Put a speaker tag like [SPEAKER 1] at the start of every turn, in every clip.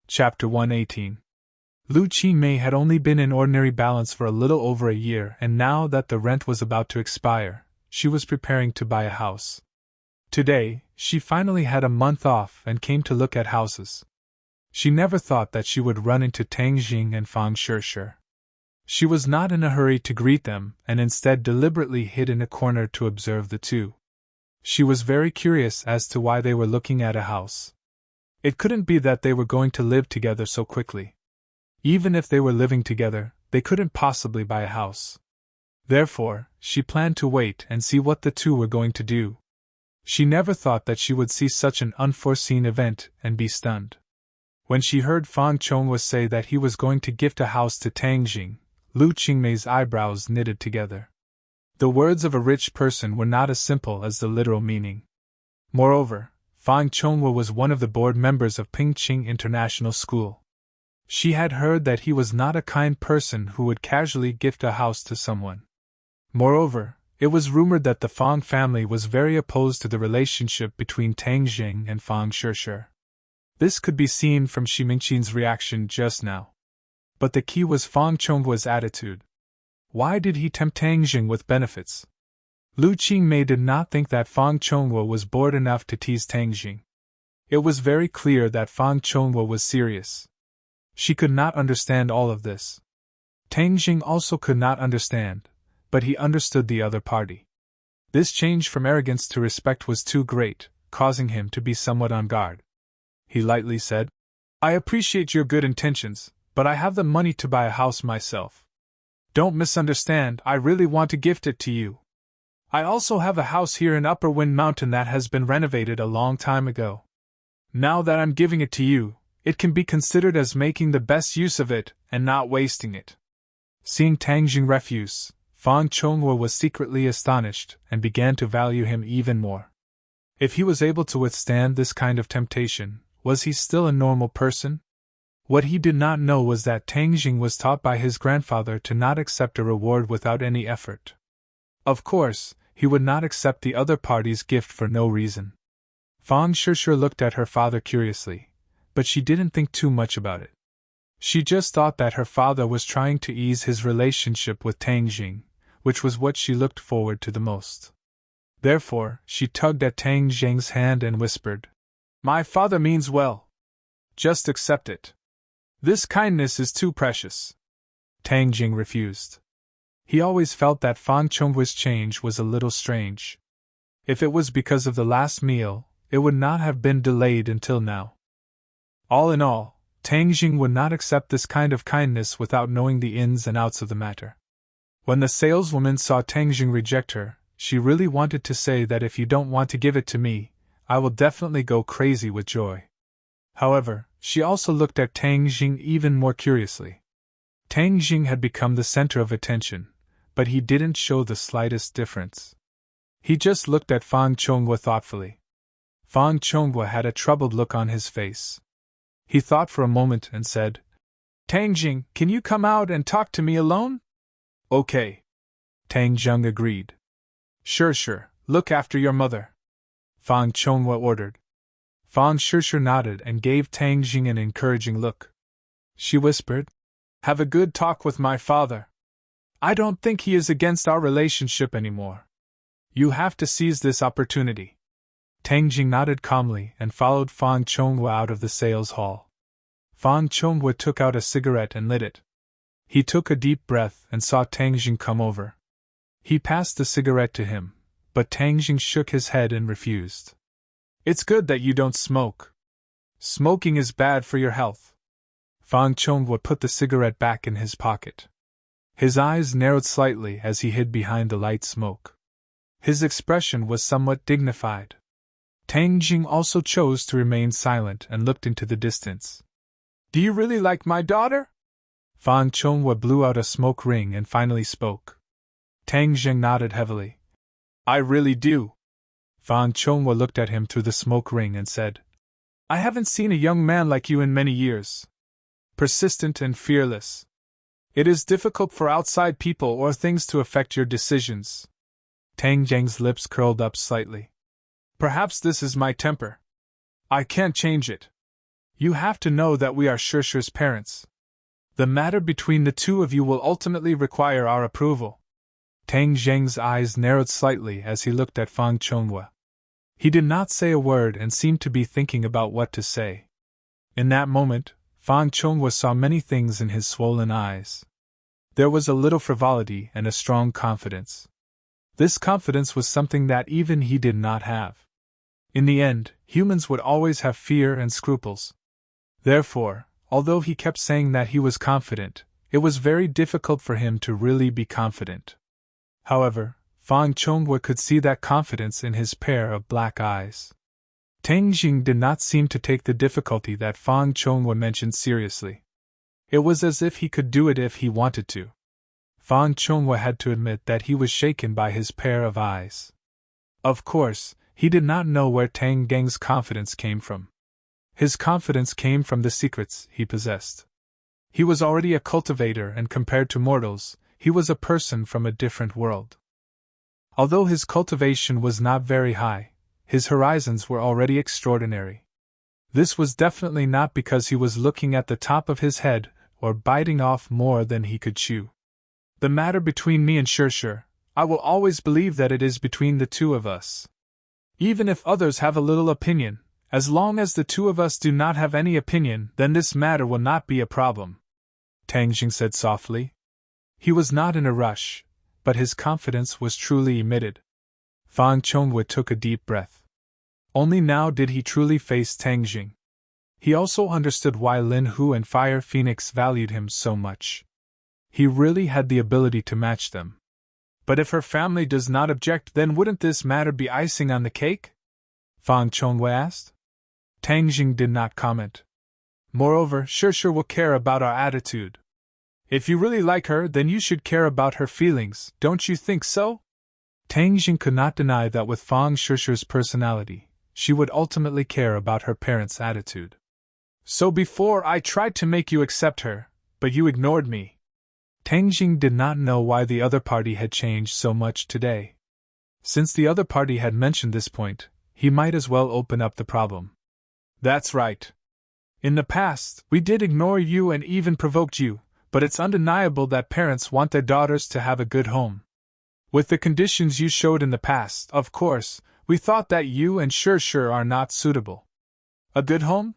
[SPEAKER 1] Chapter 118. Lu Qingmei had only been in ordinary balance for a little over a year, and now that the rent was about to expire, she was preparing to buy a house. Today, she finally had a month off and came to look at houses. She never thought that she would run into Tang Jing and Fang Shishir. She was not in a hurry to greet them, and instead deliberately hid in a corner to observe the two. She was very curious as to why they were looking at a house. It couldn't be that they were going to live together so quickly. Even if they were living together, they couldn't possibly buy a house. Therefore, she planned to wait and see what the two were going to do. She never thought that she would see such an unforeseen event and be stunned. When she heard Fang Chonghua say that he was going to gift a house to Tang Jing, Lu Qingmei's eyebrows knitted together. The words of a rich person were not as simple as the literal meaning. Moreover, Fang Chonghua was one of the board members of Pingqing International School. She had heard that he was not a kind person who would casually gift a house to someone. Moreover, it was rumored that the Fang family was very opposed to the relationship between Tang Jing and Fang Shishir. This could be seen from Shi Mingqin's reaction just now. But the key was Fang Chonghua's attitude. Why did he tempt Tang Jing with benefits? Lu Qingmei did not think that Fang Chonghua was bored enough to tease Tang Jing. It was very clear that Fang Chonghua was serious. She could not understand all of this. Tang Jing also could not understand, but he understood the other party. This change from arrogance to respect was too great, causing him to be somewhat on guard. He lightly said, "I appreciate your good intentions, but I have the money to buy a house myself. Don't misunderstand, I really want to gift it to you. I also have a house here in Upper Wind Mountain that has been renovated a long time ago. Now that I'm giving it to you, it can be considered as making the best use of it and not wasting it." Seeing Tang Jing refuse, Fang Chonghua was secretly astonished and began to value him even more. If he was able to withstand this kind of temptation, was he still a normal person? What he did not know was that Tang Jing was taught by his grandfather to not accept a reward without any effort. Of course, he would not accept the other party's gift for no reason. Fang Shishir looked at her father curiously, but she didn't think too much about it. She just thought that her father was trying to ease his relationship with Tang Jing, which was what she looked forward to the most. Therefore, she tugged at Tang Jing's hand and whispered, "My father means well. Just accept it. This kindness is too precious." Tang Jing refused. He always felt that Fang Chonghua's change was a little strange. If it was because of the last meal, it would not have been delayed until now. All in all, Tang Jing would not accept this kind of kindness without knowing the ins and outs of the matter. When the saleswoman saw Tang Jing reject her, she really wanted to say that if you don't want to give it to me, I will definitely go crazy with joy. However, she also looked at Tang Jing even more curiously. Tang Jing had become the center of attention, but he didn't show the slightest difference. He just looked at Fang Chonghua thoughtfully. Fang Chonghua had a troubled look on his face. He thought for a moment and said, "Tang Jing, can you come out and talk to me alone?" "Okay." Tang Jing agreed. Sure, look after your mother," Fang Chonghua ordered. Fang Shishir nodded and gave Tang Jing an encouraging look. She whispered, "Have a good talk with my father. I don't think he is against our relationship anymore. You have to seize this opportunity." Tang Jing nodded calmly and followed Fang Chonghua out of the sales hall. Fang Chonghua took out a cigarette and lit it. He took a deep breath and saw Tang Jing come over. He passed the cigarette to him, but Tang Jing shook his head and refused. "It's good that you don't smoke. Smoking is bad for your health." Fang Chonghua put the cigarette back in his pocket. His eyes narrowed slightly as he hid behind the light smoke. His expression was somewhat dignified. Tang Jing also chose to remain silent and looked into the distance. "Do you really like my daughter?" Fang Chonghua blew out a smoke ring and finally spoke. Tang Jing nodded heavily. "I really do." Fang Chonghua looked at him through the smoke ring and said, "I haven't seen a young man like you in many years. Persistent and fearless. It is difficult for outside people or things to affect your decisions." Tang Jing's lips curled up slightly. "Perhaps this is my temper. I can't change it. You have to know that we are Shishi's parents. The matter between the two of you will ultimately require our approval. Tang Zheng's eyes narrowed slightly as he looked at Fang Chonghua. He did not say a word and seemed to be thinking about what to say. In that moment, Fang Chonghua saw many things in his swollen eyes. There was a little frivolity and a strong confidence. This confidence was something that even he did not have. In the end, humans would always have fear and scruples. Therefore, although he kept saying that he was confident, it was very difficult for him to really be confident. However, Fang Chonghua could see that confidence in his pair of black eyes. Tang Jing did not seem to take the difficulty that Fang Chonghua mentioned seriously. It was as if he could do it if he wanted to. Fang Chonghua had to admit that he was shaken by his pair of eyes. Of course, he did not know where Tang Geng's confidence came from. His confidence came from the secrets he possessed. He was already a cultivator, and compared to mortals, he was a person from a different world. Although his cultivation was not very high, his horizons were already extraordinary. This was definitely not because he was looking at the top of his head or biting off more than he could chew. The matter between me and Shishi, I will always believe that it is between the two of us. Even if others have a little opinion, as long as the two of us do not have any opinion, then this matter will not be a problem, Tang Jing said softly. He was not in a rush, but his confidence was truly emitted. Fang Chonghua took a deep breath. Only now did he truly face Tang Jing. He also understood why Lin Hu and Fire Phoenix valued him so much. He really had the ability to match them. But if her family does not object, then wouldn't this matter be icing on the cake? Fang Chonghua asked. Tang Jing did not comment. Moreover, Shishi will care about our attitude. If you really like her, then you should care about her feelings, don't you think so? Tang Jing could not deny that with Fang Shishi's personality, she would ultimately care about her parents' attitude. So before I tried to make you accept her, but you ignored me. Tang Jing did not know why the other party had changed so much today. Since the other party had mentioned this point, he might as well open up the problem. That's right. In the past, we did ignore you and even provoked you, but it's undeniable that parents want their daughters to have a good home. With the conditions you showed in the past, of course, we thought that you and Shishi are not suitable. A good home?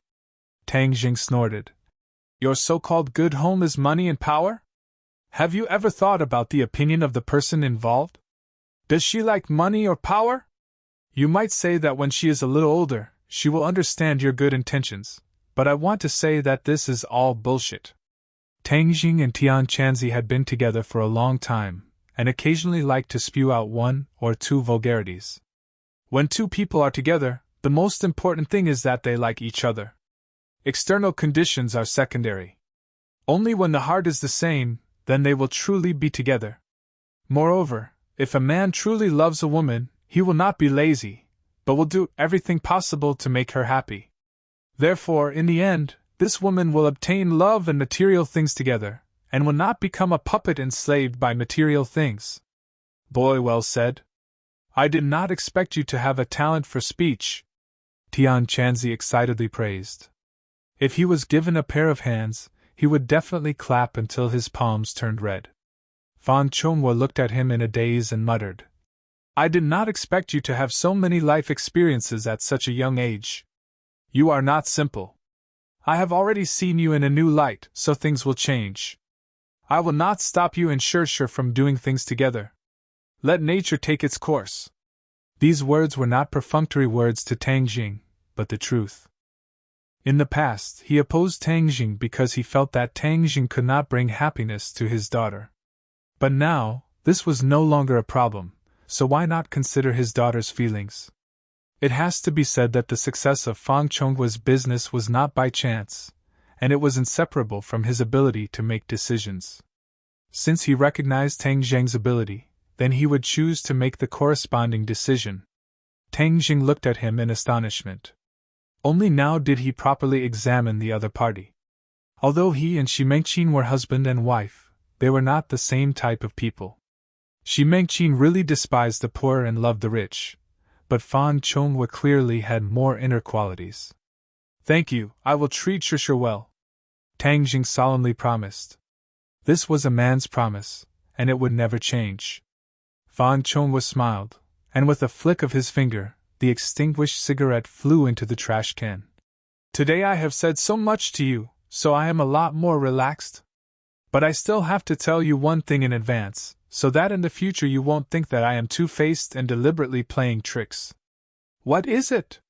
[SPEAKER 1] Tang Jing snorted. Your so-called good home is money and power? Have you ever thought about the opinion of the person involved? Does she like money or power? You might say that when she is a little older, she will understand your good intentions, but I want to say that this is all bullshit. Tang Jing and Tian Chanzi had been together for a long time, and occasionally liked to spew out one or two vulgarities. When two people are together, the most important thing is that they like each other. External conditions are secondary. Only when the heart is the same, then they will truly be together. Moreover, if a man truly loves a woman, he will not be lazy, but will do everything possible to make her happy. Therefore, in the end, this woman will obtain love and material things together, and will not become a puppet enslaved by material things. Boy, well said. I did not expect you to have a talent for speech, Tian Chanzi excitedly praised. If he was given a pair of hands, he would definitely clap until his palms turned red. Fang Chonghua looked at him in a daze and muttered, I did not expect you to have so many life experiences at such a young age. You are not simple. I have already seen you in a new light, so things will change. I will not stop you and Shishi from doing things together. Let nature take its course. These words were not perfunctory words to Tang Jing, but the truth. In the past, he opposed Tang Jing because he felt that Tang Jing could not bring happiness to his daughter. But now, this was no longer a problem, so why not consider his daughter's feelings? It has to be said that the success of Fang Chonghua's business was not by chance, and it was inseparable from his ability to make decisions. Since he recognized Tang Jing's ability, then he would choose to make the corresponding decision. Tang Jing looked at him in astonishment. Only now did he properly examine the other party. Although he and Shi Mengqin were husband and wife, they were not the same type of people. Shi Mengqin really despised the poor and loved the rich, but Fang Chonghua clearly had more inner qualities. Thank you, I will treat Shusher well, Tang Jing solemnly promised. This was a man's promise, and it would never change. Fan Chonghua smiled, and with a flick of his finger, the extinguished cigarette flew into the trash can. Today I have said so much to you, so I am a lot more relaxed. But I still have to tell you one thing in advance, so that in the future you won't think that I am two-faced and deliberately playing tricks. What is it?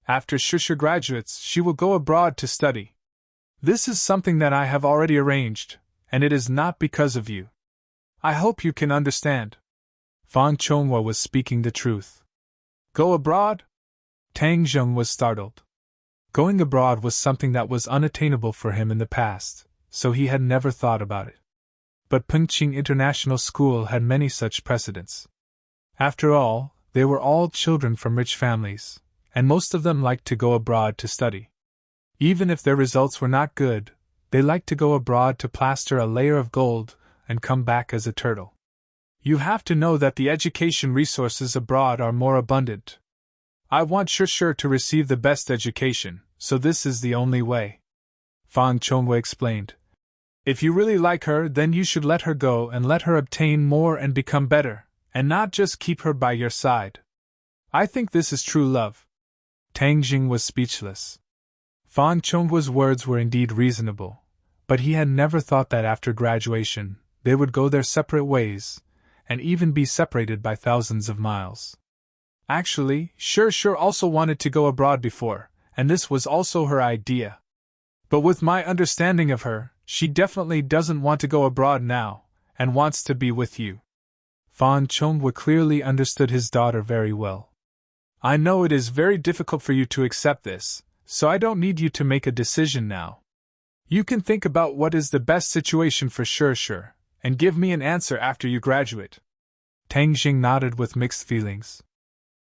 [SPEAKER 1] After Shusher graduates, she will go abroad to study. This is something that I have already arranged, and it is not because of you. I hope you can understand. Fan Chonghua was speaking the truth. Go abroad? Tang Zheng was startled. Going abroad was something that was unattainable for him in the past, so he had never thought about it. But Pengqing International School had many such precedents. After all, they were all children from rich families, and most of them liked to go abroad to study. Even if their results were not good, they liked to go abroad to plaster a layer of gold and come back as a turtle. You have to know that the education resources abroad are more abundant. I want Shusher to receive the best education, so this is the only way. Fan Chonghua explained. If you really like her, then you should let her go and let her obtain more and become better, and not just keep her by your side. I think this is true love. Tang Jing was speechless. Fan Chonghua's words were indeed reasonable, but he had never thought that after graduation, they would go their separate ways, and even be separated by thousands of miles. Actually, Shusher also wanted to go abroad before, and this was also her idea. But with my understanding of her, she definitely doesn't want to go abroad now, and wants to be with you. Fan Chonghua clearly understood his daughter very well. I know it is very difficult for you to accept this, so I don't need you to make a decision now. You can think about what is the best situation for Shusher, and give me an answer after you graduate. Tang Jing nodded with mixed feelings.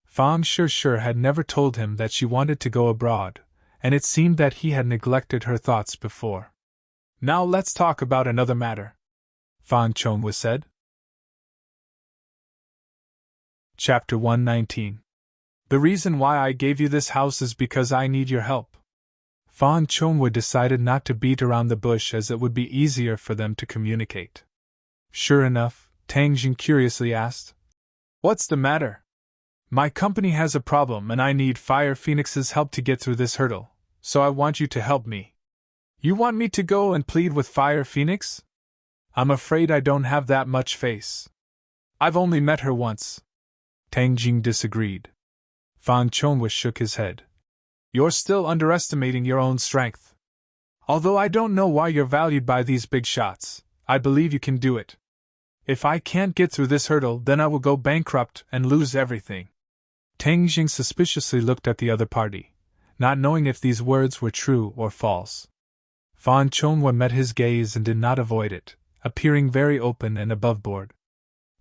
[SPEAKER 1] Fan Shusher had never told him that she wanted to go abroad, and it seemed that he had neglected her thoughts before. Now let's talk about another matter, Fan Chonghua said. Chapter 119. The reason why I gave you this house is because I need your help. Fan Chonghua decided not to beat around the bush as it would be easier for them to communicate. Sure enough, Tang Jing curiously asked, What's the matter? My company has a problem and I need Fire Phoenix's help to get through this hurdle, so I want you to help me. You want me to go and plead with Fire Phoenix? I'm afraid I don't have that much face. I've only met her once. Tang Jing disagreed. Fan Chonghua shook his head. You're still underestimating your own strength. Although I don't know why you're valued by these big shots, I believe you can do it. If I can't get through this hurdle, then I will go bankrupt and lose everything. Tang Jing suspiciously looked at the other party, not knowing if these words were true or false. Fan Chonghua met his gaze and did not avoid it, appearing very open and aboveboard.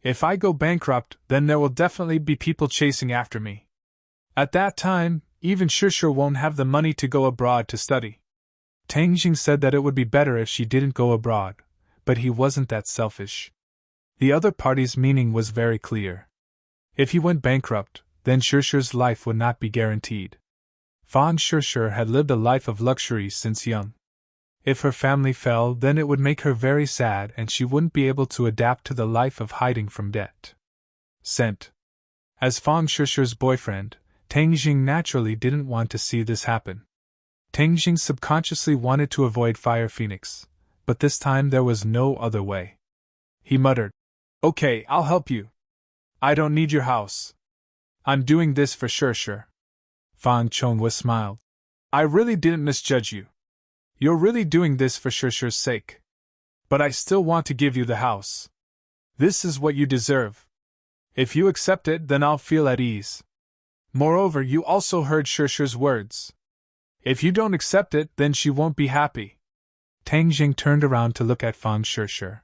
[SPEAKER 1] If I go bankrupt, then there will definitely be people chasing after me. At that time, even Shusher won't have the money to go abroad to study. Tang Jing said that it would be better if she didn't go abroad, but he wasn't that selfish. The other party's meaning was very clear. If he went bankrupt, then Shusher's life would not be guaranteed. Fan Shusher had lived a life of luxury since young. If her family fell, then it would make her very sad and she wouldn't be able to adapt to the life of hiding from debt. As Fan Shusher's boyfriend, Tang Jing naturally didn't want to see this happen. Tang Jing subconsciously wanted to avoid Fire Phoenix, but this time there was no other way. He muttered, Okay, I'll help you. I don't need your house. I'm doing this for Shusher. Fan Chonghua smiled. I really didn't misjudge you. You're really doing this for Shusher's sake. But I still want to give you the house. This is what you deserve. If you accept it, then I'll feel at ease. Moreover, you also heard Shusher's words. If you don't accept it, then she won't be happy. Tang Jing turned around to look at Fan Shusher.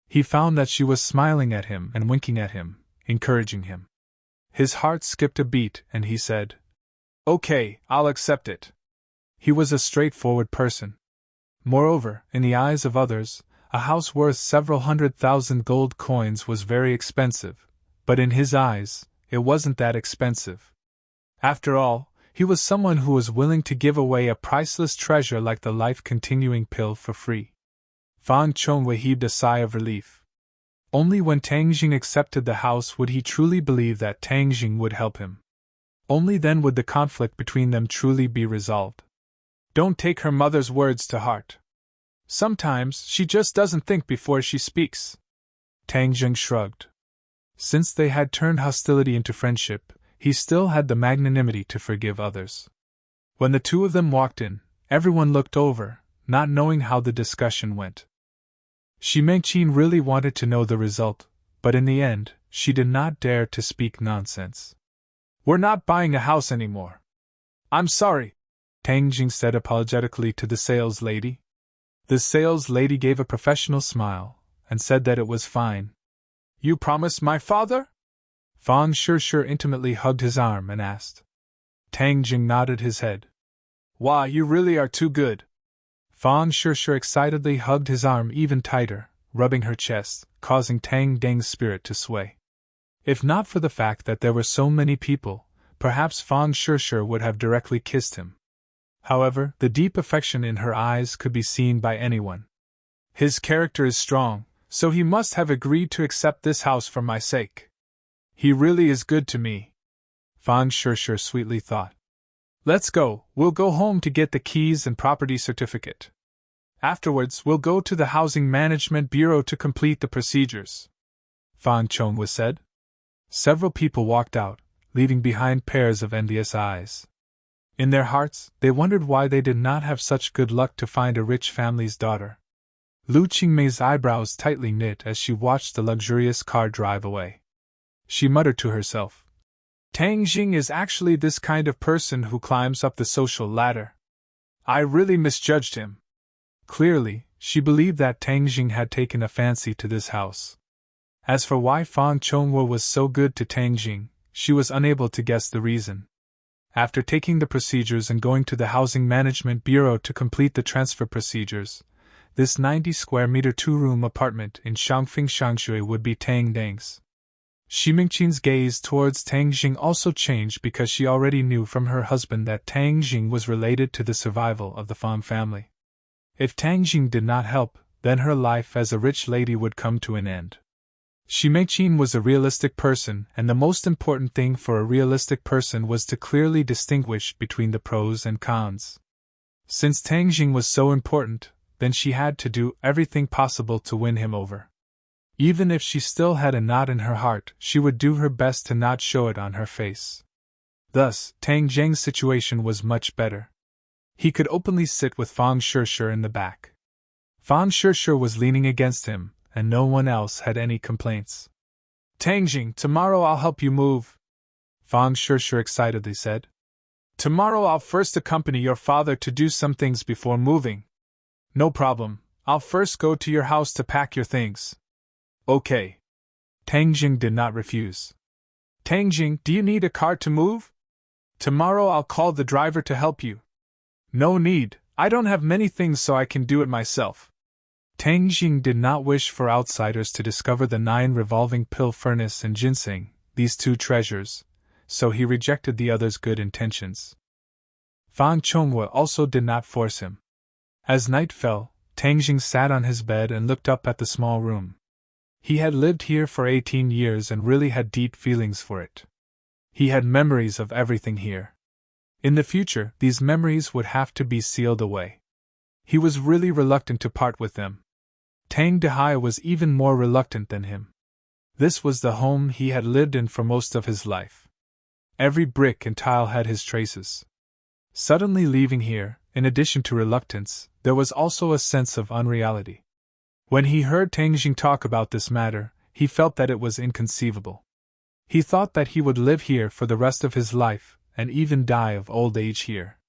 [SPEAKER 1] He found that she was smiling at him and winking at him, encouraging him. His heart skipped a beat and he said, Okay, I'll accept it. He was a straightforward person. Moreover, in the eyes of others, a house worth several 100,000 gold coins was very expensive, but in his eyes, it wasn't that expensive. After all, He was someone who was willing to give away a priceless treasure like the life-continuing pill for free. Fang Chongwei heaved a sigh of relief. Only when Tang Jing accepted the house would he truly believe that Tang Jing would help him. Only then would the conflict between them truly be resolved. Don't take her mother's words to heart. Sometimes she just doesn't think before she speaks. Tang Jing shrugged. Since they had turned hostility into friendship, he still had the magnanimity to forgive others. When the two of them walked in, everyone looked over, not knowing how the discussion went. Shi Mengqin really wanted to know the result, but in the end, she did not dare to speak nonsense. We're not buying a house anymore. I'm sorry, Tang Jing said apologetically to the sales lady. The sales lady gave a professional smile and said that it was fine. You promised my father? Fang Shishir intimately hugged his arm and asked. Tang Jing nodded his head. Wow, you really are too good. Fang Shishir excitedly hugged his arm even tighter, rubbing her chest, causing Tang Deng's spirit to sway. If not for the fact that there were so many people, perhaps Fang Shishir would have directly kissed him. However, the deep affection in her eyes could be seen by anyone. His character is strong, so he must have agreed to accept this house for my sake. He really is good to me, Fang Shishir sweetly thought. Let's go, we'll go home to get the keys and property certificate. Afterwards, we'll go to the Housing Management Bureau to complete the procedures. Fang Chongwei said. Several people walked out, leaving behind pairs of envious eyes. In their hearts, they wondered why they did not have such good luck to find a rich family's daughter. Lu Qingmei's eyebrows tightly knit as she watched the luxurious car drive away. She muttered to herself, Tang Jing is actually this kind of person who climbs up the social ladder. I really misjudged him. Clearly, she believed that Tang Jing had taken a fancy to this house. As for why Fang Chongwei was so good to Tang Jing, she was unable to guess the reason. After taking the procedures and going to the Housing Management Bureau to complete the transfer procedures, this 90-square-meter two-room apartment in Shangfeng Shangshui would be Tang Deng's. Shi Mengqin's gaze towards Tang Jing also changed because she already knew from her husband that Tang Jing was related to the survival of the Fang family. If Tang Jing did not help, then her life as a rich lady would come to an end. Shi Mengqin was a realistic person, and the most important thing for a realistic person was to clearly distinguish between the pros and cons. Since Tang Jing was so important, then she had to do everything possible to win him over. Even if she still had a knot in her heart, she would do her best to not show it on her face. Thus, Tang Jing's situation was much better. He could openly sit with Fang Shishir in the back. Fang Shishir was leaning against him, and no one else had any complaints. Tang Jing, tomorrow I'll help you move, Fang Shishir excitedly said. Tomorrow I'll first accompany your father to do some things before moving. No problem, I'll first go to your house to pack your things. Okay. Tang Jing did not refuse. Tang Jing, do you need a car to move? Tomorrow I'll call the driver to help you. No need, I don't have many things so I can do it myself. Tang Jing did not wish for outsiders to discover the 9 revolving pill furnace and ginseng, these 2 treasures, so he rejected the other's good intentions. Fang Chongwei also did not force him. As night fell, Tang Jing sat on his bed and looked up at the small room. He had lived here for 18 years and really had deep feelings for it. He had memories of everything here. In the future, these memories would have to be sealed away. He was really reluctant to part with them. Tang Dehai was even more reluctant than him. This was the home he had lived in for most of his life. Every brick and tile had his traces. Suddenly leaving here, in addition to reluctance, there was also a sense of unreality. When he heard Tang Jing talk about this matter, he felt that it was inconceivable. He thought that he would live here for the rest of his life, and even die of old age here.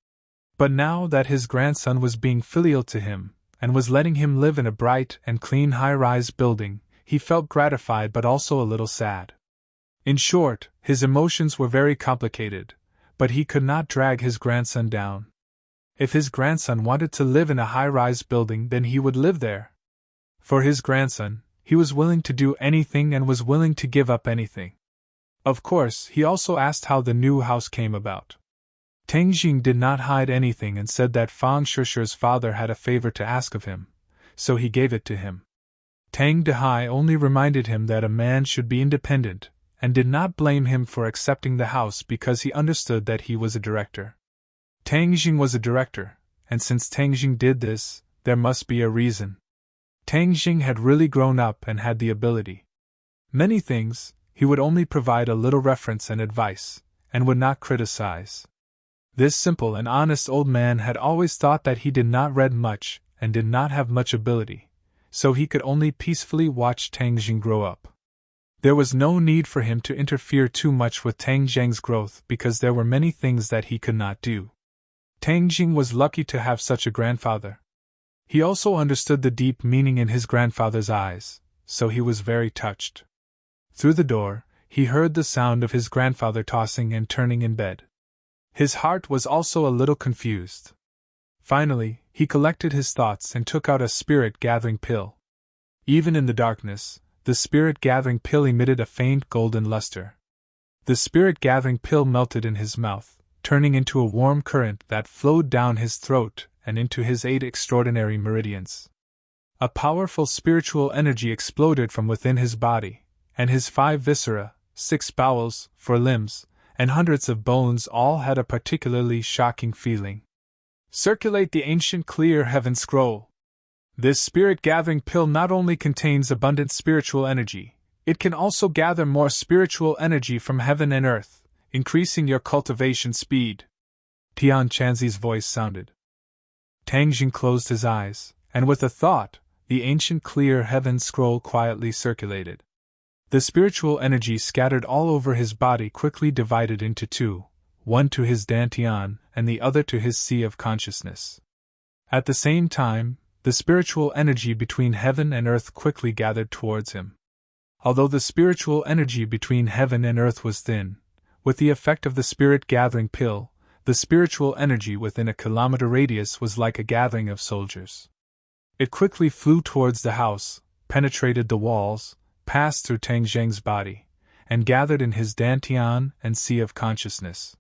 [SPEAKER 1] But now that his grandson was being filial to him, and was letting him live in a bright and clean high-rise building, he felt gratified but also a little sad. In short, his emotions were very complicated, but he could not drag his grandson down. If his grandson wanted to live in a high-rise building, then he would live there. For his grandson, he was willing to do anything and was willing to give up anything. Of course, he also asked how the new house came about. Tang Jing did not hide anything and said that Fang Shishi's father had a favor to ask of him, so he gave it to him. Tang Dehai only reminded him that a man should be independent, and did not blame him for accepting the house because he understood that he was a director. Tang Jing was a director, and since Tang Jing did this, there must be a reason. Tang Jing had really grown up and had the ability. Many things, he would only provide a little reference and advice, and would not criticize. This simple and honest old man had always thought that he did not read much and did not have much ability, so he could only peacefully watch Tang Jing grow up. There was no need for him to interfere too much with Tang Jing's growth because there were many things that he could not do. Tang Jing was lucky to have such a grandfather. He also understood the deep meaning in his grandfather's eyes, so he was very touched. Through the door, he heard the sound of his grandfather tossing and turning in bed. His heart was also a little confused. Finally, he collected his thoughts and took out a spirit-gathering pill. Even in the darkness, the spirit-gathering pill emitted a faint golden luster. The spirit-gathering pill melted in his mouth, turning into a warm current that flowed down his throat and into his 8 extraordinary meridians. A powerful spiritual energy exploded from within his body, and his 5 viscera, 6 bowels, 4 limbs, and hundreds of bones all had a particularly shocking feeling. Circulate the ancient clear heaven scroll. This spirit-gathering pill not only contains abundant spiritual energy, it can also gather more spiritual energy from heaven and earth, increasing your cultivation speed. Tian Chanzi's voice sounded. Tang Jing closed his eyes, and with a thought, the ancient clear heaven scroll quietly circulated. The spiritual energy scattered all over his body quickly divided into 2, one to his dantian and the other to his sea of consciousness. At the same time, the spiritual energy between heaven and earth quickly gathered towards him. Although the spiritual energy between heaven and earth was thin, with the effect of the spirit-gathering pill, the spiritual energy within a kilometer radius was like a gathering of soldiers. It quickly flew towards the house, penetrated the walls, passed through Tang Jing's body, and gathered in his dantian and sea of consciousness.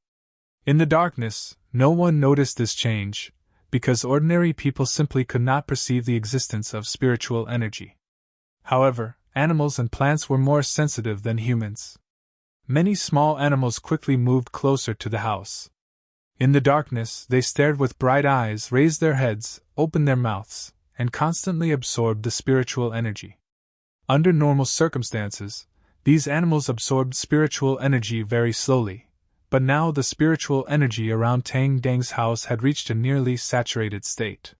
[SPEAKER 1] In the darkness, no one noticed this change, because ordinary people simply could not perceive the existence of spiritual energy. However, animals and plants were more sensitive than humans. Many small animals quickly moved closer to the house. In the darkness, they stared with bright eyes, raised their heads, opened their mouths, and constantly absorbed the spiritual energy. Under normal circumstances, these animals absorbed spiritual energy very slowly, but now the spiritual energy around Tang Dang's house had reached a nearly saturated state.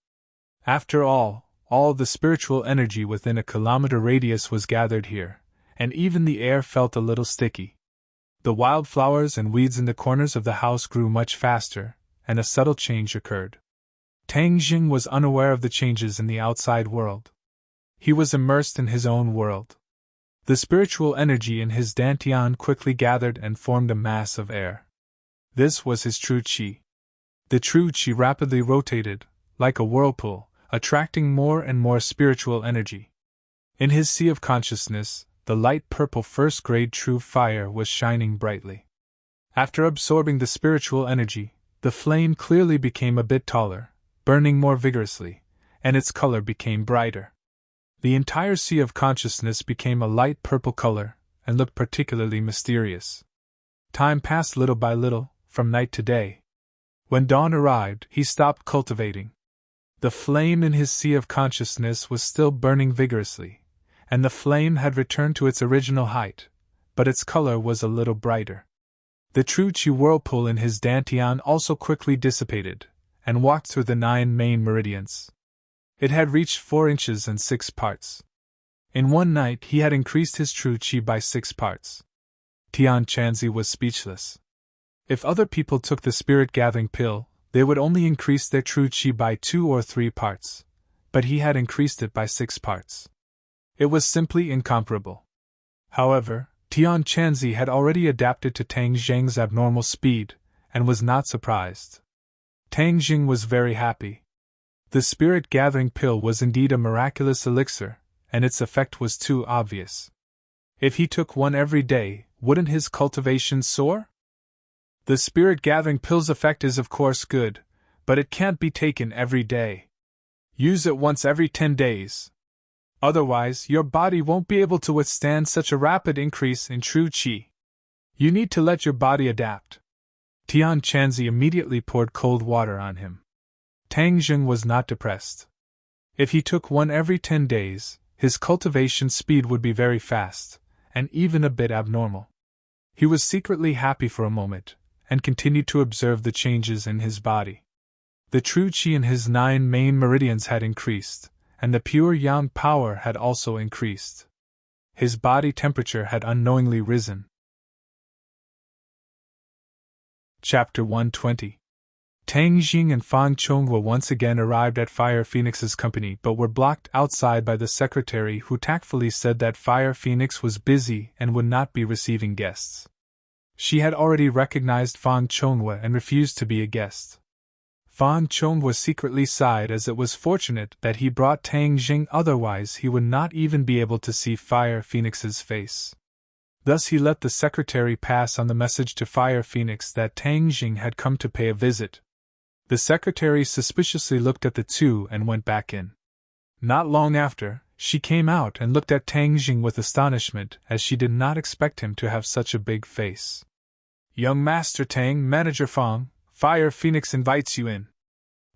[SPEAKER 1] After all the spiritual energy within a kilometer radius was gathered here, and even the air felt a little sticky. The wildflowers and weeds in the corners of the house grew much faster, and a subtle change occurred. Tang Jing was unaware of the changes in the outside world. He was immersed in his own world. The spiritual energy in his dantian quickly gathered and formed a mass of air. This was his true qi. The true qi rapidly rotated, like a whirlpool, attracting more and more spiritual energy. In his sea of consciousness, the light purple first-grade true fire was shining brightly. After absorbing the spiritual energy, the flame clearly became a bit taller, burning more vigorously, and its color became brighter. The entire sea of consciousness became a light purple color, and looked particularly mysterious. Time passed little by little, from night to day. When dawn arrived, he stopped cultivating. The flame in his sea of consciousness was still burning vigorously, and the flame had returned to its original height, but its color was a little brighter. The true qi whirlpool in his dantian also quickly dissipated, and walked through the 9 main meridians. It had reached 4 inches and 6 parts. In one night he had increased his true qi by 6 parts. Tian Chanzi was speechless. If other people took the spirit-gathering pill, they would only increase their true qi by 2 or 3 parts, but he had increased it by 6 parts. It was simply incomparable. However, Tian Chanzi had already adapted to Tang Jing's abnormal speed, and was not surprised. Tang Jing was very happy. The spirit-gathering pill was indeed a miraculous elixir, and its effect was too obvious. If he took one every day, wouldn't his cultivation soar? The spirit-gathering pill's effect is of course good, but it can't be taken every day. Use it once every 10 days. Otherwise, your body won't be able to withstand such a rapid increase in true qi. You need to let your body adapt. Tian Chanzi immediately poured cold water on him. Tang Jing was not depressed. If he took one every 10 days, his cultivation speed would be very fast, and even a bit abnormal. He was secretly happy for a moment, and continued to observe the changes in his body. The true qi in his 9 main meridians had increased, and the pure yang power had also increased. His body temperature had unknowingly risen. Chapter 120. Tang Jing and Fang Chonghua once again arrived at Fire Phoenix's company but were blocked outside by the secretary, who tactfully said that Fire Phoenix was busy and would not be receiving guests. She had already recognized Fang Chonghua and refused to be a guest. Fang Chonghua secretly sighed, as it was fortunate that he brought Tang Jing, otherwise he would not even be able to see Fire Phoenix's face. Thus he let the secretary pass on the message to Fire Phoenix that Tang Jing had come to pay a visit. The secretary suspiciously looked at the two and went back in. Not long after, she came out and looked at Tang Jing with astonishment, as she did not expect him to have such a big face. "Young Master Tang, Manager Fang, Fire Phoenix invites you in."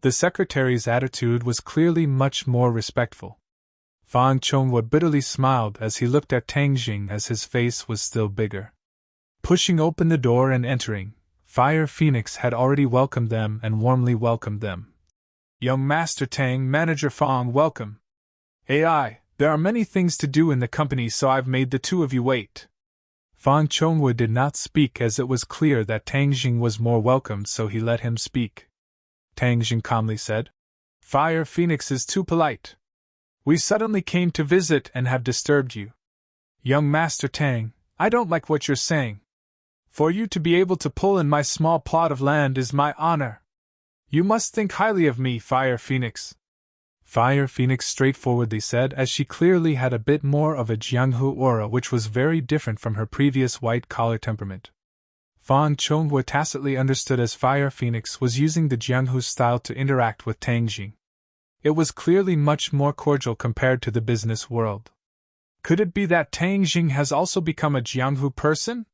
[SPEAKER 1] The secretary's attitude was clearly much more respectful. Fang Chonghua bitterly smiled as he looked at Tang Jing, as his face was still bigger. Pushing open the door and entering, Fire Phoenix had already welcomed them and warmly welcomed them. "Young Master Tang, Manager Fang, welcome. AI, there are many things to do in the company, so I've made the two of you wait." Fang Chonghua did not speak, as it was clear that Tang Jing was more welcomed, so he let him speak. Tang Jing calmly said, "Fire Phoenix is too polite. We suddenly came to visit and have disturbed you. Young Master Tang, I don't like what you're saying. For you to be able to pull in my small plot of land is my honor. You must think highly of me, Fire Phoenix." Fire Phoenix straightforwardly said, as she clearly had a bit more of a Jianghu aura, which was very different from her previous white-collar temperament. Fang Chonghua tacitly understood, as Fire Phoenix was using the Jianghu style to interact with Tang Jing. It was clearly much more cordial compared to the business world. Could it be that Tang Jing has also become a Jianghu person?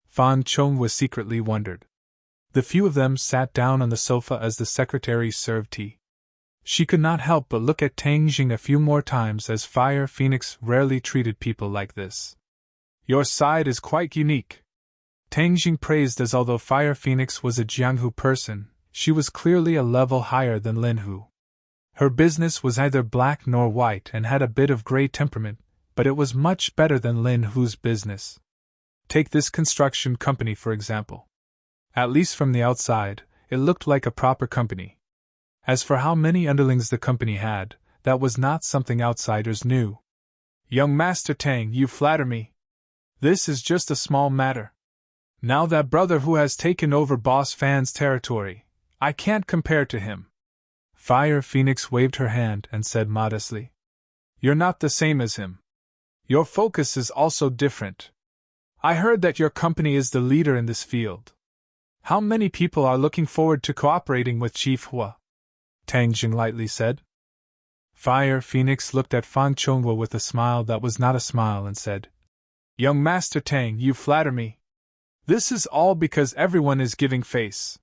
[SPEAKER 1] Fang Chonghua secretly wondered. The few of them sat down on the sofa as the secretary served tea. She could not help but look at Tang Jing a few more times, as Fire Phoenix rarely treated people like this. "Your side is quite unique," Tang Jing praised, as although Fire Phoenix was a Jianghu person, she was clearly a level higher than Lin Hu. Her business was neither black nor white and had a bit of gray temperament, but it was much better than Lin Hu's business. Take this construction company for example. At least from the outside, it looked like a proper company. As for how many underlings the company had, that was not something outsiders knew. "Young Master Tang, you flatter me. This is just a small matter. Now that brother who has taken over Boss Fan's territory, I can't compare to him." Fire Phoenix waved her hand and said modestly, "You're not the same as him. Your focus is also different. I heard that your company is the leader in this field. How many people are looking forward to cooperating with Chief Hua?" Tang Jing lightly said. Fire Phoenix looked at Fang Chonghua with a smile that was not a smile and said, "Young Master Tang, you flatter me. This is all because everyone is giving face.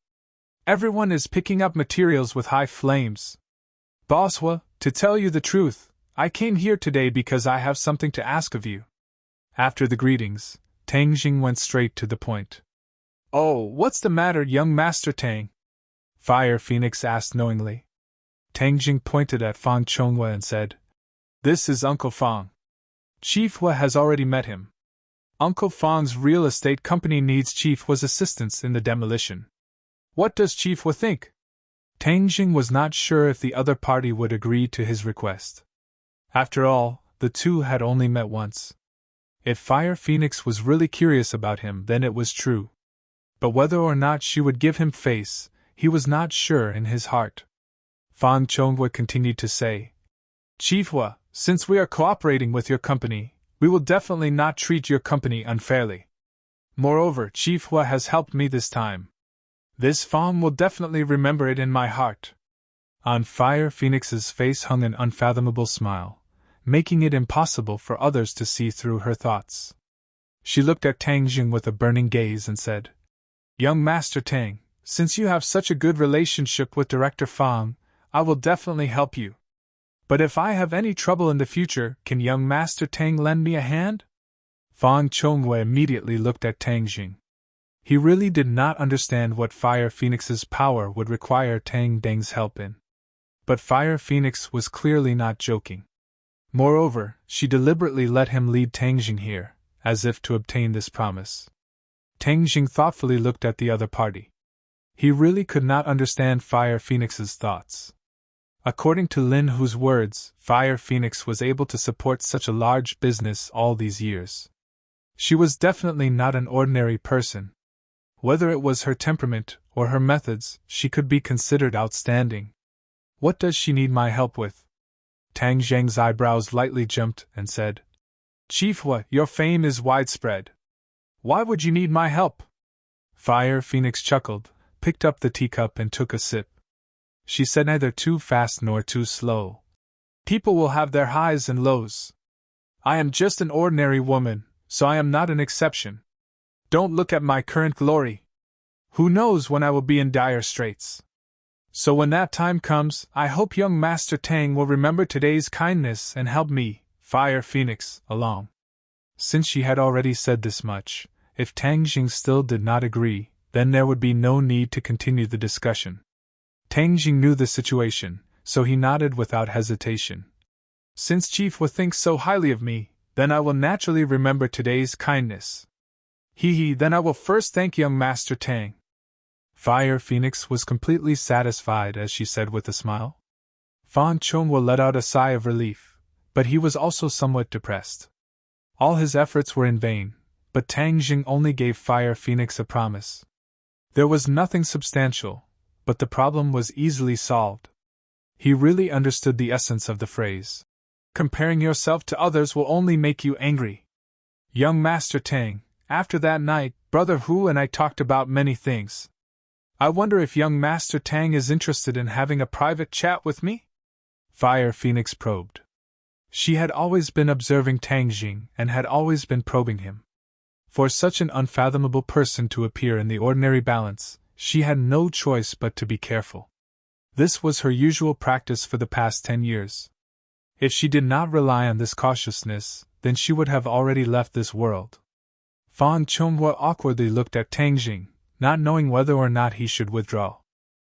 [SPEAKER 1] Everyone is picking up materials with high flames. Boss Hua, to tell you the truth, I came here today because I have something to ask of you." After the greetings, Tang Jing went straight to the point. "Oh, what's the matter, young Master Tang?" Fire Phoenix asked knowingly. Tang Jing pointed at Fang Chonghua and said, "This is Uncle Fang. Chief Hua has already met him. Uncle Fang's real estate company needs Chief Hua's assistance in the demolition. What does Chief Hua think?" Tang Jing was not sure if the other party would agree to his request. After all, the two had only met once. If Fire Phoenix was really curious about him, then it was true. But whether or not she would give him face, he was not sure in his heart. Fang Chonghua continued to say, "Chief Hua, since we are cooperating with your company, we will definitely not treat your company unfairly. Moreover, Chief Hua has helped me this time. This Fong will definitely remember it in my heart. On Fire Phoenix's face hung an unfathomable smile, making it impossible for others to see through her thoughts. She looked at Tang Jing with a burning gaze and said, "Young Master Tang, since you have such a good relationship with Director Fang, I will definitely help you. But if I have any trouble in the future, can young Master Tang lend me a hand?" Fang Chongwei immediately looked at Tang Jing. He really did not understand what Fire Phoenix's power would require Tang Deng's help in. But Fire Phoenix was clearly not joking. Moreover, she deliberately let him lead Tang Jing here, as if to obtain this promise. Tang Jing thoughtfully looked at the other party. He really could not understand Fire Phoenix's thoughts. According to Lin Hu's words, Fire Phoenix was able to support such a large business all these years. She was definitely not an ordinary person. Whether it was her temperament or her methods, she could be considered outstanding. What does she need my help with? Tang Zheng's eyebrows lightly jumped and said, "Chief Hua, your fame is widespread. Why would you need my help?" Fire Phoenix chuckled, picked up the teacup and took a sip. She said neither too fast nor too slow. "People will have their highs and lows. I am just an ordinary woman, so I am not an exception. Don't look at my current glory. Who knows when I will be in dire straits? So when that time comes, I hope young Master Tang will remember today's kindness and help me, Fire Phoenix, along." Since she had already said this much, if Tang Jing still did not agree, then there would be no need to continue the discussion. Tang Jing knew the situation, so he nodded without hesitation. "Since Chief Hua thinks so highly of me, then I will naturally remember today's kindness. Then I will first thank young Master Tang." Fire Phoenix was completely satisfied as she said with a smile. Fan Chonghua let out a sigh of relief, but he was also somewhat depressed. All his efforts were in vain, but Tang Jing only gave Fire Phoenix a promise. There was nothing substantial, but the problem was easily solved. He really understood the essence of the phrase. Comparing yourself to others will only make you angry. Young Master Tang, after that night, Brother Hu and I talked about many things. I wonder if young Master Tang is interested in having a private chat with me? Fire Phoenix probed. She had always been observing Tang Jing and had always been probing him. For such an unfathomable person to appear in the ordinary balance, she had no choice but to be careful. This was her usual practice for the past 10 years. If she did not rely on this cautiousness, then she would have already left this world. Fan Chonghua awkwardly looked at Tang Jing, not knowing whether or not he should withdraw.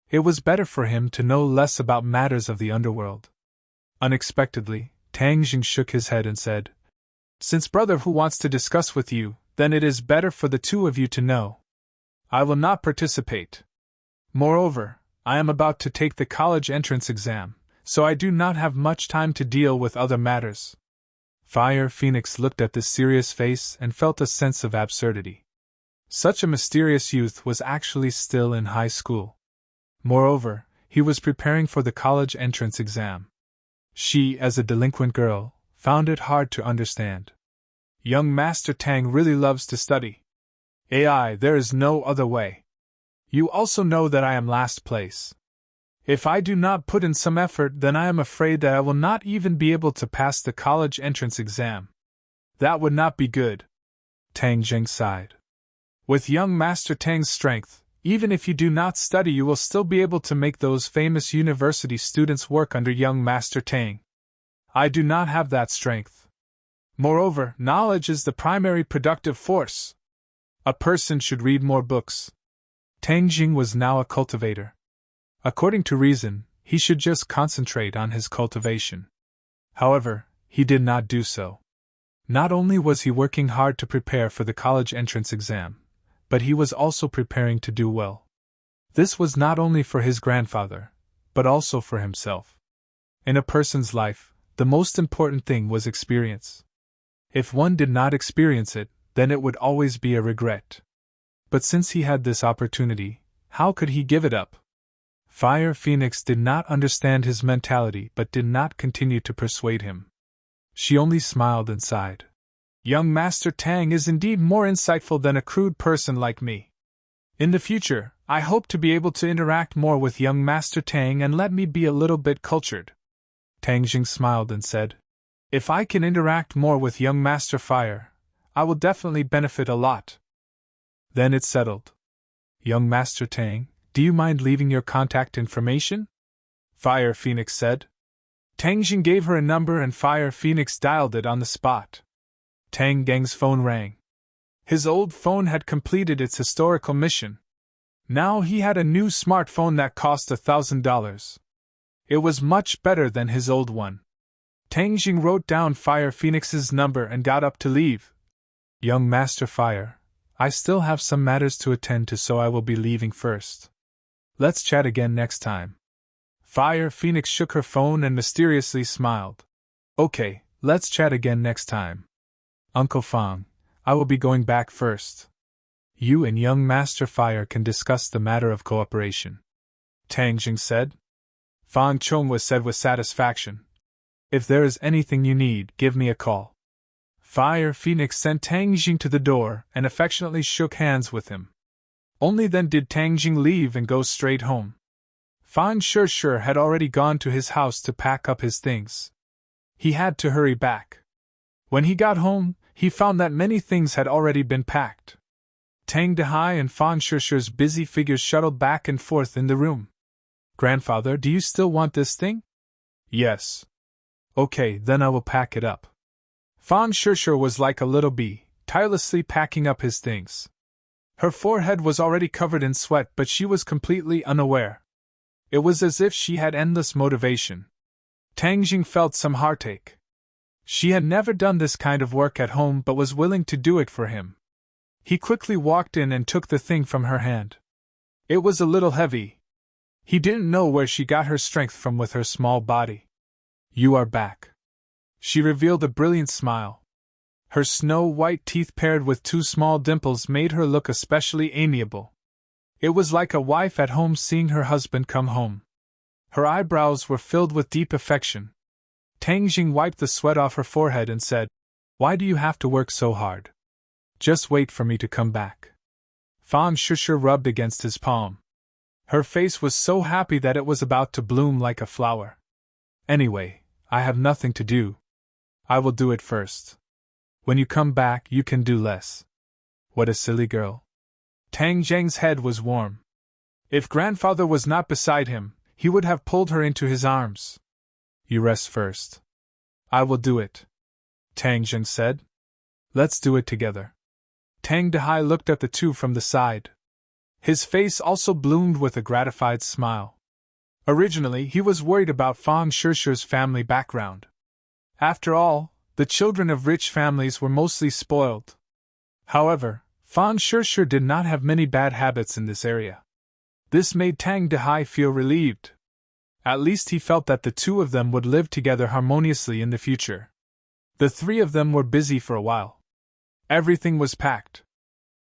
[SPEAKER 1] It was better for him to know less about matters of the underworld. Unexpectedly, Tang Jing shook his head and said, "Since Brother Hu wants to discuss with you, then it is better for the two of you to know. I will not participate. Moreover, I am about to take the college entrance exam, so I do not have much time to deal with other matters." Fire Phoenix looked at this serious face and felt a sense of absurdity. Such a mysterious youth was actually still in high school. Moreover, he was preparing for the college entrance exam. She, as a delinquent girl, found it hard to understand. Young Master Tang really loves to study. There is no other way. You also know that I am last place. If I do not put in some effort, then I am afraid that I will not even be able to pass the college entrance exam. That would not be good. Tang Jing sighed. With young Master Tang's strength, even if you do not study, you will still be able to make those famous university students work under young Master Tang. I do not have that strength. Moreover, knowledge is the primary productive force. A person should read more books. Tang Jing was now a cultivator. According to reason, he should just concentrate on his cultivation. However, he did not do so. Not only was he working hard to prepare for the college entrance exam, but he was also preparing to do well. This was not only for his grandfather, but also for himself. In a person's life, the most important thing was experience. If one did not experience it, then it would always be a regret. But since he had this opportunity, how could he give it up? Fire Phoenix did not understand his mentality but did not continue to persuade him. She only smiled and sighed. Young Master Tang is indeed more insightful than a crude person like me. In the future, I hope to be able to interact more with young Master Tang and let me be a little bit cultured. Tang Jing smiled and said, If I can interact more with young Master Fire, I will definitely benefit a lot. Then it's settled. Young Master Tang, do you mind leaving your contact information? Fire Phoenix said. Tang Jing gave her a number and Fire Phoenix dialed it on the spot. Tang Gang's phone rang. His old phone had completed its historical mission. Now he had a new smartphone that cost $1,000. It was much better than his old one. Tang Jing wrote down Fire Phoenix's number and got up to leave. Young Master Fire, I still have some matters to attend to, so I will be leaving first. Let's chat again next time. Fire Phoenix shook her phone and mysteriously smiled. Okay, let's chat again next time. Uncle Fang, I will be going back first. You and young Master Fire can discuss the matter of cooperation. Tang Jing said. Fang Chong said with satisfaction. If there is anything you need, give me a call. Fire Phoenix sent Tang Jing to the door and affectionately shook hands with him. Only then did Tang Jing leave and go straight home. Fan Shishir had already gone to his house to pack up his things. He had to hurry back. When he got home, he found that many things had already been packed. Tang Dehai and Fan Shishir's busy figures shuttled back and forth in the room. Grandfather, do you still want this thing? Yes. Okay, then I will pack it up. Fan Shishir was like a little bee, tirelessly packing up his things. Her forehead was already covered in sweat, but she was completely unaware. It was as if she had endless motivation. Tang Jing felt some heartache. She had never done this kind of work at home but was willing to do it for him. He quickly walked in and took the thing from her hand. It was a little heavy. He didn't know where she got her strength from with her small body. You are back. She revealed a brilliant smile. Her snow-white teeth paired with two small dimples made her look especially amiable. It was like a wife at home seeing her husband come home. Her eyebrows were filled with deep affection. Tang Jing wiped the sweat off her forehead and said, Why do you have to work so hard? Just wait for me to come back. Fan Shishir rubbed against his palm. Her face was so happy that it was about to bloom like a flower. Anyway, I have nothing to do. I will do it first. When you come back, you can do less. What a silly girl. Tang Jing's head was warm. If grandfather was not beside him, he would have pulled her into his arms. You rest first. I will do it. Tang Jing said. Let's do it together. Tang Dehai looked at the two from the side. His face also bloomed with a gratified smile. Originally, he was worried about Fang Shishir's family background. After all, the children of rich families were mostly spoiled. However, Fan Shishir did not have many bad habits in this area. This made Tang Dehai feel relieved. At least he felt that the two of them would live together harmoniously in the future. The three of them were busy for a while. Everything was packed.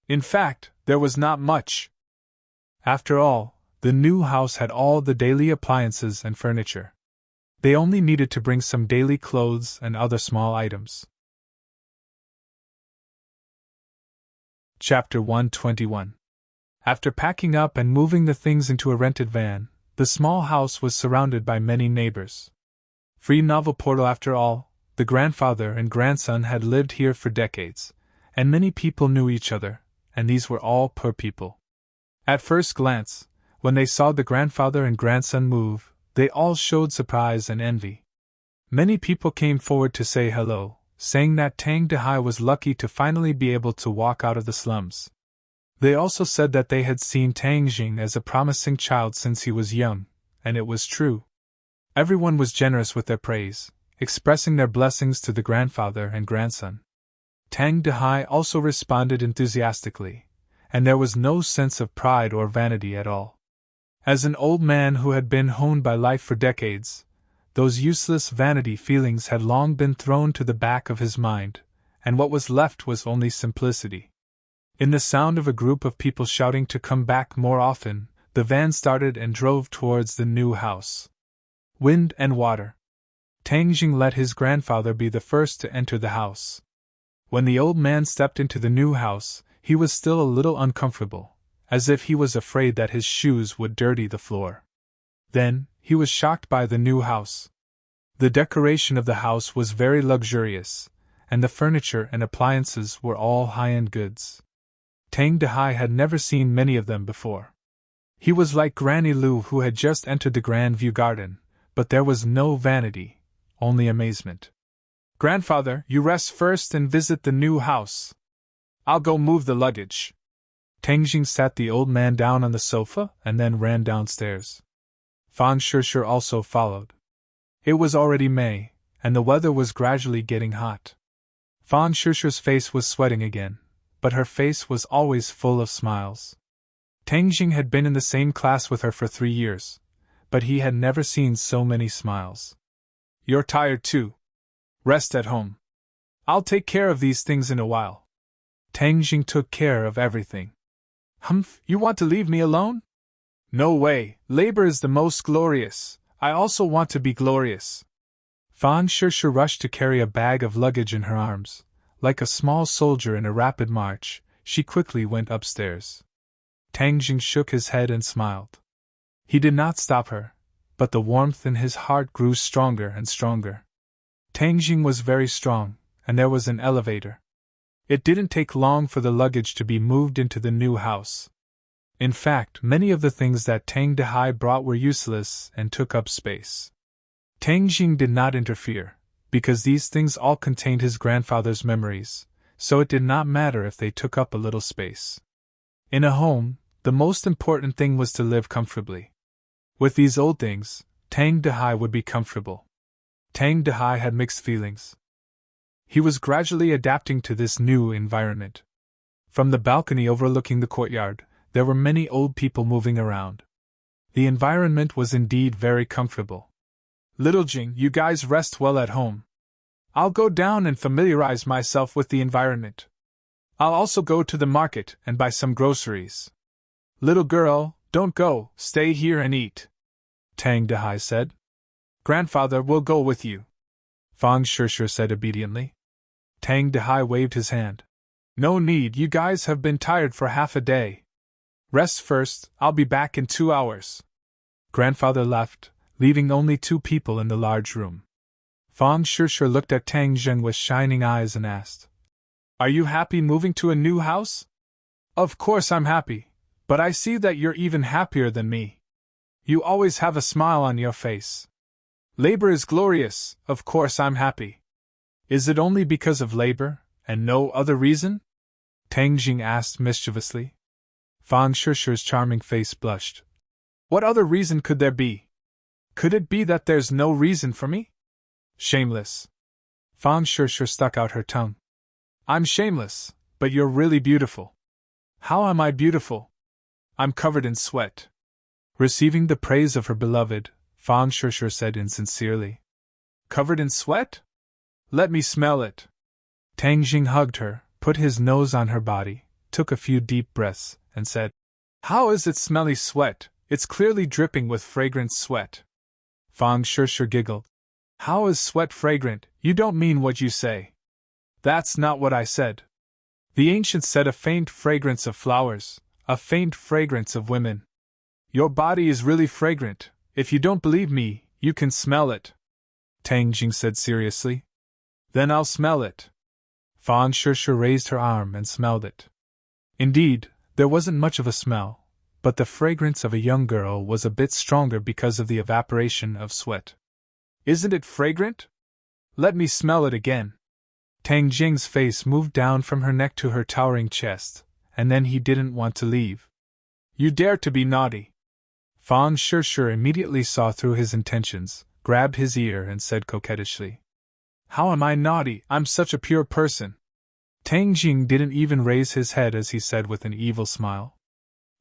[SPEAKER 1] In fact, there was not much. After all, the new house had all the daily appliances and furniture. They only needed to bring some daily clothes and other small items. Chapter 121. After packing up and moving the things into a rented van, the small house was surrounded by many neighbors. Free novel portal. After all, the grandfather and grandson had lived here for decades, and many people knew each other, and these were all poor people. At first glance, when they saw the grandfather and grandson move, they all showed surprise and envy. Many people came forward to say hello, saying that Tang Dehai was lucky to finally be able to walk out of the slums. They also said that they had seen Tang Jing as a promising child since he was young, and it was true. Everyone was generous with their praise, expressing their blessings to the grandfather and grandson. Tang Dehai also responded enthusiastically, and there was no sense of pride or vanity at all. As an old man who had been honed by life for decades, those useless vanity feelings had long been thrown to the back of his mind, and what was left was only simplicity. In the sound of a group of people shouting to come back more often, the van started and drove towards the new house. Wind and water. Tang Jing let his grandfather be the first to enter the house. When the old man stepped into the new house, he was still a little uncomfortable, as if he was afraid that his shoes would dirty the floor. Then, he was shocked by the new house. The decoration of the house was very luxurious, and the furniture and appliances were all high-end goods. Tang Dehai had never seen many of them before. He was like Granny Lu, who had just entered the Grand View Garden, but there was no vanity, only amazement. "Grandfather, you rest first and visit the new house. I'll go move the luggage." Tang Jing sat the old man down on the sofa and then ran downstairs. Fang Shishir also followed. It was already May, and the weather was gradually getting hot. Fang Shishir's face was sweating again, but her face was always full of smiles. Tang Jing had been in the same class with her for 3 years, but he had never seen so many smiles. "You're tired too. Rest at home. I'll take care of these things in a while." Tang Jing took care of everything. "Humph, you want to leave me alone?" "No way, labor is the most glorious. I also want to be glorious." Fang Shishir rushed to carry a bag of luggage in her arms. Like a small soldier in a rapid march, she quickly went upstairs. Tang Jing shook his head and smiled. He did not stop her, but the warmth in his heart grew stronger and stronger. Tang Jing was very strong, and there was an elevator. It didn't take long for the luggage to be moved into the new house. In fact, many of the things that Tang Dehai brought were useless and took up space. Tang Jing did not interfere, because these things all contained his grandfather's memories, so it did not matter if they took up a little space. In a home, the most important thing was to live comfortably. With these old things, Tang Dehai would be comfortable. Tang Dehai had mixed feelings. He was gradually adapting to this new environment. From the balcony overlooking the courtyard, there were many old people moving around. The environment was indeed very comfortable. "Little Jing, you guys rest well at home. I'll go down and familiarize myself with the environment. I'll also go to the market and buy some groceries." "Little girl, don't go, stay here and eat," Tang Dehai said. "Grandfather will go with you," Fang Shishir said obediently. Tang Dehai waved his hand. "No need, you guys have been tired for half a day. Rest first, I'll be back in 2 hours." Grandfather left, leaving only 2 people in the large room. Fang Shishir looked at Tang Jing with shining eyes and asked, "Are you happy moving to a new house?" "Of course I'm happy, but I see that you're even happier than me. You always have a smile on your face. Labor is glorious, of course I'm happy." "Is it only because of labor, and no other reason?" Tang Jing asked mischievously. Fang Shishir's charming face blushed. "What other reason could there be? Could it be that there's no reason for me?" "Shameless." Fang Shishir stuck out her tongue. "I'm shameless, but you're really beautiful." "How am I beautiful?" "I'm covered in sweat." Receiving the praise of her beloved, Fang Shishir said insincerely, "Covered in sweat? Let me smell it." Tang Jing hugged her, put his nose on her body, took a few deep breaths, and said, "How is it smelly sweat? It's clearly dripping with fragrant sweat." Fang Shishir giggled. "How is sweat fragrant? You don't mean what you say." "That's not what I said. The ancients said a faint fragrance of flowers, a faint fragrance of women. Your body is really fragrant. If you don't believe me, you can smell it," Tang Jing said seriously. "Then I'll smell it." Fang Shishir raised her arm and smelled it. Indeed, there wasn't much of a smell, but the fragrance of a young girl was a bit stronger because of the evaporation of sweat. "Isn't it fragrant? Let me smell it again." Tang Jing's face moved down from her neck to her towering chest, and then he didn't want to leave. "You dare to be naughty." Fang Shishir immediately saw through his intentions, grabbed his ear and said coquettishly, "How am I naughty? I'm such a pure person." Tang Jing didn't even raise his head as he said with an evil smile,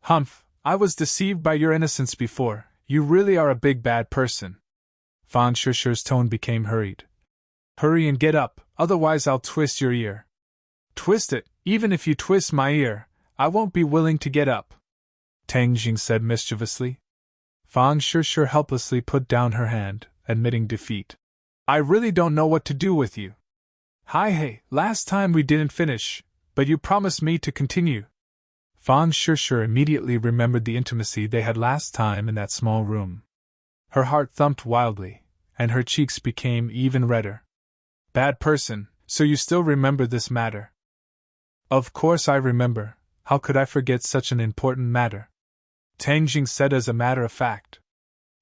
[SPEAKER 1] "Humph, I was deceived by your innocence before, you really are a big bad person." Fang Shishir's tone became hurried. "Hurry and get up, otherwise I'll twist your ear." "Twist it, even if you twist my ear, I won't be willing to get up," Tang Jing said mischievously. Fang Shishir helplessly put down her hand, admitting defeat. "I really don't know what to do with you. Hi hey, last time we didn't finish, but you promised me to continue. Fan Shishu immediately remembered the intimacy they had last time in that small room. Her heart thumped wildly, and her cheeks became even redder. Bad person, so you still remember this matter? Of course I remember, how could I forget such an important matter? Tang Jing said as a matter of fact.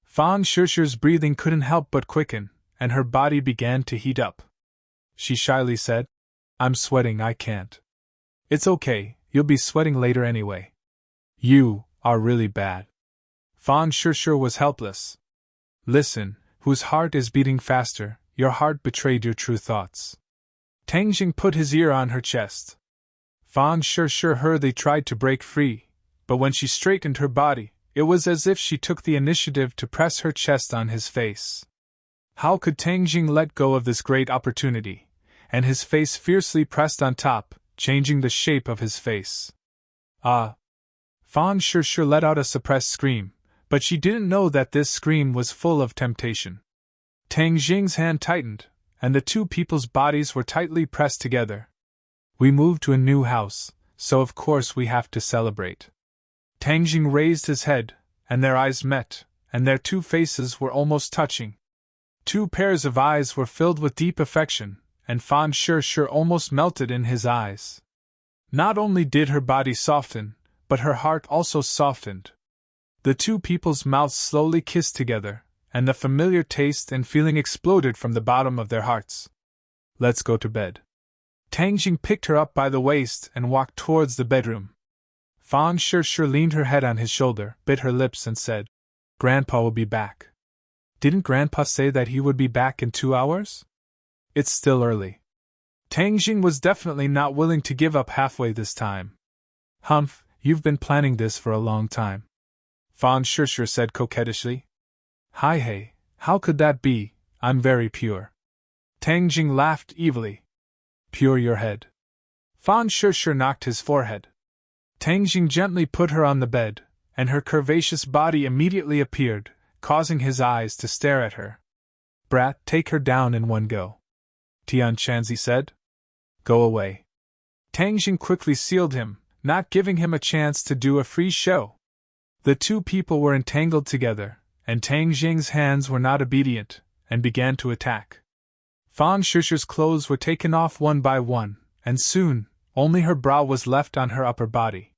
[SPEAKER 1] Fan Shishu's breathing couldn't help but quicken, and her body began to heat up. She shyly said, I'm sweating, I can't. It's okay, you'll be sweating later anyway. You are really bad. Fan Shishu was helpless. Listen, whose heart is beating faster, your heart betrayed your true thoughts. Tang Jing put his ear on her chest. Fan Shishu hurriedly tried to break free, but when she straightened her body, it was as if she took the initiative to press her chest on his face. How could Tang Jing let go of this great opportunity? And his face fiercely pressed on top, changing the shape of his face. Ah! Fan Shishu let out a suppressed scream, but she didn't know that this scream was full of temptation. Tang Jing's hand tightened, and the two people's bodies were tightly pressed together. We moved to a new house, so of course we have to celebrate. Tang Jing raised his head, and their eyes met, and their two faces were almost touching. Two pairs of eyes were filled with deep affection, and Fan Shishu almost melted in his eyes. Not only did her body soften, but her heart also softened. The two people's mouths slowly kissed together, and the familiar taste and feeling exploded from the bottom of their hearts. Let's go to bed. Tang Jing picked her up by the waist and walked towards the bedroom. Fan Shishu leaned her head on his shoulder, bit her lips and said, Grandpa will be back. Didn't Grandpa say that he would be back in 2 hours? It's still early. Tang Jing was definitely not willing to give up halfway this time. Humph, you've been planning this for a long time. Fan Shishu said coquettishly. Hi hey, how could that be? I'm very pure. Tang Jing laughed evilly. Pure your head. Fan Shishu knocked his forehead. Tang Jing gently put her on the bed, and her curvaceous body immediately appeared, causing his eyes to stare at her. Brat, take her down in one go. Tian Chanzi said. Go away. Tang Jing quickly sealed him, not giving him a chance to do a free show. The two people were entangled together, and Tang Jing's hands were not obedient, and began to attack. Fan Shishu's clothes were taken off one by one, and soon, only her bra was left on her upper body.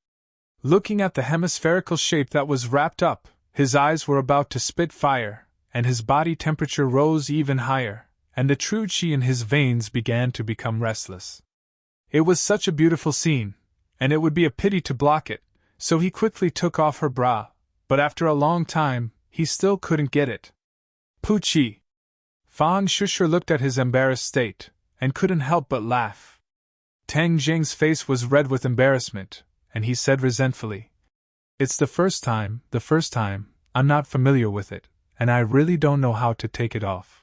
[SPEAKER 1] Looking at the hemispherical shape that was wrapped up, his eyes were about to spit fire, and his body temperature rose even higher, and the true qi in his veins began to become restless. It was such a beautiful scene, and it would be a pity to block it, so he quickly took off her bra, but after a long time, he still couldn't get it. Poochie! Fan Shishu looked at his embarrassed state, and couldn't help but laugh. Tang Jing's face was red with embarrassment, and he said resentfully, It's the first time, I'm not familiar with it, and I really don't know how to take it off.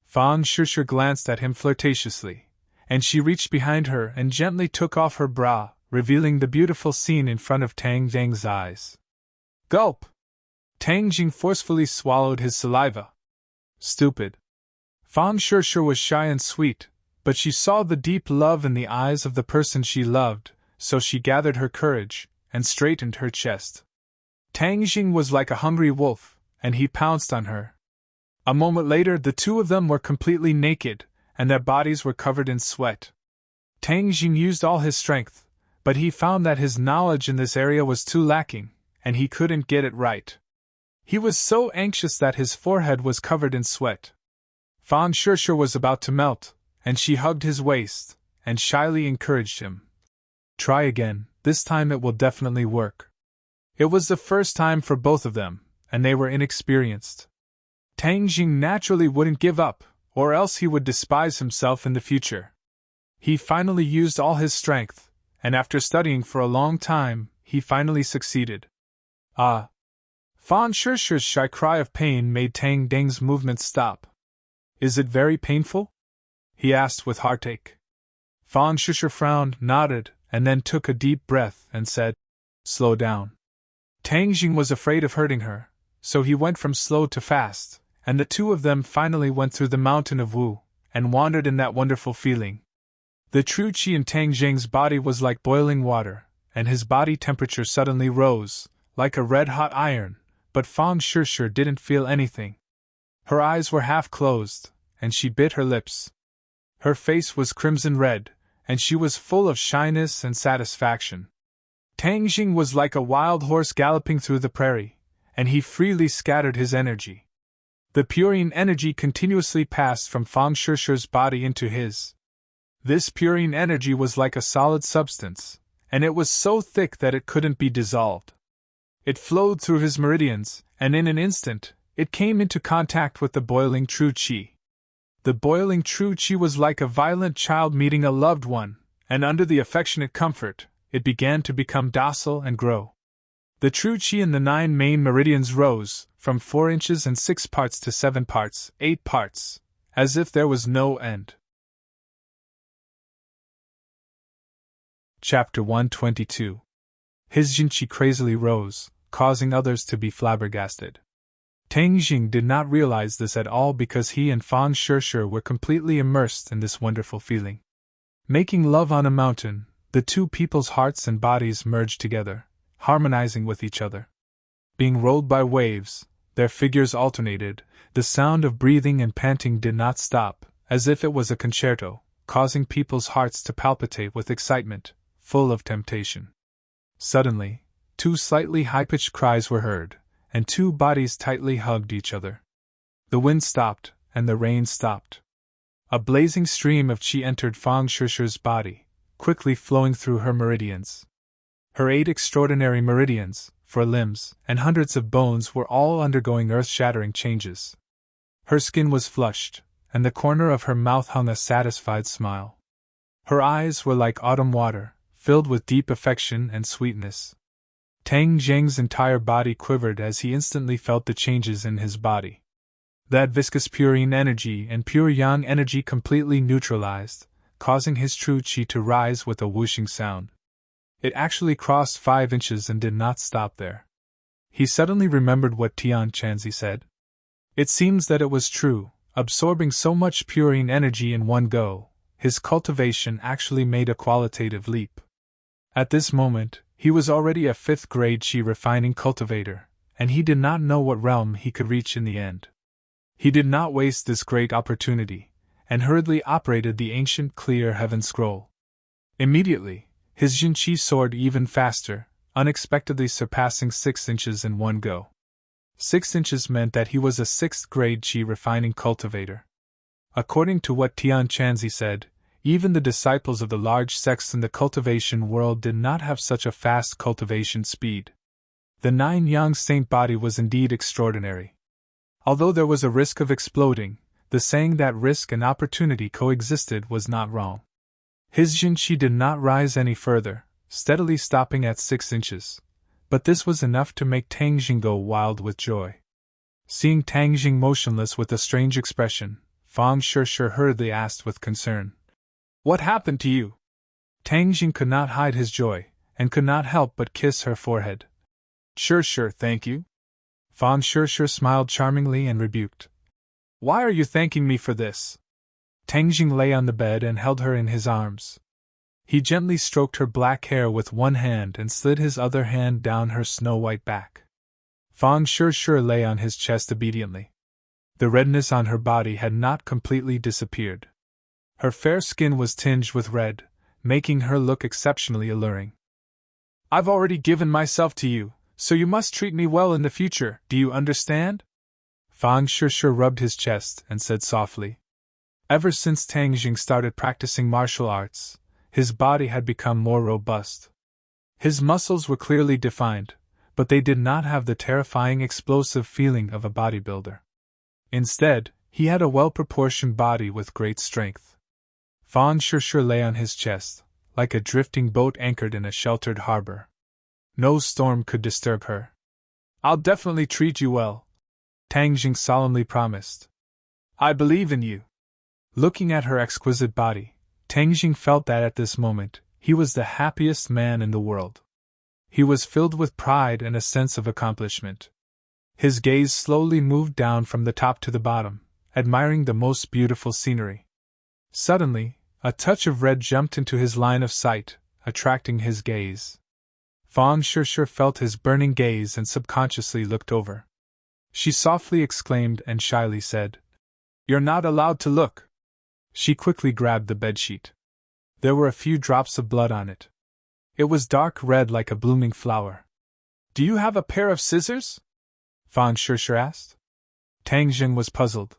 [SPEAKER 1] Fan Shishu glanced at him flirtatiously, and she reached behind her and gently took off her bra, revealing the beautiful scene in front of Tang Jing's eyes. Gulp! Tang Jing forcefully swallowed his saliva. Stupid. Fan Shishu was shy and sweet, but she saw the deep love in the eyes of the person she loved, so she gathered her courage and straightened her chest. Tang Jing was like a hungry wolf, and he pounced on her. A moment later, the two of them were completely naked, and their bodies were covered in sweat. Tang Jing used all his strength, but he found that his knowledge in this area was too lacking, and he couldn't get it right. He was so anxious that his forehead was covered in sweat. Fan Shishu was about to melt, and she hugged his waist, and shyly encouraged him. Try again, this time it will definitely work. It was the first time for both of them, and they were inexperienced. Tang Jing naturally wouldn't give up, or else he would despise himself in the future. He finally used all his strength, and after studying for a long time, he finally succeeded. Ah! Fan Shishu's shy cry of pain made Tang Jing's movements stop. Is it very painful? He asked with heartache. Fan Shishu frowned, nodded, and then took a deep breath and said, Slow down. Tang Jing was afraid of hurting her, so he went from slow to fast, and the two of them finally went through the mountain of Wu, and wandered in that wonderful feeling. The true qi in Tang Jing's body was like boiling water, and his body temperature suddenly rose, like a red-hot iron, but Fang Shishir didn't feel anything. Her eyes were half closed, and she bit her lips. Her face was crimson red, and she was full of shyness and satisfaction. Tang Jing was like a wild horse galloping through the prairie, and he freely scattered his energy. The purine energy continuously passed from Fang Shishir's body into his. This purine energy was like a solid substance, and it was so thick that it couldn't be dissolved. It flowed through his meridians, and in an instant, it came into contact with the boiling true qi. The boiling true qi was like a violent child meeting a loved one, and under the affectionate comfort, it began to become docile and grow. The true qi in the 9 main meridians rose, from 4 inches and 6 parts to 7 parts, 8 parts, as if there was no end. Chapter 122. His Jinqi crazily rose, causing others to be flabbergasted. Tang Jing did not realize this at all because he and Fang Shishir were completely immersed in this wonderful feeling. Making love on a mountain, the two people's hearts and bodies merged together, harmonizing with each other. Being rolled by waves, their figures alternated, the sound of breathing and panting did not stop, as if it was a concerto, causing people's hearts to palpitate with excitement, full of temptation. Suddenly, 2 slightly high-pitched cries were heard, and 2 bodies tightly hugged each other. The wind stopped, and the rain stopped. A blazing stream of qi entered Fang Shishir's body, quickly flowing through her meridians. Her 8 extraordinary meridians, 4 limbs, and hundreds of bones were all undergoing earth-shattering changes. Her skin was flushed, and the corner of her mouth hung a satisfied smile. Her eyes were like autumn water, filled with deep affection and sweetness. Tang Jing's entire body quivered as he instantly felt the changes in his body. That viscous purine energy and pure yang energy completely neutralized, causing his true qi to rise with a whooshing sound. It actually crossed 5 inches and did not stop there. He suddenly remembered what Tian Chanzi said. It seems that it was true, absorbing so much purine energy in one go, his cultivation actually made a qualitative leap. At this moment, he was already a 5th grade qi refining cultivator, and he did not know what realm he could reach in the end. He did not waste this great opportunity, and hurriedly operated the ancient clear heaven scroll. Immediately, his Jinqi soared even faster, unexpectedly surpassing 6 inches in one go. 6 inches meant that he was a 6th grade qi refining cultivator. According to what Tian Chanzi said, even the disciples of the large sects in the cultivation world did not have such a fast cultivation speed. The 9 yang saint body was indeed extraordinary. Although there was a risk of exploding, the saying that risk and opportunity coexisted was not wrong. His Jinqi did not rise any further, steadily stopping at 6 inches, but this was enough to make Tang Jing go wild with joy. Seeing Tang Jing motionless with a strange expression, Fang Shishir hurriedly asked with concern, "What happened to you?" Tang Jing could not hide his joy, and could not help but kiss her forehead. Sure, thank you." Fang Shishir smiled charmingly and rebuked. "Why are you thanking me for this?" Tang Jing lay on the bed and held her in his arms. He gently stroked her black hair with one hand and slid his other hand down her snow-white back. Fang Shishir lay on his chest obediently. The redness on her body had not completely disappeared. Her fair skin was tinged with red, making her look exceptionally alluring. "I've already given myself to you, so you must treat me well in the future, do you understand?" Fang Shishir rubbed his chest and said softly. Ever since Tang Jing started practicing martial arts, his body had become more robust. His muscles were clearly defined, but they did not have the terrifying explosive feeling of a bodybuilder. Instead, he had a well-proportioned body with great strength. Fang Shishir lay on his chest, like a drifting boat anchored in a sheltered harbor. No storm could disturb her. "I'll definitely treat you well," Tang Jing solemnly promised. "I believe in you." Looking at her exquisite body, Tang Jing felt that at this moment, he was the happiest man in the world. He was filled with pride and a sense of accomplishment. His gaze slowly moved down from the top to the bottom, admiring the most beautiful scenery. Suddenly, a touch of red jumped into his line of sight, attracting his gaze. Fang Shishir felt his burning gaze and subconsciously looked over. She softly exclaimed and shyly said, "You're not allowed to look." She quickly grabbed the bedsheet. There were a few drops of blood on it. It was dark red like a blooming flower. "Do you have a pair of scissors?" Fang Shishir asked. Tang Jing was puzzled.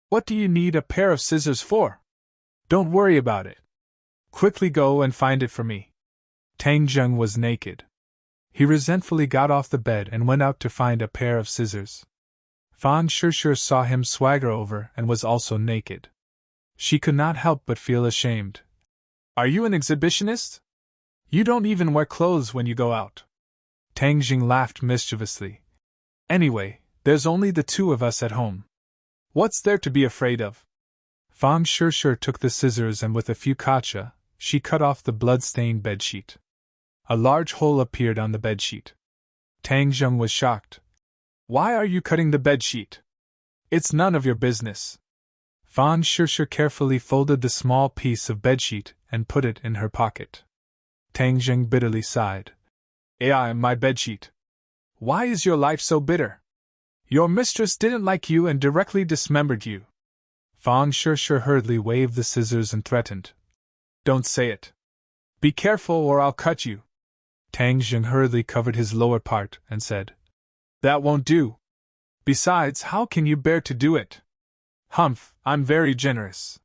[SPEAKER 1] "What do you need a pair of scissors for?" "Don't worry about it. Quickly go and find it for me." Tang Jing was naked. He resentfully got off the bed and went out to find a pair of scissors. Fang Shishir saw him swagger over and was also naked. She could not help but feel ashamed. "Are you an exhibitionist? You don't even wear clothes when you go out." Tang Jing laughed mischievously. "Anyway, there's only the two of us at home. What's there to be afraid of?" Fang Shishir took the scissors and with a few kacha, she cut off the blood-stained bedsheet. A large hole appeared on the bedsheet. Tang Jing was shocked. "Why are you cutting the bedsheet? It's none of your business." Fang Shishir carefully folded the small piece of bedsheet and put it in her pocket. Tang Jing bitterly sighed. "Ai, my bedsheet. Why is your life so bitter? Your mistress didn't like you and directly dismembered you." Fang Shishir hurriedly waved the scissors and threatened. "Don't say it. Be careful or I'll cut you." Tang Jing hurriedly covered his lower part and said, "That won't do. Besides, how can you bear to do it?" "Humph, I'm very generous.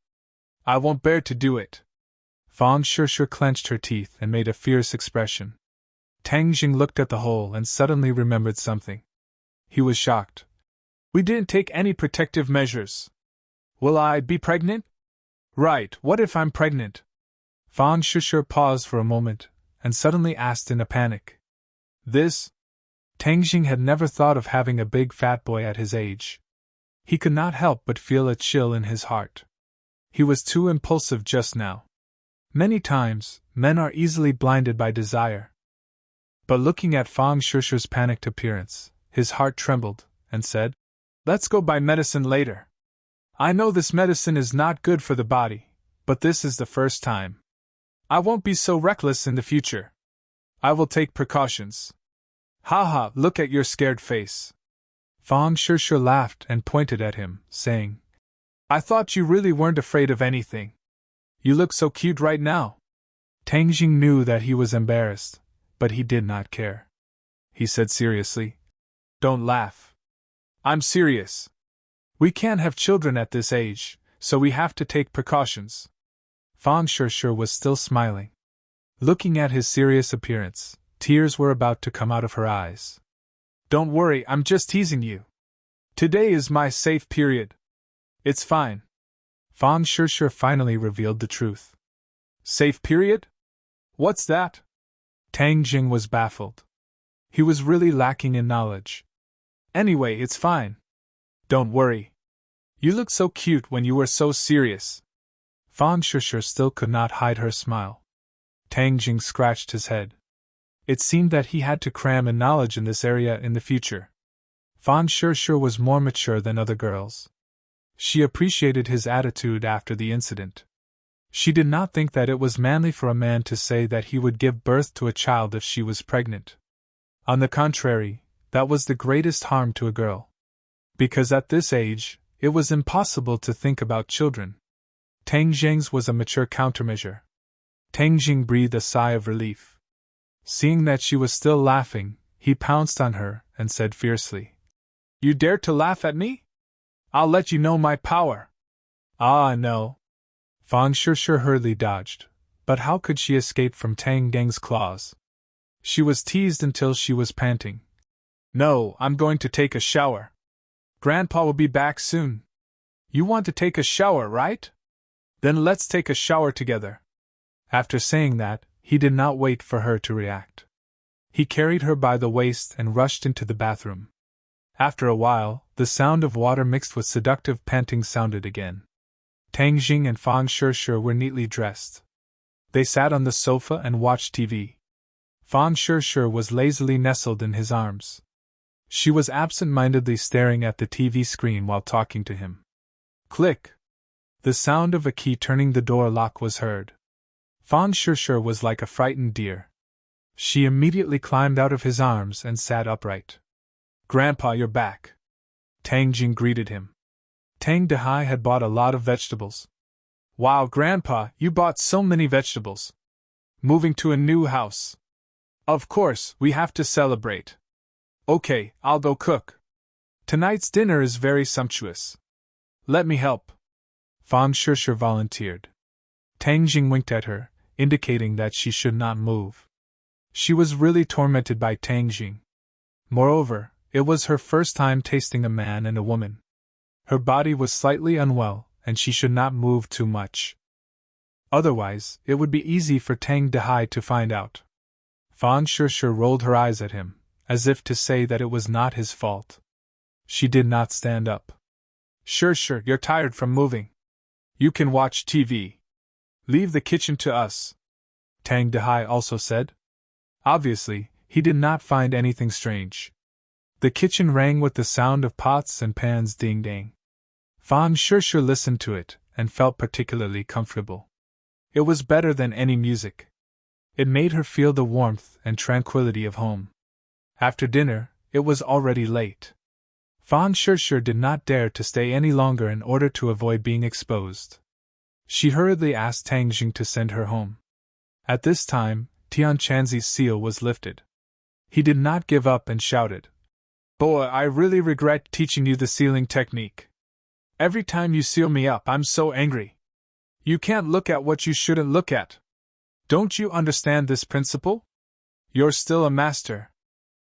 [SPEAKER 1] I won't bear to do it." Fang Shishir clenched her teeth and made a fierce expression. Tang Jing looked at the hole and suddenly remembered something. He was shocked. "We didn't take any protective measures. Will I be pregnant?" "Right, what if I'm pregnant?" Fang Shishir paused for a moment, and suddenly asked in a panic. "This?" Tang Jing had never thought of having a big fat boy at his age. He could not help but feel a chill in his heart. He was too impulsive just now. Many times, men are easily blinded by desire. But looking at Fang Shishir's panicked appearance, his heart trembled, and said, "Let's go buy medicine later. I know this medicine is not good for the body, but this is the first time. I won't be so reckless in the future. I will take precautions." "Ha, look at your scared face." Fang Shishir laughed and pointed at him, saying, "I thought you really weren't afraid of anything. You look so cute right now." Tang Jing knew that he was embarrassed, but he did not care. He said seriously, "Don't laugh. I'm serious. We can't have children at this age, so we have to take precautions." Fang Shishir was still smiling. Looking at his serious appearance, tears were about to come out of her eyes. "Don't worry, I'm just teasing you. Today is my safe period. It's fine." Fang Shishir finally revealed the truth. "Safe period? What's that?" Tang Jing was baffled. He was really lacking in knowledge. "Anyway, it's fine. Don't worry. You look so cute when you were so serious." Fang Shishir still could not hide her smile. Tang Jing scratched his head. It seemed that he had to cram in knowledge in this area in the future. Fang Shishir was more mature than other girls. She appreciated his attitude after the incident. She did not think that it was manly for a man to say that he would give birth to a child if she was pregnant. On the contrary, that was the greatest harm to a girl. Because at this age, it was impossible to think about children. Tang Jing's was a mature countermeasure. Tang Jing breathed a sigh of relief. Seeing that she was still laughing, he pounced on her and said fiercely, "You dare to laugh at me? I'll let you know my power." "Ah, no." Fang Shishir hurriedly dodged, but how could she escape from Tang Jing's claws? She was teased until she was panting. "No, I'm going to take a shower. Grandpa will be back soon. You want to take a shower, right? Then let's take a shower together." After saying that, he did not wait for her to react. He carried her by the waist and rushed into the bathroom. After a while, the sound of water mixed with seductive panting sounded again. Tang Jing and Fang Shishir were neatly dressed. They sat on the sofa and watched TV. Fang Shishir was lazily nestled in his arms. She was absent-mindedly staring at the TV screen while talking to him. Click! The sound of a key turning the door lock was heard. Fang Shishir was like a frightened deer. She immediately climbed out of his arms and sat upright. "Grandpa, you're back," Tang Jing greeted him. Tang Dehai had bought a lot of vegetables. "Wow, Grandpa, you bought so many vegetables. Moving to a new house. Of course, we have to celebrate. Okay, I'll go cook. Tonight's dinner is very sumptuous. Let me help." Fang Shishir volunteered. Tang Jing winked at her, indicating that she should not move. She was really tormented by Tang Jing. Moreover, it was her first time tasting a man and a woman. Her body was slightly unwell, and she should not move too much. Otherwise, it would be easy for Tang Dehai to find out. Fang Shishir rolled her eyes at him, as if to say that it was not his fault. She did not stand up. Shishir, you're tired from moving. You can watch TV. Leave the kitchen to us," Tang Dehai also said. Obviously, he did not find anything strange. The kitchen rang with the sound of pots and pans ding-dang. Fang Shishir listened to it and felt particularly comfortable. It was better than any music. It made her feel the warmth and tranquility of home. After dinner, it was already late. Fang Shishir did not dare to stay any longer in order to avoid being exposed. She hurriedly asked Tang Jing to send her home. At this time, Tian Chanzi's seal was lifted. He did not give up and shouted, "Boy, I really regret teaching you the sealing technique. Every time you seal me up, I'm so angry. You can't look at what you shouldn't look at. Don't you understand this principle? You're still a master,"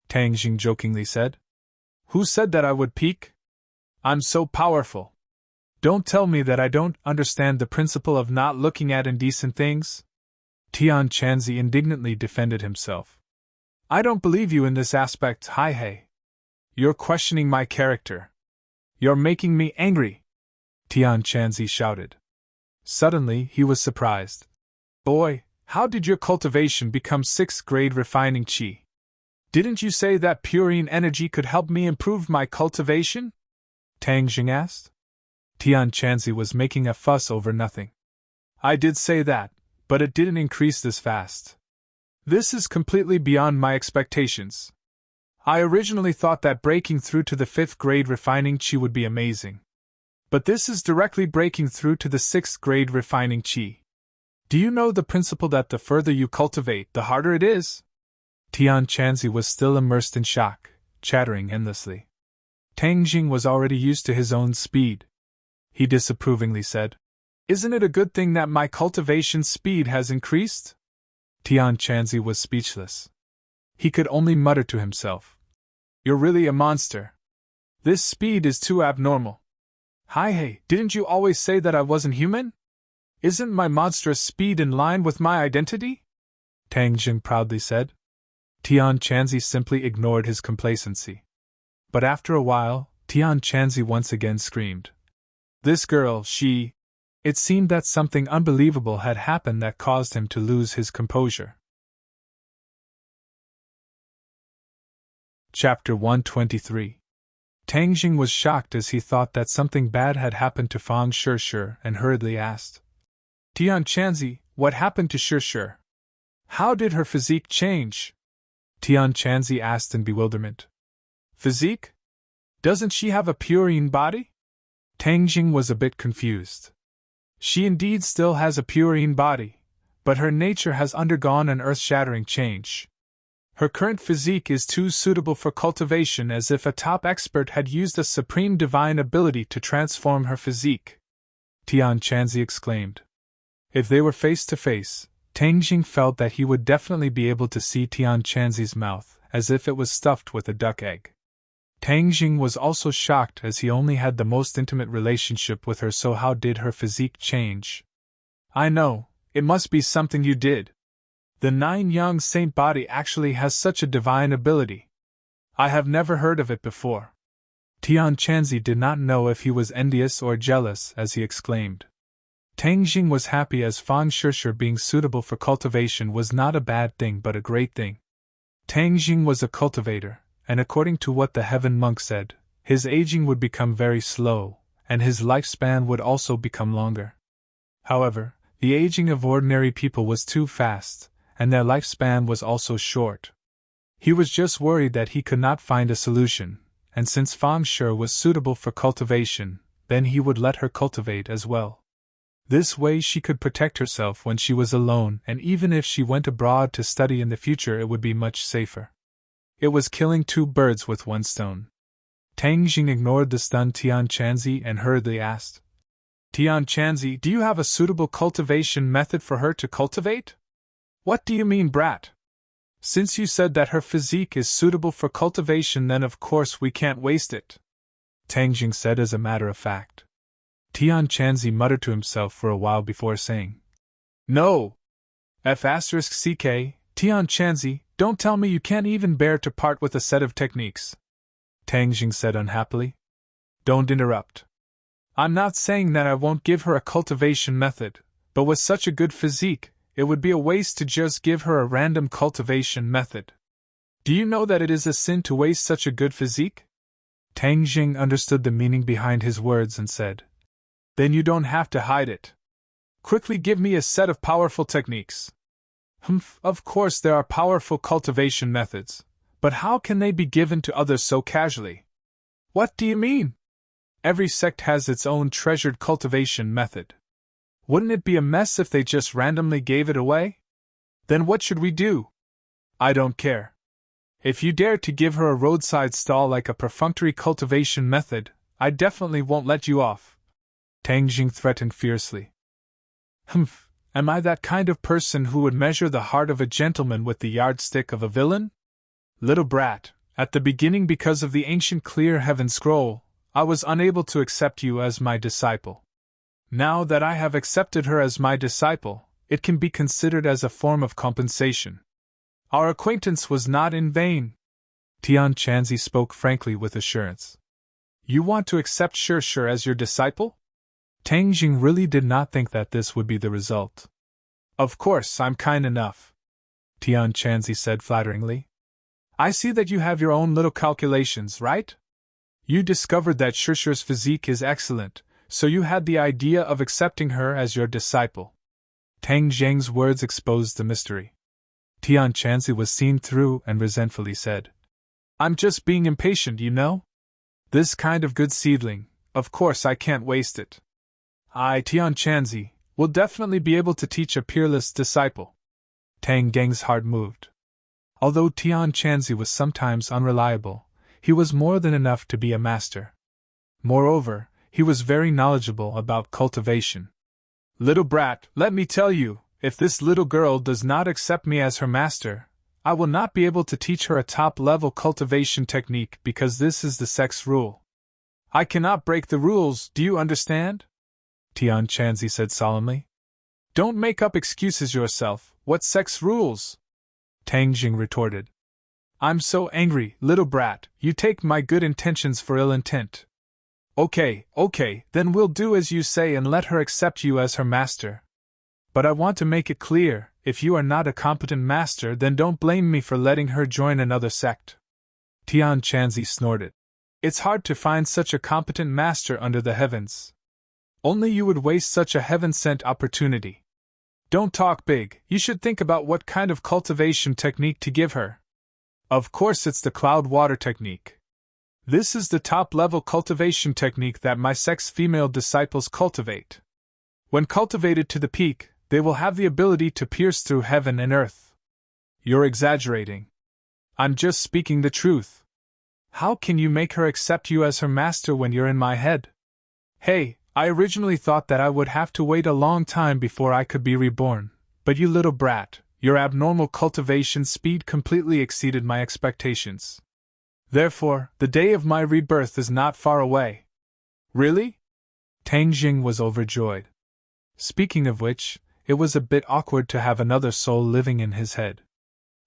[SPEAKER 1] Tang Jing jokingly said. "Who said that I would peek? I'm so powerful. Don't tell me that I don't understand the principle of not looking at indecent things." Tian Chanzi indignantly defended himself. "I don't believe you in this aspect, Hai Hei. You're questioning my character. You're making me angry," Tian Chanzi shouted. Suddenly, he was surprised. "Boy, how did your cultivation become 6th grade refining qi? Didn't you say that purine energy could help me improve my cultivation?" Tang Jing asked. Tian Chanzi was making a fuss over nothing. "I did say that, but it didn't increase this fast. This is completely beyond my expectations. I originally thought that breaking through to the 5th grade refining qi would be amazing. But this is directly breaking through to the 6th grade refining qi. Do you know the principle that the further you cultivate, the harder it is?" Tian Chanzi was still immersed in shock, chattering endlessly. Tang Jing was already used to his own speed. He disapprovingly said, "Isn't it a good thing that my cultivation speed has increased?" Tian Chanzi was speechless. He could only mutter to himself, "You're really a monster. This speed is too abnormal. Hai Hei, didn't you always say that I wasn't human? Isn't my monstrous speed in line with my identity?" Tang Jing proudly said. Tian Chanzi simply ignored his complacency. But after a while, Tian Chanzi once again screamed. This girl, she... It seemed that something unbelievable had happened that caused him to lose his composure. Chapter 123. Tang Jing was shocked as he thought that something bad had happened to Fang Shishir and hurriedly asked, "Tian Chanzi, what happened to Shishir? How did her physique change?" Tian Chanzi asked in bewilderment. "Physique? Doesn't she have a purine body?" Tang Jing was a bit confused. She indeed still has a purine body, but her nature has undergone an earth-shattering change. Her current physique is too suitable for cultivation, as if a top expert had used a supreme divine ability to transform her physique, Tian Chanzi exclaimed. If they were face to face, Tang Jing felt that he would definitely be able to see Tian Chanzi's mouth, as if it was stuffed with a duck egg. Tang Jing was also shocked as he only had the most intimate relationship with her, so how did her physique change? "I know, it must be something you did. The 9 young saint body actually has such a divine ability. I have never heard of it before." Tian Chanzi did not know if he was envious or jealous as he exclaimed. Tang Jing was happy, as Fang Shishir being suitable for cultivation was not a bad thing but a great thing. Tang Jing was a cultivator, and according to what the heaven monk said, his aging would become very slow, and his lifespan would also become longer. However, the aging of ordinary people was too fast, and their lifespan was also short. He was just worried that he could not find a solution, and since feng shui was suitable for cultivation, then he would let her cultivate as well. This way she could protect herself when she was alone, and even if she went abroad to study in the future it would be much safer. It was killing two birds with one stone. Tang Jing ignored the stunned Tian Chanzi and hurriedly asked, Tian Chanzi, do you have a suitable cultivation method for her to cultivate? What do you mean, brat? Since you said that her physique is suitable for cultivation, then of course we can't waste it, Tang Jing said as a matter of fact. Tian Chanzi muttered to himself for a while before saying, No! F*ck, Tian Chanzi, don't tell me you can't even bear to part with a set of techniques, Tang Jing said unhappily. Don't interrupt. I'm not saying that I won't give her a cultivation method, but with such a good physique, it would be a waste to just give her a random cultivation method. Do you know that it is a sin to waste such a good physique? Tang Jing understood the meaning behind his words and said, Then you don't have to hide it. Quickly give me a set of powerful techniques. Of course there are powerful cultivation methods, but how can they be given to others so casually? What do you mean? Every sect has its own treasured cultivation method. Wouldn't it be a mess if they just randomly gave it away? Then what should we do? I don't care. If you dare to give her a roadside stall like a perfunctory cultivation method, I definitely won't let you off, Tang Jing threatened fiercely. Am I that kind of person who would measure the heart of a gentleman with the yardstick of a villain? Little brat, at the beginning because of the ancient clear heaven scroll, I was unable to accept you as my disciple. Now that I have accepted her as my disciple, it can be considered as a form of compensation. Our acquaintance was not in vain. Tian Chanzi spoke frankly with assurance. You want to accept Shir as your disciple? Tang Jing really did not think that this would be the result. Of course, I'm kind enough, Tian Chanzi said flatteringly. I see that you have your own little calculations, right? You discovered that Shir's physique is excellent, so you had the idea of accepting her as your disciple. Tang Jing's words exposed the mystery. Tian Chanzi was seen through and resentfully said, I'm just being impatient, you know? This kind of good seedling, of course I can't waste it. Tian Chanzi, will definitely be able to teach a peerless disciple. Tang Geng's heart moved. Although Tian Chanzi was sometimes unreliable, he was more than enough to be a master. Moreover, he was very knowledgeable about cultivation. Little brat, let me tell you, if this little girl does not accept me as her master, I will not be able to teach her a top-level cultivation technique because this is the sect's rule. I cannot break the rules, do you understand? Tian Chanzi said solemnly. Don't make up excuses yourself, what sect's rules? Tang Jing retorted. I'm so angry, little brat, you take my good intentions for ill intent. Okay, then we'll do as you say and let her accept you as her master. But I want to make it clear, if you are not a competent master then don't blame me for letting her join another sect. Tian Chanzi snorted. It's hard to find such a competent master under the heavens. Only you would waste such a heaven-sent opportunity. Don't talk big, you should think about what kind of cultivation technique to give her. Of course it's the cloud water technique. This is the top-level cultivation technique that my sect's female disciples cultivate. When cultivated to the peak, they will have the ability to pierce through heaven and earth. You're exaggerating. I'm just speaking the truth. How can you make her accept you as her master when you're in my head? Hey, I originally thought that I would have to wait a long time before I could be reborn, but you little brat, your abnormal cultivation speed completely exceeded my expectations. Therefore, the day of my rebirth is not far away. Really? Tang Jing was overjoyed. Speaking of which, it was a bit awkward to have another soul living in his head.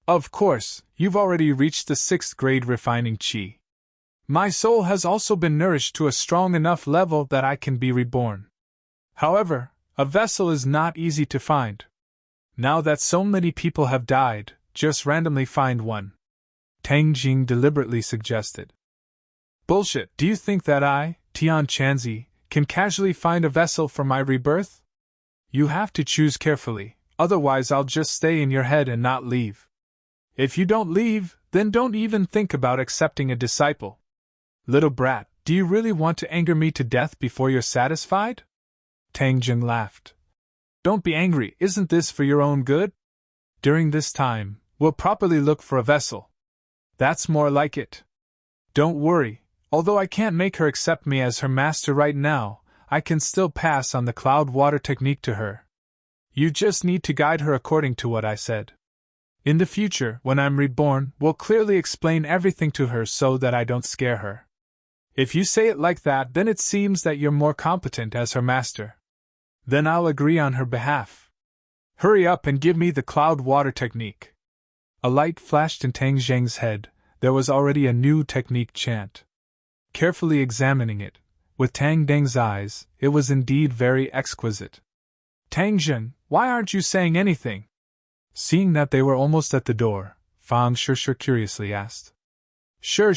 [SPEAKER 1] Of course, you've already reached the 6th grade refining chi. My soul has also been nourished to a strong enough level that I can be reborn. However, a vessel is not easy to find. Now that so many people have died, just randomly find one. Tang Jing deliberately suggested. Bullshit, do you think that I, Tian Chanzi, can casually find a vessel for my rebirth? You have to choose carefully, otherwise I'll just stay in your head and not leave. If you don't leave, then don't even think about accepting a disciple. Little brat, do you really want to anger me to death before you're satisfied? Tang Jing laughed. Don't be angry, isn't this for your own good? During this time, we'll properly look for a vessel. That's more like it. Don't worry, although I can't make her accept me as her master right now, I can still pass on the cloud water technique to her. You just need to guide her according to what I said. In the future, when I'm reborn, we'll clearly explain everything to her so that I don't scare her. If you say it like that, then it seems that you're more competent as her master. Then I'll agree on her behalf. Hurry up and give me the cloud water technique. A light flashed in Tang Jing's head. There was already a new technique chant. Carefully examining it, with Tang Deng's eyes, it was indeed very exquisite. Tang Jing, why aren't you saying anything? Seeing that they were almost at the door, Fang Shishir curiously asked. Sure,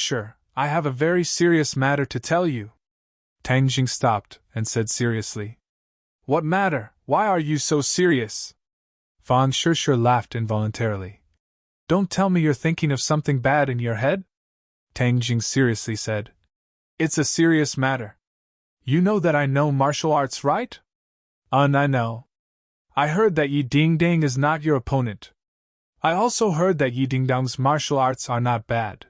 [SPEAKER 1] I have a very serious matter to tell you. Tang Jing stopped and said seriously. What matter? Why are you so serious? Fang Shishir laughed involuntarily. Don't tell me you're thinking of something bad in your head? Tang Jing seriously said. It's a serious matter. You know that I know martial arts, right? I know. I heard that Yi Dingdang is not your opponent. I also heard that Yi Dingdang's martial arts are not bad.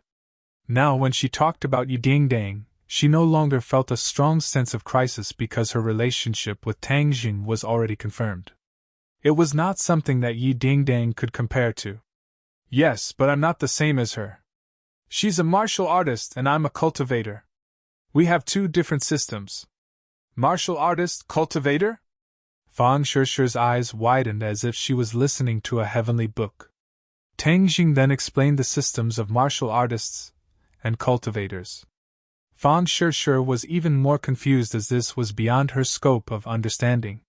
[SPEAKER 1] Now when she talked about Yi Dingdang, she no longer felt a strong sense of crisis because her relationship with Tang Jing was already confirmed. It was not something that Yi Dingdang could compare to. Yes, but I'm not the same as her. She's a martial artist and I'm a cultivator. We have two different systems. Martial artist, cultivator? Fang Shishir's eyes widened as if she was listening to a heavenly book. Tang Jing then explained the systems of martial artists and cultivators. Fang Shishir was even more confused as this was beyond her scope of understanding.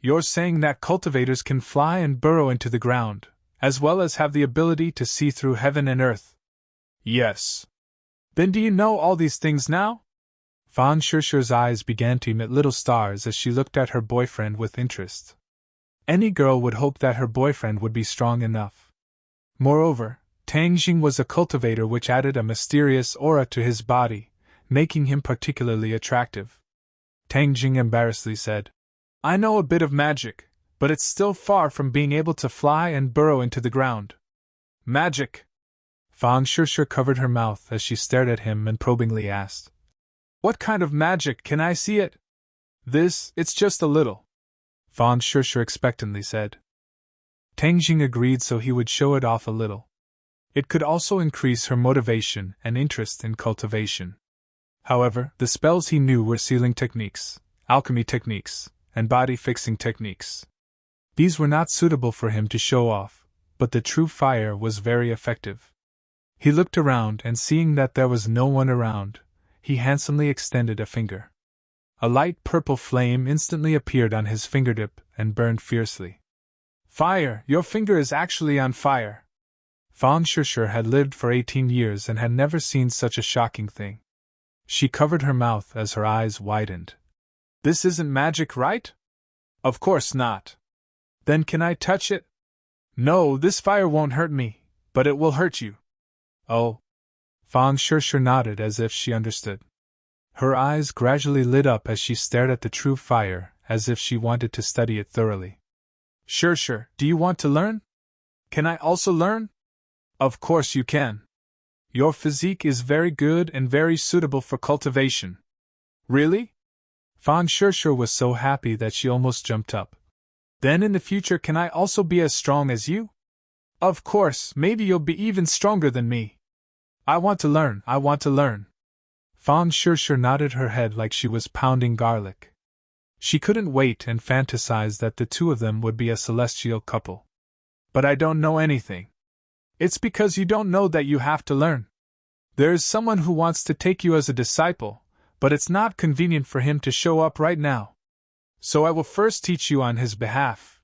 [SPEAKER 1] You're saying that cultivators can fly and burrow into the ground, as well as have the ability to see through heaven and earth? Yes. Then do you know all these things now? Fang Shishir's eyes began to emit little stars as she looked at her boyfriend with interest. Any girl would hope that her boyfriend would be strong enough. Moreover, Tang Jing was a cultivator, which added a mysterious aura to his body, making him particularly attractive. Tang Jing embarrassedly said, I know a bit of magic, but it's still far from being able to fly and burrow into the ground. Magic? Fang Shishir covered her mouth as she stared at him and probingly asked, What kind of magic? Can I see it? It's just a little. Fang Shishir expectantly said. Tang Jing agreed so he would show it off a little. It could also increase her motivation and interest in cultivation. However, the spells he knew were sealing techniques, alchemy techniques, and body-fixing techniques. These were not suitable for him to show off, but the true fire was very effective. He looked around and seeing that there was no one around, he handsomely extended a finger. A light purple flame instantly appeared on his fingertip and burned fiercely. Fire! Your finger is actually on fire! Fang Shishir had lived for 18 years and had never seen such a shocking thing. She covered her mouth as her eyes widened. This isn't magic, right? Of course not. Then can I touch it? No, this fire won't hurt me, but it will hurt you. Oh. Fang Shishir nodded as if she understood. Her eyes gradually lit up as she stared at the true fire, as if she wanted to study it thoroughly. Sure. Do you want to learn? Can I also learn? Of course you can. Your physique is very good and very suitable for cultivation. Really? Fang Shishir was so happy that she almost jumped up. Then in the future can I also be as strong as you? Of course, maybe you'll be even stronger than me. I want to learn. Fang Shishir nodded her head like she was pounding garlic. She couldn't wait and fantasized that the two of them would be a celestial couple. But I don't know anything. It's because you don't know that you have to learn. There is someone who wants to take you as a disciple, but it's not convenient for him to show up right now. So I will first teach you on his behalf.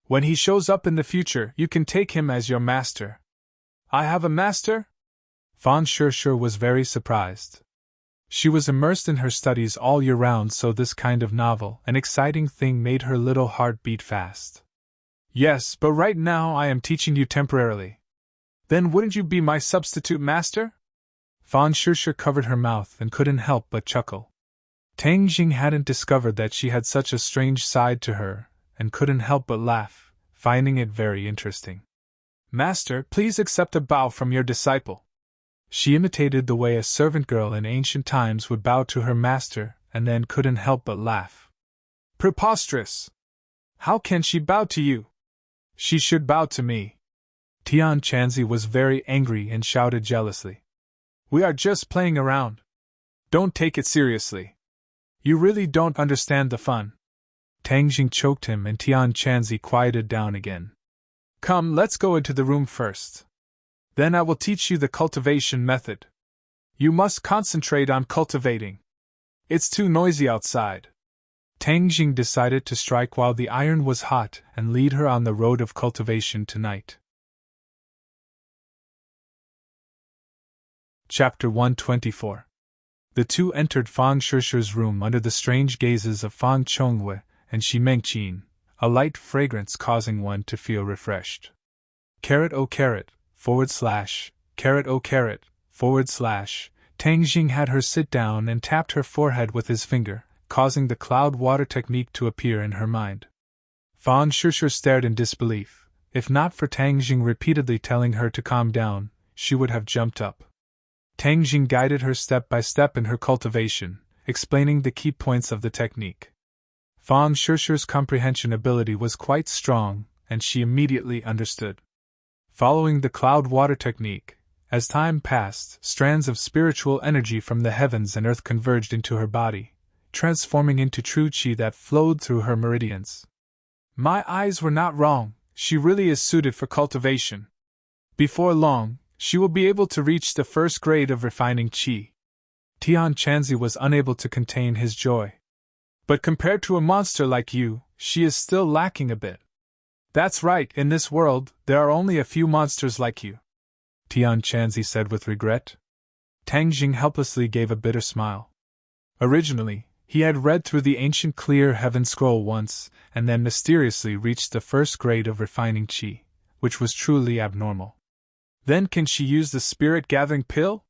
[SPEAKER 1] When he shows up in the future, you can take him as your master. I have a master? Fang Shishir was very surprised. She was immersed in her studies all year round, so this kind of novel and exciting thing made her little heart beat fast. Yes, but right now I am teaching you temporarily. Then wouldn't you be my substitute master? Fan Shisha covered her mouth and couldn't help but chuckle. Tang Jing hadn't discovered that she had such a strange side to her, and couldn't help but laugh, finding it very interesting. Master, please accept a bow from your disciple. She imitated the way a servant girl in ancient times would bow to her master, and then couldn't help but laugh. Preposterous! How can she bow to you? She should bow to me. Tian Chanzi was very angry and shouted jealously. We are just playing around. Don't take it seriously. You really don't understand the fun. Tang Jing choked him and Tian Chanzi quieted down again. Come, let's go into the room first. Then I will teach you the cultivation method. You must concentrate on cultivating. It's too noisy outside. Tang Jing decided to strike while the iron was hot and lead her on the road of cultivation tonight. Chapter 124. The two entered Fang Shisha's room under the strange gazes of Fang Chongwei and Shi Mengqin, a light fragrance causing one to feel refreshed. Carrot oh carrot, carrot oh carrot, Tang Jing had her sit down and tapped her forehead with his finger, causing the cloud water technique to appear in her mind. Fang Shisha stared in disbelief. If not for Tang Jing repeatedly telling her to calm down, she would have jumped up. Tang Jing guided her step by step in her cultivation, explaining the key points of the technique. Fang Shisha's comprehension ability was quite strong, and she immediately understood. Following the cloud water technique, as time passed, strands of spiritual energy from the heavens and earth converged into her body, transforming into true qi that flowed through her meridians. My eyes were not wrong, she really is suited for cultivation. Before long, she will be able to reach the first grade of refining qi. Tian Chanzi was unable to contain his joy. But compared to a monster like you, she is still lacking a bit. That's right, in this world, there are only a few monsters like you, Tian Chanzi said with regret. Tang Jing helplessly gave a bitter smile. Originally, he had read through the ancient clear heaven scroll once, and then mysteriously reached the first grade of refining qi, which was truly abnormal. Then can she use the spirit-gathering pill?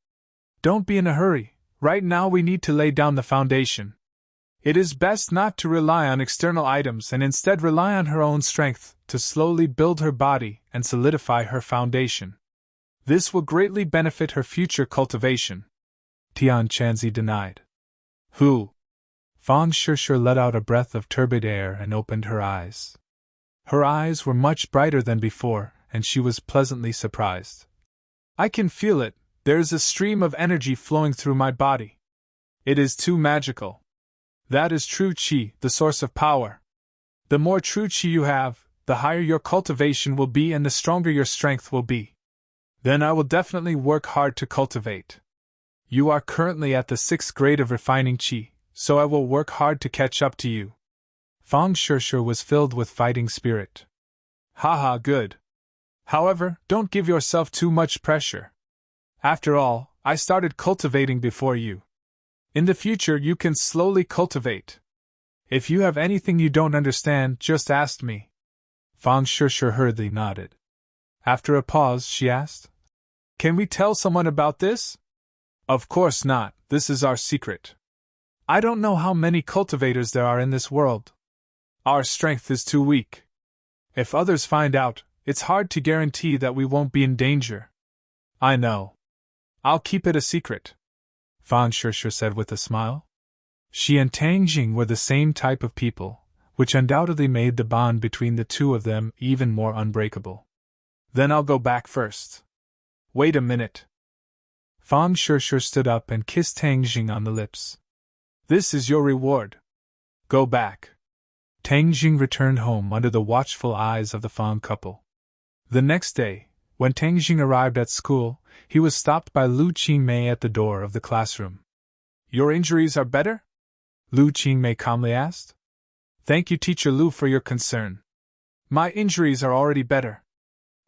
[SPEAKER 1] Don't be in a hurry, right now we need to lay down the foundation. It is best not to rely on external items and instead rely on her own strength to slowly build her body and solidify her foundation. This will greatly benefit her future cultivation, Tian Chanzi denied. Who? Fang Shisha let out a breath of turbid air and opened her eyes. Her eyes were much brighter than before, and she was pleasantly surprised. I can feel it, there is a stream of energy flowing through my body. It is too magical. That is true qi, the source of power. The more true qi you have, the higher your cultivation will be and the stronger your strength will be. Then I will definitely work hard to cultivate. You are currently at the 6th grade of refining qi, so I will work hard to catch up to you. Fang Shisha was filled with fighting spirit. Haha, good. However, don't give yourself too much pressure. After all, I started cultivating before you. In the future you can slowly cultivate. If you have anything you don't understand, just ask me. Fang Shisha hurriedly nodded. After a pause, she asked, Can we tell someone about this? Of course not, this is our secret. I don't know how many cultivators there are in this world. Our strength is too weak. If others find out, it's hard to guarantee that we won't be in danger. I know. I'll keep it a secret, Fang Shisha said with a smile. She and Tang Jing were the same type of people, which undoubtedly made the bond between the two of them even more unbreakable. Then I'll go back first. Wait a minute. Fang Shisha stood up and kissed Tang Jing on the lips. This is your reward. Go back. Tang Jing returned home under the watchful eyes of the Fang couple. The next day, when Tang Jing arrived at school, he was stopped by Lu Qingmei at the door of the classroom. Your injuries are better? Lu Qingmei calmly asked. Thank you, Teacher Lu, for your concern. My injuries are already better.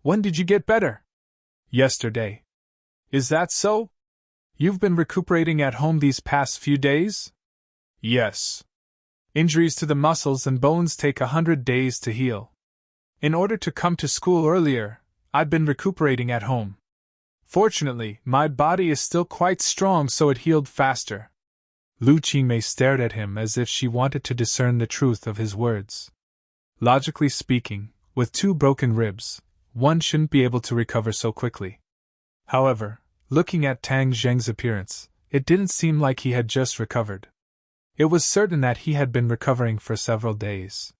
[SPEAKER 1] When did you get better? Yesterday. Is that so? You've been recuperating at home these past few days? Yes. Injuries to the muscles and bones take 100 days to heal. In order to come to school earlier, I'd been recuperating at home. Fortunately, my body is still quite strong, so it healed faster. Lu Qingmei stared at him as if she wanted to discern the truth of his words. Logically speaking, with 2 broken ribs, one shouldn't be able to recover so quickly. However, looking at Tang Zheng's appearance, it didn't seem like he had just recovered. It was certain that he had been recovering for several days.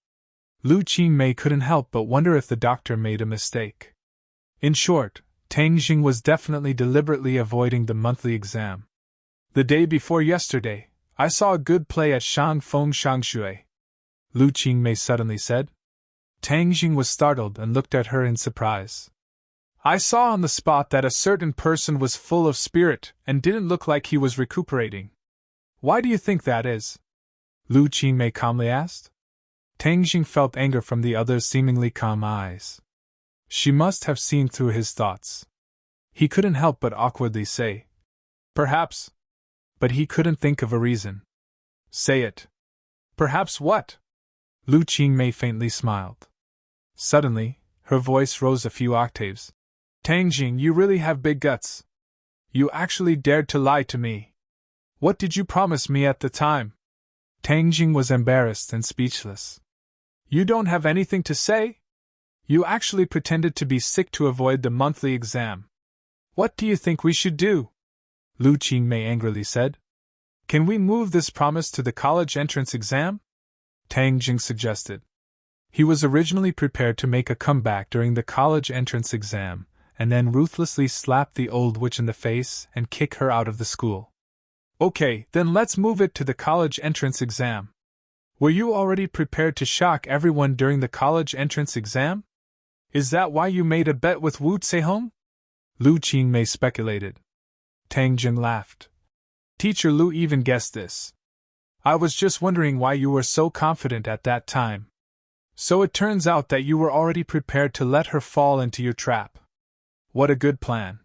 [SPEAKER 1] Lu Qingmei couldn't help but wonder if the doctor made a mistake. In short, Tang Jing was definitely deliberately avoiding the monthly exam. The day before yesterday, I saw a good play at Shangfeng Shangshui, Lu Qingmei suddenly said. Tang Jing was startled and looked at her in surprise. I saw on the spot that a certain person was full of spirit and didn't look like he was recuperating. Why do you think that is? Lu Qingmei calmly asked. Tang Jing felt anger from the other's seemingly calm eyes. She must have seen through his thoughts. He couldn't help but awkwardly say, perhaps. But he couldn't think of a reason. Say it. Perhaps what? Lu Qingmei faintly smiled. Suddenly, her voice rose a few octaves. Tang Jing, you really have big guts. You actually dared to lie to me. What did you promise me at the time? Tang Jing was embarrassed and speechless. You don't have anything to say? You actually pretended to be sick to avoid the monthly exam. What do you think we should do? Lu Qingmei angrily said. Can we move this promise to the college entrance exam? Tang Jing suggested. He was originally prepared to make a comeback during the college entrance exam, and then ruthlessly slap the old witch in the face and kick her out of the school. Okay, then let's move it to the college entrance exam. Were you already prepared to shock everyone during the college entrance exam? Is that why you made a bet with Wu Zehong? Lu Qingmei speculated. Tang Jing laughed. Teacher Lu even guessed this. I was just wondering why you were so confident at that time. So it turns out that you were already prepared to let her fall into your trap. What a good plan.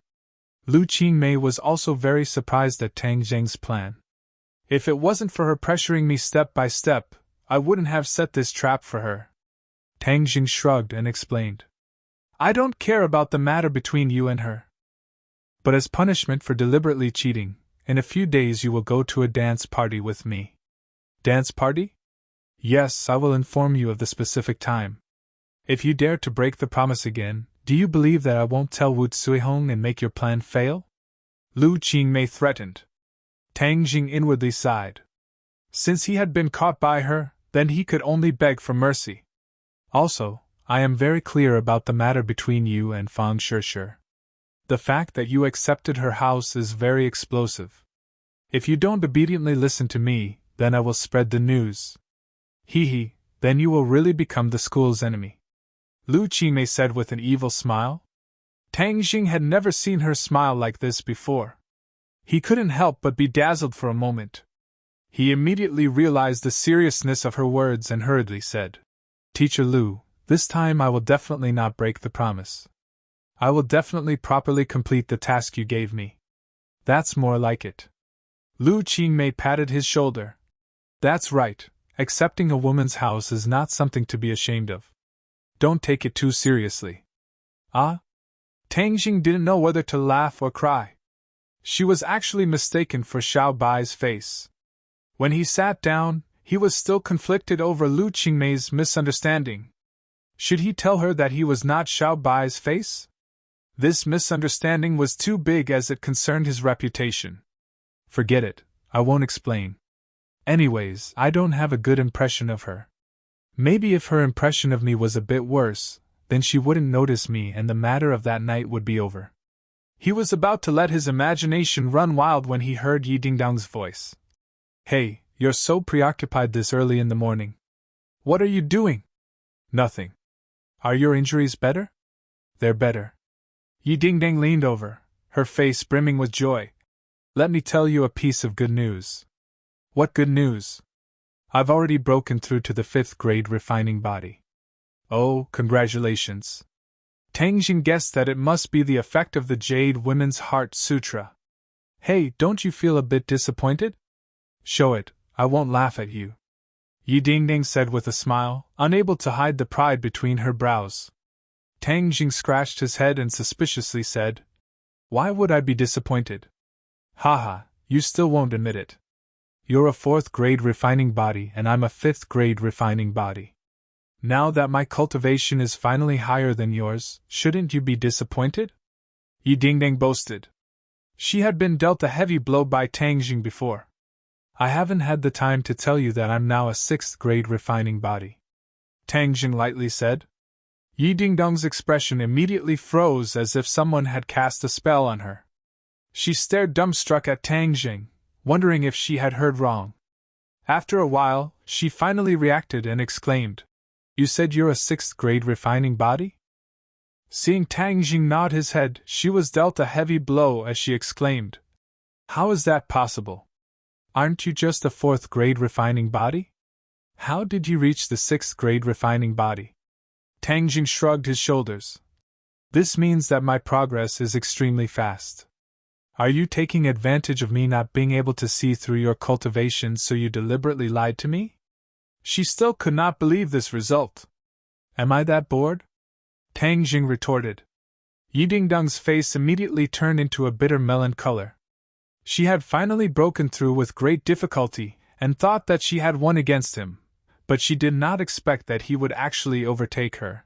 [SPEAKER 1] Lu Qingmei was also very surprised at Tang Jing's plan. If it wasn't for her pressuring me step by step, I wouldn't have set this trap for her. Tang Jing shrugged and explained. I don't care about the matter between you and her. But as punishment for deliberately cheating, in a few days you will go to a dance party with me. Dance party? Yes, I will inform you of the specific time. If you dare to break the promise again, do you believe that I won't tell Wu Zehong and make your plan fail? Lu Qingmei threatened. Tang Jing inwardly sighed. Since he had been caught by her, then he could only beg for mercy. Also, I am very clear about the matter between you and Fang Shishir. The fact that you accepted her house is very explosive. If you don't obediently listen to me, then I will spread the news. Hee, then you will really become the school's enemy. Lu Qingmei said with an evil smile. Tang Jing had never seen her smile like this before. He couldn't help but be dazzled for a moment. He immediately realized the seriousness of her words and hurriedly said, Teacher Lu, this time I will definitely not break the promise. I will definitely properly complete the task you gave me. That's more like it. Lu Qingmei patted his shoulder. That's right, accepting a woman's house is not something to be ashamed of. Don't take it too seriously. Ah? Tang Jing didn't know whether to laugh or cry. She was actually mistaken for Xiao Bai's face. When he sat down, he was still conflicted over Lu Qingmei's misunderstanding. Should he tell her that he was not Xiao Bai's face? This misunderstanding was too big as it concerned his reputation. Forget it, I won't explain. Anyways, I don't have a good impression of her. Maybe if her impression of me was a bit worse, then she wouldn't notice me and the matter of that night would be over. He was about to let his imagination run wild when he heard Yi Dingdong's voice. Hey, you're so preoccupied this early in the morning. What are you doing? Nothing. Are your injuries better? They're better. Yi Dingdong leaned over, her face brimming with joy. Let me tell you a piece of good news. What good news? I've already broken through to the 5th grade refining body. Oh, congratulations. Tang Jing guessed that it must be the effect of the Jade Women's Heart Sutra. Hey, don't you feel a bit disappointed? Show it, I won't laugh at you. Yi Dingding said with a smile, unable to hide the pride between her brows. Tang Jing scratched his head and suspiciously said, Why would I be disappointed? Haha, you still won't admit it. You're a 4th grade refining body and I'm a 5th grade refining body. Now that my cultivation is finally higher than yours, shouldn't you be disappointed? Yi Dingding boasted. She had been dealt a heavy blow by Tang Jing before. I haven't had the time to tell you that I'm now a 6th grade refining body, Tang Jing lightly said. Yi Dingdong's expression immediately froze as if someone had cast a spell on her. She stared dumbstruck at Tang Jing, wondering if she had heard wrong. After a while, she finally reacted and exclaimed, You said you're a 6th grade refining body? Seeing Tang Jing nod his head, she was dealt a heavy blow as she exclaimed, How is that possible? Aren't you just a 4th grade refining body? How did you reach the 6th grade refining body? Tang Jing shrugged his shoulders. This means that my progress is extremely fast. Are you taking advantage of me not being able to see through your cultivation, so you deliberately lied to me? She still could not believe this result. Am I that bored? Tang Jing retorted. Yi Dingdong's face immediately turned into a bitter melon color. She had finally broken through with great difficulty, and thought that she had won against him, but she did not expect that he would actually overtake her.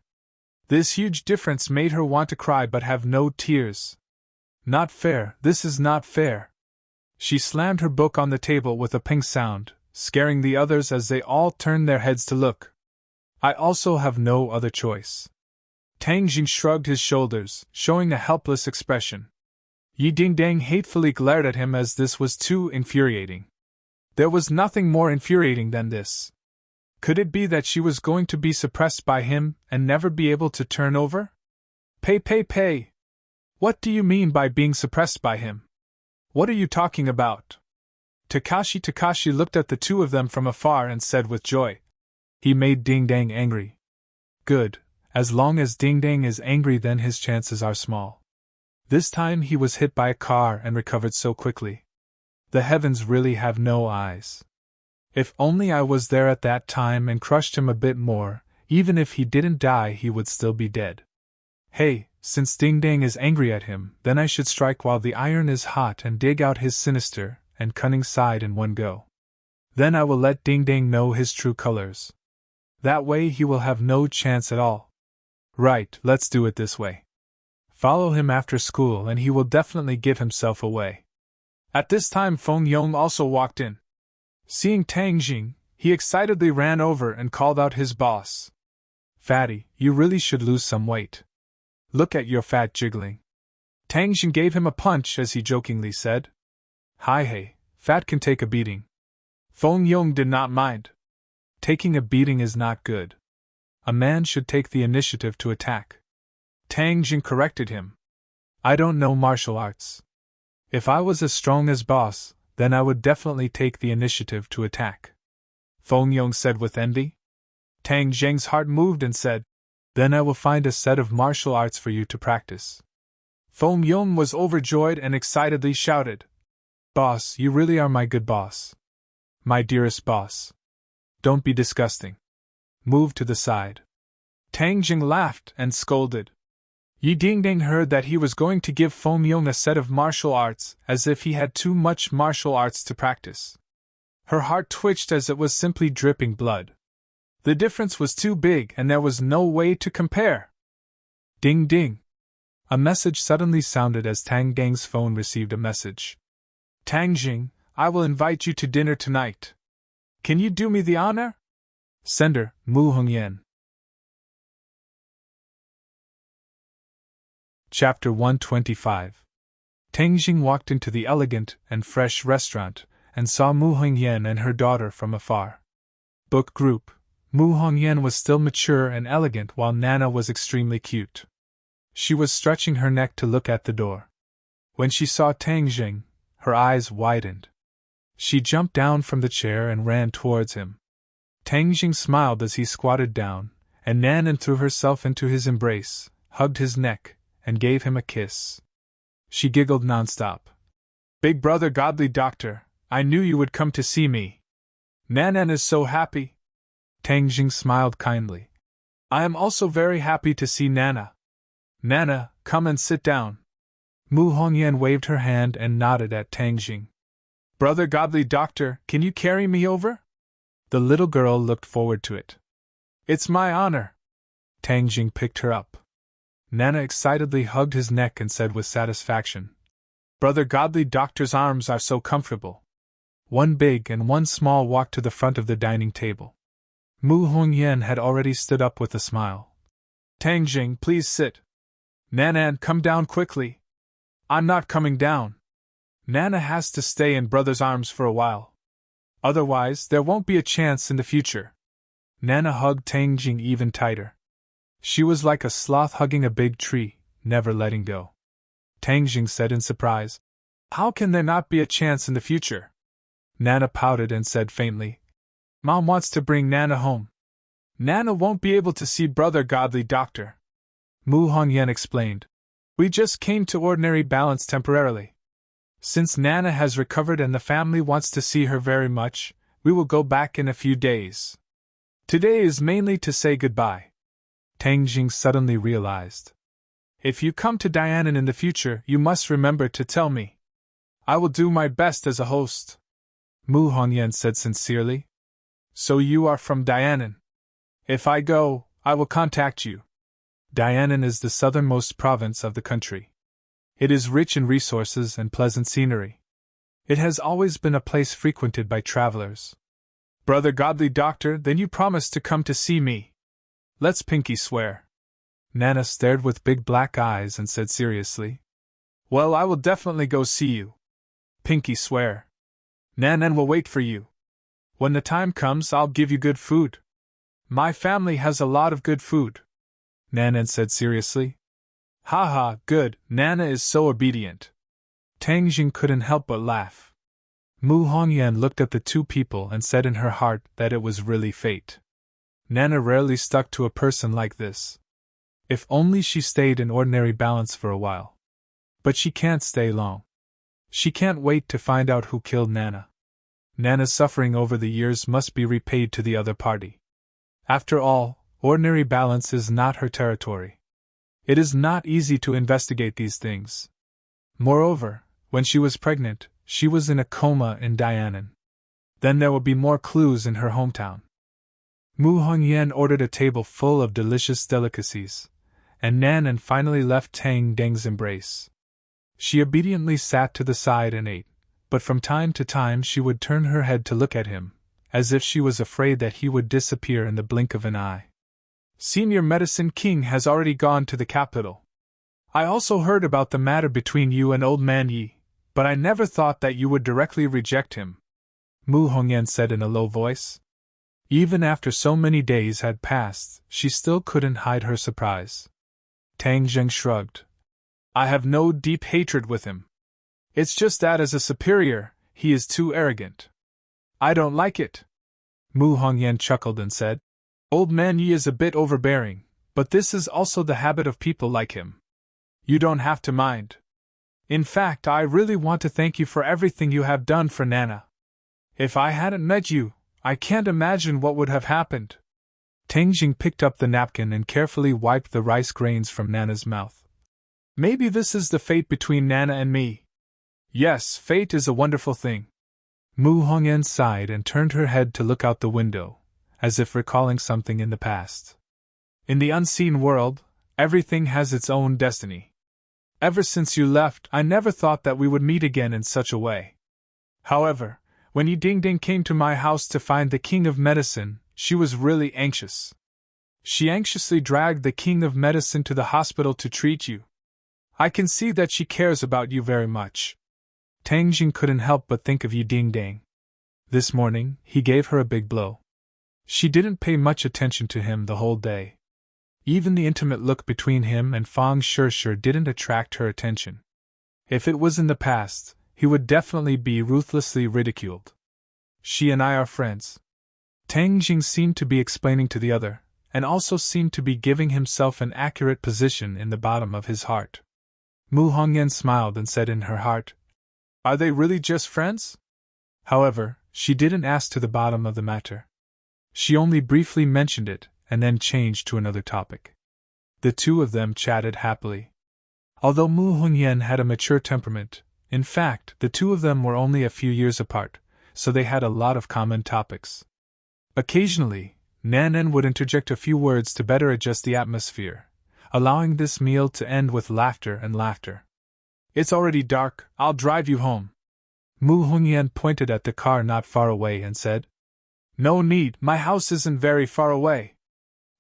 [SPEAKER 1] This huge difference made her want to cry but have no tears. Not fair, this is not fair. She slammed her book on the table with a ping sound, scaring the others as they all turned their heads to look. I also have no other choice. Tang Jing shrugged his shoulders, showing a helpless expression. Yi Dingdong hatefully glared at him as this was too infuriating. There was nothing more infuriating than this. Could it be that she was going to be suppressed by him and never be able to turn over? Pay. What do you mean by being suppressed by him? What are you talking about? Takashi looked at the two of them from afar and said with joy. He made Dingdong angry. Good, as long as Dingdong is angry then his chances are small. This time he was hit by a car and recovered so quickly. The heavens really have no eyes. If only I was there at that time and crushed him a bit more, even if he didn't die he would still be dead. Hey, since Dingdong is angry at him, then I should strike while the iron is hot and dig out his sinister and cunning side in one go. Then I will let Dingdong know his true colors. That way he will have no chance at all. Right, let's do it this way. Follow him after school and he will definitely give himself away. At this time Feng Yong also walked in. Seeing Tang Jing, he excitedly ran over and called out his boss. Fatty, you really should lose some weight. Look at your fat jiggling. Tang Jing gave him a punch as he jokingly said. Hey, fat can take a beating. Feng Yong did not mind. Taking a beating is not good. A man should take the initiative to attack. Tang Jing corrected him. I don't know martial arts. If I was as strong as boss, then I would definitely take the initiative to attack. Feng Yong said with envy. Tang Jing's heart moved and said, Then I will find a set of martial arts for you to practice. Feng Yong was overjoyed and excitedly shouted, Boss, you really are my good boss. My dearest boss. Don't be disgusting. Move to the side. Tang Jing laughed and scolded. Yi Dingdong heard that he was going to give Feng Yong a set of martial arts, as if he had too much martial arts to practice. Her heart twitched as it was simply dripping blood. The difference was too big and there was no way to compare. Ding ding. A message suddenly sounded as Tang Gang's phone received a message. Tang Jing, I will invite you to dinner tonight. Can you do me the honor? Sender, Mu Hongyan. Chapter 125. Tang Jing walked into the elegant and fresh restaurant and saw Mu Hongyan and her daughter from afar. Book group. Mu Hongyan was still mature and elegant while Nana was extremely cute. She was stretching her neck to look at the door. When she saw Tang Jing, her eyes widened. She jumped down from the chair and ran towards him. Tang Jing smiled as he squatted down, and Nana threw herself into his embrace, hugged his neck, and gave him a kiss. She giggled nonstop. Big brother godly doctor, I knew you would come to see me. Nanan is so happy. Tang Jing smiled kindly. I am also very happy to see Nana. Nana, come and sit down. Mu Hongyan waved her hand and nodded at Tang Jing. Brother godly doctor, can you carry me over? The little girl looked forward to it. It's my honor. Tang Jing picked her up. Nana excitedly hugged his neck and said with satisfaction, Brother godly doctor's arms are so comfortable. One big and one small walked to the front of the dining table. Mu Hongyan had already stood up with a smile. Tang Jing, please sit. Nanan, come down quickly. I'm not coming down. Nana has to stay in brother's arms for a while. Otherwise, there won't be a chance in the future. Nana hugged Tang Jing even tighter. She was like a sloth hugging a big tree, never letting go. Tang Jing said in surprise, How can there not be a chance in the future? Nana pouted and said faintly, Mom wants to bring Nana home. Nana won't be able to see brother godly doctor. Mu Hongyan explained, We just came to ordinary balance temporarily. Since Nana has recovered and the family wants to see her very much, we will go back in a few days. Today is mainly to say goodbye. Tang Jing suddenly realized. If you come to Dianan in the future, you must remember to tell me. I will do my best as a host. Mu Hongyan said sincerely. So you are from Dianan. If I go, I will contact you. Dianan is the southernmost province of the country. It is rich in resources and pleasant scenery. It has always been a place frequented by travelers. Brother godly doctor, then you promise to come to see me. Let's pinky swear. Nana stared with big black eyes and said seriously, Well, I will definitely go see you. Pinky swear. Nanan will wait for you. When the time comes, I'll give you good food. My family has a lot of good food. Nanan said seriously. Ha ha, good, Nana is so obedient. Tang Jing couldn't help but laugh. Mu Hongyan looked at the two people and said in her heart that it was really fate. Nana rarely stuck to a person like this. If only she stayed in ordinary balance for a while. But she can't stay long. She can't wait to find out who killed Nana. Nana's suffering over the years must be repaid to the other party. After all, ordinary balance is not her territory. It is not easy to investigate these things. Moreover, when she was pregnant, she was in a coma in Dianan. Then there will be more clues in her hometown. Mu Hongyan ordered a table full of delicious delicacies, and Nanan finally left Tang Deng's embrace. She obediently sat to the side and ate, but from time to time she would turn her head to look at him, as if she was afraid that he would disappear in the blink of an eye. Senior Medicine King has already gone to the capital. I also heard about the matter between you and Old Man Yi, but I never thought that you would directly reject him, Mu Hongyan said in a low voice. Even after so many days had passed, she still couldn't hide her surprise. Tang Jing shrugged. I have no deep hatred with him. It's just that as a superior, he is too arrogant. I don't like it. Mu Hongyan chuckled and said, Old Man Yi is a bit overbearing, but this is also the habit of people like him. You don't have to mind. In fact, I really want to thank you for everything you have done for Nana. If I hadn't met you, I can't imagine what would have happened. Tang Jing picked up the napkin and carefully wiped the rice grains from Nana's mouth. Maybe this is the fate between Nana and me. Yes, fate is a wonderful thing. Mu Hongyan sighed and turned her head to look out the window, as if recalling something in the past. In the unseen world, everything has its own destiny. Ever since you left, I never thought that we would meet again in such a way. However, when Yi Dingding came to my house to find the King of Medicine, she was really anxious. She anxiously dragged the King of Medicine to the hospital to treat you. I can see that she cares about you very much. Tang Jing couldn't help but think of Yi Dingding. This morning, he gave her a big blow. She didn't pay much attention to him the whole day. Even the intimate look between him and Fang Shishir didn't attract her attention. If it was in the past, he would definitely be ruthlessly ridiculed. She and I are friends. Tang Jing seemed to be explaining to the other, and also seemed to be giving himself an accurate position in the bottom of his heart. Mu Hongyan smiled and said in her heart, Are they really just friends? However, she didn't ask to the bottom of the matter. She only briefly mentioned it, and then changed to another topic. The two of them chatted happily. Although Mu Hongyan had a mature temperament, in fact, the two of them were only a few years apart, so they had a lot of common topics. Occasionally, Nanan would interject a few words to better adjust the atmosphere, allowing this meal to end with laughter and laughter. It's already dark, I'll drive you home. Mu Hongyan pointed at the car not far away and said, No need, my house isn't very far away.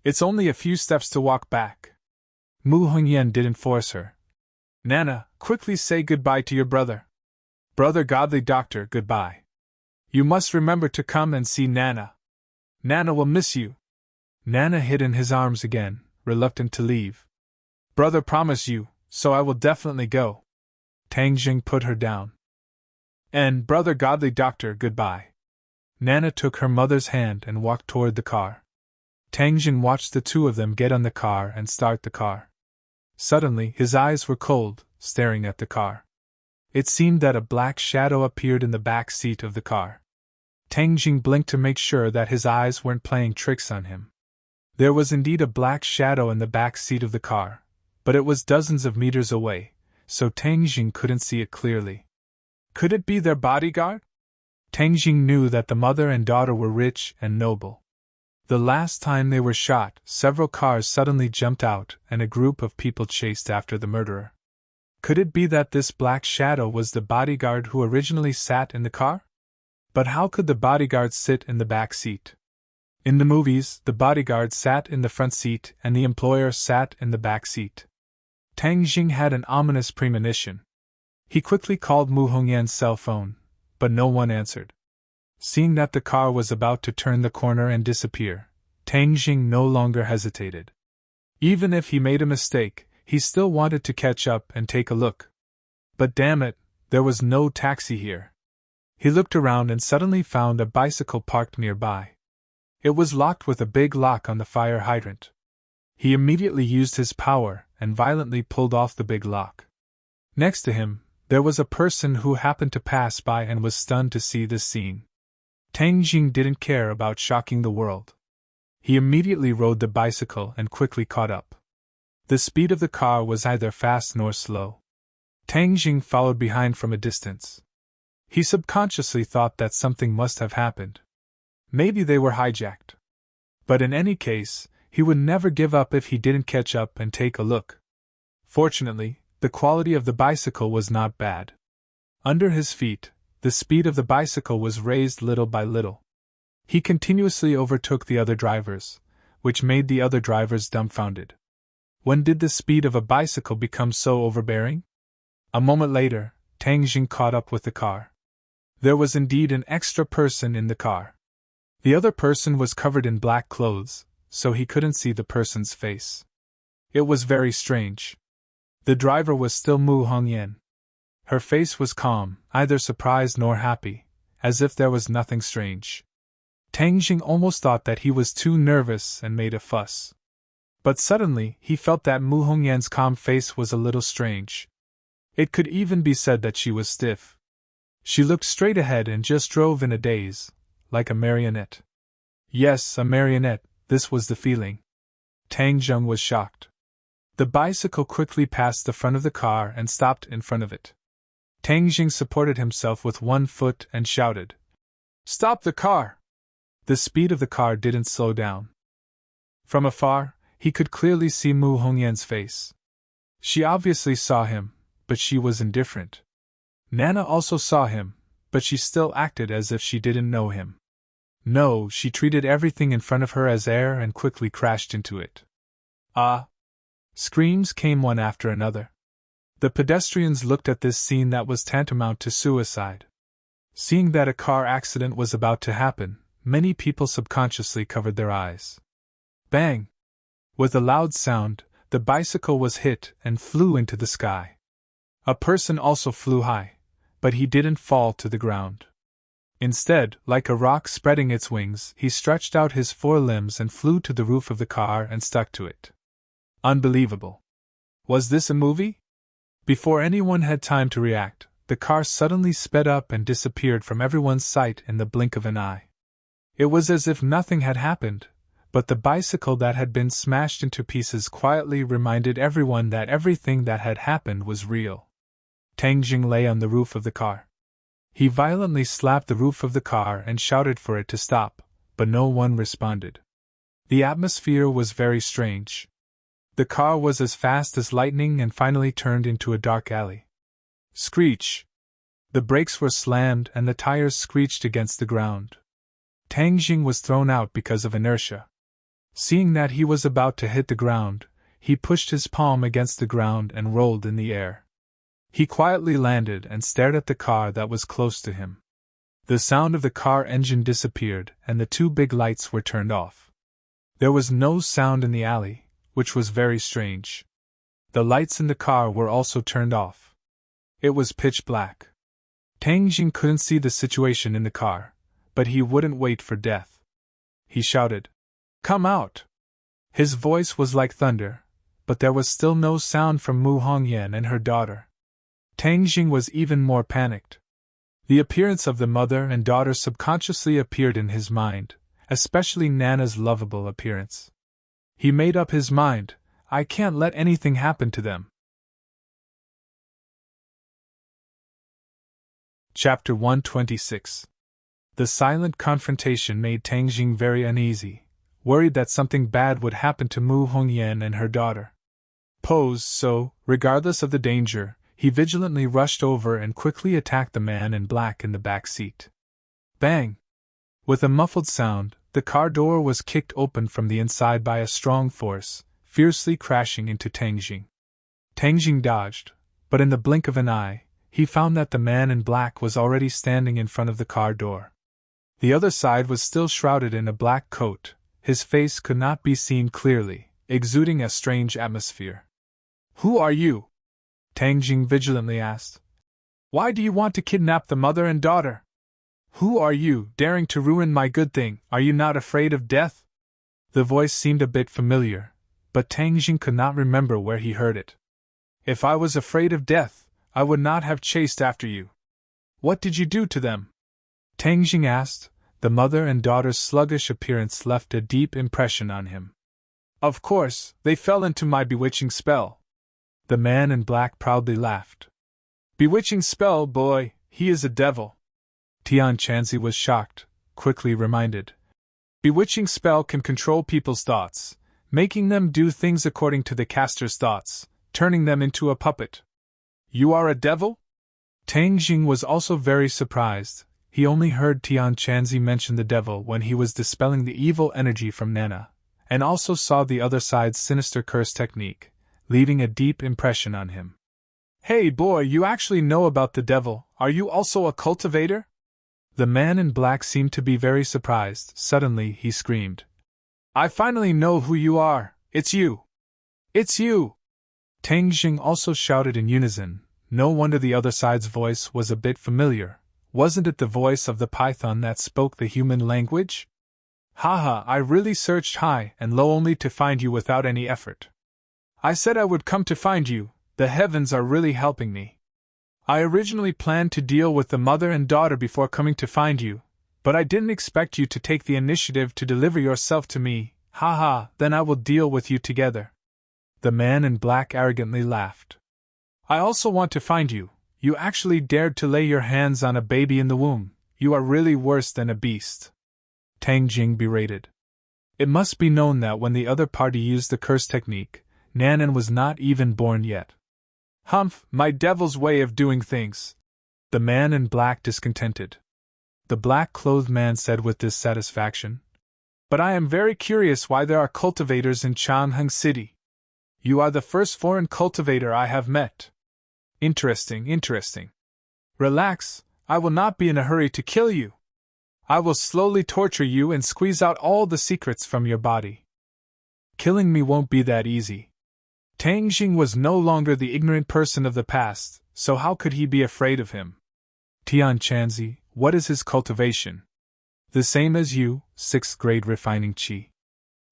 [SPEAKER 1] It's only a few steps to walk back. Mu Hongyan didn't force her. Nana, quickly say goodbye to your brother. Brother Godly Doctor, goodbye. You must remember to come and see Nana. Nana will miss you. Nana hid in his arms again, reluctant to leave. Brother promised you, so I will definitely go. Tang Jing put her down. And, Brother Godly Doctor, goodbye. Nana took her mother's hand and walked toward the car. Tang Jing watched the two of them get on the car and start the car. Suddenly, his eyes were cold, staring at the car. It seemed that a black shadow appeared in the back seat of the car. Tang Jing blinked to make sure that his eyes weren't playing tricks on him. There was indeed a black shadow in the back seat of the car, but it was dozens of meters away, so Tang Jing couldn't see it clearly. Could it be their bodyguard? Tang Jing knew that the mother and daughter were rich and noble. The last time they were shot, several cars suddenly jumped out and a group of people chased after the murderer. Could it be that this black shadow was the bodyguard who originally sat in the car? But how could the bodyguard sit in the back seat? In the movies, the bodyguard sat in the front seat and the employer sat in the back seat. Tang Jing had an ominous premonition. He quickly called Mu Hongyan's cell phone, but no one answered. Seeing that the car was about to turn the corner and disappear, Tang Jing no longer hesitated. Even if he made a mistake, he still wanted to catch up and take a look. But damn it, there was no taxi here. He looked around and suddenly found a bicycle parked nearby. It was locked with a big lock on the fire hydrant. He immediately used his power and violently pulled off the big lock. Next to him, there was a person who happened to pass by and was stunned to see this scene. Tang Jing didn't care about shocking the world. He immediately rode the bicycle and quickly caught up. The speed of the car was neither fast nor slow. Tang Jing followed behind from a distance. He subconsciously thought that something must have happened. Maybe they were hijacked. But in any case, he would never give up if he didn't catch up and take a look. Fortunately, the quality of the bicycle was not bad. Under his feet, the speed of the bicycle was raised little by little. He continuously overtook the other drivers, which made the other drivers dumbfounded. When did the speed of a bicycle become so overbearing? A moment later, Tang Jing caught up with the car. There was indeed an extra person in the car. The other person was covered in black clothes, so he couldn't see the person's face. It was very strange. The driver was still Mu Hongyan. Her face was calm, neither surprised nor happy, as if there was nothing strange. Tang Jing almost thought that he was too nervous and made a fuss. But suddenly, he felt that Mu Hongyan's calm face was a little strange. It could even be said that she was stiff. She looked straight ahead and just drove in a daze, like a marionette. Yes, a marionette, this was the feeling. Tang Jing was shocked. The bicycle quickly passed the front of the car and stopped in front of it. Tang Jing supported himself with one foot and shouted, "Stop the car!" The speed of the car didn't slow down. From afar, he could clearly see Mu Hongyan's face. She obviously saw him, but she was indifferent. Nana also saw him, but she still acted as if she didn't know him. No, she treated everything in front of her as air and quickly crashed into it. Ah! Screams came one after another. The pedestrians looked at this scene that was tantamount to suicide. Seeing that a car accident was about to happen, many people subconsciously covered their eyes. Bang! With a loud sound, the bicycle was hit and flew into the sky. A person also flew high, but he didn't fall to the ground. Instead, like a rock spreading its wings, he stretched out his four limbs and flew to the roof of the car and stuck to it. Unbelievable. Was this a movie? Before anyone had time to react, the car suddenly sped up and disappeared from everyone's sight in the blink of an eye. It was as if nothing had happened, but the bicycle that had been smashed into pieces quietly reminded everyone that everything that had happened was real. Tang Jing lay on the roof of the car. He violently slapped the roof of the car and shouted for it to stop, but no one responded. The atmosphere was very strange. The car was as fast as lightning and finally turned into a dark alley. Screech! The brakes were slammed and the tires screeched against the ground. Tang Jing was thrown out because of inertia. Seeing that he was about to hit the ground, he pushed his palm against the ground and rolled in the air. He quietly landed and stared at the car that was close to him. The sound of the car engine disappeared and the two big lights were turned off. There was no sound in the alley, which was very strange. The lights in the car were also turned off. It was pitch black. Tang Jing couldn't see the situation in the car, but he wouldn't wait for death. He shouted, "Come out!" His voice was like thunder, but there was still no sound from Mu Hongyan and her daughter. Tang Jing was even more panicked. The appearance of the mother and daughter subconsciously appeared in his mind, especially Nana's lovable appearance. He made up his mind, I can't let anything happen to them. Chapter 126. The silent confrontation made Tang Jing very uneasy, worried that something bad would happen to Mu Hongyan and her daughter. So, regardless of the danger, he vigilantly rushed over and quickly attacked the man in black in the back seat. Bang! With a muffled sound, the car door was kicked open from the inside by a strong force, fiercely crashing into Tang Jing. Tang Jing dodged, but in the blink of an eye, he found that the man in black was already standing in front of the car door. The other side was still shrouded in a black coat, his face could not be seen clearly, exuding a strange atmosphere. "Who are you?" Tang Jing vigilantly asked. "Why do you want to kidnap the mother and daughter? Who are you, daring to ruin my good thing? Are you not afraid of death?" The voice seemed a bit familiar, but Tang Jing could not remember where he heard it. "If I was afraid of death, I would not have chased after you. What did you do to them?" Tang Jing asked. The mother and daughter's sluggish appearance left a deep impression on him. "Of course, they fell into my bewitching spell." The man in black proudly laughed. "Bewitching spell, boy, he is a devil." Tian Chanzi was shocked, quickly reminded. "Bewitching spell can control people's thoughts, making them do things according to the caster's thoughts, turning them into a puppet." "You are a devil?" Tang Jing was also very surprised. He only heard Tian Chanzi mention the devil when he was dispelling the evil energy from Nana, and also saw the other side's sinister curse technique, leaving a deep impression on him. "Hey boy, you actually know about the devil, are you also a cultivator?" The man in black seemed to be very surprised. Suddenly he screamed, "I finally know who you are, it's you! It's you!" Tang Jing also shouted in unison. No wonder the other side's voice was a bit familiar. Wasn't it the voice of the python that spoke the human language? "Haha, I really searched high and low only to find you without any effort. I said I would come to find you, the heavens are really helping me. I originally planned to deal with the mother and daughter before coming to find you, but I didn't expect you to take the initiative to deliver yourself to me. Haha, then I will deal with you together." The man in black arrogantly laughed. "I also want to find you. You actually dared to lay your hands on a baby in the womb. You are really worse than a beast." Tang Jing berated. It must be known that when the other party used the curse technique, Nanan was not even born yet. "Humph, my devil's way of doing things." The man in black discontented. The black-clothed man said with dissatisfaction, "But I am very curious why there are cultivators in Changheng City. You are the first foreign cultivator I have met." Interesting. "Relax, I will not be in a hurry to kill you. I will slowly torture you and squeeze out all the secrets from your body. Killing me won't be that easy." Tang Jing was no longer the ignorant person of the past, so how could he be afraid of him? "Tian Chanzi, what is his cultivation?" "The same as you, 6th grade refining chi."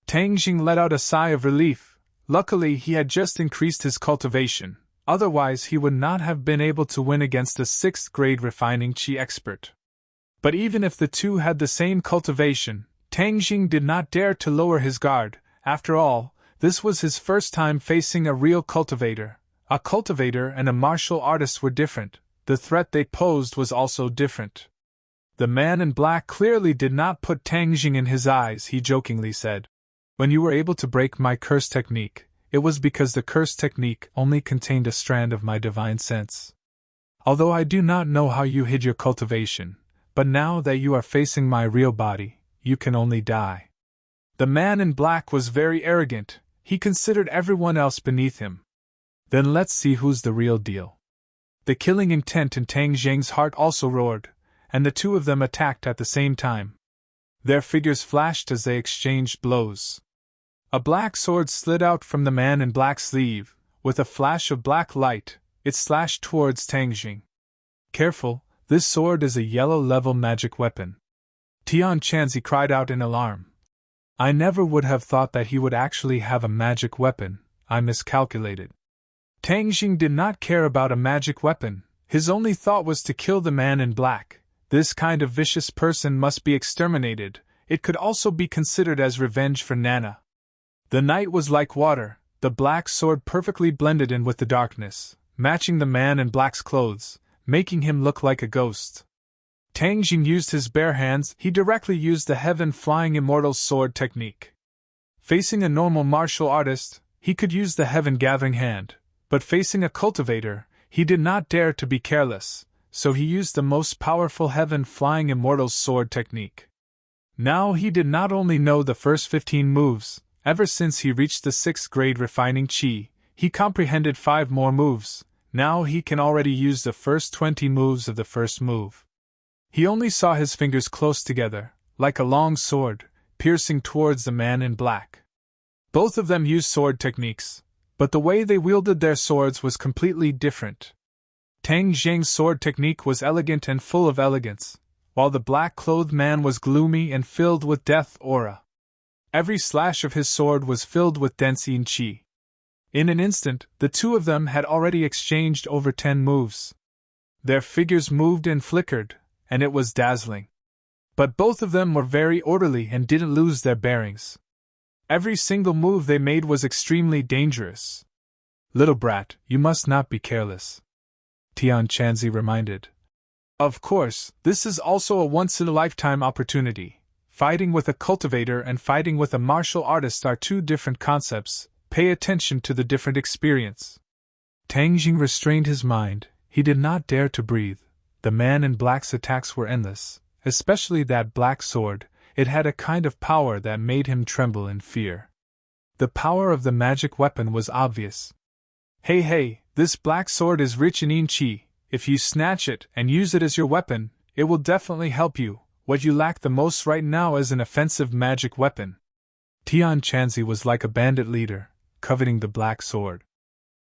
[SPEAKER 1] Tang Jing let out a sigh of relief. Luckily he had just increased his cultivation, Otherwise, he would not have been able to win against a 6th grade refining chi expert. But even if the two had the same cultivation, Tang Jing did not dare to lower his guard. After all, this was his first time facing a real cultivator. A cultivator and a martial artist were different. The threat they posed was also different. The man in black clearly did not put Tang Jing in his eyes. He jokingly said, "When you were able to break my curse technique, it was because the curse technique only contained a strand of my divine sense. Although I do not know how you hid your cultivation, but now that you are facing my real body, you can only die." The man in black was very arrogant. He considered everyone else beneath him. Then let's see who's the real deal. The killing intent in Tang Jing's heart also roared, and the two of them attacked at the same time. Their figures flashed as they exchanged blows. A black sword slid out from the man in black's sleeve. With a flash of black light, it slashed towards Tang Jing. "Careful, this sword is a yellow-level magic weapon." Tian Chanzi cried out in alarm. "I never would have thought that he would actually have a magic weapon. I miscalculated." Tang Jing did not care about a magic weapon. His only thought was to kill the man in black. This kind of vicious person must be exterminated. It could also be considered as revenge for Nana. The night was like water. The black sword perfectly blended in with the darkness, matching the man in black's clothes, making him look like a ghost. Tang Jing used his bare hands. He directly used the Heaven-Flying Immortal Sword technique. Facing a normal martial artist, he could use the Heaven-Gathering Hand. But facing a cultivator, he did not dare to be careless, so he used the most powerful Heaven-Flying Immortal Sword technique. Now he did not only know the first 15 moves. Ever since he reached the 6th grade refining chi, he comprehended 5 more moves. Now he can already use the first 20 moves of the first move. He only saw his fingers close together, like a long sword, piercing towards the man in black. Both of them used sword techniques, but the way they wielded their swords was completely different. Tang Jing's sword technique was elegant and full of elegance, while the black-clothed man was gloomy and filled with death aura. Every slash of his sword was filled with dense yin qi. In an instant, the two of them had already exchanged over 10 moves. Their figures moved and flickered, and it was dazzling. But both of them were very orderly and didn't lose their bearings. Every single move they made was extremely dangerous. "Little brat, you must not be careless," Tian Chanzi reminded. "Of course, this is also a once-in-a-lifetime opportunity. Fighting with a cultivator and fighting with a martial artist are two different concepts. Pay attention to the different experience." Tang Jing restrained his mind. He did not dare to breathe. The man in black's attacks were endless, especially that black sword. It had a kind of power that made him tremble in fear. The power of the magic weapon was obvious. Hey, this black sword is rich in yin qi. If you snatch it and use it as your weapon, it will definitely help you. What you lack the most right now is an offensive magic weapon." Tian Chanzi was like a bandit leader, coveting the black sword.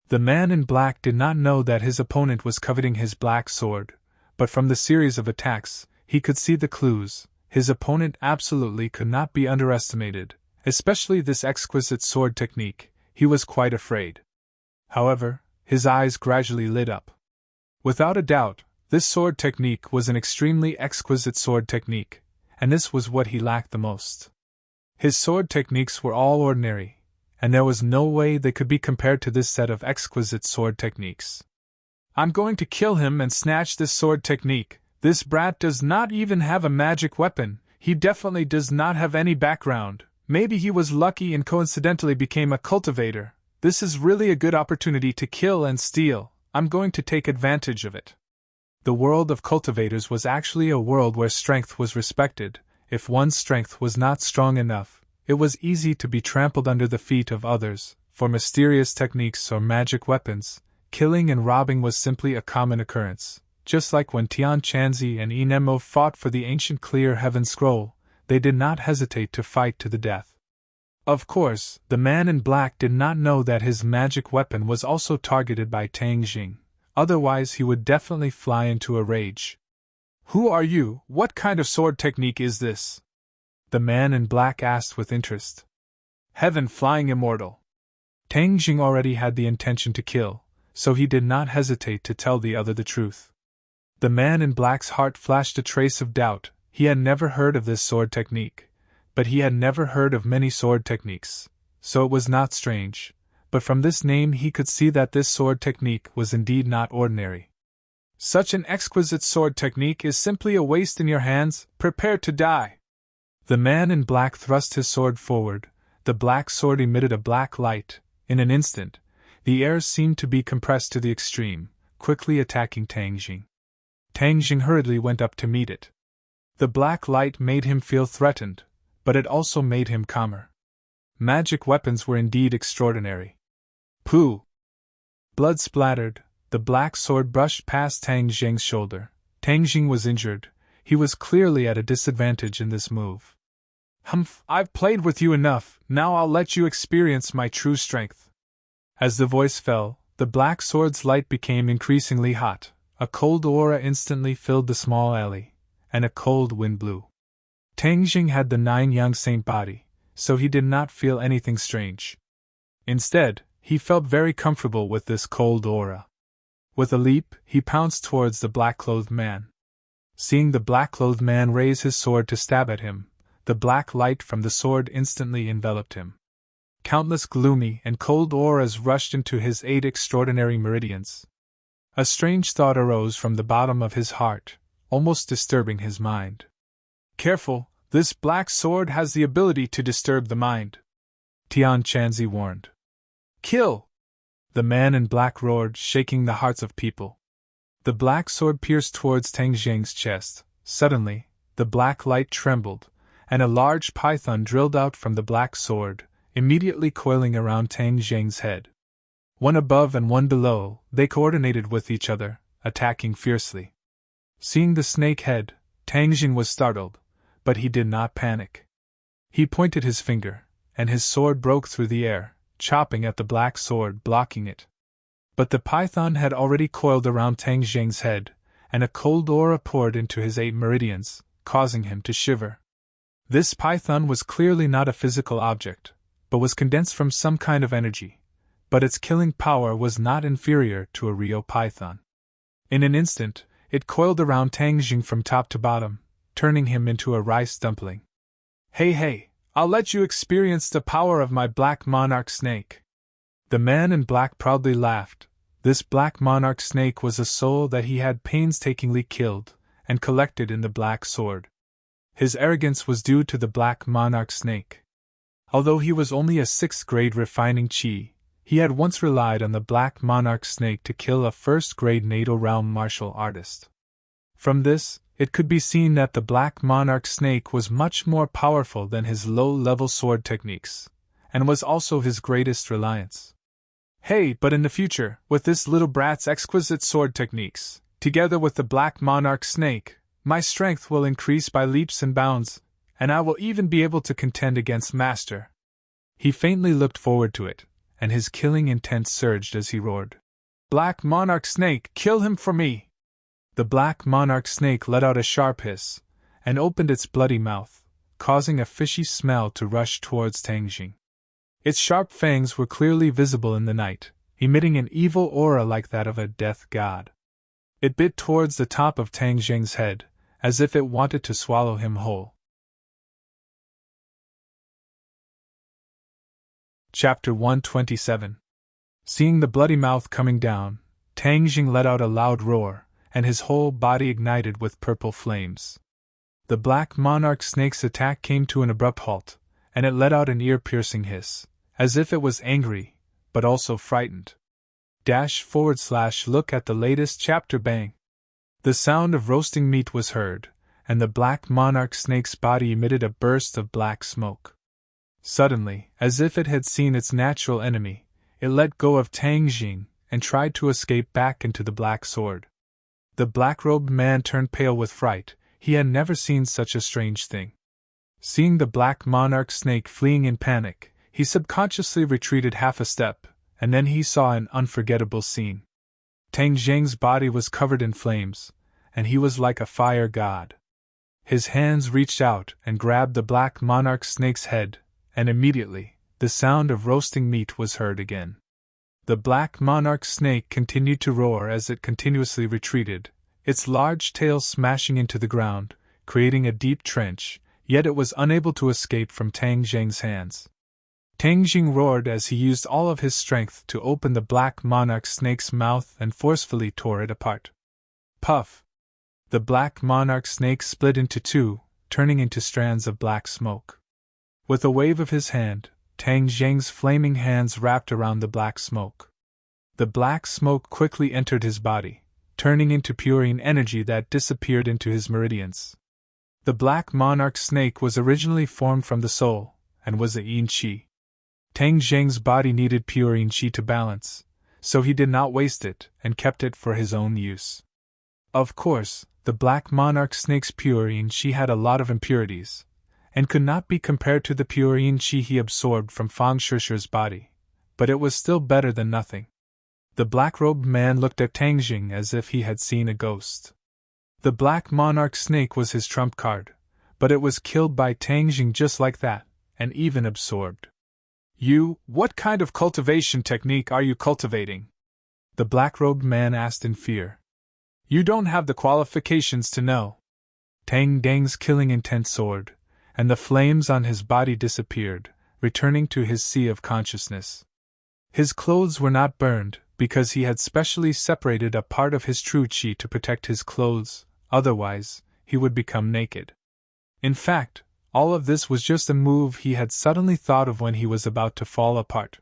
[SPEAKER 1] The man in black did not know that his opponent was coveting his black sword, but from the series of attacks, he could see the clues. His opponent absolutely could not be underestimated, especially this exquisite sword technique. He was quite afraid. However, his eyes gradually lit up. Without a doubt, this sword technique was an extremely exquisite sword technique, and this was what he lacked the most. His sword techniques were all ordinary, and there was no way they could be compared to this set of exquisite sword techniques. "I'm going to kill him and snatch this sword technique. This brat does not even have a magic weapon. He definitely does not have any background. Maybe he was lucky and coincidentally became a cultivator. This is really a good opportunity to kill and steal. I'm going to take advantage of it." The world of cultivators was actually a world where strength was respected. If one's strength was not strong enough, it was easy to be trampled under the feet of others. For mysterious techniques or magic weapons, killing and robbing was simply a common occurrence. Just like when Tian Chanzi and Inemo fought for the ancient Clear Heaven Scroll, they did not hesitate to fight to the death. Of course, the man in black did not know that his magic weapon was also targeted by Tang Jing. Otherwise he would definitely fly into a rage. "Who are you? What kind of sword technique is this?" the man in black asked with interest. "Heaven Flying Immortal." Tang Jing already had the intention to kill, so he did not hesitate to tell the other the truth. The man in black's heart flashed a trace of doubt. He had never heard of this sword technique, but he had never heard of many sword techniques, so it was not strange, but from this name he could see that this sword technique was indeed not ordinary. Such an exquisite sword technique is simply a waste in your hands, prepare to die. The man in black thrust his sword forward, the black sword emitted a black light. In an instant, the air seemed to be compressed to the extreme, quickly attacking Tang Jing. Tang Jing hurriedly went up to meet it. The black light made him feel threatened, but it also made him calmer. Magic weapons were indeed extraordinary. Pooh! Blood splattered, the black sword brushed past Tang Jing's shoulder. Tang Jing was injured, he was clearly at a disadvantage in this move. Humph, I've played with you enough, now I'll let you experience my true strength. As the voice fell, the black sword's light became increasingly hot, a cold aura instantly filled the small alley, and a cold wind blew. Tang Jing had the 9 young saint body, so he did not feel anything strange. Instead, he felt very comfortable with this cold aura. With a leap, he pounced towards the black-clothed man. Seeing the black-clothed man raise his sword to stab at him, the black light from the sword instantly enveloped him. Countless gloomy and cold auras rushed into his 8 extraordinary meridians. A strange thought arose from the bottom of his heart, almost disturbing his mind. Careful, this black sword has the ability to disturb the mind, Tian Chanzi warned. Kill! The man in black roared, shaking the hearts of people. The black sword pierced towards Tang Jing's chest. Suddenly, the black light trembled, and a large python drilled out from the black sword, immediately coiling around Tang Jing's head. One above and one below, they coordinated with each other, attacking fiercely. Seeing the snake head, Tang Jing was startled, but he did not panic. He pointed his finger, and his sword broke through the air, chopping at the black sword, blocking it. But the python had already coiled around Tang Jing's head, and a cold aura poured into his 8 meridians, causing him to shiver. This python was clearly not a physical object, but was condensed from some kind of energy, but its killing power was not inferior to a real python. In an instant, it coiled around Tang Jing from top to bottom, turning him into a rice dumpling. Hey, I'll let you experience the power of my black monarch snake. The man in black proudly laughed. This black monarch snake was a soul that he had painstakingly killed and collected in the black sword. His arrogance was due to the black monarch snake. Although he was only a 6th grade refining chi, he had once relied on the black monarch snake to kill a 1st grade NATO realm martial artist. From this, it could be seen that the black monarch snake was much more powerful than his low-level sword techniques, and was also his greatest reliance. Hey, but in the future, with this little brat's exquisite sword techniques, together with the black monarch snake, my strength will increase by leaps and bounds, and I will even be able to contend against Master. He faintly looked forward to it, and his killing intent surged as he roared. Black monarch snake, kill him for me! The black monarch snake let out a sharp hiss, and opened its bloody mouth, causing a fishy smell to rush towards Tang Jing. Its sharp fangs were clearly visible in the night, emitting an evil aura like that of a death god. It bit towards the top of Tang Jing's head, as if it wanted to swallow him whole. Chapter 127. Seeing the bloody mouth coming down, Tang Jing let out a loud roar, and his whole body ignited with purple flames. The black monarch snake's attack came to an abrupt halt, and it let out an ear-piercing hiss, as if it was angry, but also frightened. // look at the latest chapter bang. The sound of roasting meat was heard, and the black monarch snake's body emitted a burst of black smoke. Suddenly, as if it had seen its natural enemy, it let go of Tang Jing and tried to escape back into the black sword. The black-robed man turned pale with fright. He had never seen such a strange thing. Seeing the black monarch snake fleeing in panic, he subconsciously retreated half a step, and then he saw an unforgettable scene. Tang Jing's body was covered in flames, and he was like a fire god. His hands reached out and grabbed the black monarch snake's head, and immediately, the sound of roasting meat was heard again. The black monarch snake continued to roar as it continuously retreated, its large tail smashing into the ground, creating a deep trench, yet it was unable to escape from Tang Zheng's hands. Tang Zheng roared as he used all of his strength to open the black monarch snake's mouth and forcefully tore it apart. Puff! The black monarch snake split into two, turning into strands of black smoke. With a wave of his hand, Tang Zheng's flaming hands wrapped around the black smoke. The black smoke quickly entered his body, turning into purine energy that disappeared into his meridians. The black monarch snake was originally formed from the soul, and was a yin qi. Tang Zheng's body needed pure yin qi to balance, so he did not waste it and kept it for his own use. Of course, the black monarch snake's pure yin qi had a lot of impurities, and could not be compared to the pure yin qi he absorbed from Fang Shishi's body, but it was still better than nothing. The black-robed man looked at Tang Zheng as if he had seen a ghost. The black monarch snake was his trump card, but it was killed by Tang Zheng just like that, and even absorbed. What kind of cultivation technique are you cultivating? The black-robed man asked in fear. You don't have the qualifications to know. Tang Zheng's killing intent soared, and the flames on his body disappeared, returning to his sea of consciousness. His clothes were not burned, because he had specially separated a part of his true qi to protect his clothes, otherwise, he would become naked. In fact, all of this was just a move he had suddenly thought of when he was about to fall apart.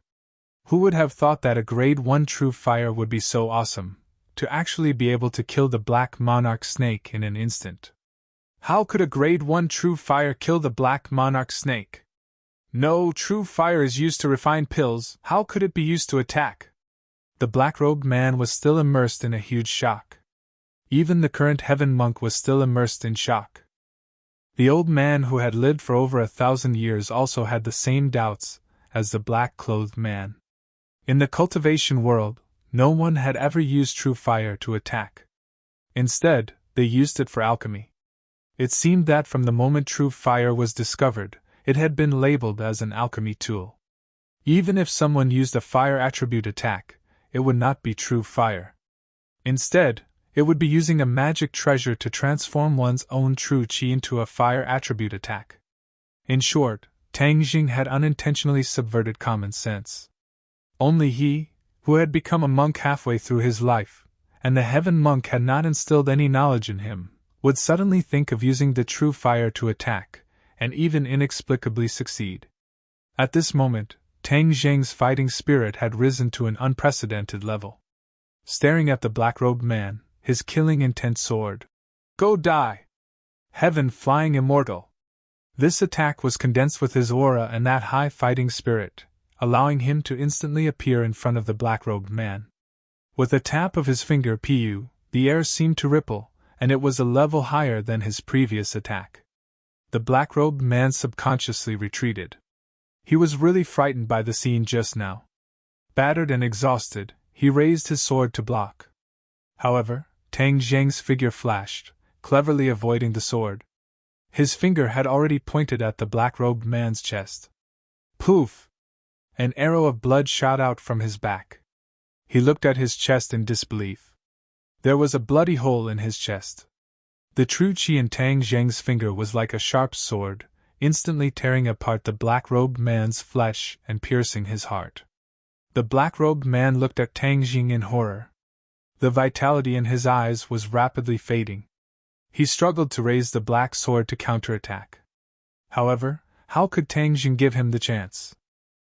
[SPEAKER 1] Who would have thought that a grade 1 true fire would be so awesome, to actually be able to kill the black monarch snake in an instant? How could a grade 1 true fire kill the black monarch snake? No, true fire is used to refine pills, how could it be used to attack? The black-robed man was still immersed in a huge shock. Even the current heaven monk was still immersed in shock. The old man who had lived for over 1,000 years also had the same doubts as the black-clothed man. In the cultivation world, no one had ever used true fire to attack. Instead, they used it for alchemy. It seemed that from the moment true fire was discovered, it had been labeled as an alchemy tool. Even if someone used a fire attribute attack, it would not be true fire. Instead, it would be using a magic treasure to transform one's own true qi into a fire attribute attack. In short, Tang Zheng had unintentionally subverted common sense. Only he, who had become a monk halfway through his life, and the heaven monk had not instilled any knowledge in him, would suddenly think of using the true fire to attack, and even inexplicably succeed. At this moment, Tang Zheng's fighting spirit had risen to an unprecedented level. Staring at the black-robed man, his killing intent soared. Go die! Heaven flying immortal! This attack was condensed with his aura and that high fighting spirit, allowing him to instantly appear in front of the black-robed man. With a tap of his finger Pu, the air seemed to ripple, and it was a level higher than his previous attack. The black-robed man subconsciously retreated. He was really frightened by the scene just now. Battered and exhausted, he raised his sword to block. However, Tang Zheng's figure flashed, cleverly avoiding the sword. His finger had already pointed at the black-robed man's chest. Poof! An arrow of blood shot out from his back. He looked at his chest in disbelief. There was a bloody hole in his chest. The true qi in Tang Zheng's finger was like a sharp sword, instantly tearing apart the black-robed man's flesh and piercing his heart. The black-robed man looked at Tang Zheng in horror. The vitality in his eyes was rapidly fading. He struggled to raise the black sword to counterattack. However, how could Tang Zheng give him the chance?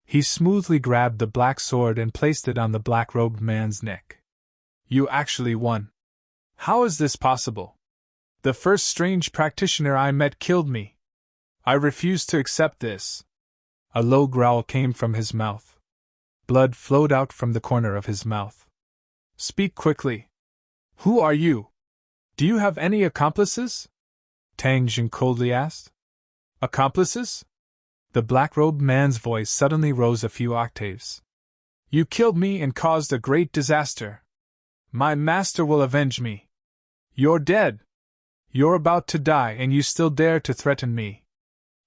[SPEAKER 1] He smoothly grabbed the black sword and placed it on the black-robed man's neck. You actually won. How is this possible? The first strange practitioner I met killed me. I refuse to accept this. A low growl came from his mouth. Blood flowed out from the corner of his mouth. Speak quickly. Who are you? Do you have any accomplices? Tang Zheng coldly asked. Accomplices? The black-robed man's voice suddenly rose a few octaves. You killed me and caused a great disaster. My master will avenge me. You're dead. You're about to die and you still dare to threaten me.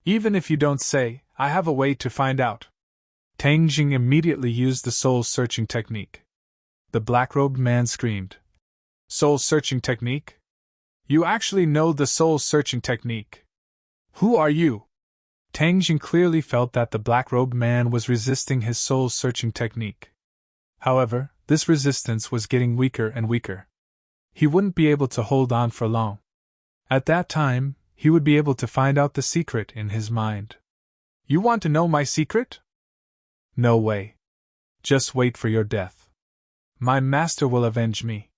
[SPEAKER 1] Even if you don't say, I have a way to find out. Tang Jing immediately used the soul-searching technique. The black-robed man screamed. Soul-searching technique? You actually know the soul-searching technique. Who are you? Tang Jing clearly felt that the black-robed man was resisting his soul-searching technique. However, this resistance was getting weaker and weaker. He wouldn't be able to hold on for long. At that time, he would be able to find out the secret in his mind. You want to know my secret? No way. Just wait for your death. My master will avenge me.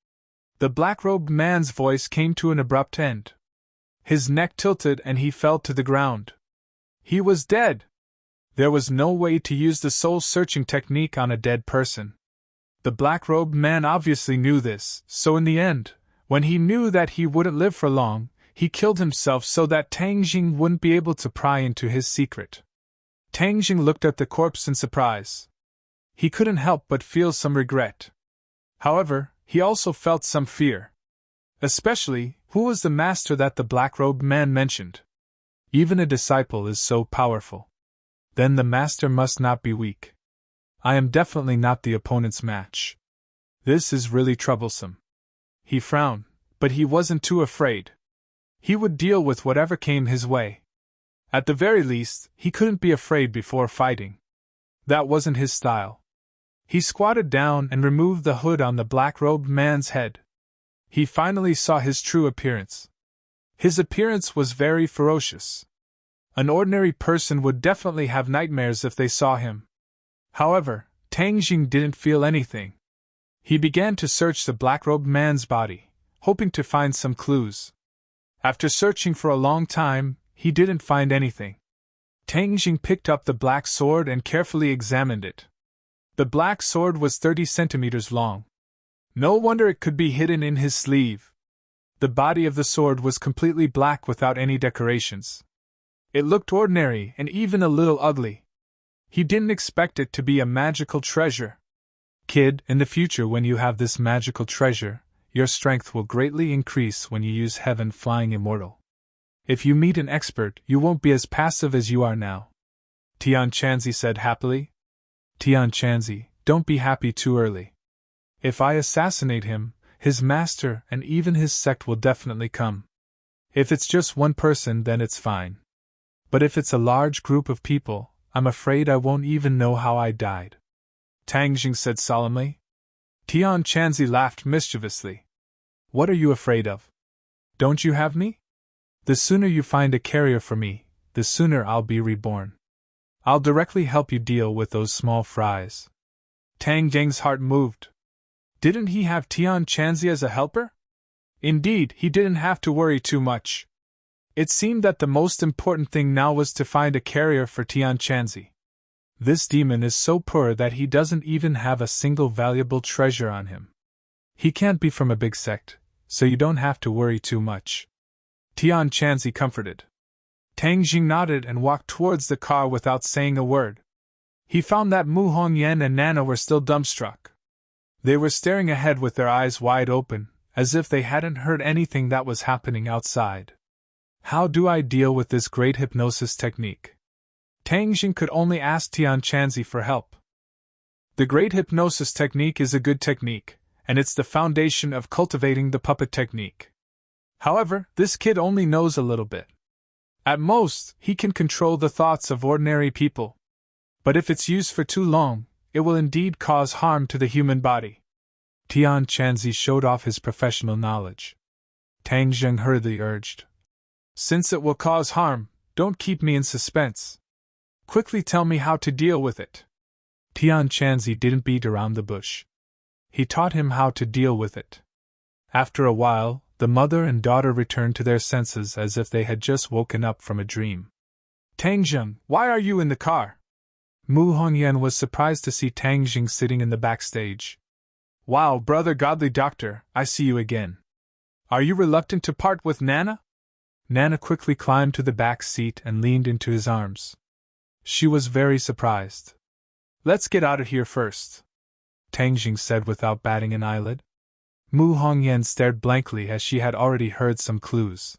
[SPEAKER 1] The black-robed man's voice came to an abrupt end. His neck tilted and he fell to the ground. He was dead. There was no way to use the soul-searching technique on a dead person. The black-robed man obviously knew this, so in the end, when he knew that he wouldn't live for long, he killed himself so that Tang Jing wouldn't be able to pry into his secret. Tang Jing looked at the corpse in surprise. He couldn't help but feel some regret. However, he also felt some fear. Especially, who was the master that the black-robed man mentioned? Even a disciple is so powerful. Then the master must not be weak. I am definitely not the opponent's match. This is really troublesome. He frowned, but he wasn't too afraid. He would deal with whatever came his way. At the very least, he couldn't be afraid before fighting. That wasn't his style. He squatted down and removed the hood on the black-robed man's head. He finally saw his true appearance. His appearance was very ferocious. An ordinary person would definitely have nightmares if they saw him. However, Tang Jing didn't feel anything. He began to search the black-robed man's body, hoping to find some clues. After searching for a long time, he didn't find anything. Tang Jing picked up the black sword and carefully examined it. The black sword was 30 centimeters long. No wonder it could be hidden in his sleeve. The body of the sword was completely black without any decorations. It looked ordinary and even a little ugly. He didn't expect it to be a magical treasure. Kid, in the future when you have this magical treasure, your strength will greatly increase when you use Heaven Flying Immortal. If you meet an expert, you won't be as passive as you are now. Tian Chanzi said happily. Tian Chanzi, don't be happy too early. If I assassinate him, his master and even his sect will definitely come. If it's just one person, then it's fine. But if it's a large group of people, I'm afraid I won't even know how I died. Tang Jing said solemnly. Tian Chanzi laughed mischievously. What are you afraid of? Don't you have me? The sooner you find a carrier for me, the sooner I'll be reborn. I'll directly help you deal with those small fries. Tang Jing's heart moved. Didn't he have Tian Chanzi as a helper? Indeed, he didn't have to worry too much. It seemed that the most important thing now was to find a carrier for Tian Chanzi. This demon is so poor that he doesn't even have a single valuable treasure on him. He can't be from a big sect, so you don't have to worry too much. Tian Chanzi comforted. Tang Jing nodded and walked towards the car without saying a word. He found that Mu Hongyan and Nana were still dumbstruck. They were staring ahead with their eyes wide open, as if they hadn't heard anything that was happening outside. How do I deal with this great hypnosis technique? Tang Jing could only ask Tian Chanzi for help. The great hypnosis technique is a good technique, and it's the foundation of cultivating the puppet technique. However, this kid only knows a little bit. At most, he can control the thoughts of ordinary people. But if it's used for too long, it will indeed cause harm to the human body. Tian Chanzi showed off his professional knowledge. Tang Jing hurriedly urged. Since it will cause harm, don't keep me in suspense. Quickly tell me how to deal with it. Tian Chanzi didn't beat around the bush. He taught him how to deal with it. After a while, the mother and daughter returned to their senses as if they had just woken up from a dream. Tang Jing, why are you in the car? Mu Hongyan was surprised to see Tang Jing sitting in the backstage. Wow, brother godly doctor, I see you again. Are you reluctant to part with Nana? Nana quickly climbed to the back seat and leaned into his arms. She was very surprised. Let's get out of here first, Tang Jing said without batting an eyelid. Mu Hongyan stared blankly as she had already heard some clues.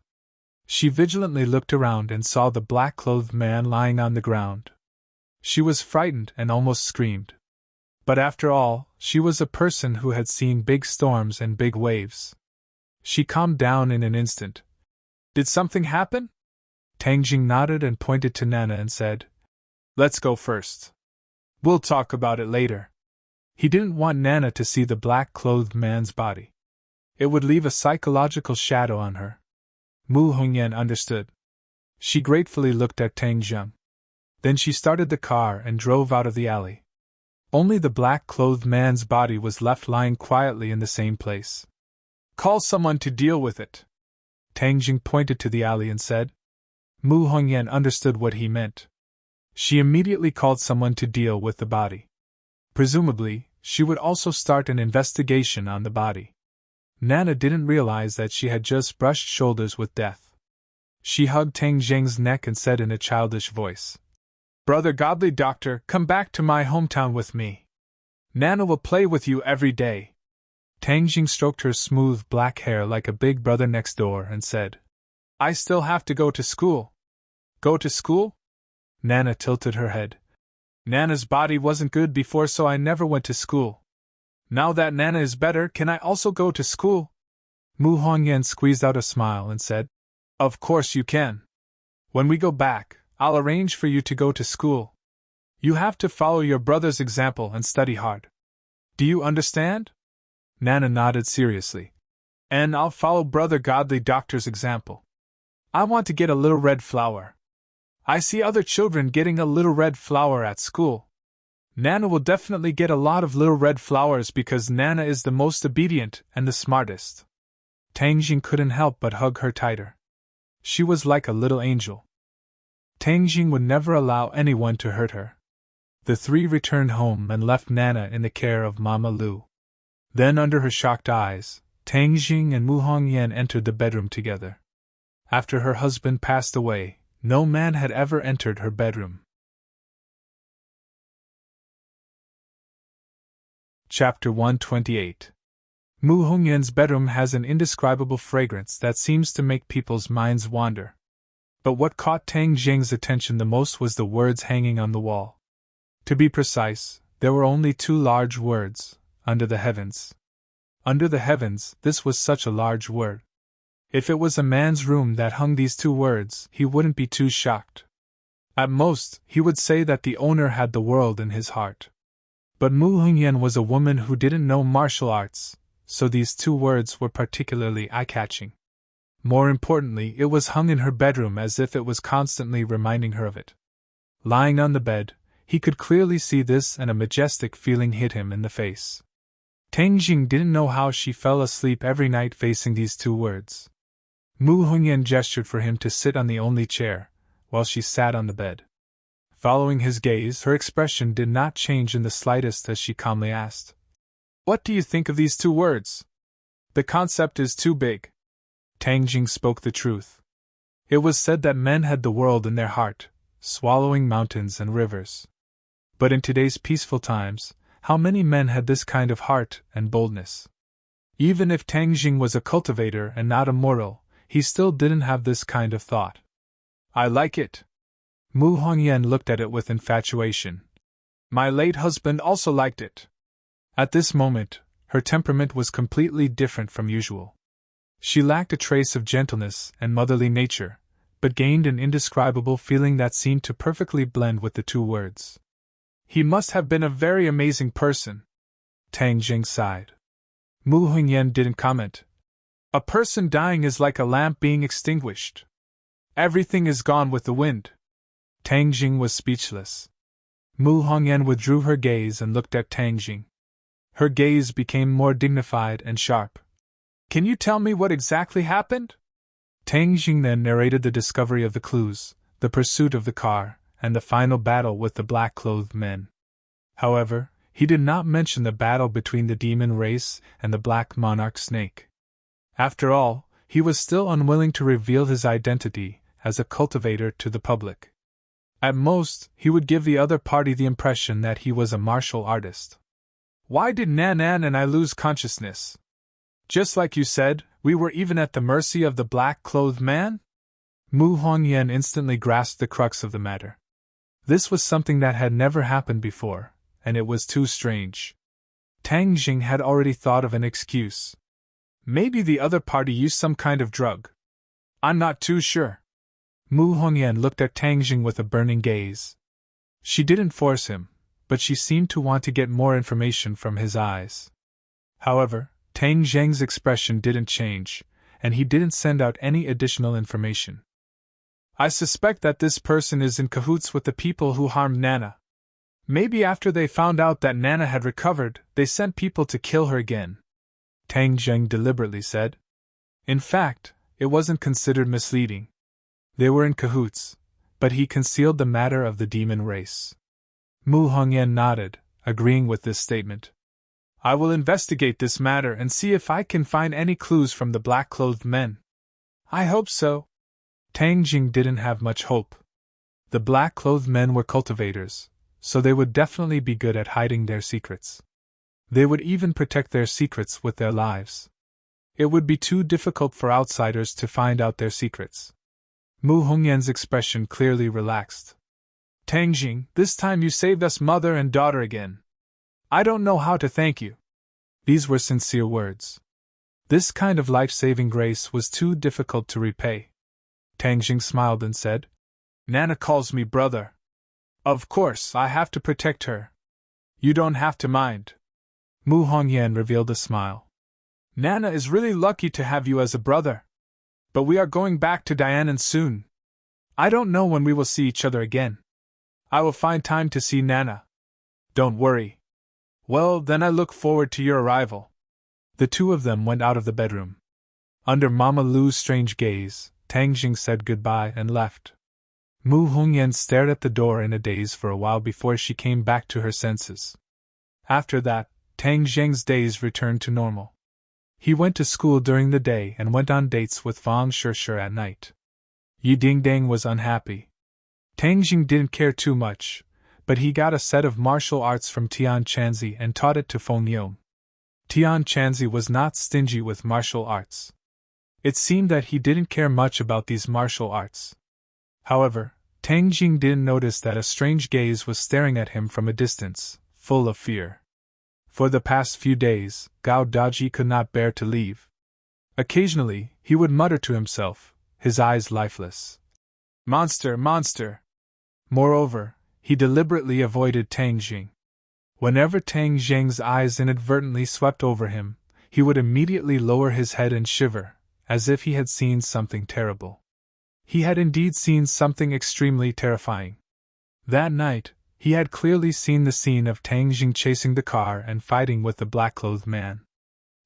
[SPEAKER 1] She vigilantly looked around and saw the black-clothed man lying on the ground. She was frightened and almost screamed. But after all, she was a person who had seen big storms and big waves. She calmed down in an instant. Did something happen? Tang Jing nodded and pointed to Nana and said, Let's go first. We'll talk about it later. He didn't want Nana to see the black-clothed man's body. It would leave a psychological shadow on her. Mu Hongyan understood. She gratefully looked at Tang Jing. Then she started the car and drove out of the alley. Only the black-clothed man's body was left lying quietly in the same place. Call someone to deal with it. Tang Jing pointed to the alley and said. Mu Hongyan understood what he meant. She immediately called someone to deal with the body. Presumably, she would also start an investigation on the body. Nana didn't realize that she had just brushed shoulders with death. She hugged Tang Jing's neck and said in a childish voice, Brother Godly Doctor, come back to my hometown with me. Nana will play with you every day. Tang Jing stroked her smooth black hair like a big brother next door and said, I still have to go to school. Go to school? Nana tilted her head. Nana's body wasn't good before, so I never went to school. Now that Nana is better, can I also go to school? Mu Hongyan squeezed out a smile and said, Of course you can. When we go back, I'll arrange for you to go to school. You have to follow your brother's example and study hard. Do you understand? Nana nodded seriously. And I'll follow Brother Godly Doctor's example. I want to get a little red flower. I see other children getting a little red flower at school. Nana will definitely get a lot of little red flowers because Nana is the most obedient and the smartest. Tang Jing couldn't help but hug her tighter. She was like a little angel. Tang Jing would never allow anyone to hurt her. The three returned home and left Nana in the care of Mama Lu. Then, under her shocked eyes, Tang Jing and Mu Hongyan entered the bedroom together. After her husband passed away, no man had ever entered her bedroom. Chapter 128. Mu Hongyan's bedroom has an indescribable fragrance that seems to make people's minds wander. But what caught Tang Jing's attention the most was the words hanging on the wall. To be precise, there were only 2 large words, under the heavens. Under the heavens, this was such a large word. If it was a man's room that hung these 2 words, he wouldn't be too shocked. At most, he would say that the owner had the world in his heart. But Mu Hongyan was a woman who didn't know martial arts, so these 2 words were particularly eye-catching. More importantly, it was hung in her bedroom as if it was constantly reminding her of it. Lying on the bed, he could clearly see this, and a majestic feeling hit him in the face. Tang Jing didn't know how she fell asleep every night facing these 2 words. Mu Hongyan gestured for him to sit on the only chair, while she sat on the bed. Following his gaze, her expression did not change in the slightest as she calmly asked, What do you think of these 2 words? The concept is too big. Tang Jing spoke the truth. It was said that men had the world in their heart, swallowing mountains and rivers. But in today's peaceful times, how many men had this kind of heart and boldness? Even if Tang Jing was a cultivator and not a mortal, he still didn't have this kind of thought. I like it. Mu Hongyan looked at it with infatuation. My late husband also liked it. At this moment, her temperament was completely different from usual. She lacked a trace of gentleness and motherly nature, but gained an indescribable feeling that seemed to perfectly blend with the 2 words. He must have been a very amazing person. Tang Jing sighed. Mu Hongyan didn't comment. A person dying is like a lamp being extinguished. Everything is gone with the wind. Tang Jing was speechless. Mu Hongyan withdrew her gaze and looked at Tang Jing. Her gaze became more dignified and sharp. Can you tell me what exactly happened? Tang Jing then narrated the discovery of the clues, the pursuit of the car, and the final battle with the black-clothed men. However, he did not mention the battle between the demon race and the black monarch snake. After all, he was still unwilling to reveal his identity as a cultivator to the public. At most, he would give the other party the impression that he was a martial artist. Why did Nan and I lose consciousness? Just like you said, we were even at the mercy of the black-clothed man? Mu Hongyan instantly grasped the crux of the matter. This was something that had never happened before, and it was too strange. Tang Jing had already thought of an excuse. Maybe the other party used some kind of drug. I'm not too sure. Mu Hongyan looked at Tang Jing with a burning gaze. She didn't force him, but she seemed to want to get more information from his eyes. However, Tang Jing's expression didn't change, and he didn't send out any additional information. I suspect that this person is in cahoots with the people who harmed Nana. Maybe after they found out that Nana had recovered, they sent people to kill her again, Tang Jing deliberately said. In fact, it wasn't considered misleading. They were in cahoots, but he concealed the matter of the demon race. Mu Hongyan nodded, agreeing with this statement. I will investigate this matter and see if I can find any clues from the black-clothed men. I hope so. Tang Jing didn't have much hope. The black-clothed men were cultivators, so they would definitely be good at hiding their secrets. They would even protect their secrets with their lives. It would be too difficult for outsiders to find out their secrets. Mu Hongyan's expression clearly relaxed. Tang Jing, this time you saved us mother and daughter again. I don't know how to thank you. These were sincere words. This kind of life-saving grace was too difficult to repay. Tang Jing smiled and said, Nana calls me brother. Of course, I have to protect her. You don't have to mind. Mu Hongyan revealed a smile. Nana is really lucky to have you as a brother. But we are going back to Dianan soon. I don't know when we will see each other again. I will find time to see Nana. Don't worry. Well, then I look forward to your arrival. The two of them went out of the bedroom. Under Mama Lu's strange gaze, Tang Jing said goodbye and left. Mu Hongyan stared at the door in a daze for a while before she came back to her senses. After that, Tang Jing's days returned to normal. He went to school during the day and went on dates with Fang Shishir at night. Yi Dingdang was unhappy. Tang Jing didn't care too much, but he got a set of martial arts from Tian Chanzi and taught it to Feng Yong. Tian Chanzi was not stingy with martial arts. It seemed that he didn't care much about these martial arts. However, Tang Jing didn't notice that a strange gaze was staring at him from a distance, full of fear. For the past few days, Gao Daji could not bear to leave. Occasionally, he would mutter to himself, his eyes lifeless. Monster, monster! Moreover, he deliberately avoided Tang Jing. Whenever Tang Jing's eyes inadvertently swept over him, he would immediately lower his head and shiver, as if he had seen something terrible. He had indeed seen something extremely terrifying. That night, he had clearly seen the scene of Tang Jing chasing the car and fighting with the black-clothed man.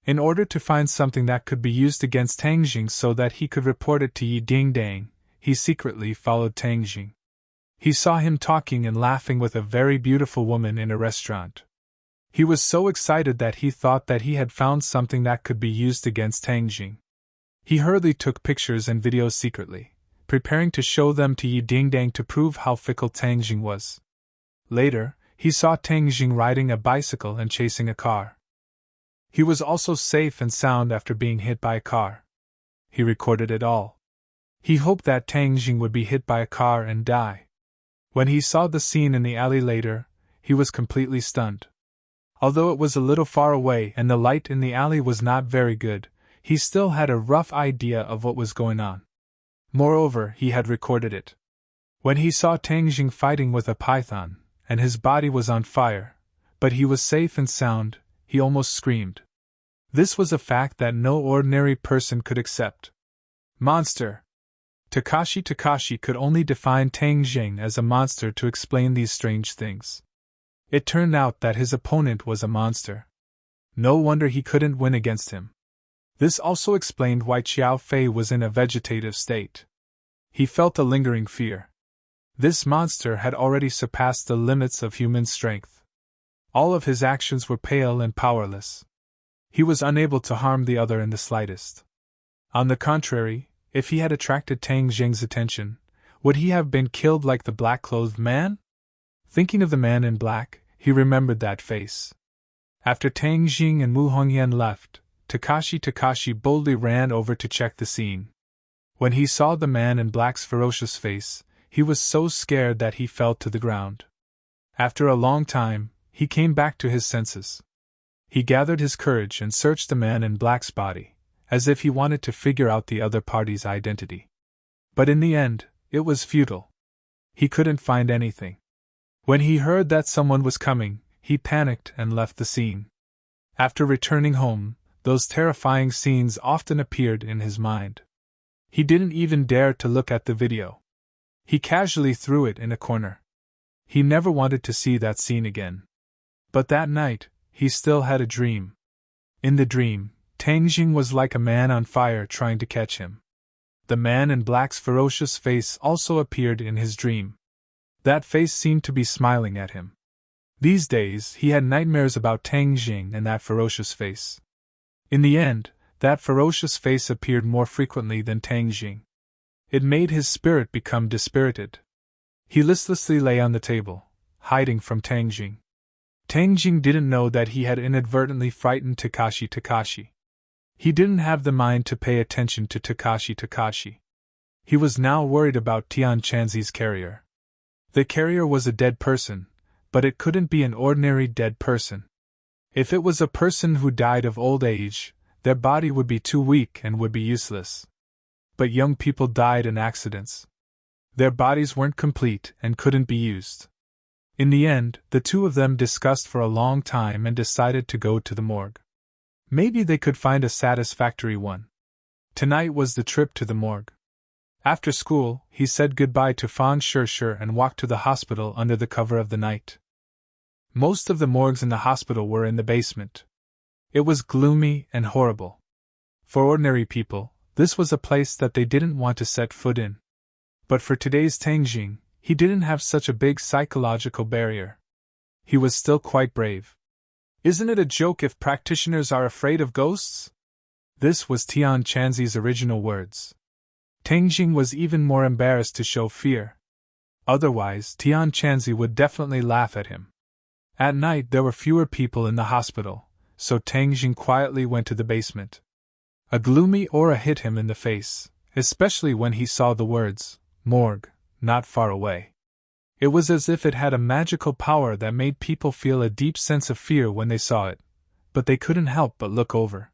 [SPEAKER 1] In order to find something that could be used against Tang Jing so that he could report it to Yi Dingdang, he secretly followed Tang Jing. He saw him talking and laughing with a very beautiful woman in a restaurant. He was so excited that he thought that he had found something that could be used against Tang Jing. He hurriedly took pictures and videos secretly, preparing to show them to Yi Dingdang to prove how fickle Tang Jing was. Later, he saw Tang Jing riding a bicycle and chasing a car. He was also safe and sound after being hit by a car. He recorded it all. He hoped that Tang Jing would be hit by a car and die. When he saw the scene in the alley later, he was completely stunned. Although it was a little far away and the light in the alley was not very good, he still had a rough idea of what was going on. Moreover, he had recorded it. When he saw Tang Jing fighting with a python, and his body was on fire, but he was safe and sound, he almost screamed. This was a fact that no ordinary person could accept. Monster! Takashi could only define Tang Jing as a monster to explain these strange things. It turned out that his opponent was a monster. No wonder he couldn't win against him. This also explained why Qiao Fei was in a vegetative state. He felt a lingering fear. This monster had already surpassed the limits of human strength. All of his actions were pale and powerless. He was unable to harm the other in the slightest. On the contrary, if he had attracted Tang Jing's attention, would he have been killed like the black-clothed man? Thinking of the man in black, he remembered that face. After Tang Jing and Mu Hongyan left, Takashi boldly ran over to check the scene. When he saw the man in black's ferocious face, he was so scared that he fell to the ground. After a long time, he came back to his senses. He gathered his courage and searched the man in black's body, as if he wanted to figure out the other party's identity. But in the end, it was futile. He couldn't find anything. When he heard that someone was coming, he panicked and left the scene. After returning home, those terrifying scenes often appeared in his mind. He didn't even dare to look at the video. He casually threw it in a corner. He never wanted to see that scene again. But that night, he still had a dream. In the dream, Tang Jing was like a man on fire trying to catch him. The man in black's ferocious face also appeared in his dream. That face seemed to be smiling at him. These days, he had nightmares about Tang Jing and that ferocious face. In the end, that ferocious face appeared more frequently than Tang Jing. It made his spirit become dispirited. He listlessly lay on the table, hiding from Tang Jing. Tang Jing didn't know that he had inadvertently frightened Takashi. He didn't have the mind to pay attention to Takashi. He was now worried about Tian Chanzi's carrier. The carrier was a dead person, but it couldn't be an ordinary dead person. If it was a person who died of old age, their body would be too weak and would be useless. But young people died in accidents. Their bodies weren't complete and couldn't be used. In the end, the two of them discussed for a long time and decided to go to the morgue. Maybe they could find a satisfactory one. Tonight was the trip to the morgue. After school, he said goodbye to Fan Shishir and walked to the hospital under the cover of the night. Most of the morgues in the hospital were in the basement. It was gloomy and horrible. For ordinary people, this was a place that they didn't want to set foot in. But for today's Tang Jing, he didn't have such a big psychological barrier. He was still quite brave. Isn't it a joke if practitioners are afraid of ghosts? This was Tian Chanzi's original words. Tang Jing was even more embarrassed to show fear. Otherwise, Tian Chanzi would definitely laugh at him. At night there were fewer people in the hospital, so Tang Jing quietly went to the basement. A gloomy aura hit him in the face, especially when he saw the words, "Morgue," not far away. It was as if it had a magical power that made people feel a deep sense of fear when they saw it, but they couldn't help but look over.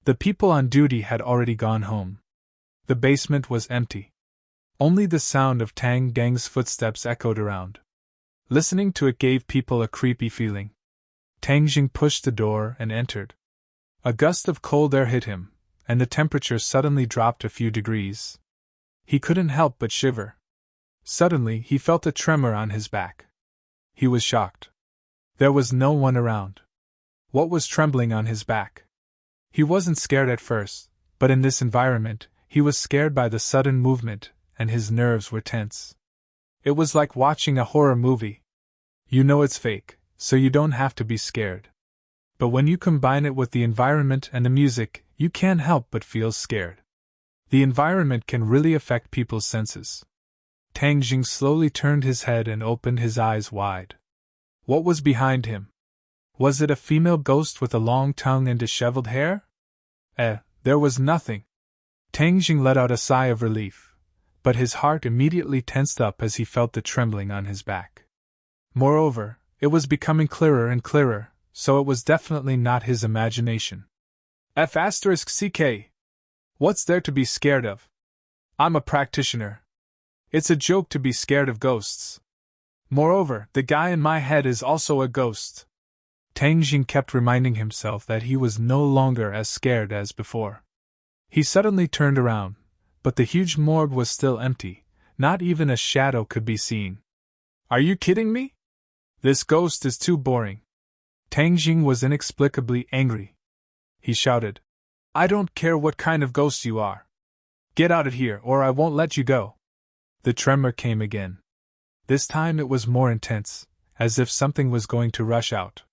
[SPEAKER 1] The people on duty had already gone home. The basement was empty. Only the sound of Tang Gang's footsteps echoed around. Listening to it gave people a creepy feeling. Tang Jing pushed the door and entered. A gust of cold air hit him, and the temperature suddenly dropped a few degrees. He couldn't help but shiver. Suddenly he felt a tremor on his back. He was shocked. There was no one around. What was trembling on his back? He wasn't scared at first, but in this environment, he was scared by the sudden movement, and his nerves were tense. It was like watching a horror movie. You know it's fake, so you don't have to be scared. But when you combine it with the environment and the music, you can't help but feel scared. The environment can really affect people's senses. Tang Jing slowly turned his head and opened his eyes wide. What was behind him? Was it a female ghost with a long tongue and disheveled hair? There was nothing. Tang Jing let out a sigh of relief, but his heart immediately tensed up as he felt the trembling on his back. Moreover, it was becoming clearer and clearer, so it was definitely not his imagination. F***CK. What's there to be scared of? I'm a practitioner. It's a joke to be scared of ghosts. Moreover, the guy in my head is also a ghost. Tang Jing kept reminding himself that he was no longer as scared as before. He suddenly turned around, but the huge morgue was still empty, not even a shadow could be seen. Are you kidding me? This ghost is too boring. Tang Jing was inexplicably angry. He shouted, I don't care what kind of ghost you are. Get out of here or I won't let you go. The tremor came again. This time it was more intense, as if something was going to rush out.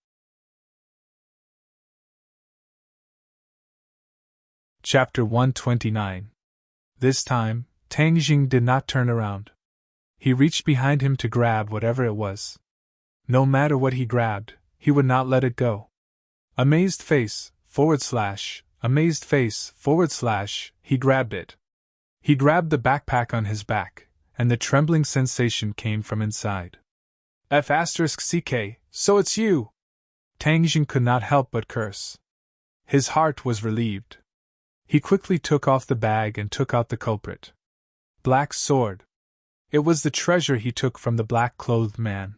[SPEAKER 1] Chapter 129. This time, Tang Jing did not turn around. He reached behind him to grab whatever it was. No matter what he grabbed, he would not let it go. Amazed face, /, he grabbed it. He grabbed the backpack on his back, and the trembling sensation came from inside. F***ck, so it's you! Tang Jing could not help but curse. His heart was relieved. He quickly took off the bag and took out the culprit. Black sword. It was the treasure he took from the black-clothed man.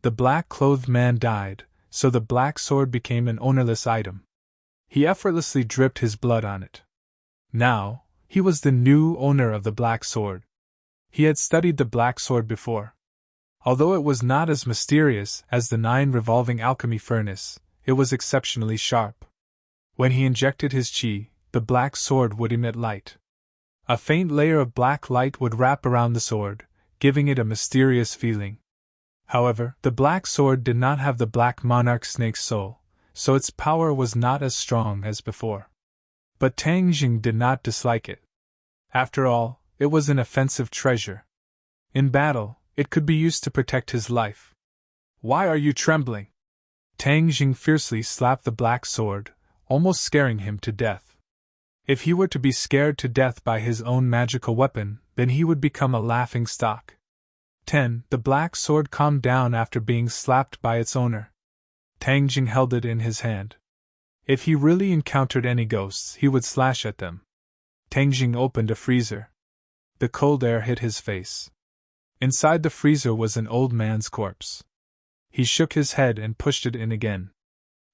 [SPEAKER 1] The black-clothed man died, so the black sword became an ownerless item. He effortlessly dripped his blood on it. Now, he was the new owner of the black sword. He had studied the black sword before. Although it was not as mysterious as the 9 revolving alchemy furnace, it was exceptionally sharp. When he injected his qi, the black sword would emit light. A faint layer of black light would wrap around the sword, giving it a mysterious feeling. However, the black sword did not have the black monarch snake's soul, so its power was not as strong as before. But Tang Jing did not dislike it. After all, it was an offensive treasure. In battle, it could be used to protect his life. Why are you trembling? Tang Jing fiercely slapped the black sword, almost scaring him to death. If he were to be scared to death by his own magical weapon, then he would become a laughing stock. 10. The black sword calmed down after being slapped by its owner. Tang Jing held it in his hand. If he really encountered any ghosts, he would slash at them. Tang Jing opened a freezer. The cold air hit his face. Inside the freezer was an old man's corpse. He shook his head and pushed it in again.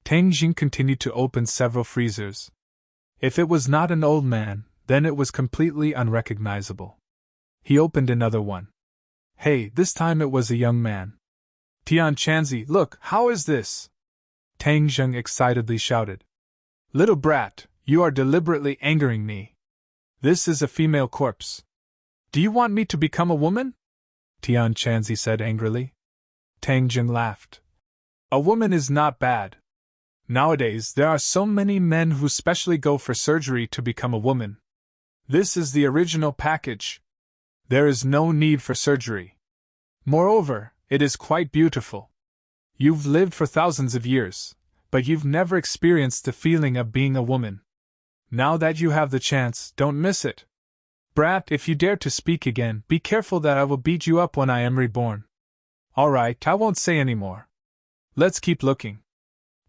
[SPEAKER 1] Tang Jing continued to open several freezers. If it was not an old man, then it was completely unrecognizable. He opened another one. Hey, this time it was a young man. Tian Chanzi, look, how is this? Tang Jing excitedly shouted. Little brat, you are deliberately angering me. This is a female corpse. Do you want me to become a woman? Tian Chanzi said angrily. Tang Jing laughed. A woman is not bad. Nowadays there are so many men who specially go for surgery to become a woman. This is the original package. There is no need for surgery. Moreover, it is quite beautiful. You've lived for thousands of years, but you've never experienced the feeling of being a woman. Now that you have the chance, don't miss it. Brat, if you dare to speak again, be careful that I will beat you up when I am reborn. Alright, I won't say any more. Let's keep looking.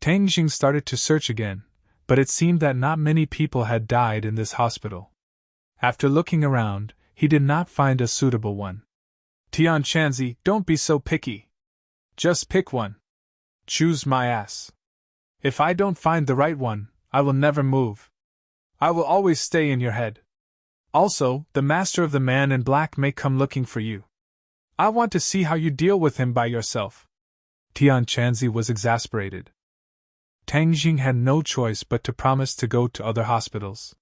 [SPEAKER 1] Tang Jing started to search again, but it seemed that not many people had died in this hospital. After looking around, he did not find a suitable one. Tian Chanzi, don't be so picky. Just pick one. Choose my ass. If I don't find the right one, I will never move. I will always stay in your head. Also, the master of the man in black may come looking for you. I want to see how you deal with him by yourself. Tian Chanzi was exasperated. Tang Jing had no choice but to promise to go to other hospitals.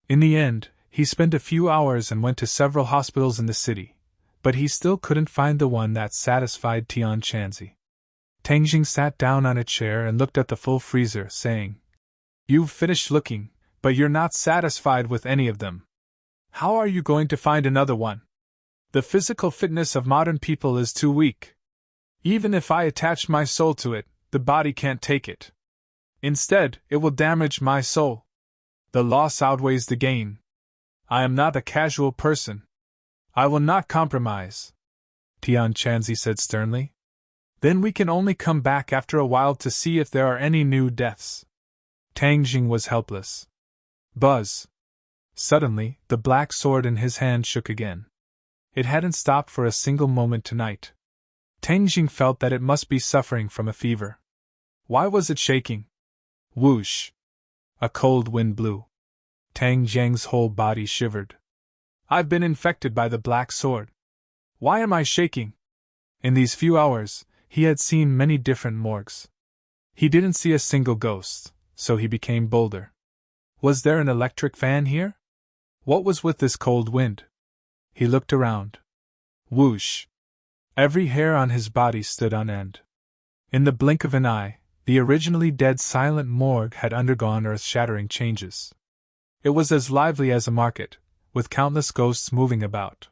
[SPEAKER 1] In the end, he spent a few hours and went to several hospitals in the city, but he still couldn't find the one that satisfied Tian Chanzi. Tang Jing sat down on a chair and looked at the full freezer, saying, You've finished looking, but you're not satisfied with any of them. How are you going to find another one? The physical fitness of modern people is too weak. Even if I attach my soul to it, the body can't take it. Instead, it will damage my soul. The loss outweighs the gain. I am not a casual person. I will not compromise, Tian Chanzi said sternly. Then we can only come back after a while to see if there are any new deaths. Tang Jing was helpless. Buzz. Suddenly, the black sword in his hand shook again. It hadn't stopped for a single moment tonight. Tang Jing felt that it must be suffering from a fever. Why was it shaking? Whoosh! A cold wind blew. Tang Jing's whole body shivered. I've been infected by the black sword. Why am I shaking? In these few hours, he had seen many different morgues. He didn't see a single ghost, so he became bolder. Was there an electric fan here? What was with this cold wind? He looked around. Whoosh! Every hair on his body stood on end. In the blink of an eye, the originally dead silent morgue had undergone earth-shattering changes. It was as lively as a market, with countless ghosts moving about.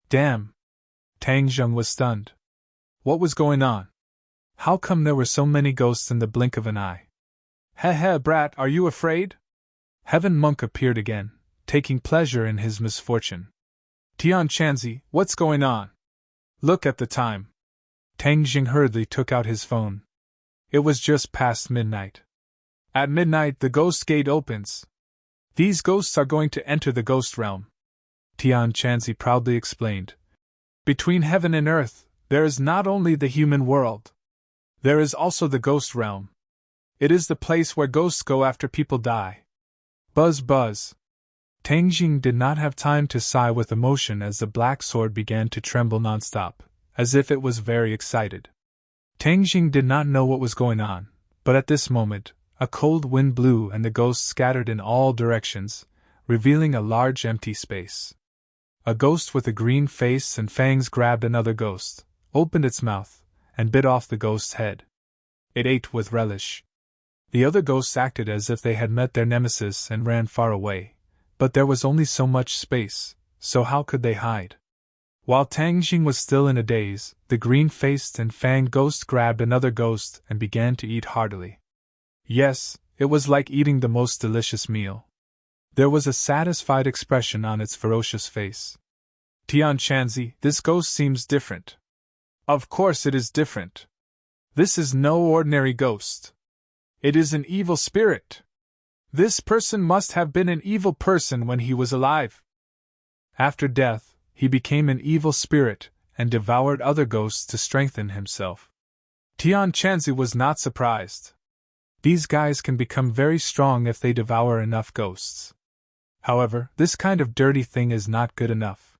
[SPEAKER 1] Damn! Tang Jing was stunned. What was going on? How come there were so many ghosts in the blink of an eye? Heh, brat, are you afraid? Heaven Monk appeared again, taking pleasure in his misfortune. Tian Chanzi, what's going on? Look at the time. Tang Jing hurriedly took out his phone. It was just past midnight. At midnight, the ghost gate opens. These ghosts are going to enter the ghost realm. Tian Chanzi proudly explained. Between heaven and earth, there is not only the human world. There is also the ghost realm. It is the place where ghosts go after people die. Buzz buzz. Tang Jing did not have time to sigh with emotion as the black sword began to tremble nonstop, as if it was very excited. Tang Jing did not know what was going on, but at this moment, a cold wind blew and the ghosts scattered in all directions, revealing a large empty space. A ghost with a green face and fangs grabbed another ghost, opened its mouth, and bit off the ghost's head. It ate with relish. The other ghosts acted as if they had met their nemesis and ran far away, but there was only so much space, so how could they hide? While Tang Jing was still in a daze, the green-faced and fanged ghost grabbed another ghost and began to eat heartily. Yes, it was like eating the most delicious meal. There was a satisfied expression on its ferocious face. Tian Chanzi, this ghost seems different. Of course it is different. This is no ordinary ghost. It is an evil spirit. This person must have been an evil person when he was alive. After death, he became an evil spirit and devoured other ghosts to strengthen himself. Tian Chanzi was not surprised. These guys can become very strong if they devour enough ghosts. However, this kind of dirty thing is not good enough.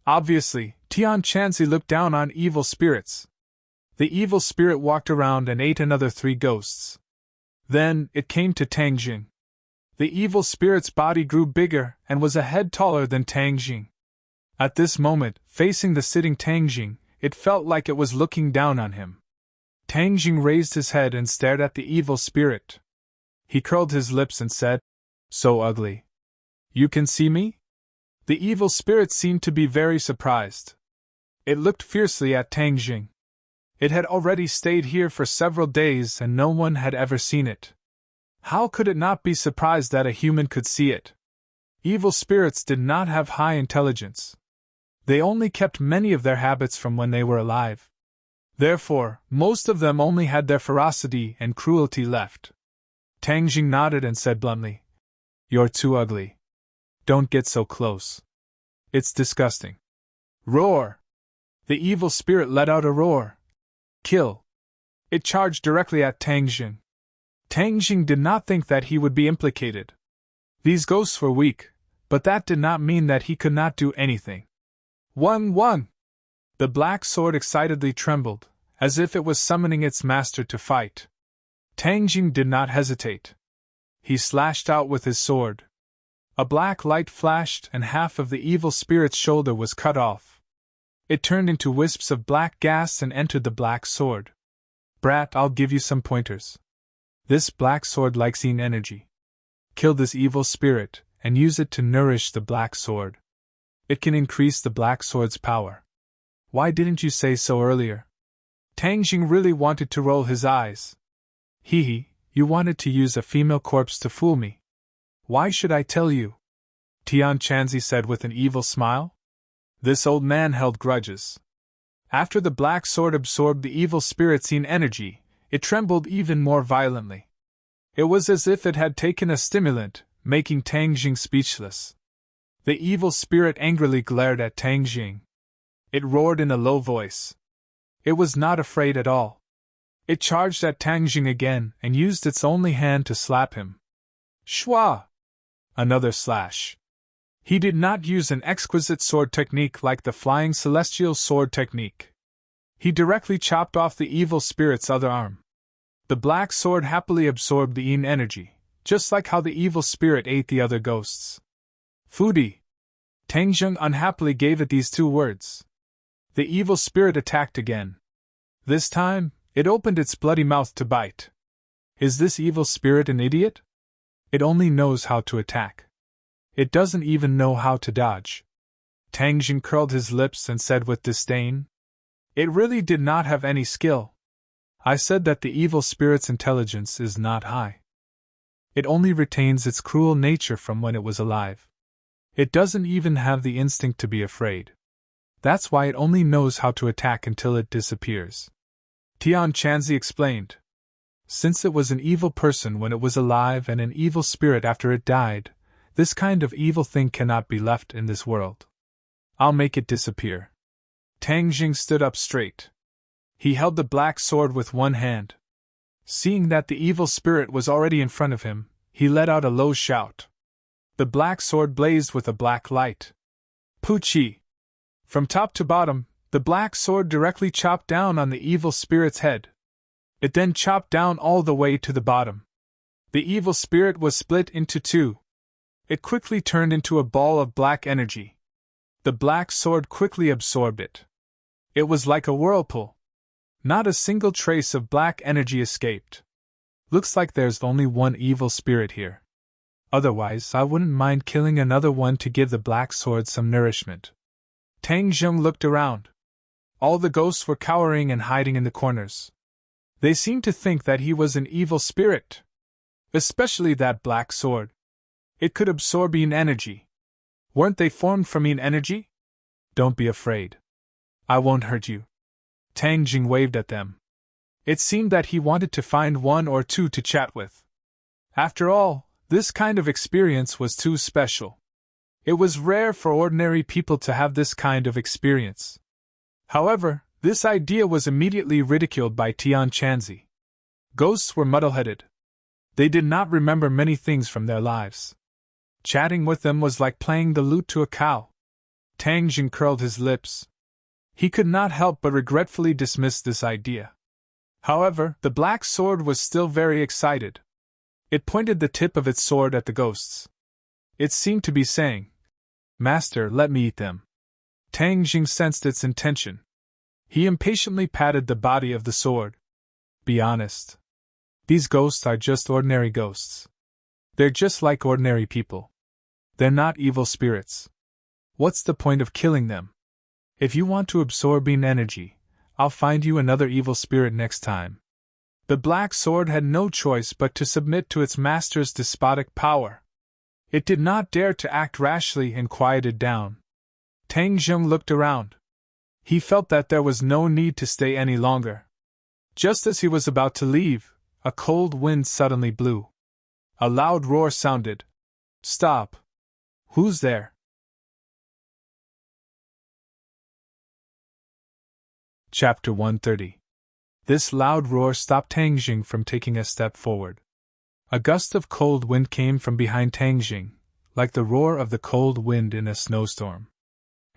[SPEAKER 1] Obviously, Tian Chanzi looked down on evil spirits. The evil spirit walked around and ate another 3 ghosts. Then, it came to Tang Jing. The evil spirit's body grew bigger and was a head taller than Tang Jing. At this moment, facing the sitting Tang Jing, it felt like it was looking down on him. Tang Jing raised his head and stared at the evil spirit. He curled his lips and said, "So ugly. You can see me?" The evil spirit seemed to be very surprised. It looked fiercely at Tang Jing. It had already stayed here for several days and no one had ever seen it. How could it not be surprised that a human could see it? Evil spirits did not have high intelligence. They only kept many of their habits from when they were alive. Therefore, most of them only had their ferocity and cruelty left. Tang Jing nodded and said bluntly, "You're too ugly. Don't get so close. It's disgusting." Roar! The evil spirit let out a roar. Kill! It charged directly at Tang Jing. Tang Jing did not think that he would be implicated. These ghosts were weak, but that did not mean that he could not do anything. 1-1! The black sword excitedly trembled, as if it was summoning its master to fight. Tang Jing did not hesitate. He slashed out with his sword. A black light flashed and half of the evil spirit's shoulder was cut off. It turned into wisps of black gas and entered the black sword. Brat, I'll give you some pointers. This black sword likes yin energy. Kill this evil spirit, and use it to nourish the black sword. It can increase the black sword's power. Why didn't you say so earlier? Tang Jing really wanted to roll his eyes. Hee, you wanted to use a female corpse to fool me. Why should I tell you? Tian Chanzi said with an evil smile. This old man held grudges. After the black sword absorbed the evil spirit's yin energy, it trembled even more violently. It was as if it had taken a stimulant, making Tang Jing speechless. The evil spirit angrily glared at Tang Jing. It roared in a low voice. It was not afraid at all. It charged at Tang Jing again and used its only hand to slap him. Shwa! Another slash. He did not use an exquisite sword technique like the flying celestial sword technique. He directly chopped off the evil spirit's other arm. The black sword happily absorbed the yin energy, just like how the evil spirit ate the other ghosts. Foodie! Tang Jing unhappily gave it these 2 words. The evil spirit attacked again. This time, it opened its bloody mouth to bite. Is this evil spirit an idiot? It only knows how to attack. It doesn't even know how to dodge. Tang Jing curled his lips and said with disdain, "It really did not have any skill. I said that the evil spirit's intelligence is not high. It only retains its cruel nature from when it was alive. It doesn't even have the instinct to be afraid. That's why it only knows how to attack until it disappears. Tian Chanzi explained. Since it was an evil person when it was alive and an evil spirit after it died, this kind of evil thing cannot be left in this world. I'll make it disappear. Tang Jing stood up straight. He held the black sword with one hand. Seeing that the evil spirit was already in front of him, he let out a low shout. The black sword blazed with a black light. Puchi! From top to bottom, the black sword directly chopped down on the evil spirit's head. It then chopped down all the way to the bottom. The evil spirit was split into two. It quickly turned into a ball of black energy. The black sword quickly absorbed it. It was like a whirlpool. Not a single trace of black energy escaped. Looks like there's only one evil spirit here. Otherwise, I wouldn't mind killing another one to give the black sword some nourishment. Tang Zheng looked around. All the ghosts were cowering and hiding in the corners. They seemed to think that he was an evil spirit. Especially that black sword. It could absorb yin energy. Weren't they formed from yin energy? Don't be afraid. I won't hurt you. Tang Jing waved at them. It seemed that he wanted to find one or two to chat with. After all, this kind of experience was too special. It was rare for ordinary people to have this kind of experience. However, this idea was immediately ridiculed by Tian Chanzi. Ghosts were muddle-headed. They did not remember many things from their lives. Chatting with them was like playing the lute to a cow. Tang Jing curled his lips. He could not help but regretfully dismiss this idea. However, the black sword was still very excited. It pointed the tip of its sword at the ghosts. It seemed to be saying, "Master, let me eat them." Tang Jing sensed its intention. He impatiently patted the body of the sword. Be honest. These ghosts are just ordinary ghosts. They're just like ordinary people. They're not evil spirits. What's the point of killing them? If you want to absorb yin energy, I'll find you another evil spirit next time. The black sword had no choice but to submit to its master's despotic power. It did not dare to act rashly and quieted down. Tang Zheng looked around. He felt that there was no need to stay any longer. Just as he was about to leave, a cold wind suddenly blew. A loud roar sounded. Stop! Who's there? Chapter 130. This loud roar stopped Tang Jing from taking a step forward. A gust of cold wind came from behind Tang Jing, like the roar of the cold wind in a snowstorm.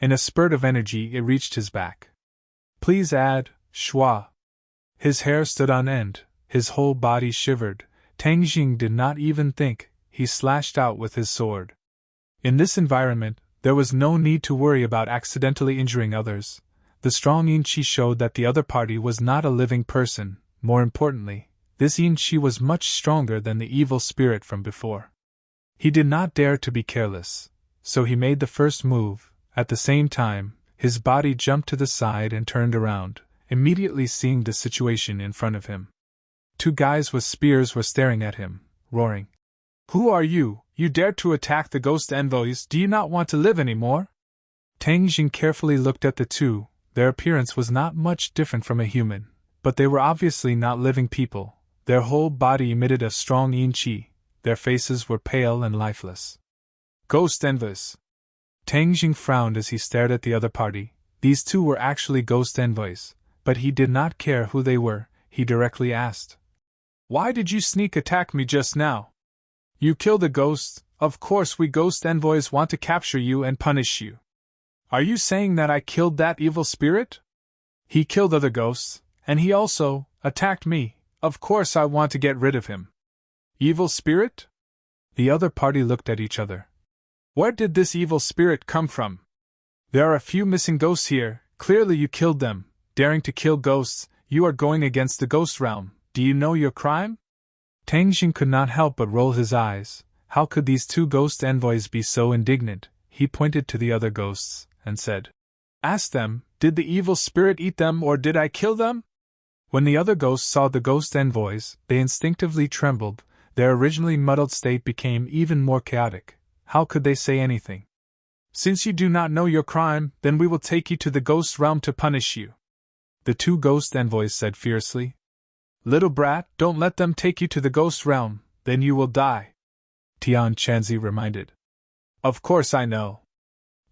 [SPEAKER 1] In a spurt of energy, it reached his back. Please add, Shua. His hair stood on end, his whole body shivered. Tang Jing did not even think, he slashed out with his sword. In this environment, there was no need to worry about accidentally injuring others. The strong yin qi showed that the other party was not a living person. More importantly, this yin qi was much stronger than the evil spirit from before. He did not dare to be careless, so he made the first move. At the same time, his body jumped to the side and turned around, immediately seeing the situation in front of him. Two guys with spears were staring at him, roaring. Who are you? You dared to attack the ghost envoys. Do you not want to live anymore? Tang Jing carefully looked at the two. Their appearance was not much different from a human, but they were obviously not living people. Their whole body emitted a strong yin qi. Their faces were pale and lifeless. Ghost envoys. Tang Jing frowned as he stared at the other party. These two were actually ghost envoys, but he did not care who they were. He directly asked, "Why did you sneak attack me just now? You killed the ghosts. Of course we ghost envoys want to capture you and punish you. Are you saying that I killed that evil spirit? He killed other ghosts, and he also attacked me. Of course I want to get rid of him." Evil spirit? The other party looked at each other. Where did this evil spirit come from? There are a few missing ghosts here. Clearly you killed them. Daring to kill ghosts, you are going against the ghost realm. Do you know your crime? Tang Jing could not help but roll his eyes. How could these two ghost envoys be so indignant? He pointed to the other ghosts and said, "Ask them, did the evil spirit eat them or did I kill them?" When the other ghosts saw the ghost envoys, they instinctively trembled. Their originally muddled state became even more chaotic. How could they say anything? Since you do not know your crime, then we will take you to the ghost realm to punish you," the two ghost envoys said fiercely. "Little brat, don't let them take you to the ghost realm, then you will die," Tian Chanzi reminded. "Of course I know.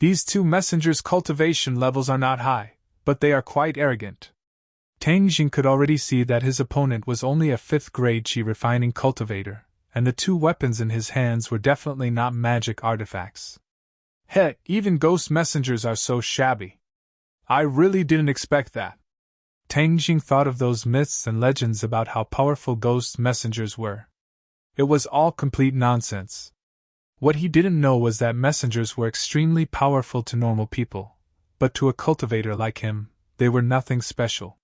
[SPEAKER 1] These two messengers' cultivation levels are not high, but they are quite arrogant." Tang Jing could already see that his opponent was only a 5th grade Qi refining cultivator, and the two weapons in his hands were definitely not magic artifacts. "Heh, even ghost messengers are so shabby. I really didn't expect that." Tang Jing thought of those myths and legends about how powerful ghost messengers were. It was all complete nonsense. What he didn't know was that messengers were extremely powerful to normal people, but to a cultivator like him, they were nothing special.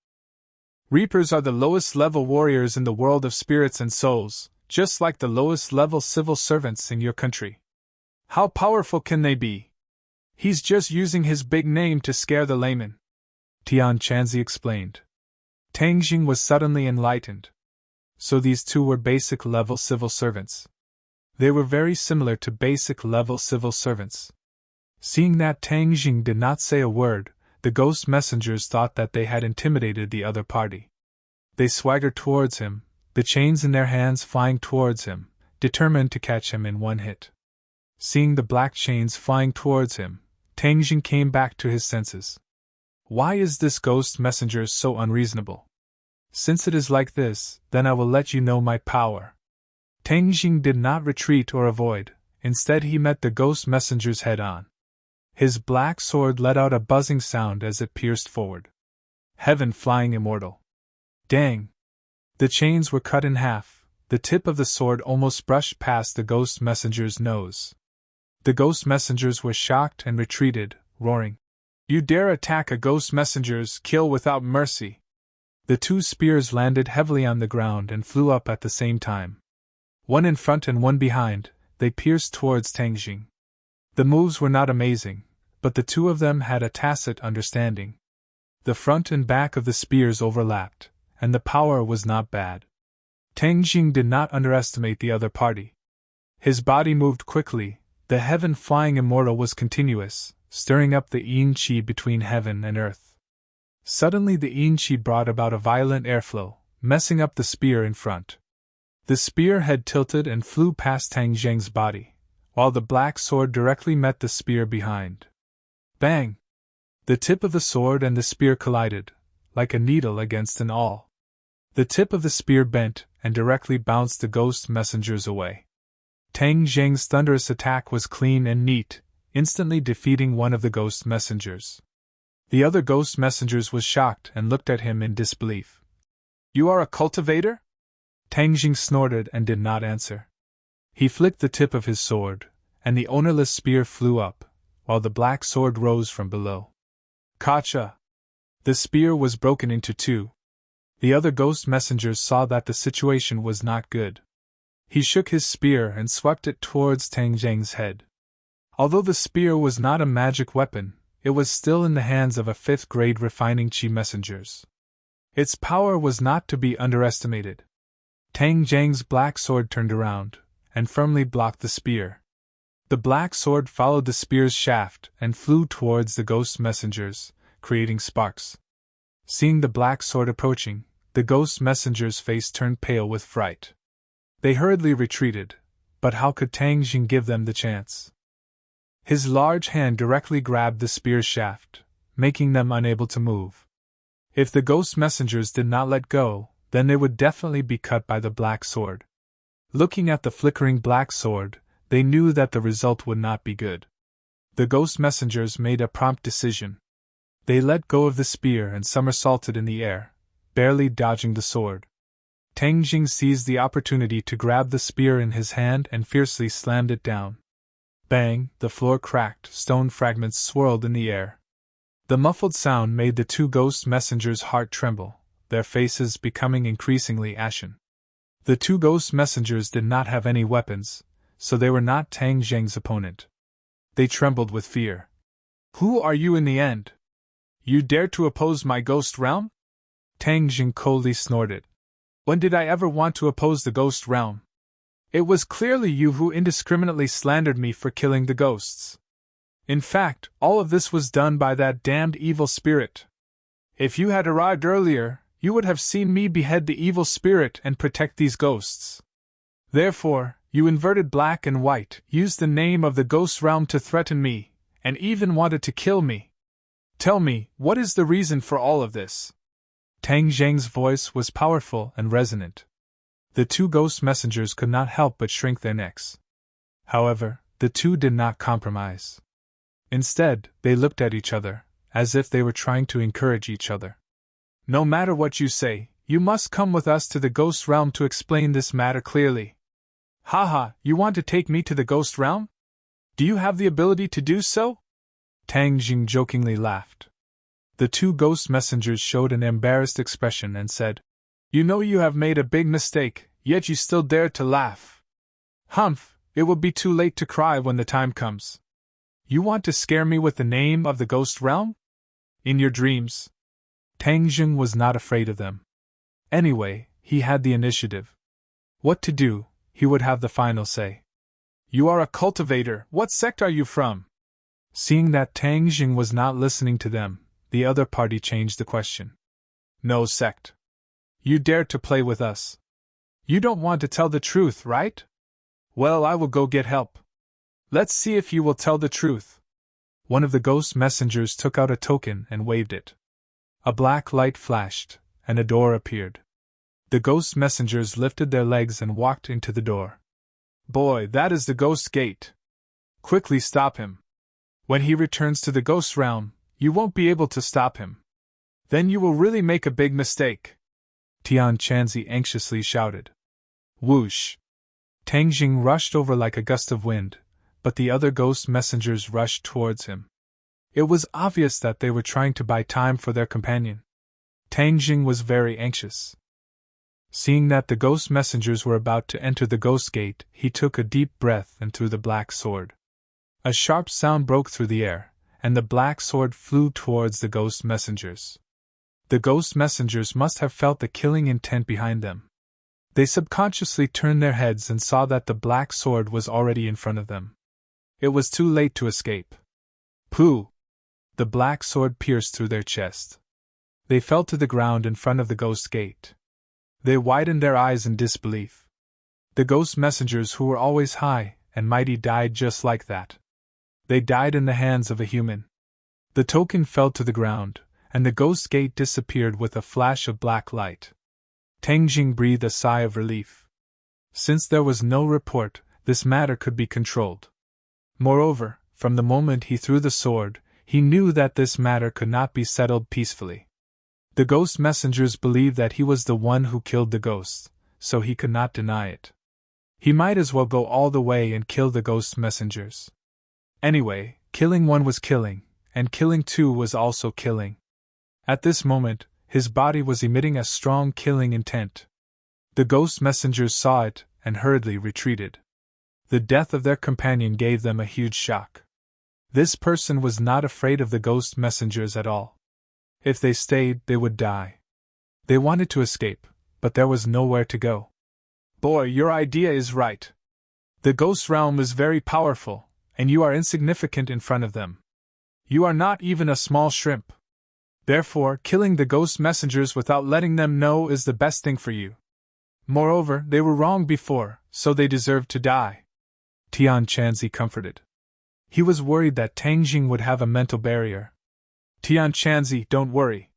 [SPEAKER 1] "Reapers are the lowest level warriors in the world of spirits and souls, just like the lowest level civil servants in your country. How powerful can they be? He's just using his big name to scare the layman," Tian Chanzi explained. Tang Jing was suddenly enlightened. So these two were basic level civil servants. They were very similar to basic level civil servants. Seeing that Tang Jing did not say a word, the ghost messengers thought that they had intimidated the other party. They swaggered towards him, the chains in their hands flying towards him, determined to catch him in one hit. Seeing the black chains flying towards him, Tang Jing came back to his senses. Why is this ghost messenger so unreasonable? Since it is like this, then I will let you know my power. Tang Jing did not retreat or avoid, instead he met the ghost messenger's head on. His black sword let out a buzzing sound as it pierced forward. Heaven flying immortal. Dang! The chains were cut in half, the tip of the sword almost brushed past the ghost messenger's nose. The ghost messengers were shocked and retreated, roaring, "You dare attack a ghost messenger's kill without mercy!" The two spears landed heavily on the ground and flew up at the same time. One in front and one behind, they pierced towards Tang Jing. The moves were not amazing, but the two of them had a tacit understanding. The front and back of the spears overlapped, and the power was not bad. Tang Jing did not underestimate the other party. His body moved quickly, the heaven-flying immortal was continuous, stirring up the yin qi between heaven and earth. Suddenly the yin qi brought about a violent airflow, messing up the spear in front. The spear had tilted and flew past Tang Jing's body, while the black sword directly met the spear behind. Bang! The tip of the sword and the spear collided, like a needle against an awl. The tip of the spear bent and directly bounced the ghost messengers away. Tang Jing's thunderous attack was clean and neat, instantly defeating one of the ghost messengers. The other ghost messengers was shocked and looked at him in disbelief. "You are a cultivator?" Tang Jing snorted and did not answer. He flicked the tip of his sword, and the ownerless spear flew up, while the black sword rose from below. Kacha! The spear was broken into two. The other ghost messengers saw that the situation was not good. He shook his spear and swept it towards Tang Jing's head. Although the spear was not a magic weapon, it was still in the hands of a 5th grade refining qi messengers. Its power was not to be underestimated. Tang Jing's black sword turned around, and firmly blocked the spear. The black sword followed the spear's shaft and flew towards the ghost messengers, creating sparks. Seeing the black sword approaching, the ghost messenger's face turned pale with fright. They hurriedly retreated, but how could Tang Jing give them the chance? His large hand directly grabbed the spear's shaft, making them unable to move. If the ghost messengers did not let go, then they would definitely be cut by the black sword. Looking at the flickering black sword, they knew that the result would not be good. The ghost messengers made a prompt decision. They let go of the spear and somersaulted in the air, barely dodging the sword. Tang Jing seized the opportunity to grab the spear in his hand and fiercely slammed it down. Bang! The floor cracked, stone fragments swirled in the air. The muffled sound made the two ghost messengers' heart tremble, their faces becoming increasingly ashen. The two ghost messengers did not have any weapons, so they were not Tang Jing's opponent. They trembled with fear. "Who are you in the end? You dare to oppose my ghost realm?" Tang Jing coldly snorted. "When did I ever want to oppose the ghost realm? It was clearly you who indiscriminately slandered me for killing the ghosts." In fact, all of this was done by that damned evil spirit. If you had arrived earlier, you would have seen me behead the evil spirit and protect these ghosts. Therefore, you inverted black and white, used the name of the ghost realm to threaten me, and even wanted to kill me. Tell me, what is the reason for all of this? Tang Zheng's voice was powerful and resonant. The two ghost messengers could not help but shrink their necks. However, the two did not compromise. Instead, they looked at each other, as if they were trying to encourage each other. No matter what you say, you must come with us to the ghost realm to explain this matter clearly. Haha, you want to take me to the ghost realm? Do you have the ability to do so? Tang Jing jokingly laughed. The two ghost messengers showed an embarrassed expression and said, You know you have made a big mistake, yet you still dare to laugh. Humph, it will be too late to cry when the time comes. You want to scare me with the name of the ghost realm? In your dreams. Tang Jing was not afraid of them. Anyway, he had the initiative. What to do, he would have the final say. You are a cultivator, what sect are you from? Seeing that Tang Jing was not listening to them, the other party changed the question. No sect. You dare to play with us. You don't want to tell the truth, right? Well, I will go get help. Let's see if you will tell the truth. One of the ghost messengers took out a token and waved it. A black light flashed, and a door appeared. The ghost messengers lifted their legs and walked into the door. Boy, that is the ghost gate. Quickly stop him. When he returns to the ghost realm, you won't be able to stop him. Then you will really make a big mistake. Tian Chanzi anxiously shouted. Whoosh! Tang Jing rushed over like a gust of wind, but the other ghost messengers rushed towards him. It was obvious that they were trying to buy time for their companion. Tang Jing was very anxious. Seeing that the ghost messengers were about to enter the ghost gate, he took a deep breath and threw the black sword. A sharp sound broke through the air, and the black sword flew towards the ghost messengers. The ghost messengers must have felt the killing intent behind them. They subconsciously turned their heads and saw that the black sword was already in front of them. It was too late to escape. Pooh! The black sword pierced through their chest. They fell to the ground in front of the ghost gate. They widened their eyes in disbelief. The ghost messengers who were always high and mighty died just like that. They died in the hands of a human. The token fell to the ground, and the ghost gate disappeared with a flash of black light. Tang Jing breathed a sigh of relief. Since there was no report, this matter could be controlled. Moreover, from the moment he threw the sword, he knew that this matter could not be settled peacefully. The ghost messengers believed that he was the one who killed the ghosts, so he could not deny it. He might as well go all the way and kill the ghost messengers. Anyway, killing one was killing, and killing two was also killing. At this moment, his body was emitting a strong killing intent. The ghost messengers saw it and hurriedly retreated. The death of their companion gave them a huge shock. This person was not afraid of the ghost messengers at all. If they stayed, they would die. They wanted to escape, but there was nowhere to go. Boy, your idea is right. The ghost realm is very powerful, and you are insignificant in front of them. You are not even a small shrimp. Therefore, killing the ghost messengers without letting them know is the best thing for you. Moreover, they were wrong before, so they deserve to die. Tian Chanzi comforted. He was worried that Tang Jing would have a mental barrier. Tian Chanzi, don't worry.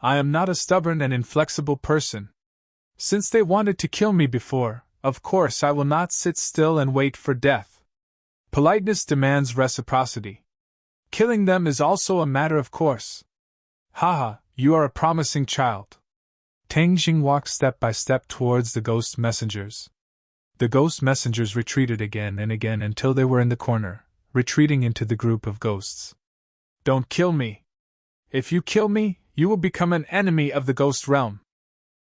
[SPEAKER 1] I am not a stubborn and inflexible person. Since they wanted to kill me before, of course I will not sit still and wait for death. Politeness demands reciprocity. Killing them is also a matter of course. Haha, you are a promising child. Tang Jing walked step by step towards the ghost messengers. The ghost messengers retreated again and again until they were in the corner, retreating into the group of ghosts. Don't kill me. If you kill me, you will become an enemy of the ghost realm.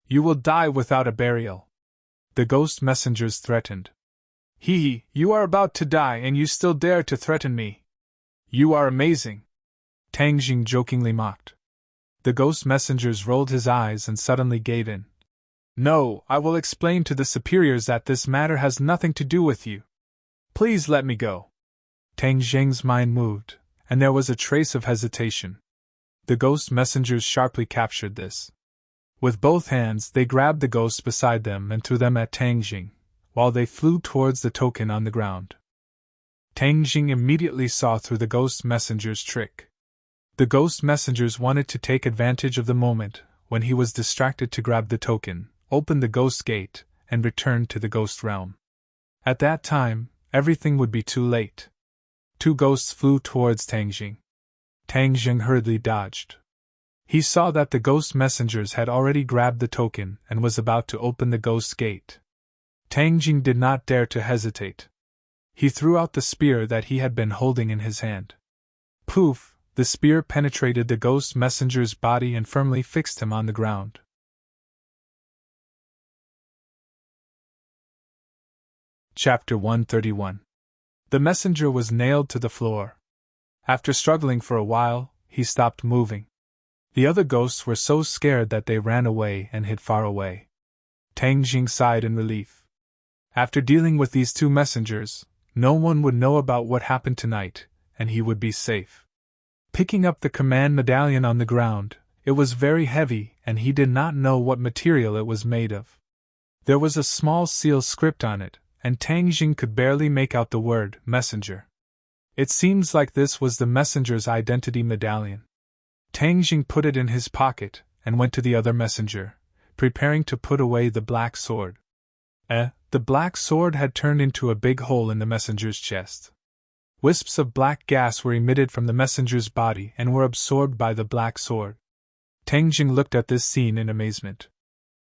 [SPEAKER 1] You will die without a burial. The ghost messengers threatened. Hee, you are about to die and you still dare to threaten me. You are amazing. Tang Jing jokingly mocked. The ghost messengers rolled his eyes and suddenly gave in. No, I will explain to the superiors that this matter has nothing to do with you. Please let me go. Tang Jing's mind moved, and there was a trace of hesitation. The ghost messengers sharply captured this. With both hands, they grabbed the ghosts beside them and threw them at Tang Jing, while they flew towards the token on the ground. Tang Jing immediately saw through the ghost messengers' trick. The ghost messengers wanted to take advantage of the moment when he was distracted to grab the token, open the ghost gate, and return to the ghost realm. At that time, everything would be too late. 2 ghosts flew towards Tang Jing. Tang Jing hurriedly dodged. He saw that the ghost messengers had already grabbed the token and was about to open the ghost gate. Tang Jing did not dare to hesitate. He threw out the spear that he had been holding in his hand. Poof! The spear penetrated the ghost messenger's body and firmly fixed him on the ground. Chapter 131. The messenger was nailed to the floor. After struggling for a while, he stopped moving. The other ghosts were so scared that they ran away and hid far away. Tang Jing sighed in relief. After dealing with these 2 messengers, no one would know about what happened tonight, and he would be safe. Picking up the command medallion on the ground, it was very heavy and he did not know what material it was made of. There was a small seal script on it, and Tang Jing could barely make out the word messenger. It seems like this was the messenger's identity medallion. Tang Jing put it in his pocket and went to the other messenger, preparing to put away the black sword. The black sword had turned into a big hole in the messenger's chest. Wisps of black gas were emitted from the messenger's body and were absorbed by the black sword. Tang Jing looked at this scene in amazement.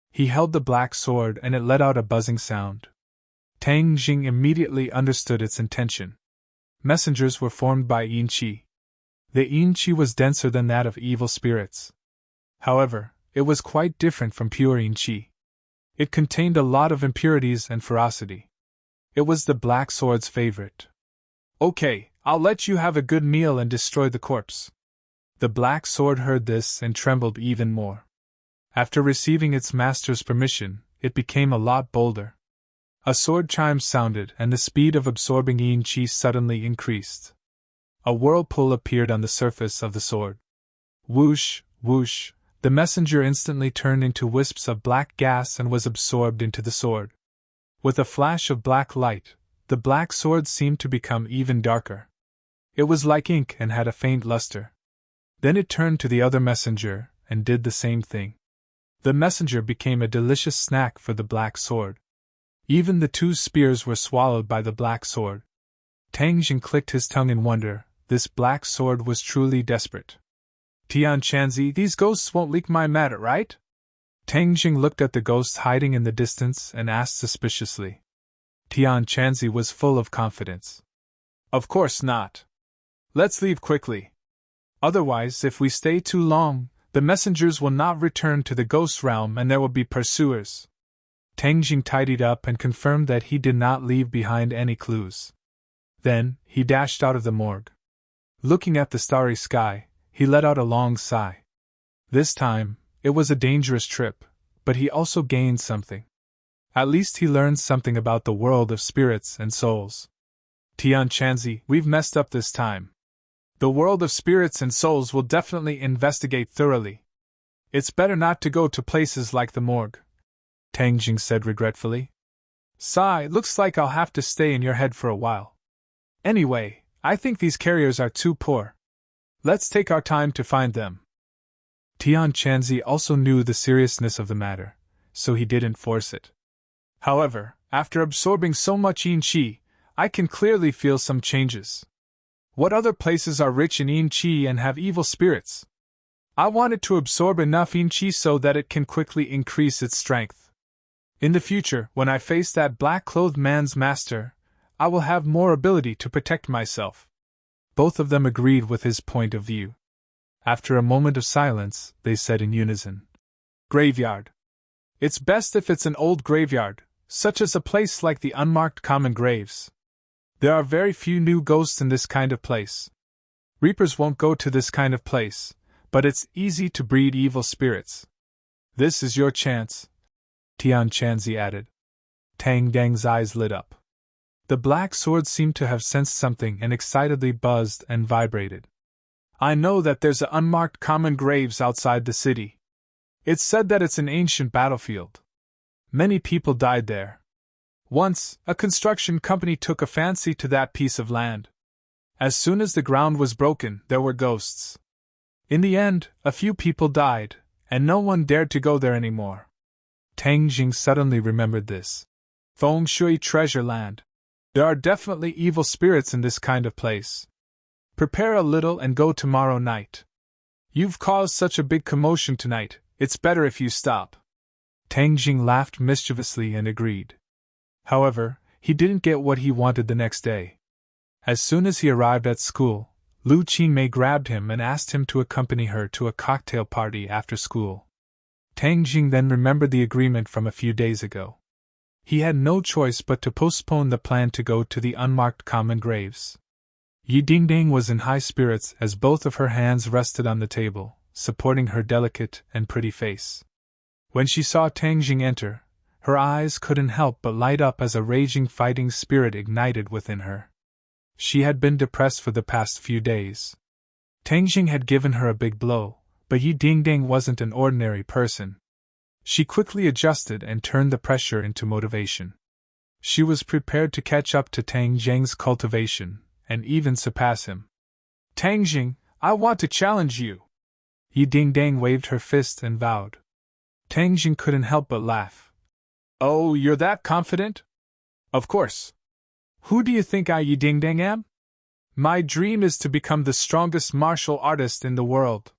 [SPEAKER 1] He held the black sword and it let out a buzzing sound. Tang Jing immediately understood its intention. Messengers were formed by yin qi. The yin qi was denser than that of evil spirits. However, it was quite different from pure yin qi. It contained a lot of impurities and ferocity. It was the black sword's favorite. Okay, I'll let you have a good meal and destroy the corpse. The black sword heard this and trembled even more. After receiving its master's permission, it became a lot bolder. A sword chime sounded and the speed of absorbing yin qi suddenly increased. A whirlpool appeared on the surface of the sword. Whoosh, whoosh, the messenger instantly turned into wisps of black gas and was absorbed into the sword. With a flash of black light, the black sword seemed to become even darker. It was like ink and had a faint luster. Then it turned to the other messenger and did the same thing. The messenger became a delicious snack for the black sword. Even the 2 spears were swallowed by the black sword. Tang Jing clicked his tongue in wonder. This black sword was truly desperate. Tian Chanzi, these ghosts won't leak my matter, right? Tang Jing looked at the ghosts hiding in the distance and asked suspiciously. Tian Chanzi was full of confidence. Of course not. Let's leave quickly. Otherwise, if we stay too long, the messengers will not return to the ghost realm and there will be pursuers. Tang Jing tidied up and confirmed that he did not leave behind any clues. Then, he dashed out of the morgue. Looking at the starry sky, he let out a long sigh. This time, it was a dangerous trip, but he also gained something. At least he learned something about the world of spirits and souls. Tian Chanzi, we've messed up this time. The world of spirits and souls will definitely investigate thoroughly. It's better not to go to places like the morgue, Tang Jing said regretfully. Sigh, looks like I'll have to stay in your head for a while. Anyway, I think these carriers are too poor. Let's take our time to find them. Tian Chanzi also knew the seriousness of the matter, so he didn't force it. However, after absorbing so much yin qi, I can clearly feel some changes. What other places are rich in yin qi and have evil spirits? I want it to absorb enough yin qi so that it can quickly increase its strength. In the future, when I face that black-clothed man's master, I will have more ability to protect myself. Both of them agreed with his point of view. After a moment of silence, they said in unison. Graveyard. It's best if it's an old graveyard, such as a place like the unmarked common graves. There are very few new ghosts in this kind of place. Reapers won't go to this kind of place, but it's easy to breed evil spirits. This is your chance, Tian Chanzi added. Tang Dang's eyes lit up. The black sword seemed to have sensed something and excitedly buzzed and vibrated. I know that there's an unmarked common graves outside the city. It's said that it's an ancient battlefield. Many people died there. Once, a construction company took a fancy to that piece of land. As soon as the ground was broken, there were ghosts. In the end, a few people died, and no one dared to go there anymore. Tang Jing suddenly remembered this. Feng Shui treasure land. There are definitely evil spirits in this kind of place. Prepare a little and go tomorrow night. You've caused such a big commotion tonight, it's better if you stop. Tang Jing laughed mischievously and agreed. However, he didn't get what he wanted the next day. As soon as he arrived at school, Lu Qinmei grabbed him and asked him to accompany her to a cocktail party after school. Tang Jing then remembered the agreement from a few days ago. He had no choice but to postpone the plan to go to the unmarked common graves. Yi Dingdang was in high spirits as both of her hands rested on the table, supporting her delicate and pretty face. When she saw Tang Jing enter, her eyes couldn't help but light up as a raging fighting spirit ignited within her. She had been depressed for the past few days. Tang Jing had given her a big blow, but Yi Dingdang wasn't an ordinary person. She quickly adjusted and turned the pressure into motivation. She was prepared to catch up to Tang Jing's cultivation, and even surpass him. Tang Jing, I want to challenge you! Yi Dingdang waved her fist and vowed. Tang Jing couldn't help but laugh. Oh, you're that confident? Of course. Who do you think I Yi Dingdang am? My dream is to become the strongest martial artist in the world.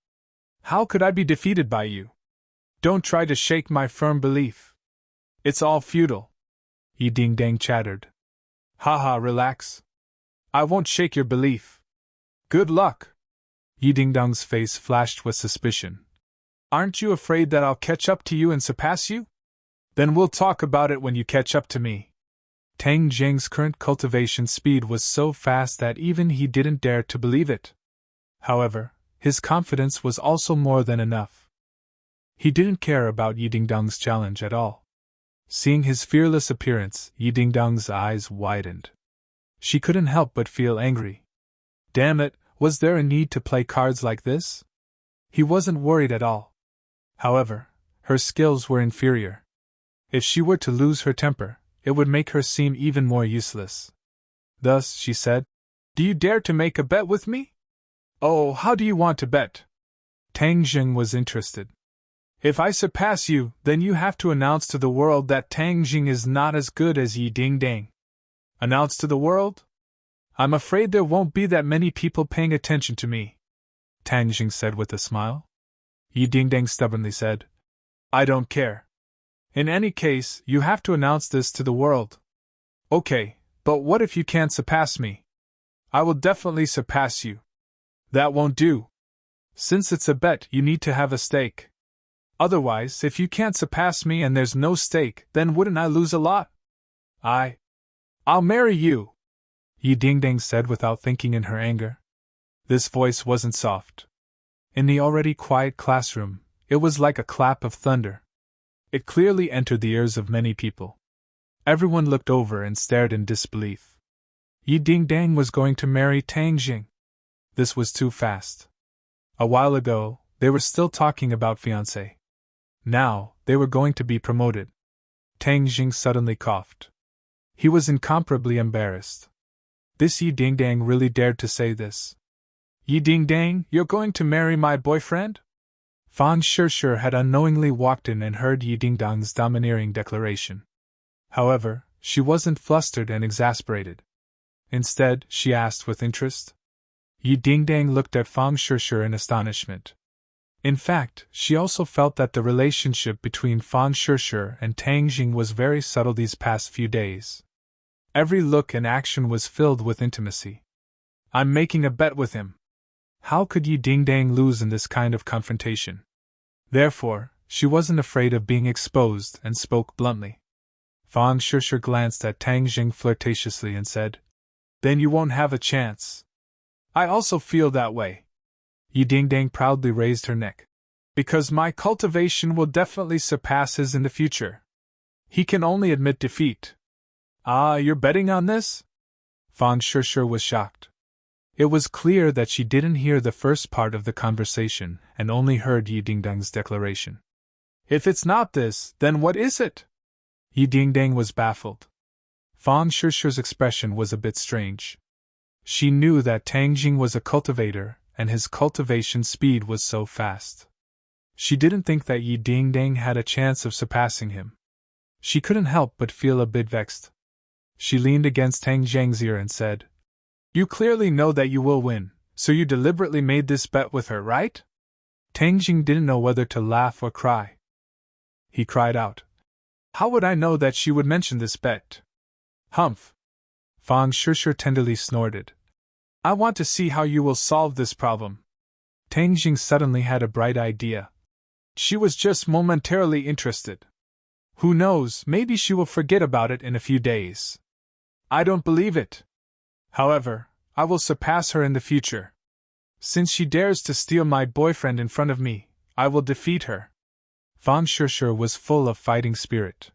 [SPEAKER 1] How could I be defeated by you? Don't try to shake my firm belief. It's all futile. Yi Dingdang chattered. Haha, relax. I won't shake your belief. Good luck. Yi Dingdang's face flashed with suspicion. Aren't you afraid that I'll catch up to you and surpass you? Then we'll talk about it when you catch up to me. Tang Jing's current cultivation speed was so fast that even he didn't dare to believe it. However, his confidence was also more than enough. He didn't care about Yi Dingdang's challenge at all. Seeing his fearless appearance, Yi Dingdang's eyes widened. She couldn't help but feel angry. Damn it, was there a need to play cards like this? He wasn't worried at all. However, her skills were inferior. If she were to lose her temper, it would make her seem even more useless. Thus, she said, Do you dare to make a bet with me? Oh, how do you want to bet? Tang Jing was interested. If I surpass you, then you have to announce to the world that Tang Jing is not as good as Yi Dingdang. Announce to the world? I'm afraid there won't be that many people paying attention to me, Tang Jing said with a smile. Yi Dingdang stubbornly said, I don't care. In any case, you have to announce this to the world. Okay, but what if you can't surpass me? I will definitely surpass you. That won't do. Since it's a bet, you need to have a stake. Otherwise, if you can't surpass me and there's no stake, then wouldn't I lose a lot? I'll marry you, Yi Dingdang said without thinking in her anger. This voice wasn't soft. In the already quiet classroom, it was like a clap of thunder. It clearly entered the ears of many people. Everyone looked over and stared in disbelief. Yi Dingdang was going to marry Tang Jing. This was too fast. A while ago, they were still talking about fiancé. Now, they were going to be promoted. Tang Jing suddenly coughed. He was incomparably embarrassed. This Yi Dingdang really dared to say this. Yi Dingdang, you're going to marry my boyfriend? Fan Shishir had unknowingly walked in and heard Yi Dingdang's domineering declaration. However, she wasn't flustered and exasperated. Instead, she asked with interest. Yi Dingdang looked at Fan Shishir in astonishment. In fact, she also felt that the relationship between Fan Shishir and Tang Jing was very subtle these past few days. Every look and action was filled with intimacy. I'm making a bet with him. How could Yi Dingdang lose in this kind of confrontation? Therefore, she wasn't afraid of being exposed and spoke bluntly. Fan Shishir glanced at Tang Jing flirtatiously and said, Then you won't have a chance. I also feel that way. Yi Dingdang proudly raised her neck. Because my cultivation will definitely surpass his in the future. He can only admit defeat. Ah, you're betting on this? Fang Shishir was shocked. It was clear that she didn't hear the first part of the conversation and only heard Yi Dingdang's declaration. If it's not this, then what is it? Yi Dingdang was baffled. Fang Shishir's expression was a bit strange. She knew that Tang Jing was a cultivator, and his cultivation speed was so fast. She didn't think that Yi Dingdang had a chance of surpassing him. She couldn't help but feel a bit vexed. She leaned against Tang Jing's ear and said, You clearly know that you will win, so you deliberately made this bet with her, right? Tang Jing didn't know whether to laugh or cry. He cried out, How would I know that she would mention this bet? Humph! Fang Shishir tenderly snorted. I want to see how you will solve this problem. Tang Jing suddenly had a bright idea. She was just momentarily interested. Who knows, maybe she will forget about it in a few days. I don't believe it. However, I will surpass her in the future. Since she dares to steal my boyfriend in front of me, I will defeat her. Fang Shishir was full of fighting spirit.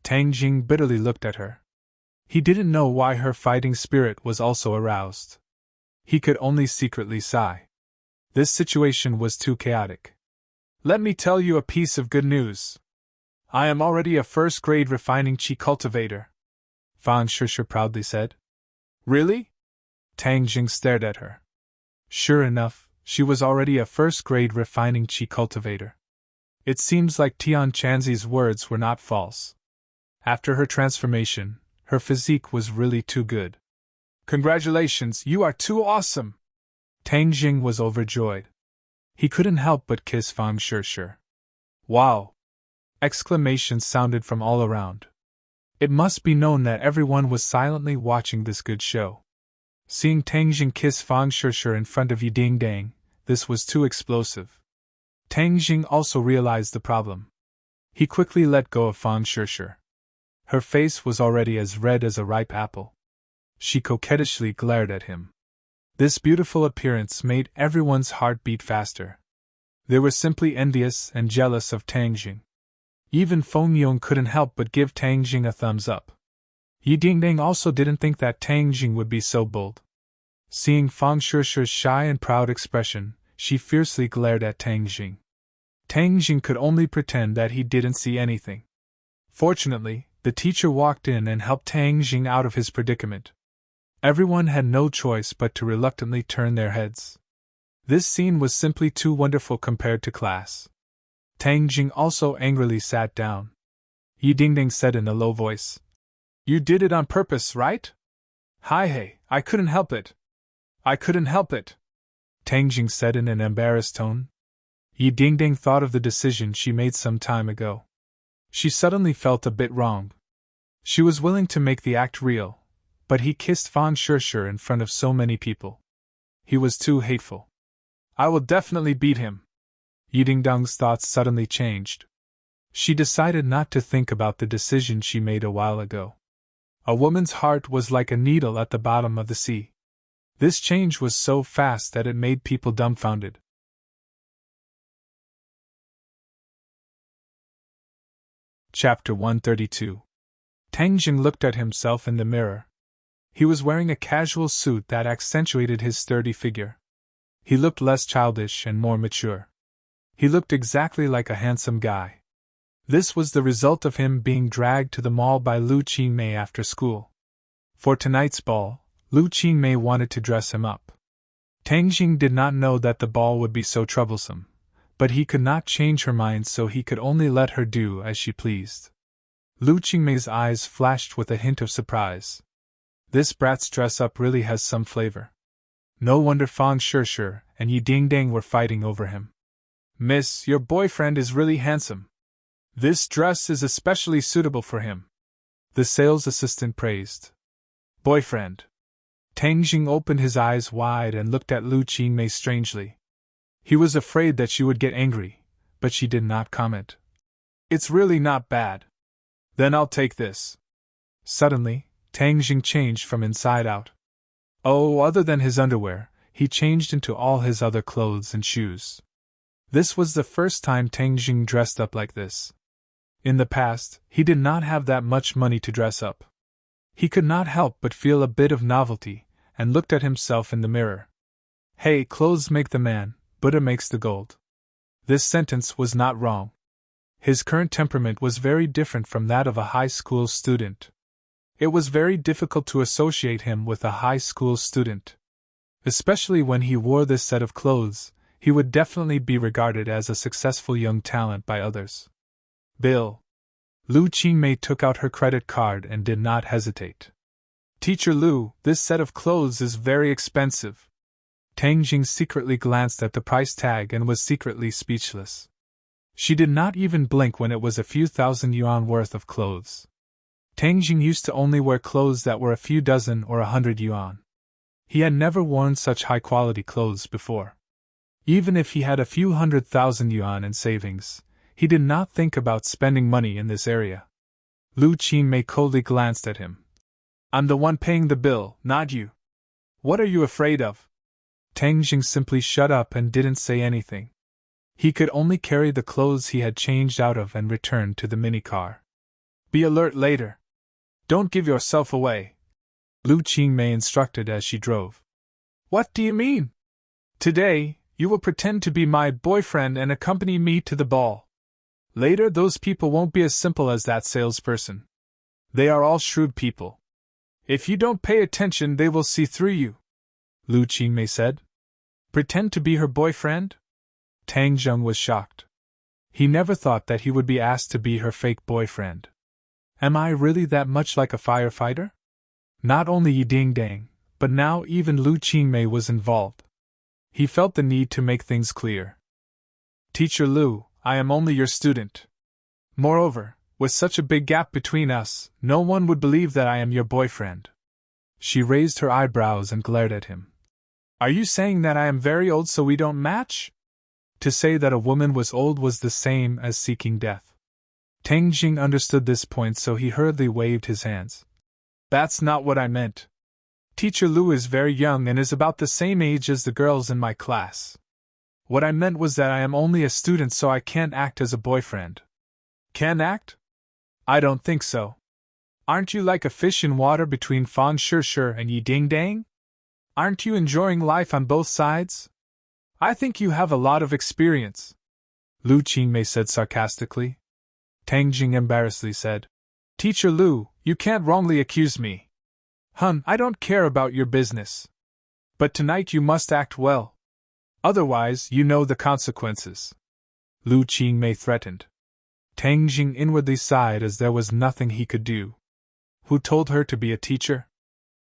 [SPEAKER 1] Tang Jing bitterly looked at her. He didn't know why her fighting spirit was also aroused. He could only secretly sigh. This situation was too chaotic. Let me tell you a piece of good news. I am already a first-grade refining chi cultivator, Fang Shishir proudly said. Really? Tang Jing stared at her. Sure enough, she was already a first-grade refining chi cultivator. It seems like Tian Chanzi's words were not false. After her transformation, her physique was really too good. Congratulations, you are too awesome! Tang Jing was overjoyed. He couldn't help but kiss Fang Shishir. Wow! Exclamations sounded from all around. It must be known that everyone was silently watching this good show. Seeing Tang Jing kiss Fang Shishir in front of Yi Dingdang, this was too explosive. Tang Jing also realized the problem. He quickly let go of Fang Shishir. Her face was already as red as a ripe apple. She coquettishly glared at him. This beautiful appearance made everyone's heart beat faster. They were simply envious and jealous of Tang Jing. Even Feng Yong couldn't help but give Tang Jing a thumbs up. Yi Dingdang also didn't think that Tang Jing would be so bold. Seeing Fang Shishir's shy and proud expression, she fiercely glared at Tang Jing. Tang Jing could only pretend that he didn't see anything. Fortunately, the teacher walked in and helped Tang Jing out of his predicament. Everyone had no choice but to reluctantly turn their heads. This scene was simply too wonderful compared to class. Tang Jing also angrily sat down. Yi Dingdang said in a low voice, You did it on purpose, right? Hey, I couldn't help it. I couldn't help it, Tang Jing said in an embarrassed tone. Yi Dingdang thought of the decision she made some time ago. She suddenly felt a bit wrong. She was willing to make the act real, but he kissed Fang Shishir in front of so many people. He was too hateful. I will definitely beat him. Yi Dingdang's thoughts suddenly changed. She decided not to think about the decision she made a while ago. A woman's heart was like a needle at the bottom of the sea. This change was so fast that it made people dumbfounded. Chapter 132. Tang Jing looked at himself in the mirror. He was wearing a casual suit that accentuated his sturdy figure. He looked less childish and more mature. He looked exactly like a handsome guy. This was the result of him being dragged to the mall by Lu Qingmei after school. For tonight's ball, Lu Qingmei wanted to dress him up. Tang Jing did not know that the ball would be so troublesome, but he could not change her mind, so he could only let her do as she pleased. Lu Qingmei's eyes flashed with a hint of surprise. This brat's dress-up really has some flavor. No wonder Fang Shishir and Yi Dingdang were fighting over him. Miss, your boyfriend is really handsome. This dress is especially suitable for him, the sales assistant praised. Boyfriend. Tang Jing opened his eyes wide and looked at Lu Qingmei strangely. He was afraid that she would get angry, but she did not comment. It's really not bad. Then I'll take this. Suddenly, Tang Jing changed from inside out. Oh, other than his underwear, he changed into all his other clothes and shoes. This was the first time Tang Jing dressed up like this. In the past, he did not have that much money to dress up. He could not help but feel a bit of novelty, and looked at himself in the mirror. Hey, clothes make the man, Buddha makes the gold. This sentence was not wrong. His current temperament was very different from that of a high school student. It was very difficult to associate him with a high school student. Especially when he wore this set of clothes, he would definitely be regarded as a successful young talent by others. Bill. Lu Qingmei took out her credit card and did not hesitate. Teacher Lu, this set of clothes is very expensive. Tang Jing secretly glanced at the price tag and was secretly speechless. She did not even blink when it was a few thousand yuan worth of clothes. Tang Jing used to only wear clothes that were a few dozen or 100 yuan. He had never worn such high-quality clothes before. Even if he had a few 100,000 yuan in savings, he did not think about spending money in this area. Lu Qingmei coldly glanced at him. I'm the one paying the bill, not you. What are you afraid of? Tang Jing simply shut up and didn't say anything. He could only carry the clothes he had changed out of and return to the minicar. Be alert later. Don't give yourself away, Lu Qingmei instructed as she drove. What do you mean? Today, you will pretend to be my boyfriend and accompany me to the ball. Later, those people won't be as simple as that salesperson. They are all shrewd people. If you don't pay attention, they will see through you, Lu Qingmei said. Pretend to be her boyfriend? Tang Zheng was shocked. He never thought that he would be asked to be her fake boyfriend. Am I really that much like a firefighter? Not only Yi Ding Dang, but now even Lu Qingmei was involved. He felt the need to make things clear. Teacher Lu, I am only your student. Moreover, with such a big gap between us, no one would believe that I am your boyfriend. She raised her eyebrows and glared at him. Are you saying that I am very old so we don't match? To say that a woman was old was the same as seeking death. Tang Jing understood this point, so he hurriedly waved his hands. That's not what I meant. Teacher Lu is very young and is about the same age as the girls in my class. What I meant was that I am only a student, so I can't act as a boyfriend. Can't act? I don't think so. Aren't you like a fish in water between Fan Shishir and Yi Ding Dang? Aren't you enjoying life on both sides? I think you have a lot of experience, Lu Qingmei said sarcastically. Tang Jing embarrassedly said, Teacher Lu, you can't wrongly accuse me. I don't care about your business. But tonight you must act well. Otherwise, you know the consequences, Lu Qingmei threatened. Tang Jing inwardly sighed as there was nothing he could do. Who told her to be a teacher?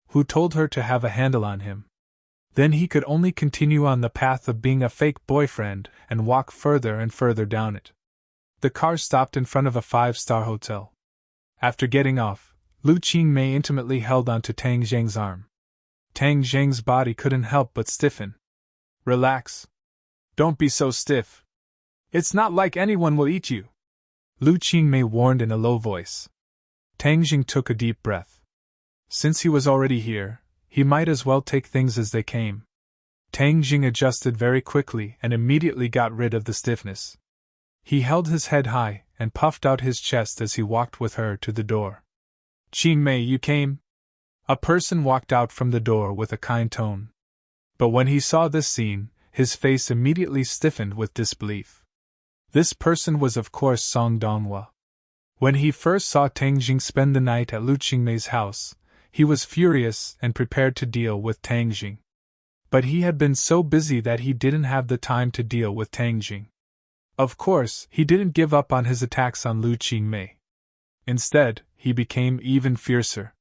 [SPEAKER 1] Who told her to have a handle on him? Then he could only continue on the path of being a fake boyfriend and walk further and further down it. The car stopped in front of a 5-star hotel. After getting off, Lu Qingmei intimately held onto Tang Zheng's arm. Tang Zheng's body couldn't help but stiffen. Relax. Don't be so stiff. It's not like anyone will eat you, Lu Qingmei warned in a low voice. Tang Jing took a deep breath. Since he was already here, he might as well take things as they came. Tang Jing adjusted very quickly and immediately got rid of the stiffness. He held his head high and puffed out his chest as he walked with her to the door. Qingmei, you came? A person walked out from the door with a kind tone. But when he saw this scene, his face immediately stiffened with disbelief. This person was of course Song Donghua. When he first saw Tang Jing spend the night at Lu Qingmei's house, he was furious and prepared to deal with Tang Jing. But he had been so busy that he didn't have the time to deal with Tang Jing. Of course, he didn't give up on his attacks on Lu Qingmei. Instead, he became even fiercer.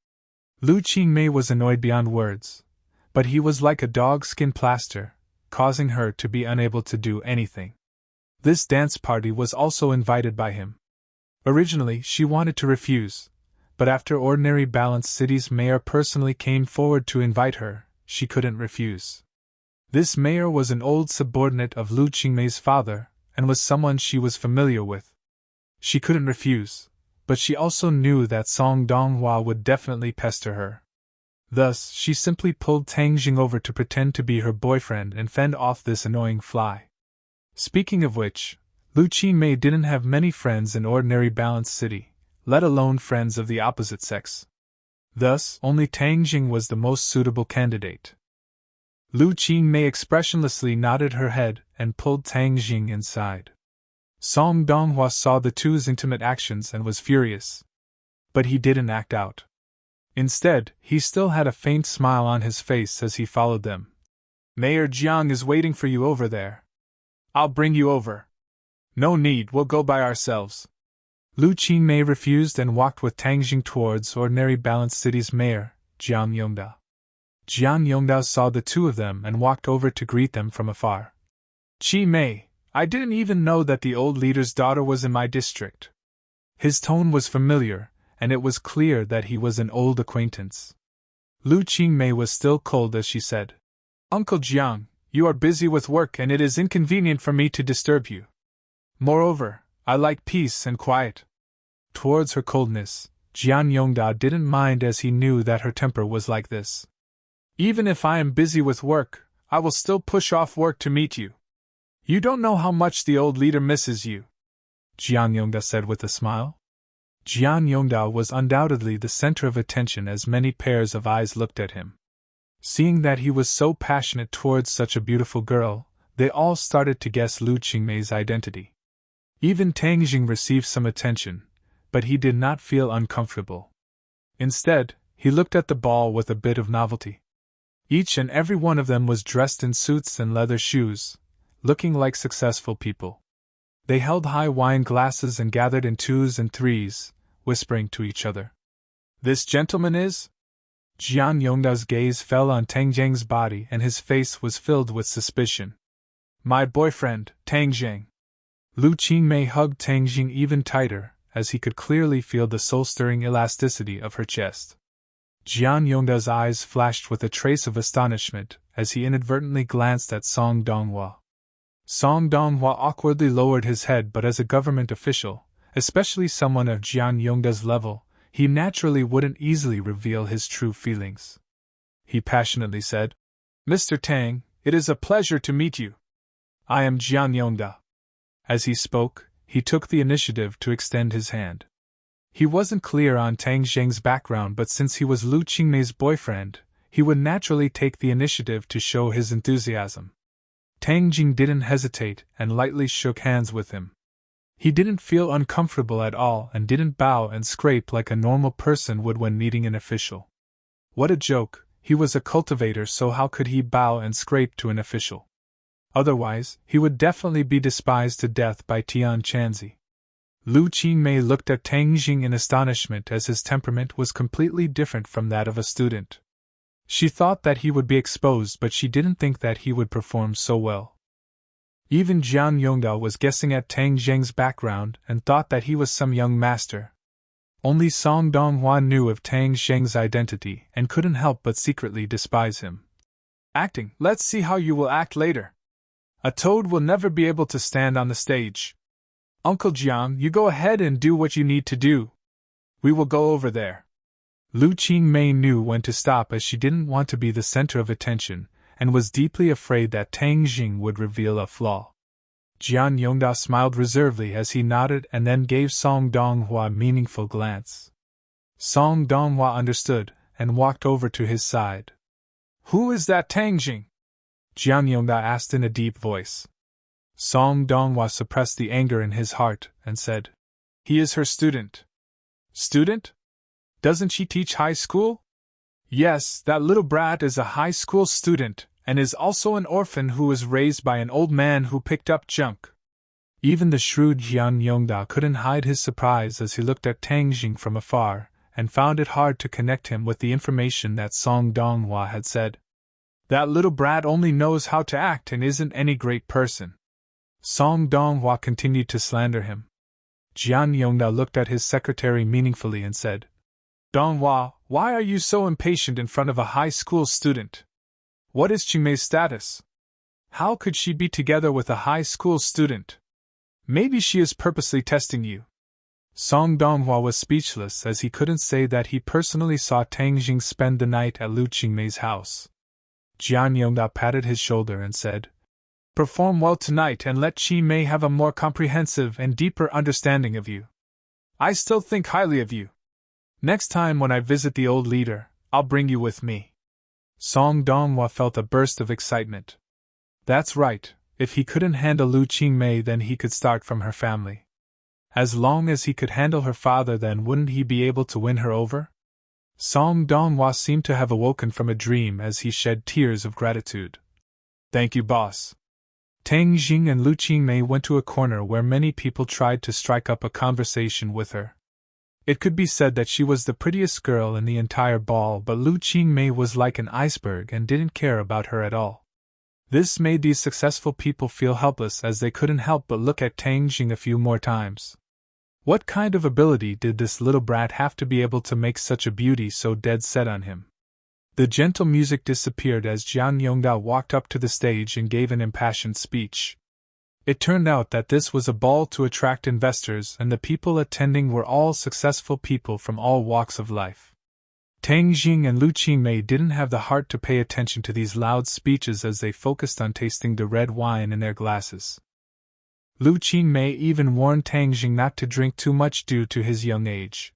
[SPEAKER 1] Lu Qingmei was annoyed beyond words, but he was like a dog-skin plaster, causing her to be unable to do anything. This dance party was also invited by him. Originally, she wanted to refuse, but after Ordinary Balance City's mayor personally came forward to invite her, she couldn't refuse. This mayor was an old subordinate of Lu Qingmei's father, and was someone she was familiar with. She couldn't refuse, but she also knew that Song Donghua would definitely pester her. Thus, she simply pulled Tang Jing over to pretend to be her boyfriend and fend off this annoying fly. Speaking of which, Lu Qingmei didn't have many friends in Ordinary Balance City, let alone friends of the opposite sex. Thus, only Tang Jing was the most suitable candidate. Lu Qingmei expressionlessly nodded her head and pulled Tang Jing inside. Song Donghua saw the two's intimate actions and was furious. But he didn't act out. Instead, he still had a faint smile on his face as he followed them. Mayor Jiang is waiting for you over there. I'll bring you over. No need, we'll go by ourselves. Lu Qingmei refused and walked with Tang Jing towards Ordinary Balanced City's mayor, Jiang Yongda. Jiang Yongda saw the two of them and walked over to greet them from afar. Qi Mei, I didn't even know that the old leader's daughter was in my district. His tone was familiar, and it was clear that he was an old acquaintance. Lu Qingmei was still cold as she said, Uncle Jiang, you are busy with work and it is inconvenient for me to disturb you. Moreover, I like peace and quiet. Towards her coldness, Jian Yongda didn't mind as he knew that her temper was like this. Even if I am busy with work, I will still push off work to meet you. You don't know how much the old leader misses you, Jian Yongda said with a smile. Jian Yongda was undoubtedly the center of attention as many pairs of eyes looked at him. Seeing that he was so passionate towards such a beautiful girl, they all started to guess Lu Qingmei's identity. Even Tang Jing received some attention, but he did not feel uncomfortable. Instead, he looked at the ball with a bit of novelty. Each and every one of them was dressed in suits and leather shoes, looking like successful people. They held high wine glasses and gathered in twos and threes, whispering to each other. This gentleman is? Jian Yongda's gaze fell on Tang Jing's body and his face was filled with suspicion. My boyfriend, Tang Jing. Lu Qingmei hugged Tang Jing even tighter, as he could clearly feel the soul-stirring elasticity of her chest. Jian Yongda's eyes flashed with a trace of astonishment as he inadvertently glanced at Song Donghua. Song Donghua awkwardly lowered his head, but as a government official, especially someone of Jian Yongda's level, he naturally wouldn't easily reveal his true feelings. He passionately said, Mr. Tang, it is a pleasure to meet you. I am Jian Yongda. As he spoke, he took the initiative to extend his hand. He wasn't clear on Tang Jing's background, but since he was Lu Qingmei's boyfriend, he would naturally take the initiative to show his enthusiasm. Tang Jing didn't hesitate and lightly shook hands with him. He didn't feel uncomfortable at all and didn't bow and scrape like a normal person would when meeting an official. What a joke, he was a cultivator, so how could he bow and scrape to an official? Otherwise, he would definitely be despised to death by Tian Chanzi. Lu Qingmei looked at Tang Jing in astonishment as his temperament was completely different from that of a student. She thought that he would be exposed, but she didn't think that he would perform so well. Even Jian Yongda was guessing at Tang Jing's background and thought that he was some young master. Only Song Donghua knew of Tang Jing's identity and couldn't help but secretly despise him. Acting, let's see how you will act later. A toad will never be able to stand on the stage. Uncle Jiang, you go ahead and do what you need to do. We will go over there. Lu Qingmei knew when to stop as she didn't want to be the center of attention, and was deeply afraid that Tang Jing would reveal a flaw. Jian Yongda smiled reservedly as he nodded and then gave Song Donghua a meaningful glance. Song Donghua understood and walked over to his side. Who is that Tang Jing? Jian Yongda asked in a deep voice. Song Donghua suppressed the anger in his heart and said, He is her student. Student? Doesn't she teach high school? Yes, that little brat is a high school student, and is also an orphan who was raised by an old man who picked up junk. Even the shrewd Jian Yongda couldn't hide his surprise as he looked at Tang Jing from afar, and found it hard to connect him with the information that Song Donghua had said. That little brat only knows how to act and isn't any great person. Song Donghua continued to slander him. Jian Yongda looked at his secretary meaningfully and said, Donghua, why are you so impatient in front of a high school student? What is Qingmei's status? How could she be together with a high school student? Maybe she is purposely testing you. Song Donghua was speechless as he couldn't say that he personally saw Tang Jing spend the night at Lu Qingmei's house. Jian Yongda patted his shoulder and said, Perform well tonight and let Qingmei have a more comprehensive and deeper understanding of you. I still think highly of you. Next time when I visit the old leader, I'll bring you with me. Song Donghua felt a burst of excitement. That's right, if he couldn't handle Lu Qingmei, then he could start from her family. As long as he could handle her father, then wouldn't he be able to win her over? Song Donghua seemed to have awoken from a dream as he shed tears of gratitude. Thank you, boss. Tang Jing and Lu Qingmei went to a corner where many people tried to strike up a conversation with her. It could be said that she was the prettiest girl in the entire ball, but Lu Qingmei was like an iceberg and didn't care about her at all. This made these successful people feel helpless, as they couldn't help but look at Tang Jing a few more times. What kind of ability did this little brat have to be able to make such a beauty so dead set on him? The gentle music disappeared as Jiang Yongdao walked up to the stage and gave an impassioned speech. It turned out that this was a ball to attract investors, and the people attending were all successful people from all walks of life. Tang Jing and Lu Qingmei didn't have the heart to pay attention to these loud speeches as they focused on tasting the red wine in their glasses. Lu Qingmei even warned Tang Jing not to drink too much due to his young age.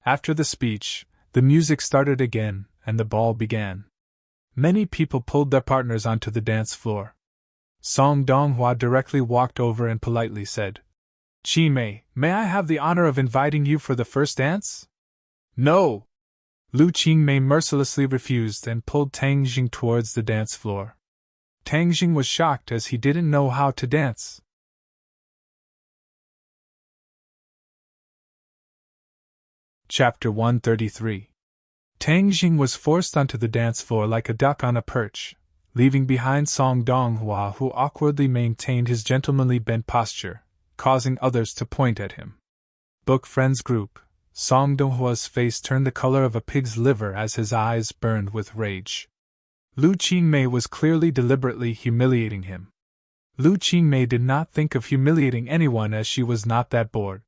[SPEAKER 1] After the speech, the music started again, and the ball began. Many people pulled their partners onto the dance floor. Song Donghua directly walked over and politely said, Qingmei, may I have the honor of inviting you for the first dance? No! Lu Qingmei mercilessly refused and pulled Tang Jing towards the dance floor. Tang Jing was shocked as he didn't know how to dance. Chapter 133. Tang Jing was forced onto the dance floor like a duck on a perch, leaving behind Song Donghua, who awkwardly maintained his gentlemanly bent posture, causing others to point at him. Book Friends Group. Song Donghua's face turned the color of a pig's liver as his eyes burned with rage. Lu Qingmei was clearly deliberately humiliating him. Lu Qingmei did not think of humiliating anyone, as she was not that bored.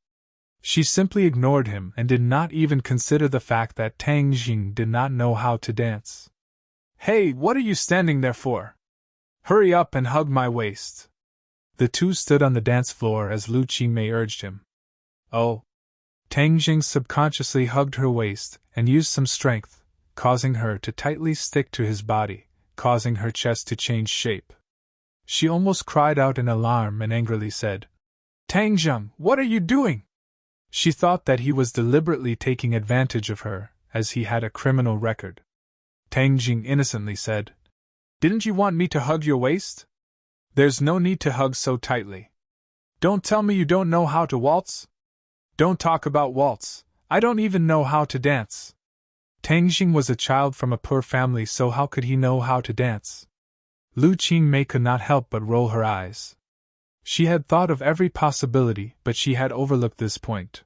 [SPEAKER 1] She simply ignored him and did not even consider the fact that Tang Jing did not know how to dance. Hey, what are you standing there for? Hurry up and hug my waist. The two stood on the dance floor as Lu Qingmei urged him. Oh. Tang Jing subconsciously hugged her waist and used some strength, causing her to tightly stick to his body, causing her chest to change shape. She almost cried out in alarm and angrily said, Tang Jing, what are you doing? She thought that he was deliberately taking advantage of her, as he had a criminal record. Tang Jing innocently said, Didn't you want me to hug your waist? There's no need to hug so tightly. Don't tell me you don't know how to waltz? Don't talk about waltz, I don't even know how to dance. Tang Jing was a child from a poor family, so how could he know how to dance? Lu Qingmei could not help but roll her eyes. She had thought of every possibility, but she had overlooked this point.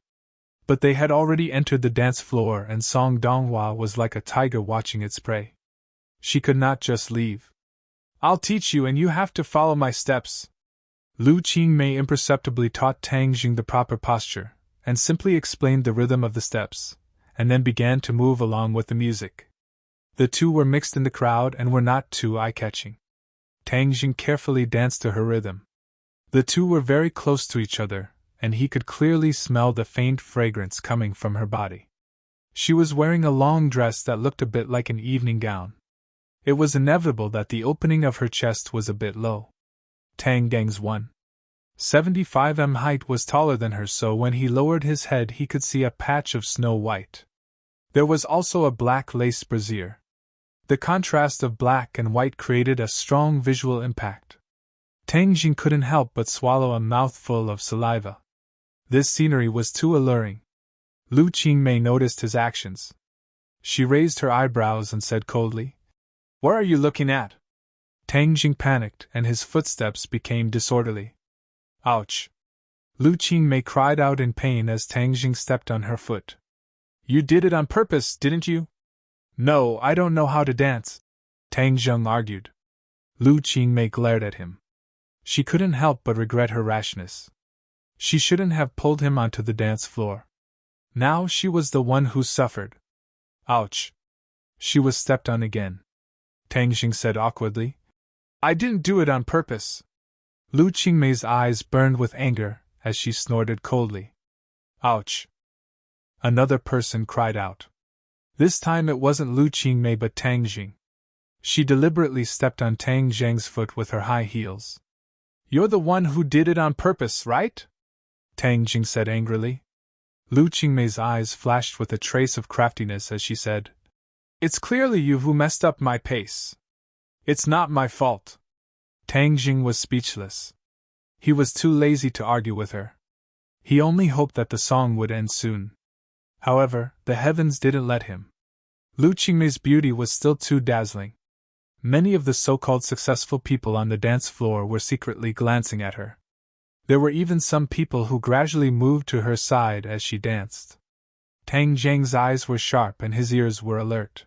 [SPEAKER 1] But they had already entered the dance floor, and Song Donghua was like a tiger watching its prey. She could not just leave. I'll teach you, and you have to follow my steps. Lu Qingmei imperceptibly taught Tang Jing the proper posture, and simply explained the rhythm of the steps, and then began to move along with the music. The two were mixed in the crowd and were not too eye-catching. Tang Jing carefully danced to her rhythm. The two were very close to each other, and he could clearly smell the faint fragrance coming from her body. She was wearing a long dress that looked a bit like an evening gown. It was inevitable that the opening of her chest was a bit low. Tang Gang's 1.75 height was taller than her, so when he lowered his head he could see a patch of snow white. There was also a black lace brassiere. The contrast of black and white created a strong visual impact. Tang Jing couldn't help but swallow a mouthful of saliva. This scenery was too alluring. Lu Qingmei noticed his actions. She raised her eyebrows and said coldly, What are you looking at? Tang Jing panicked and his footsteps became disorderly. Ouch! Lu Qingmei cried out in pain as Tang Jing stepped on her foot. You did it on purpose, didn't you? No, I don't know how to dance, Tang Jing argued. Lu Qingmei glared at him. She couldn't help but regret her rashness. She shouldn't have pulled him onto the dance floor. Now she was the one who suffered. Ouch! She was stepped on again. Tang Jing said awkwardly, I didn't do it on purpose. Lu Qingmei's eyes burned with anger as she snorted coldly. Ouch! Another person cried out. This time it wasn't Lu Qingmei but Tang Jing. She deliberately stepped on Tang Zheng's foot with her high heels. You're the one who did it on purpose, right? Tang Jing said angrily. Lu Qingmei's eyes flashed with a trace of craftiness as she said, It's clearly you who messed up my pace. It's not my fault. Tang Jing was speechless. He was too lazy to argue with her. He only hoped that the song would end soon. However, the heavens didn't let him. Lu Qingmei's beauty was still too dazzling. Many of the so-called successful people on the dance floor were secretly glancing at her. There were even some people who gradually moved to her side as she danced. Tang Zheng's eyes were sharp and his ears were alert.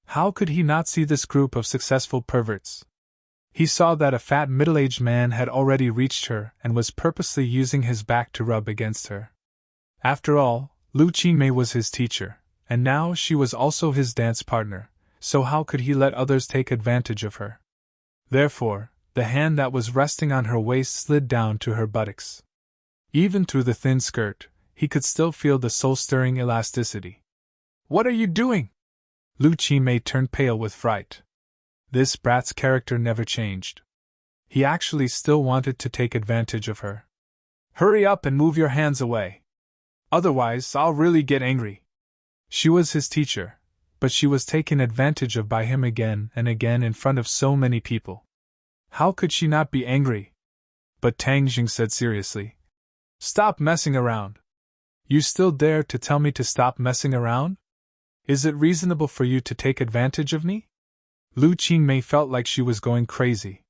[SPEAKER 1] How could he not see this group of successful perverts? He saw that a fat middle-aged man had already reached her and was purposely using his back to rub against her. After all, Lu Qingmei was his teacher, and now she was also his dance partner, so how could he let others take advantage of her? Therefore, the hand that was resting on her waist slid down to her buttocks. Even through the thin skirt, he could still feel the soul-stirring elasticity. What are you doing? Lu Qingmei turned pale with fright. This brat's character never changed. He actually still wanted to take advantage of her. Hurry up and move your hands away. Otherwise, I'll really get angry. She was his teacher, but she was taken advantage of by him again and again in front of so many people. How could she not be angry? But Tang Jing said seriously, Stop messing around. You still dare to tell me to stop messing around? Is it reasonable for you to take advantage of me? Lu Qingmei felt like she was going crazy.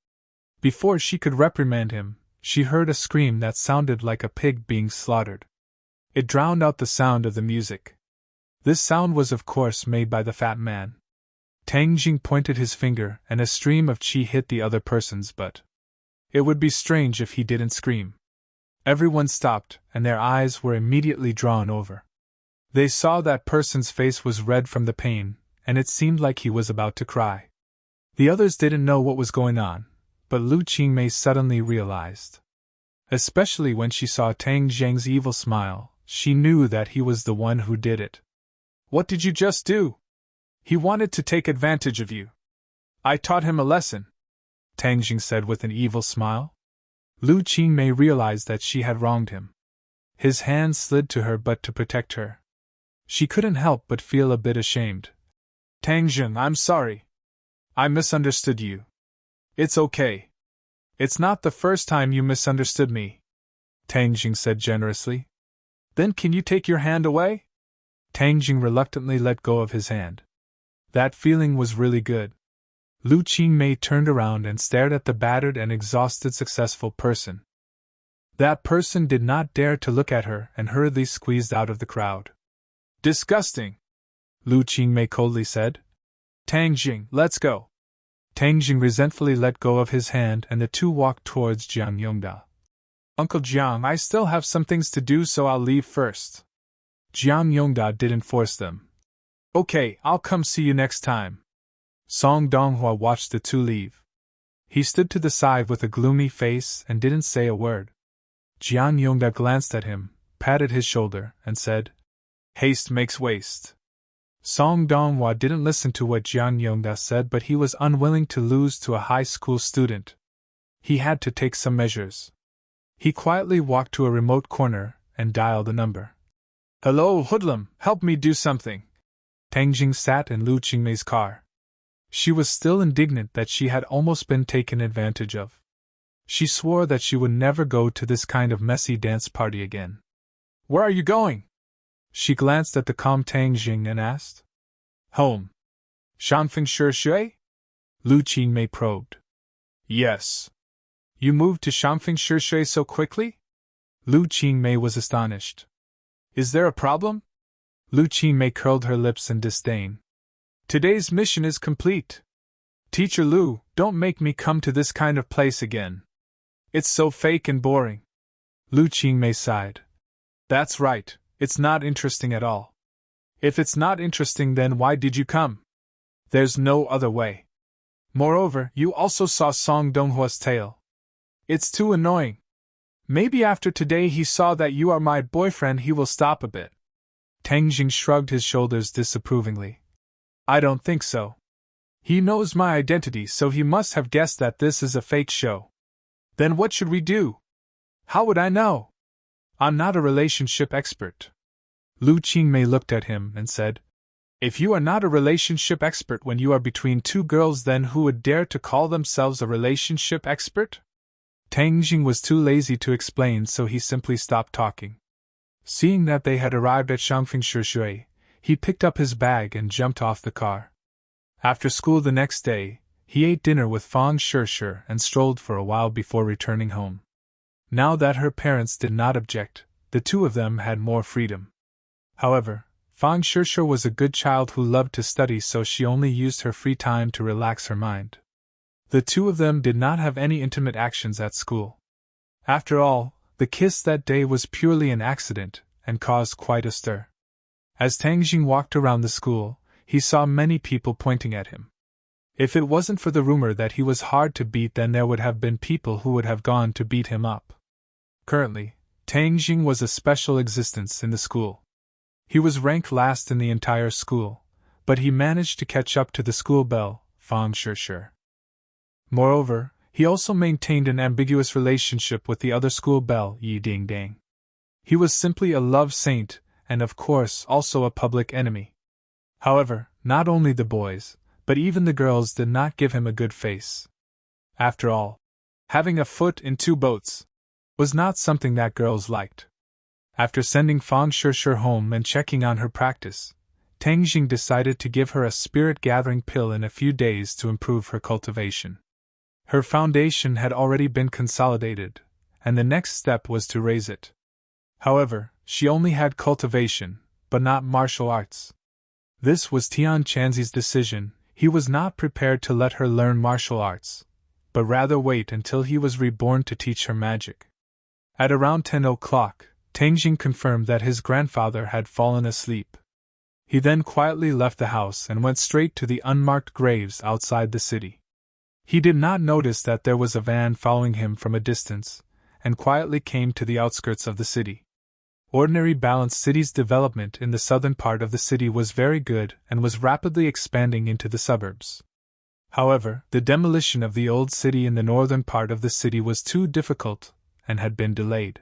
[SPEAKER 1] Before she could reprimand him, she heard a scream that sounded like a pig being slaughtered. It drowned out the sound of the music. This sound was of course made by the fat man. Tang Jing pointed his finger and a stream of qi hit the other person's butt. It would be strange if he didn't scream. Everyone stopped and their eyes were immediately drawn over. They saw that person's face was red from the pain, and it seemed like he was about to cry. The others didn't know what was going on, but Lu Qingmei suddenly realized. Especially when she saw Tang Zheng's evil smile, she knew that he was the one who did it. What did you just do? He wanted to take advantage of you. I taught him a lesson, Tang Jing said with an evil smile. Lu Qingmei realized that she had wronged him. His hand slid to her butt to protect her. She couldn't help but feel a bit ashamed. Tang Jing, I'm sorry. I misunderstood you. It's okay. It's not the first time you misunderstood me, Tang Jing said generously. Then can you take your hand away? Tang Jing reluctantly let go of his hand. That feeling was really good. Lu Qingmei turned around and stared at the battered and exhausted successful person. That person did not dare to look at her and hurriedly squeezed out of the crowd. Disgusting, Lu Qingmei coldly said. Tang Jing, let's go. Tang Jing resentfully let go of his hand and the two walked towards Jiang Yongda. Uncle Jiang, I still have some things to do, so I'll leave first. Jiang Yongda didn't force them. Okay, I'll come see you next time. Song Donghua watched the two leave. He stood to the side with a gloomy face and didn't say a word. Jiang Yongda glanced at him, patted his shoulder, and said, Haste makes waste. Song Donghua didn't listen to what Jiang Yongda said, but he was unwilling to lose to a high school student. He had to take some measures. He quietly walked to a remote corner and dialed a number. Hello, hoodlum, help me do something. Tang Jing sat in Lu Qingmei's car. She was still indignant that she had almost been taken advantage of. She swore that she would never go to this kind of messy dance party again. Where are you going? She glanced at the calm Tang Jing and asked. Home. Shanfeng Shui? Lu Qingmei probed. Yes. You moved to Shanfeng Shui so quickly? Lu Qingmei was astonished. Is there a problem? Lu Qingmei curled her lips in disdain. Today's mission is complete. Teacher Lu, don't make me come to this kind of place again. It's so fake and boring. Lu Qingmei sighed. That's right, it's not interesting at all. If it's not interesting, then why did you come? There's no other way. Moreover, you also saw Song Donghua's tail. It's too annoying. Maybe after today he saw that you are my boyfriend, he will stop a bit. Tang Jing shrugged his shoulders disapprovingly. I don't think so. He knows my identity, so he must have guessed that this is a fake show. Then what should we do? How would I know? I'm not a relationship expert. Lu Qingmei looked at him and said, If you are not a relationship expert when you are between two girls, then who would dare to call themselves a relationship expert? Tang Jing was too lazy to explain, so he simply stopped talking. Seeing that they had arrived at Shangfeng, he picked up his bag and jumped off the car. After school the next day, he ate dinner with Fang Shirshir and strolled for a while before returning home. Now that her parents did not object, the two of them had more freedom. However, Fang Shirshir was a good child who loved to study, so she only used her free time to relax her mind. The two of them did not have any intimate actions at school. After all, the kiss that day was purely an accident, and caused quite a stir. As Tang Jing walked around the school, he saw many people pointing at him. If it wasn't for the rumor that he was hard to beat, then there would have been people who would have gone to beat him up. Currently, Tang Jing was a special existence in the school. He was ranked last in the entire school, but he managed to catch up to the school belle, Fang Shirshir. Moreover, he also maintained an ambiguous relationship with the other school belle, Yi Dingdang. He was simply a love saint, and of course also a public enemy. However, not only the boys, but even the girls did not give him a good face. After all, having a foot in two boats was not something that girls liked. After sending Fang Shirshir home and checking on her practice, Tang Jing decided to give her a spirit-gathering pill in a few days to improve her cultivation. Her foundation had already been consolidated, and the next step was to raise it. However, she only had cultivation, but not martial arts. This was Tian Chanzi's decision. He was not prepared to let her learn martial arts, but rather wait until he was reborn to teach her magic. At around 10 o'clock, Tang Jing confirmed that his grandfather had fallen asleep. He then quietly left the house and went straight to the unmarked graves outside the city. He did not notice that there was a van following him from a distance, and quietly came to the outskirts of the city. Ordinary Balanced City's development in the southern part of the city was very good and was rapidly expanding into the suburbs. However, the demolition of the old city in the northern part of the city was too difficult and had been delayed.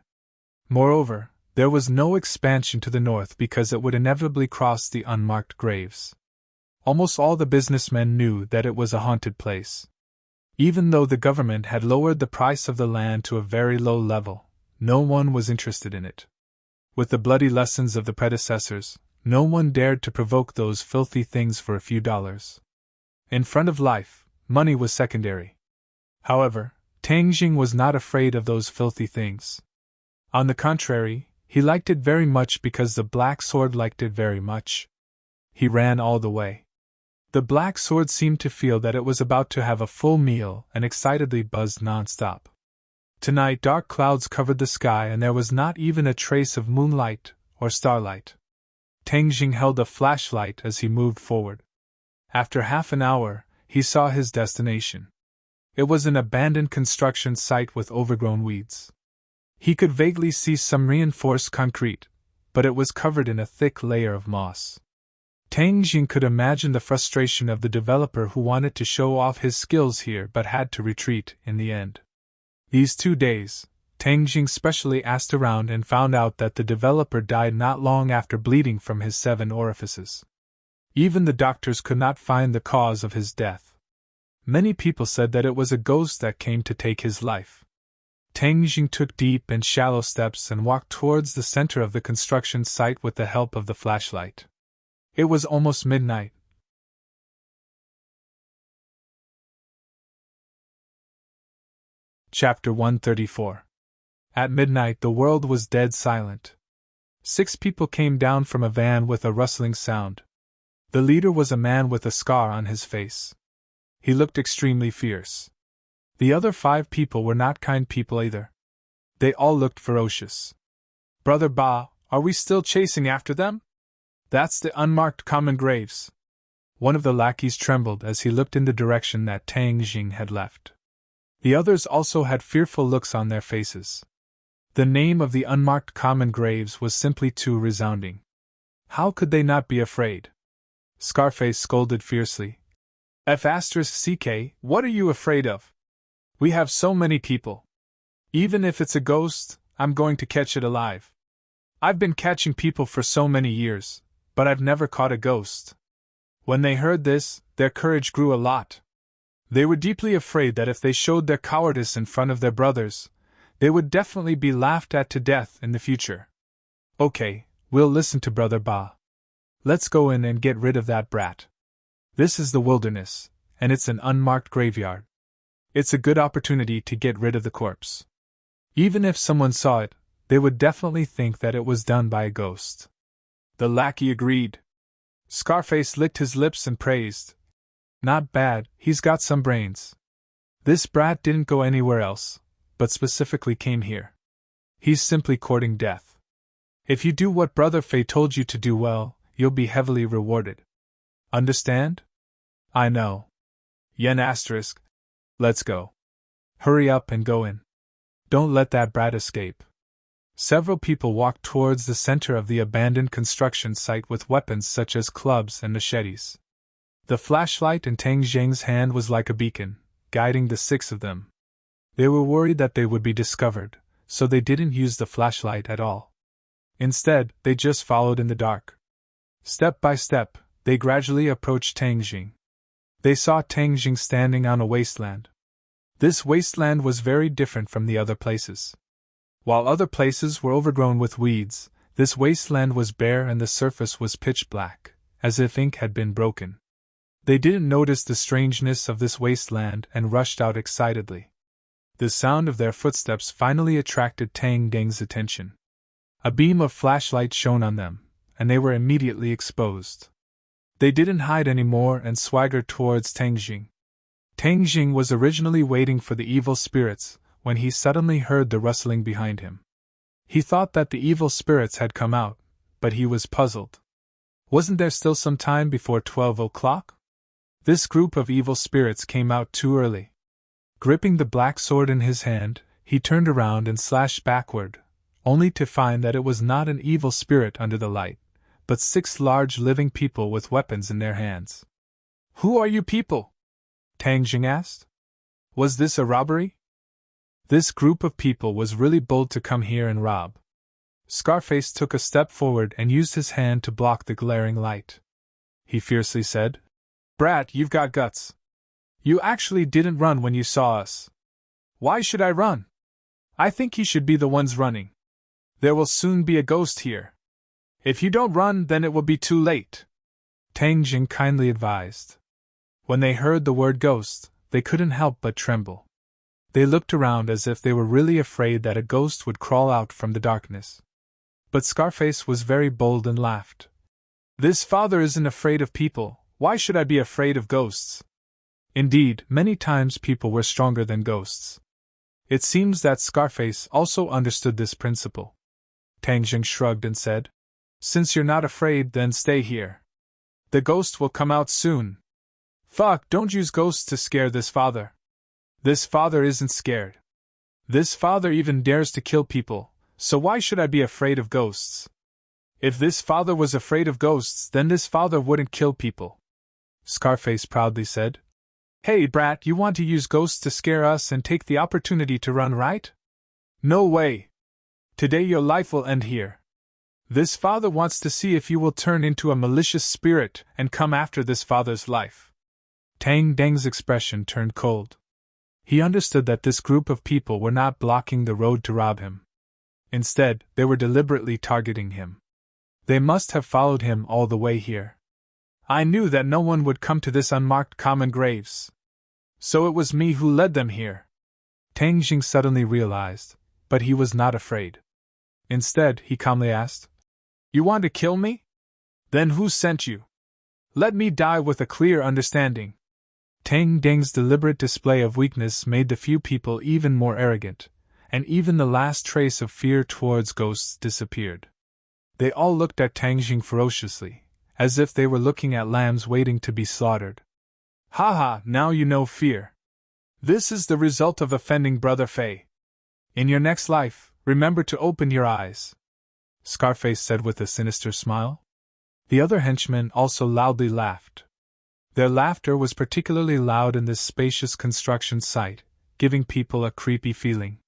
[SPEAKER 1] Moreover, there was no expansion to the north because it would inevitably cross the unmarked graves. Almost all the businessmen knew that it was a haunted place. Even though the government had lowered the price of the land to a very low level, no one was interested in it. With the bloody lessons of the predecessors, no one dared to provoke those filthy things for a few dollars. In front of life, money was secondary. However, Tang Jing was not afraid of those filthy things. On the contrary, he liked it very much because the Black Sword liked it very much. He ran all the way. The Black Sword seemed to feel that it was about to have a full meal and excitedly buzzed non-stop. Tonight dark clouds covered the sky and there was not even a trace of moonlight or starlight. Tang Jing held a flashlight as he moved forward. After half an hour, he saw his destination. It was an abandoned construction site with overgrown weeds. He could vaguely see some reinforced concrete, but it was covered in a thick layer of moss. Tang Jing could imagine the frustration of the developer who wanted to show off his skills here but had to retreat in the end. These 2 days, Tang Jing specially asked around and found out that the developer died not long after bleeding from his 7 orifices. Even the doctors could not find the cause of his death. Many people said that it was a ghost that came to take his life. Tang Jing took deep and shallow steps and walked towards the center of the construction site with the help of the flashlight. It was almost midnight. Chapter 134. At midnight the world was dead silent. 6 people came down from a van with a rustling sound. The leader was a man with a scar on his face. He looked extremely fierce. The other 5 people were not kind people either. They all looked ferocious. Brother Ba, are we still chasing after them? That's the unmarked common graves. One of the lackeys trembled as he looked in the direction that Tang Jing had left. The others also had fearful looks on their faces. The name of the unmarked common graves was simply too resounding. How could they not be afraid? Scarface scolded fiercely. F***CK, what are you afraid of? We have so many people. Even if it's a ghost, I'm going to catch it alive. I've been catching people for so many years, but I've never caught a ghost. When they heard this, their courage grew a lot. They were deeply afraid that if they showed their cowardice in front of their brothers, they would definitely be laughed at to death in the future. Okay, we'll listen to Brother Ba. Let's go in and get rid of that brat. This is the wilderness, and it's an unmarked graveyard. It's a good opportunity to get rid of the corpse. Even if someone saw it, they would definitely think that it was done by a ghost. The lackey agreed. Scarface licked his lips and praised. Not bad, he's got some brains. This brat didn't go anywhere else, but specifically came here. He's simply courting death. If you do what Brother Fei told you to do well, you'll be heavily rewarded. Understand? I know. Yen asterisk. Let's go. Hurry up and go in. Don't let that brat escape. Several people walked towards the center of the abandoned construction site with weapons such as clubs and machetes. The flashlight in Tang Zheng's hand was like a beacon, guiding the 6 of them. They were worried that they would be discovered, so they didn't use the flashlight at all. Instead, they just followed in the dark. Step by step, they gradually approached Tang Zheng. They saw Tang Zheng standing on a wasteland. This wasteland was very different from the other places. While other places were overgrown with weeds, this wasteland was bare and the surface was pitch black, as if ink had been broken. They didn't notice the strangeness of this wasteland and rushed out excitedly. The sound of their footsteps finally attracted Tang Deng's attention. A beam of flashlight shone on them, and they were immediately exposed. They didn't hide anymore and swaggered towards Tang Zheng. Tang Zheng was originally waiting for the evil spirits when he suddenly heard the rustling behind him. He thought that the evil spirits had come out, but he was puzzled. Wasn't there still some time before 12 o'clock? This group of evil spirits came out too early. Gripping the black sword in his hand, he turned around and slashed backward, only to find that it was not an evil spirit under the light, but 6 large living people with weapons in their hands. Who are you people? Tang Zheng asked. Was this a robbery? This group of people was really bold to come here and rob. Scarface took a step forward and used his hand to block the glaring light. He fiercely said, Brat, you've got guts. You actually didn't run when you saw us. Why should I run? I think you should be the ones running. There will soon be a ghost here. If you don't run, then it will be too late. Tang Zheng kindly advised. When they heard the word ghost, they couldn't help but tremble. They looked around as if they were really afraid that a ghost would crawl out from the darkness. But Scarface was very bold and laughed. This father isn't afraid of people, why should I be afraid of ghosts? Indeed, many times people were stronger than ghosts. It seems that Scarface also understood this principle. Tang Zheng shrugged and said, Since you're not afraid, then stay here. The ghost will come out soon. Fuck, don't use ghosts to scare this father. This father isn't scared. This father even dares to kill people, so why should I be afraid of ghosts? If this father was afraid of ghosts, then this father wouldn't kill people. Scarface proudly said. Hey brat, you want to use ghosts to scare us and take the opportunity to run, right? No way. Today your life will end here. This father wants to see if you will turn into a malicious spirit and come after this father's life. Tang Deng's expression turned cold. He understood that this group of people were not blocking the road to rob him. Instead, they were deliberately targeting him. They must have followed him all the way here. I knew that no one would come to this unmarked common graves. So it was me who led them here. Tang Zheng suddenly realized, but he was not afraid. Instead, he calmly asked, You want to kill me? Then who sent you? Let me die with a clear understanding. Tang Deng's deliberate display of weakness made the few people even more arrogant, and even the last trace of fear towards ghosts disappeared. They all looked at Tang Zheng ferociously, as if they were looking at lambs waiting to be slaughtered. Haha, now you know fear. This is the result of offending Brother Fei. In your next life, remember to open your eyes, Scarface said with a sinister smile. The other henchmen also loudly laughed. Their laughter was particularly loud in this spacious construction site, giving people a creepy feeling.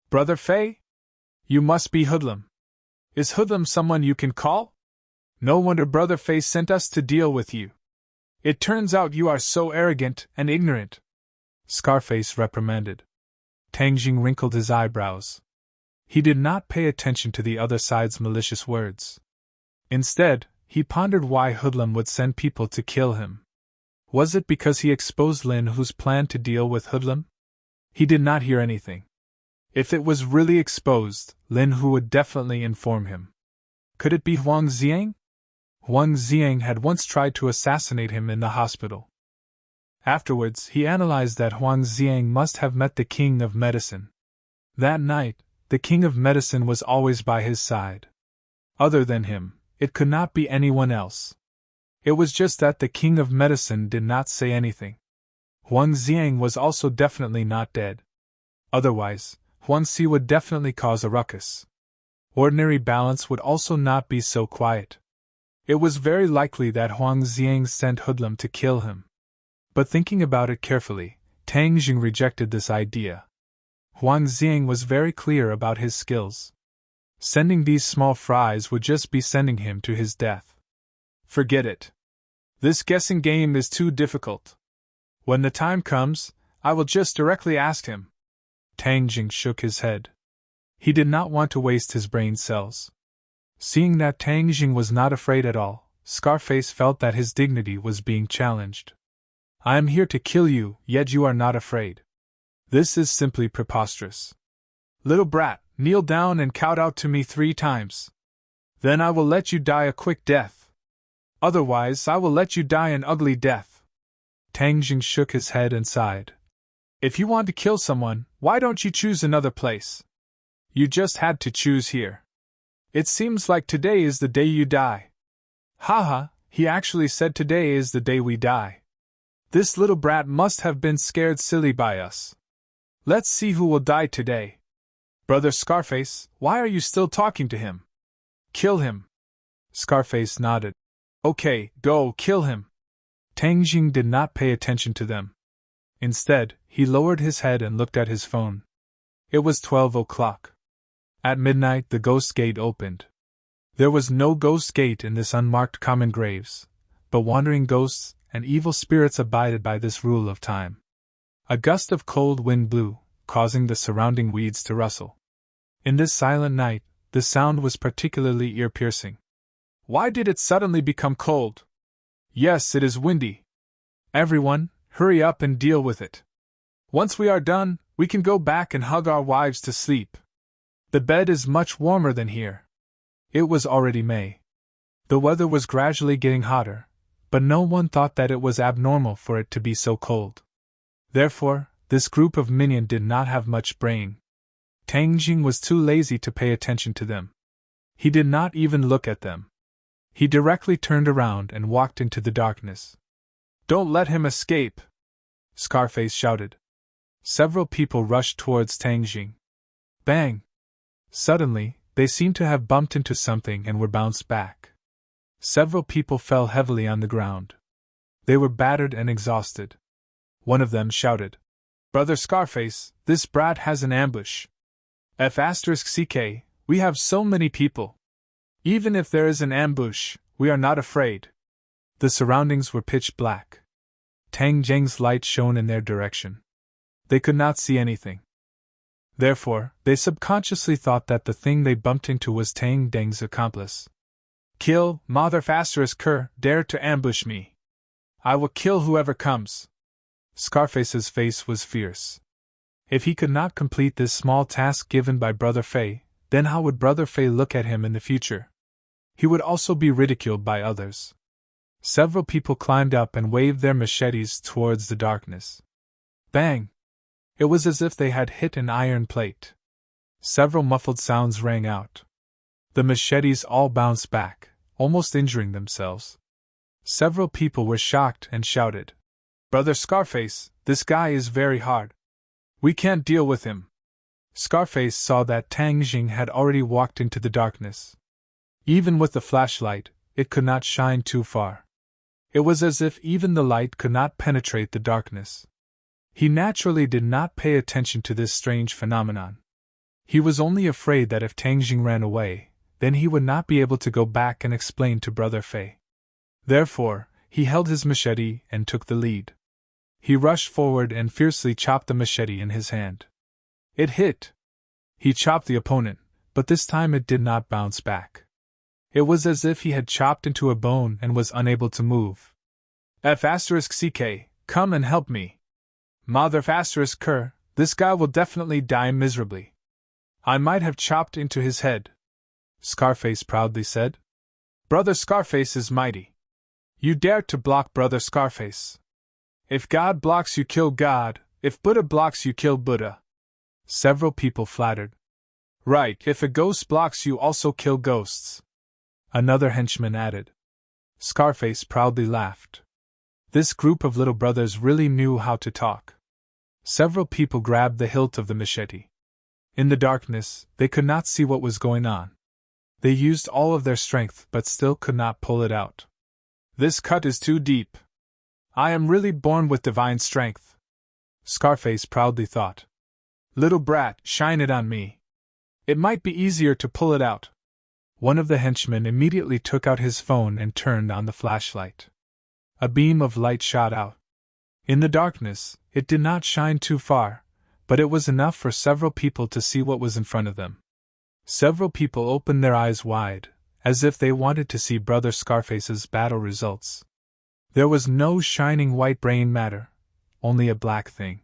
[SPEAKER 1] Brother Fay? You must be Hoodlum. Is Hoodlum someone you can call? No wonder Brother Fay sent us to deal with you. It turns out you are so arrogant and ignorant, Scarface reprimanded. Tang Jing wrinkled his eyebrows. He did not pay attention to the other side's malicious words. Instead, he pondered why Hoodlum would send people to kill him. Was it because he exposed Lin Hu's plan to deal with Hoodlum? He did not hear anything. If it was really exposed, Lin Hu would definitely inform him. Could it be Huang Xiang? Huang Xiang had once tried to assassinate him in the hospital. Afterwards, he analyzed that Huang Xiang must have met the King of Medicine. That night, the King of Medicine was always by his side. Other than him, it could not be anyone else. It was just that the King of Medicine did not say anything. Huang Xiang was also definitely not dead. Otherwise, Huang Si would definitely cause a ruckus. Ordinary balance would also not be so quiet. It was very likely that Huang Xiang sent Hoodlum to kill him. But thinking about it carefully, Tang Jing rejected this idea. Huang Xiang was very clear about his skills. Sending these small fries would just be sending him to his death. Forget it. This guessing game is too difficult. When the time comes, I will just directly ask him. Tang Jing shook his head. He did not want to waste his brain cells. Seeing that Tang Jing was not afraid at all, Scarface felt that his dignity was being challenged. I am here to kill you, yet you are not afraid. This is simply preposterous. Little brat, kneel down and count out to me 3 times. Then I will let you die a quick death. Otherwise, I will let you die an ugly death. Tang Jing shook his head and sighed. If you want to kill someone, why don't you choose another place? You just had to choose here. It seems like today is the day you die. Haha, he actually said today is the day we die. This little brat must have been scared silly by us. Let's see who will die today. Brother Scarface, why are you still talking to him? Kill him. Scarface nodded. Okay, go kill him. Tang Jing did not pay attention to them. Instead, he lowered his head and looked at his phone. It was 12 o'clock. At midnight, the ghost gate opened. There was no ghost gate in this unmarked common graves, but wandering ghosts and evil spirits abided by this rule of time. A gust of cold wind blew, causing the surrounding weeds to rustle. In this silent night, the sound was particularly ear-piercing. Why did it suddenly become cold? Yes, it is windy. Everyone, hurry up and deal with it. Once we are done, we can go back and hug our wives to sleep. The bed is much warmer than here. It was already May. The weather was gradually getting hotter, but no one thought that it was abnormal for it to be so cold. Therefore, this group of minion did not have much brain. Tang Jing was too lazy to pay attention to them. He did not even look at them. He directly turned around and walked into the darkness. Don't let him escape! Scarface shouted. Several people rushed towards Tang Jing. Bang! Suddenly, they seemed to have bumped into something and were bounced back. Several people fell heavily on the ground. They were battered and exhausted. One of them shouted, Brother Scarface, this brat has an ambush. F***CK, we have so many people. Even if there is an ambush, we are not afraid. The surroundings were pitch black. Tang Jing's light shone in their direction. They could not see anything. Therefore, they subconsciously thought that the thing they bumped into was Tang Deng's accomplice. Kill, mother Fasterus Kerr, dare to ambush me. I will kill whoever comes. Scarface's face was fierce. If he could not complete this small task given by Brother Fei, then how would Brother Fei look at him in the future? He would also be ridiculed by others. Several people climbed up and waved their machetes towards the darkness. Bang! It was as if they had hit an iron plate. Several muffled sounds rang out. The machetes all bounced back, almost injuring themselves. Several people were shocked and shouted, Brother Scarface, this guy is very hard. We can't deal with him. Scarface saw that Tang Jing had already walked into the darkness. Even with the flashlight, it could not shine too far. It was as if even the light could not penetrate the darkness. He naturally did not pay attention to this strange phenomenon. He was only afraid that if Tangjing ran away, then he would not be able to go back and explain to Brother Fei. Therefore, he held his machete and took the lead. He rushed forward and fiercely chopped the machete in his hand. It hit. He chopped the opponent, but this time it did not bounce back. It was as if he had chopped into a bone and was unable to move. F***ck, come and help me. Mother F***ker, this guy will definitely die miserably. I might have chopped into his head, Scarface proudly said. Brother Scarface is mighty. You dare to block Brother Scarface. If God blocks you, kill God. If Buddha blocks you, kill Buddha. Several people flattered. Right, if a ghost blocks you, also kill ghosts. Another henchman added. Scarface proudly laughed. This group of little brothers really knew how to talk. Several people grabbed the hilt of the machete. In the darkness, they could not see what was going on. They used all of their strength but still could not pull it out. This cut is too deep. I am really born with divine strength, Scarface proudly thought. Little brat, shine it on me. It might be easier to pull it out. One of the henchmen immediately took out his phone and turned on the flashlight. A beam of light shot out. In the darkness, it did not shine too far, but it was enough for several people to see what was in front of them. Several people opened their eyes wide, as if they wanted to see Brother Scarface's battle results. There was no shining white brain matter, only a black thing.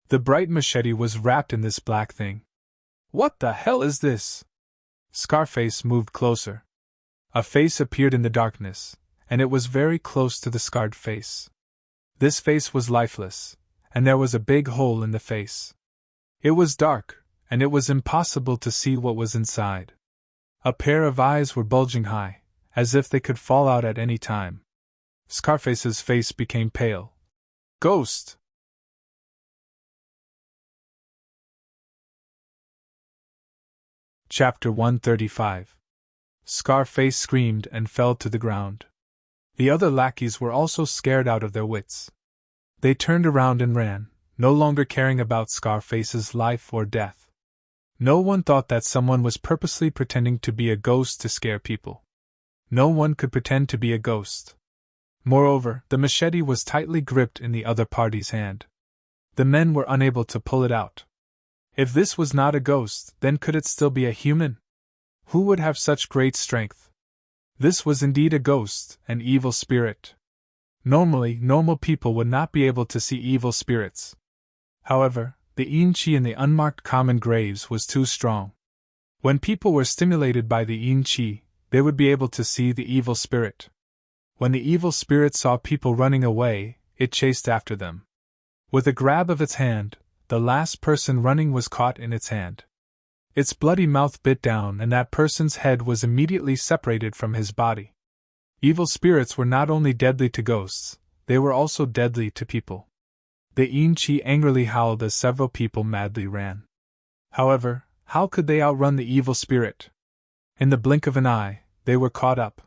[SPEAKER 1] The bright machete was wrapped in this black thing. What the hell is this? Scarface moved closer. A face appeared in the darkness, and it was very close to the scarred face. This face was lifeless, and there was a big hole in the face. It was dark, and it was impossible to see what was inside. A pair of eyes were bulging high, as if they could fall out at any time. Scarface's face became pale. Ghost! Chapter 135. Scarface screamed and fell to the ground. The other lackeys were also scared out of their wits. They turned around and ran, no longer caring about Scarface's life or death. No one thought that someone was purposely pretending to be a ghost to scare people. No one could pretend to be a ghost. Moreover, the machete was tightly gripped in the other party's hand. The men were unable to pull it out. If this was not a ghost, then could it still be a human? Who would have such great strength? This was indeed a ghost, an evil spirit. Normally, normal people would not be able to see evil spirits. However, the yin qi in the unmarked common graves was too strong. When people were stimulated by the yin qi, they would be able to see the evil spirit. When the evil spirit saw people running away, it chased after them. With a grab of its hand, the last person running was caught in its hand. Its bloody mouth bit down, and that person's head was immediately separated from his body. Evil spirits were not only deadly to ghosts, they were also deadly to people. The yin qi angrily howled as several people madly ran. However, how could they outrun the evil spirit? In the blink of an eye, they were caught up.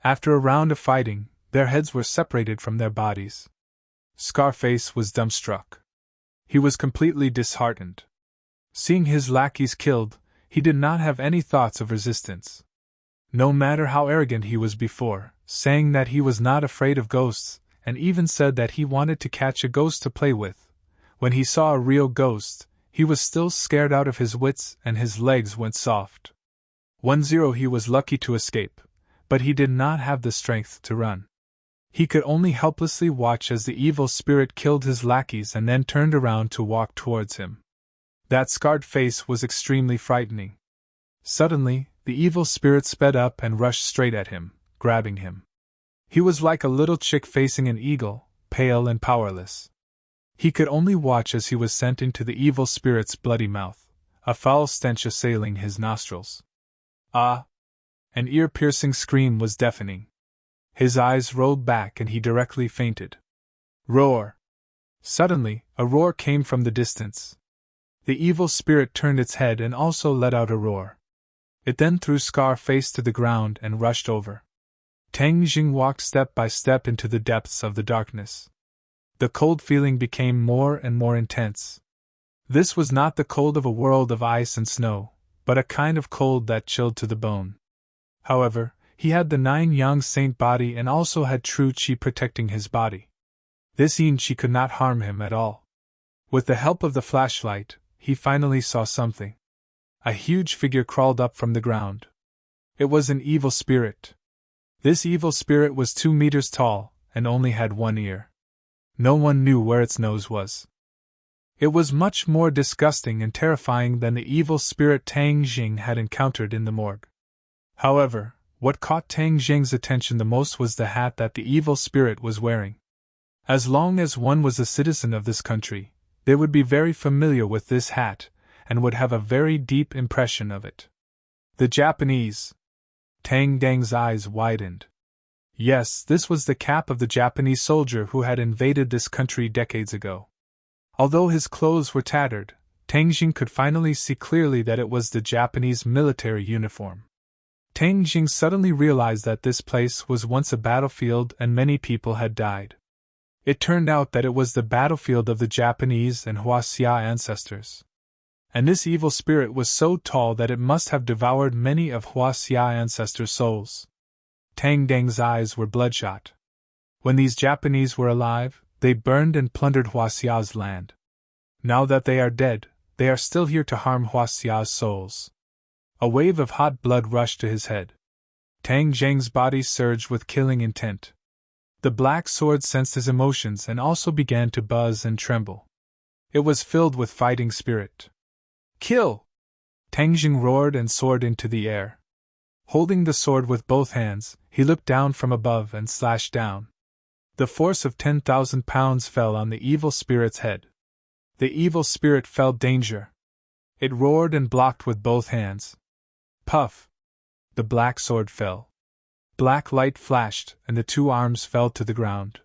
[SPEAKER 1] After a round of fighting, their heads were separated from their bodies. Scarface was dumbstruck. He was completely disheartened. Seeing his lackeys killed, he did not have any thoughts of resistance. No matter how arrogant he was before, saying that he was not afraid of ghosts, and even said that he wanted to catch a ghost to play with, when he saw a real ghost, he was still scared out of his wits and his legs went soft. 1-0 He was lucky to escape, but he did not have the strength to run. He could only helplessly watch as the evil spirit killed his lackeys and then turned around to walk towards him. That scarred face was extremely frightening. Suddenly, the evil spirit sped up and rushed straight at him, grabbing him. He was like a little chick facing an eagle, pale and powerless. He could only watch as he was sent into the evil spirit's bloody mouth, a foul stench assailing his nostrils. Ah! An ear-piercing scream was deafening. His eyes rolled back and he directly fainted. Roar! Suddenly, a roar came from the distance. The evil spirit turned its head and also let out a roar. It then threw Scarface to the ground and rushed over. Tang Jing walked step by step into the depths of the darkness. The cold feeling became more and more intense. This was not the cold of a world of ice and snow, but a kind of cold that chilled to the bone. However, he had the 9 yang saint body and also had true qi protecting his body. This yin qi could not harm him at all. With the help of the flashlight, he finally saw something. A huge figure crawled up from the ground. It was an evil spirit. This evil spirit was 2 meters tall, and only had 1 ear. No one knew where its nose was. It was much more disgusting and terrifying than the evil spirit Tang Jing had encountered in the morgue. However, what caught Tang Jing's attention the most was the hat that the evil spirit was wearing. As long as one was a citizen of this country, they would be very familiar with this hat, and would have a very deep impression of it. The Japanese. Tang Dang's eyes widened. Yes, this was the cap of the Japanese soldier who had invaded this country decades ago. Although his clothes were tattered, Tang Jing could finally see clearly that it was the Japanese military uniform. Tang Jing suddenly realized that this place was once a battlefield and many people had died. It turned out that it was the battlefield of the Japanese and Huaxia ancestors. And this evil spirit was so tall that it must have devoured many of Huaxia ancestors' souls. Tang Dang's eyes were bloodshot. When these Japanese were alive, they burned and plundered Huaxia's land. Now that they are dead, they are still here to harm Huaxia's souls. A wave of hot blood rushed to his head. Tang Jing's body surged with killing intent. The black sword sensed his emotions and also began to buzz and tremble. It was filled with fighting spirit. Kill! Tang Jing roared and soared into the air. Holding the sword with both hands, he looked down from above and slashed down. The force of 10,000 pounds fell on the evil spirit's head. The evil spirit felt danger. It roared and blocked with both hands. Puff! The black sword fell. Black light flashed, and the 2 arms fell to the ground.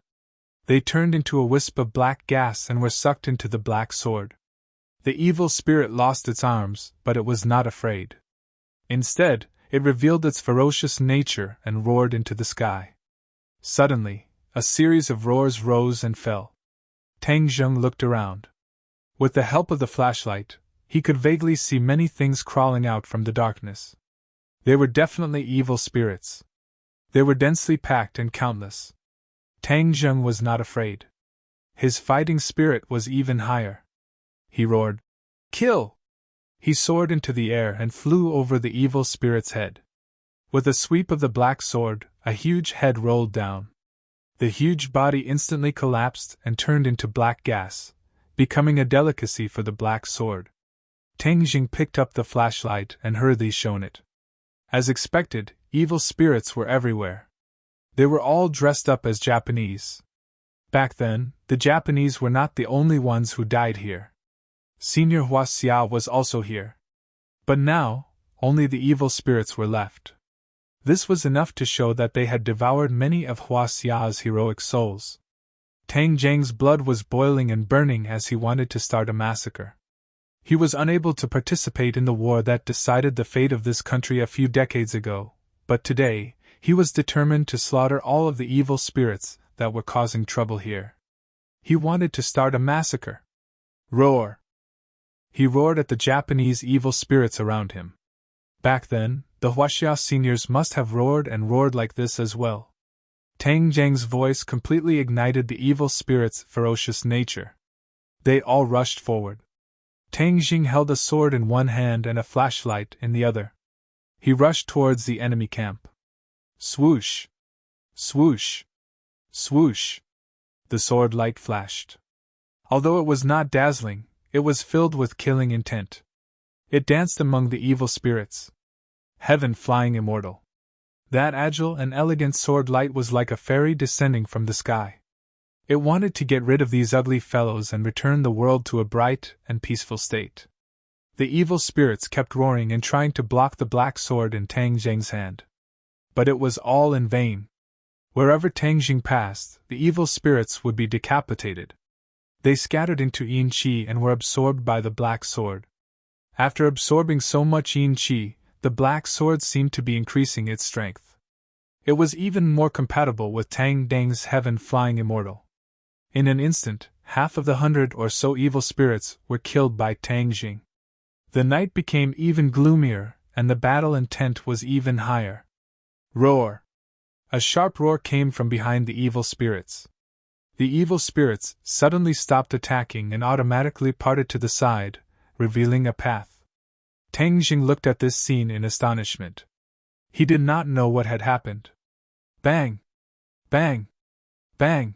[SPEAKER 1] They turned into a wisp of black gas and were sucked into the black sword. The evil spirit lost its arms, but it was not afraid. Instead, it revealed its ferocious nature and roared into the sky. Suddenly, a series of roars rose and fell. Tang Jing looked around. With the help of the flashlight, he could vaguely see many things crawling out from the darkness. They were definitely evil spirits. They were densely packed and countless. Tang Jing was not afraid. His fighting spirit was even higher. He roared, "Kill!" He soared into the air and flew over the evil spirit's head. With a sweep of the black sword, a huge head rolled down. The huge body instantly collapsed and turned into black gas, becoming a delicacy for the black sword. Tang Jing picked up the flashlight and hurriedly shone it. As expected, evil spirits were everywhere. They were all dressed up as Japanese. Back then, the Japanese were not the only ones who died here. Senior Huaxia was also here. But now, only the evil spirits were left. This was enough to show that they had devoured many of Huaxia's heroic souls. Tang Jing's blood was boiling and burning as he wanted to start a massacre. He was unable to participate in the war that decided the fate of this country a few decades ago, but today, he was determined to slaughter all of the evil spirits that were causing trouble here. He wanted to start a massacre. Roar! He roared at the Japanese evil spirits around him. Back then, the Huaxia seniors must have roared and roared like this as well. Tang Jing's voice completely ignited the evil spirits' ferocious nature. They all rushed forward. Tang Jing held a sword in one hand and a flashlight in the other. He rushed towards the enemy camp. Swoosh! Swoosh! Swoosh! The sword light flashed. Although it was not dazzling, it was filled with killing intent. It danced among the evil spirits. Heaven flying immortal. That agile and elegant sword light was like a fairy descending from the sky. It wanted to get rid of these ugly fellows and return the world to a bright and peaceful state. The evil spirits kept roaring and trying to block the black sword in Tang Jing's hand. But it was all in vain. Wherever Tang Jing passed, the evil spirits would be decapitated. They scattered into yin qi and were absorbed by the black sword. After absorbing so much yin qi, the black sword seemed to be increasing its strength. It was even more compatible with Tang Dang's heaven-flying immortal. In an instant, half of the 100 or so evil spirits were killed by Tang Jing. The night became even gloomier, and the battle intent was even higher. Roar! A sharp roar came from behind the evil spirits. The evil spirits suddenly stopped attacking and automatically parted to the side, revealing a path. Tang Jing looked at this scene in astonishment. He did not know what had happened. Bang! Bang! Bang!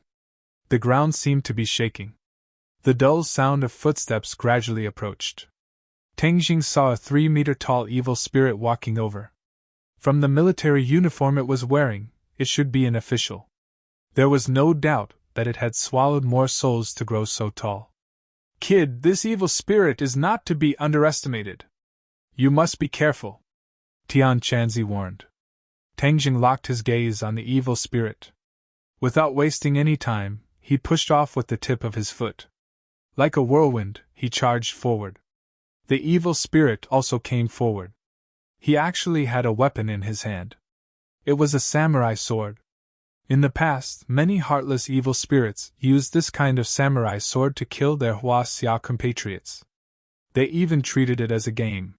[SPEAKER 1] The ground seemed to be shaking. The dull sound of footsteps gradually approached. Tang Jing saw a 3-meter-tall evil spirit walking over. From the military uniform it was wearing, it should be an official. There was no doubt that it had swallowed more souls to grow so tall. Kid, this evil spirit is not to be underestimated. You must be careful, Tian Chanzi warned. Tang Jing locked his gaze on the evil spirit. Without wasting any time, he pushed off with the tip of his foot. Like a whirlwind, he charged forward. The evil spirit also came forward. He actually had a weapon in his hand. It was a samurai sword. In the past, many heartless evil spirits used this kind of samurai sword to kill their Huaxia compatriots. They even treated it as a game.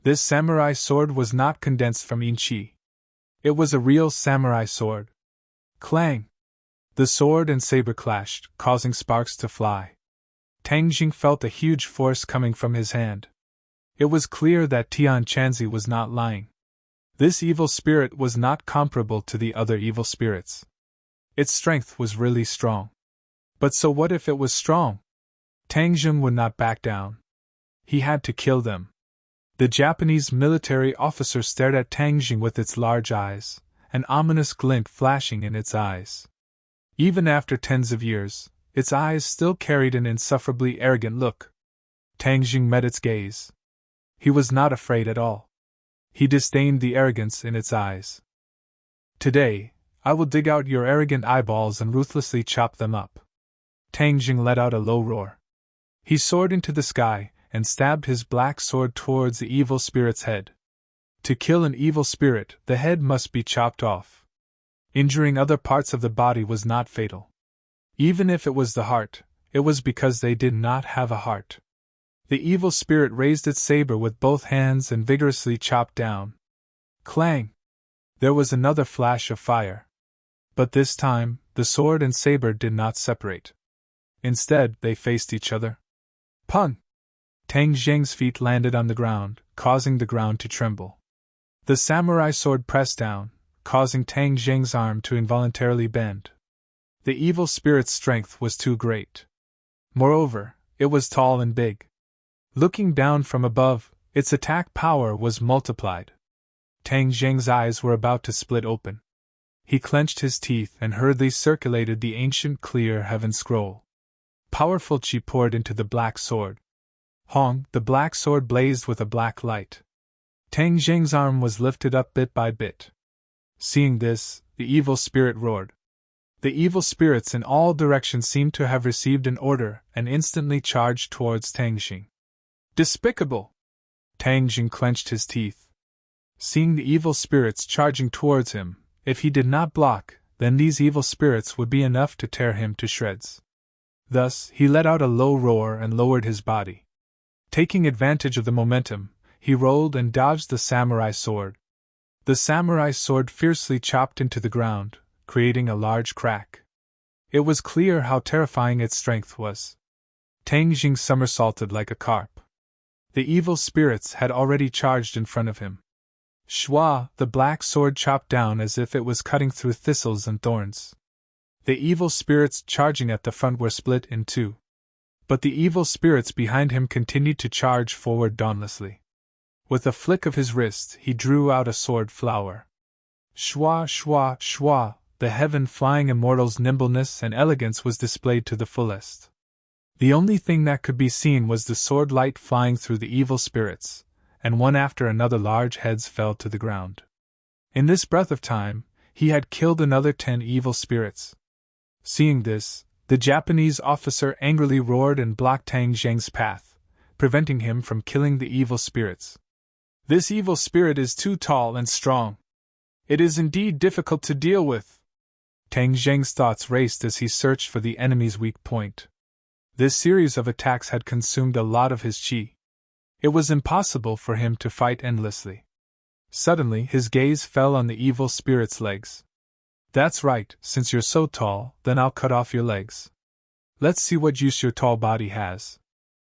[SPEAKER 1] This samurai sword was not condensed from Inchi. It was a real samurai sword. Clang! The sword and saber clashed, causing sparks to fly. Tang Jing felt a huge force coming from his hand. It was clear that Tian Chanzi was not lying. This evil spirit was not comparable to the other evil spirits. Its strength was really strong. But so what if it was strong? Tang Jing would not back down. He had to kill them. The Japanese military officer stared at Tang Jing with its large eyes, an ominous glint flashing in its eyes. Even after tens of years, its eyes still carried an insufferably arrogant look. Tang Jing met its gaze. He was not afraid at all. He disdained the arrogance in its eyes. Today, I will dig out your arrogant eyeballs and ruthlessly chop them up. Tang Jing let out a low roar. He soared into the sky and stabbed his black sword towards the evil spirit's head. To kill an evil spirit, the head must be chopped off. Injuring other parts of the body was not fatal. Even if it was the heart, it was because they did not have a heart. The evil spirit raised its saber with both hands and vigorously chopped down. Clang! There was another flash of fire. But this time, the sword and saber did not separate. Instead, they faced each other. Pun! Tang Jing's feet landed on the ground, causing the ground to tremble. The samurai sword pressed down, causing Tang Jing's arm to involuntarily bend. The evil spirit's strength was too great. Moreover, it was tall and big. Looking down from above, its attack power was multiplied. Tang Jing's eyes were about to split open. He clenched his teeth and hurriedly circulated the ancient clear heaven scroll. Powerful chi poured into the black sword. Hong, the black sword blazed with a black light. Tang Jing's arm was lifted up bit by bit. Seeing this, the evil spirit roared. The evil spirits in all directions seemed to have received an order and instantly charged towards Tang Jing. Despicable! Tang Jing clenched his teeth. Seeing the evil spirits charging towards him, if he did not block, then these evil spirits would be enough to tear him to shreds. Thus, he let out a low roar and lowered his body. Taking advantage of the momentum, he rolled and dodged the samurai sword. The samurai sword fiercely chopped into the ground, creating a large crack. It was clear how terrifying its strength was. Tang Jing somersaulted like a carp. The evil spirits had already charged in front of him. Shua, the black sword chopped down as if it was cutting through thistles and thorns. The evil spirits charging at the front were split in two. But the evil spirits behind him continued to charge forward dauntlessly. With a flick of his wrist, he drew out a sword flower. Shua, shua, shua, the heaven-flying immortal's nimbleness and elegance was displayed to the fullest. The only thing that could be seen was the sword light flying through the evil spirits, and one after another large heads fell to the ground. In this breath of time, he had killed another 10 evil spirits. Seeing this, the Japanese officer angrily roared and blocked Tang Jing's path, preventing him from killing the evil spirits. This evil spirit is too tall and strong. It is indeed difficult to deal with. Tang Zheng's thoughts raced as he searched for the enemy's weak point. This series of attacks had consumed a lot of his qi. It was impossible for him to fight endlessly. Suddenly, his gaze fell on the evil spirit's legs. That's right, since you're so tall, then I'll cut off your legs. Let's see what use your tall body has.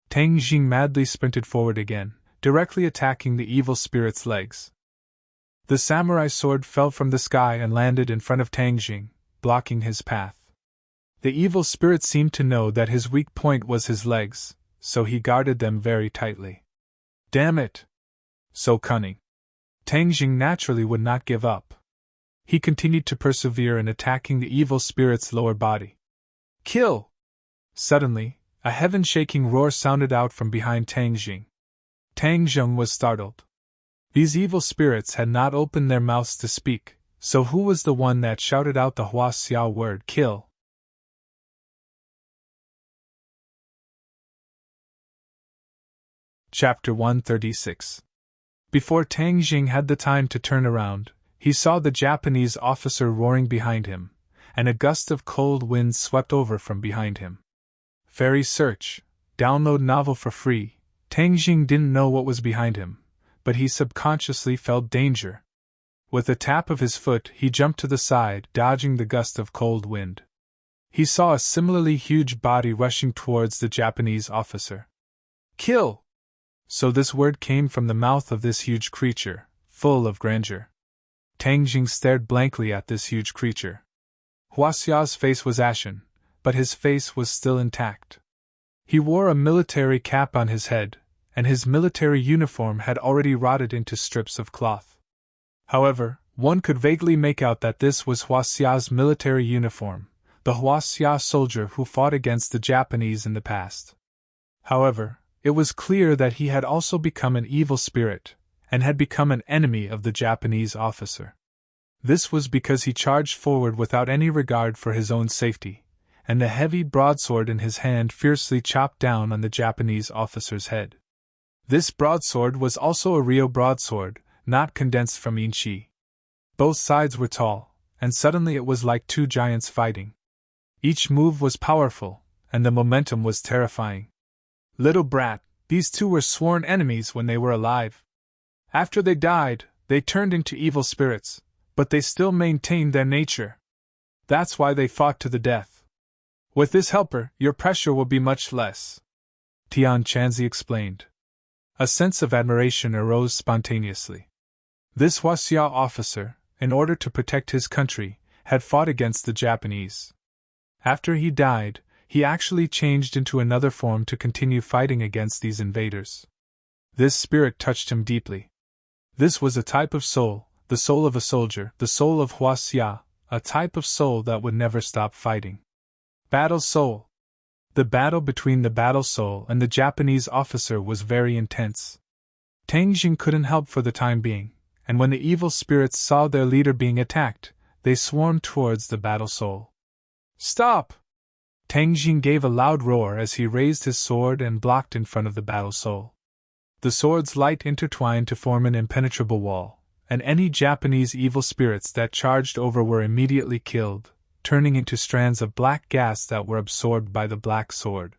[SPEAKER 1] Tang Jing madly sprinted forward again, directly attacking the evil spirit's legs. The samurai sword fell from the sky and landed in front of Tang Jing, blocking his path. The evil spirit seemed to know that his weak point was his legs, so he guarded them very tightly. Damn it! So cunning. Tang Jing naturally would not give up. He continued to persevere in attacking the evil spirit's lower body. Kill! Suddenly, a heaven-shaking roar sounded out from behind Tang Jing. Tang Jing was startled. These evil spirits had not opened their mouths to speak, so who was the one that shouted out the Hua Xiao word kill? Chapter 136. Before Tang Jing had the time to turn around, he saw the Japanese officer roaring behind him, and a gust of cold wind swept over from behind him. Fairy Search. Download novel for free. Tang Jing didn't know what was behind him, but he subconsciously felt danger. With a tap of his foot, he jumped to the side, dodging the gust of cold wind. He saw a similarly huge body rushing towards the Japanese officer. Kill! So this word came from the mouth of this huge creature, full of grandeur. Tang Jing stared blankly at this huge creature. Hua Xiao's face was ashen, but his face was still intact. He wore a military cap on his head, and his military uniform had already rotted into strips of cloth. However, one could vaguely make out that this was Hua Xiao's military uniform, the Hua Xia soldier who fought against the Japanese in the past. However, it was clear that he had also become an evil spirit, and had become an enemy of the Japanese officer. This was because he charged forward without any regard for his own safety, and the heavy broadsword in his hand fiercely chopped down on the Japanese officer's head. This broadsword was also a real broadsword, not condensed from yin qi. Both sides were tall, and suddenly it was like two giants fighting. Each move was powerful, and the momentum was terrifying. Little brat, these two were sworn enemies when they were alive. After they died, they turned into evil spirits, but they still maintained their nature. That's why they fought to the death. With this helper, your pressure will be much less, Tian Chanzi explained. A sense of admiration arose spontaneously. This Hua Xiao officer, in order to protect his country, had fought against the Japanese. After he died, he actually changed into another form to continue fighting against these invaders. This spirit touched him deeply. This was a type of soul, the soul of a soldier, the soul of Hua Xia, a type of soul that would never stop fighting. Battle soul. The battle between the battle soul and the Japanese officer was very intense. Tang Jing couldn't help for the time being, and when the evil spirits saw their leader being attacked, they swarmed towards the battle soul. Stop! Tang Jing gave a loud roar as he raised his sword and blocked in front of the battle soul. The sword's light intertwined to form an impenetrable wall, and any Japanese evil spirits that charged over were immediately killed, turning into strands of black gas that were absorbed by the black sword.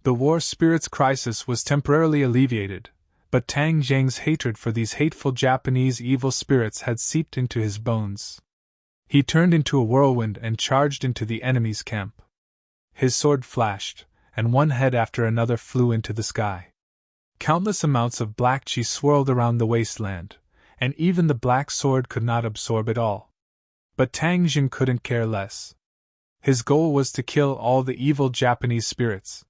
[SPEAKER 1] The war spirit's crisis was temporarily alleviated, but Tang Jing's hatred for these hateful Japanese evil spirits had seeped into his bones. He turned into a whirlwind and charged into the enemy's camp. His sword flashed, and one head after another flew into the sky. Countless amounts of black qi swirled around the wasteland, and even the black sword could not absorb it all. But Tang Jing couldn't care less. His goal was to kill all the evil Japanese spirits.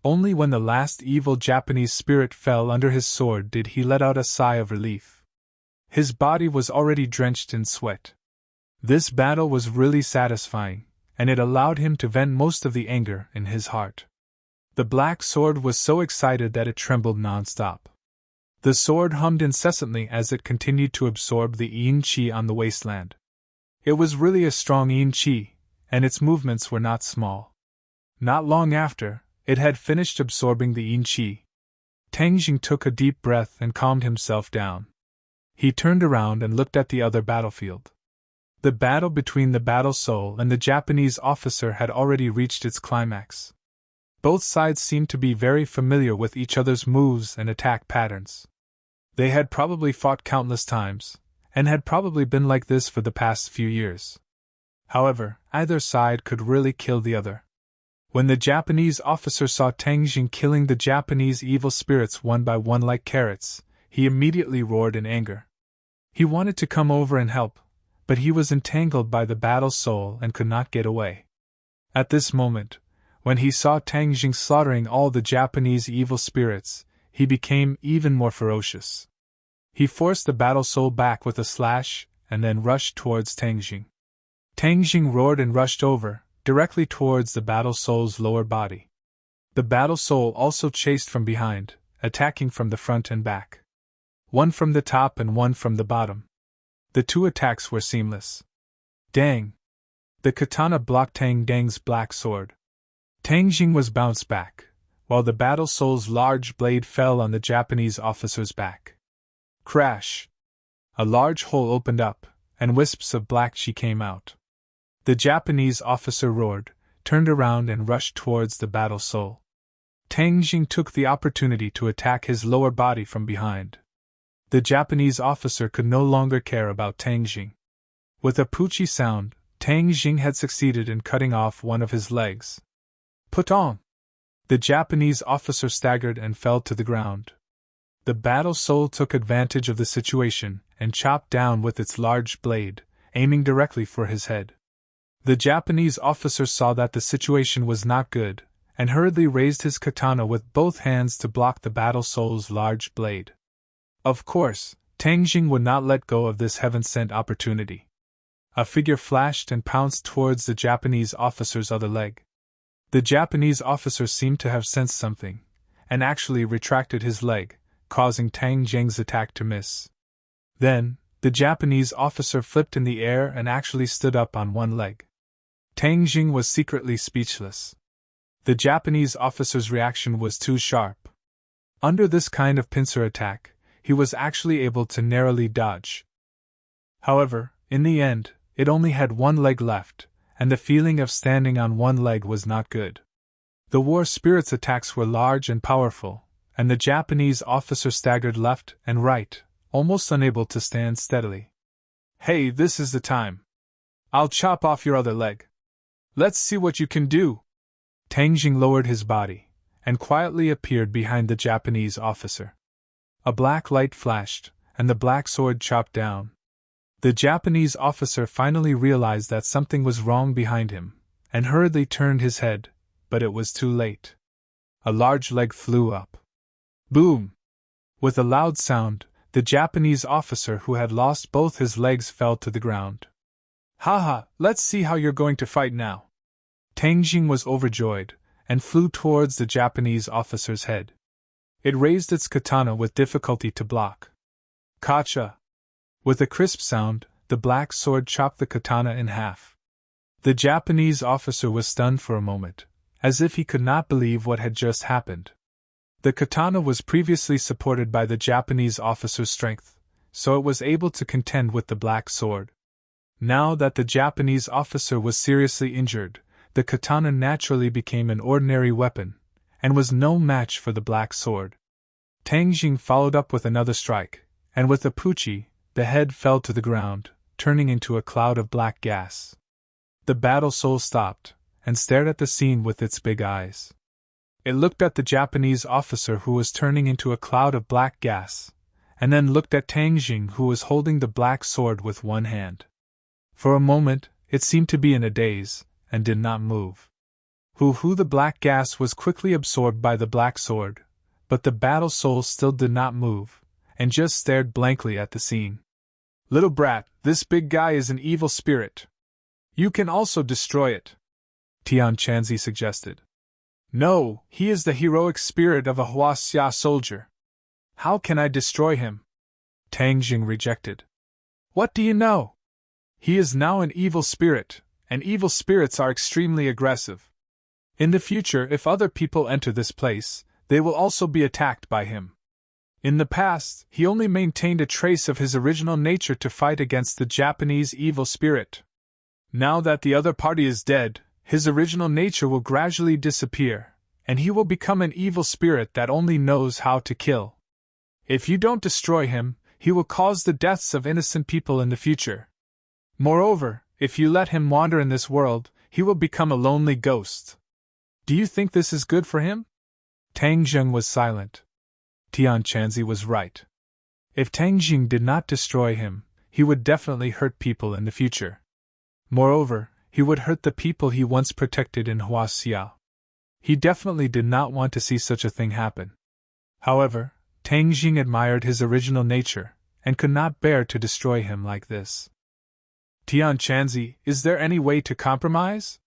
[SPEAKER 1] Only when the last evil Japanese spirit fell under his sword did he let out a sigh of relief. His body was already drenched in sweat. This battle was really satisfying, and it allowed him to vent most of the anger in his heart. The black sword was so excited that it trembled non-stop. The sword hummed incessantly as it continued to absorb the yin qi on the wasteland. It was really a strong yin qi, and its movements were not small. Not long after, it had finished absorbing the yin qi. Tang Jing took a deep breath and calmed himself down. He turned around and looked at the other battlefield. The battle between the battle soul and the Japanese officer had already reached its climax. Both sides seemed to be very familiar with each other's moves and attack patterns. They had probably fought countless times, and had probably been like this for the past few years. However, either side could really kill the other. When the Japanese officer saw Tang Jing killing the Japanese evil spirits one by one like carrots, he immediately roared in anger. He wanted to come over and help, but he was entangled by the battle soul and could not get away. At this moment, when he saw Tang Jing slaughtering all the Japanese evil spirits, he became even more ferocious. He forced the battle soul back with a slash, and then rushed towards Tang Jing. Tang Jing roared and rushed over, directly towards the battle soul's lower body. The battle soul also chased from behind, attacking from the front and back. One from the top and one from the bottom. The two attacks were seamless. Dang! The katana blocked Tang Dang's black sword. Tang Jing was bounced back, while the battle soul's large blade fell on the Japanese officer's back. Crash! A large hole opened up, and wisps of black chi came out. The Japanese officer roared, turned around and rushed towards the battle soul. Tang Jing took the opportunity to attack his lower body from behind. The Japanese officer could no longer care about Tang Jing. With a poochie sound, Tang Jing had succeeded in cutting off one of his legs. Put on! The Japanese officer staggered and fell to the ground. The battle soul took advantage of the situation and chopped down with its large blade, aiming directly for his head. The Japanese officer saw that the situation was not good, and hurriedly raised his katana with both hands to block the battle soul's large blade. Of course, Tang Jing would not let go of this heaven-sent opportunity. A figure flashed and pounced towards the Japanese officer's other leg. The Japanese officer seemed to have sensed something, and actually retracted his leg, causing Tang Jing's attack to miss. Then, the Japanese officer flipped in the air and actually stood up on one leg. Tang Jing was secretly speechless. The Japanese officer's reaction was too sharp. Under this kind of pincer attack, he was actually able to narrowly dodge. However, in the end, it only had one leg left, and the feeling of standing on one leg was not good. The war spirit's attacks were large and powerful, and the Japanese officer staggered left and right, almost unable to stand steadily. Hey, this is the time. I'll chop off your other leg. Let's see what you can do. Tang Jing lowered his body, and quietly appeared behind the Japanese officer. A black light flashed, and the black sword chopped down. The Japanese officer finally realized that something was wrong behind him, and hurriedly turned his head, but it was too late. A large leg flew up. Boom! With a loud sound, the Japanese officer who had lost both his legs fell to the ground. Haha, let's see how you're going to fight now. Tang Jing was overjoyed, and flew towards the Japanese officer's head. It raised its katana with difficulty to block. Kacha! With a crisp sound, the black sword chopped the katana in half. The Japanese officer was stunned for a moment, as if he could not believe what had just happened. The katana was previously supported by the Japanese officer's strength, so it was able to contend with the black sword. Now that the Japanese officer was seriously injured, the katana naturally became an ordinary weapon, and was no match for the black sword. Tang Jing followed up with another strike, and with a poochie, the head fell to the ground, turning into a cloud of black gas. The battle soul stopped, and stared at the scene with its big eyes. It looked at the Japanese officer who was turning into a cloud of black gas, and then looked at Tang Jing who was holding the black sword with one hand. For a moment, it seemed to be in a daze, and did not move. The black gas was quickly absorbed by the black sword, but the battle soul still did not move, and just stared blankly at the scene. Little brat, this big guy is an evil spirit. You can also destroy it, Tian Chanzi suggested. No, he is the heroic spirit of a Huaxia soldier. How can I destroy him? Tang Jing rejected. What do you know? He is now an evil spirit, and evil spirits are extremely aggressive. In the future, if other people enter this place, they will also be attacked by him. In the past, he only maintained a trace of his original nature to fight against the Japanese evil spirit. Now that the other party is dead, his original nature will gradually disappear, and he will become an evil spirit that only knows how to kill. If you don't destroy him, he will cause the deaths of innocent people in the future. Moreover, if you let him wander in this world, he will become a lonely ghost. Do you think this is good for him? Tang Jing was silent. Tian Chanzi was right. If Tang Jing did not destroy him, he would definitely hurt people in the future. Moreover, he would hurt the people he once protected in Huaxia. He definitely did not want to see such a thing happen. However, Tang Jing admired his original nature, and could not bear to destroy him like this. Tian Chanzi, is there any way to compromise?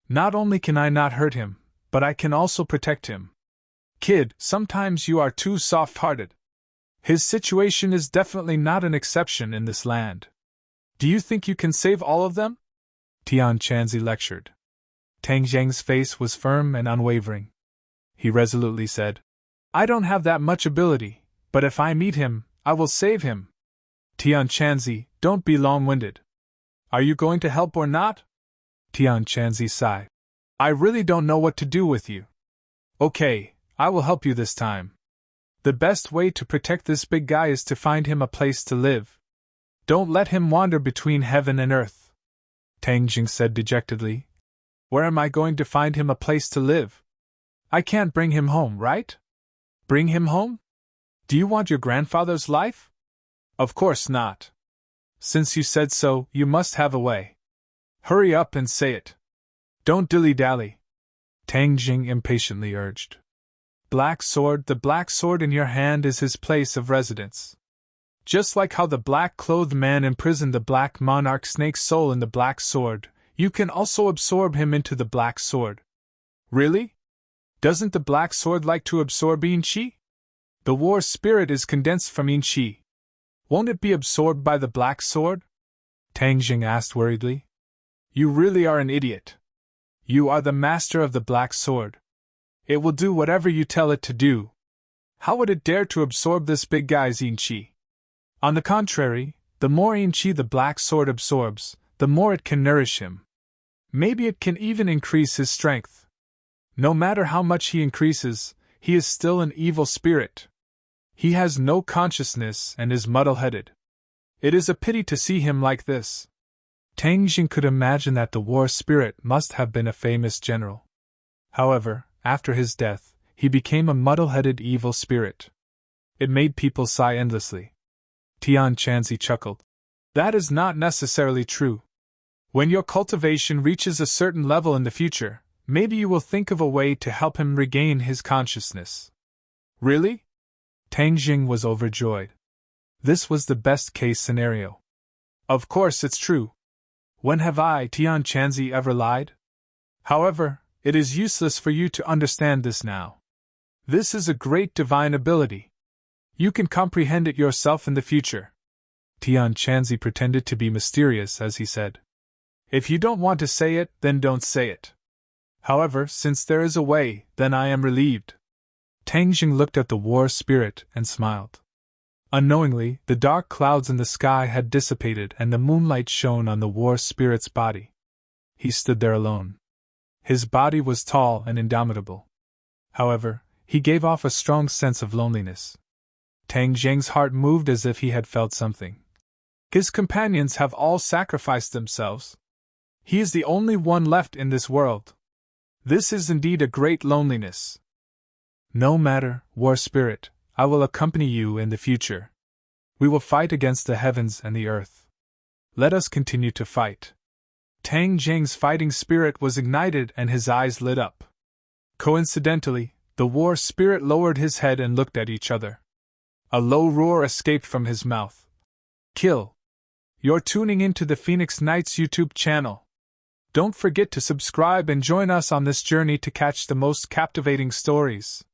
[SPEAKER 1] Not only can I not hurt him, but I can also protect him. Kid, sometimes you are too soft-hearted. His situation is definitely not an exception in this land. Do you think you can save all of them? Tian Chanzi lectured. Tang Jing's face was firm and unwavering. He resolutely said, I don't have that much ability, but if I meet him, I will save him. Tian Chanzi, don't be long-winded. Are you going to help or not? Tian Chanzi sighed. I really don't know what to do with you. Okay, I will help you this time. The best way to protect this big guy is to find him a place to live. Don't let him wander between heaven and earth. Tang Jing said dejectedly. Where am I going to find him a place to live? I can't bring him home, right? Bring him home? Do you want your grandfather's life? Of course not. Since you said so, you must have a way. Hurry up and say it. Don't dilly-dally. Tang Jing impatiently urged. Black sword, the black sword in your hand is his place of residence. Just like how the black-clothed man imprisoned the black monarch snake's soul in the black sword, you can also absorb him into the black sword. Really? Doesn't the black sword like to absorb yin qi? The war spirit is condensed from yin qi. Won't it be absorbed by the black sword? Tang Jing asked worriedly. You really are an idiot. You are the master of the black sword. It will do whatever you tell it to do. How would it dare to absorb this big guy's yin qi? On the contrary, the more yin qi the black sword absorbs, the more it can nourish him. Maybe it can even increase his strength. No matter how much he increases, he is still an evil spirit. He has no consciousness and is muddle-headed. It is a pity to see him like this. Tang Jing could imagine that the war spirit must have been a famous general. However, after his death, he became a muddle-headed evil spirit. It made people sigh endlessly. Tian Chanzi chuckled. That is not necessarily true. When your cultivation reaches a certain level in the future, maybe you will think of a way to help him regain his consciousness. Really? Tang Jing was overjoyed. This was the best-case scenario. Of course it's true. When have I, Tian Chanzi, ever lied? However, it is useless for you to understand this now. This is a great divine ability. You can comprehend it yourself in the future. Tian Chanzi pretended to be mysterious as he said. If you don't want to say it, then don't say it. However, since there is a way, then I am relieved. Tang Jing looked at the war spirit and smiled. Unknowingly, the dark clouds in the sky had dissipated and the moonlight shone on the war spirit's body. He stood there alone. His body was tall and indomitable. However, he gave off a strong sense of loneliness. Tang Jing's heart moved as if he had felt something. His companions have all sacrificed themselves. He is the only one left in this world. This is indeed a great loneliness. No matter, war spirit, I will accompany you in the future. We will fight against the heavens and the earth. Let us continue to fight. Tang Jing's fighting spirit was ignited and his eyes lit up. Coincidentally, the war spirit lowered his head and looked at each other. A low roar escaped from his mouth. Kill. You're tuning into the Phoenix Knights YouTube channel. Don't forget to subscribe and join us on this journey to catch the most captivating stories.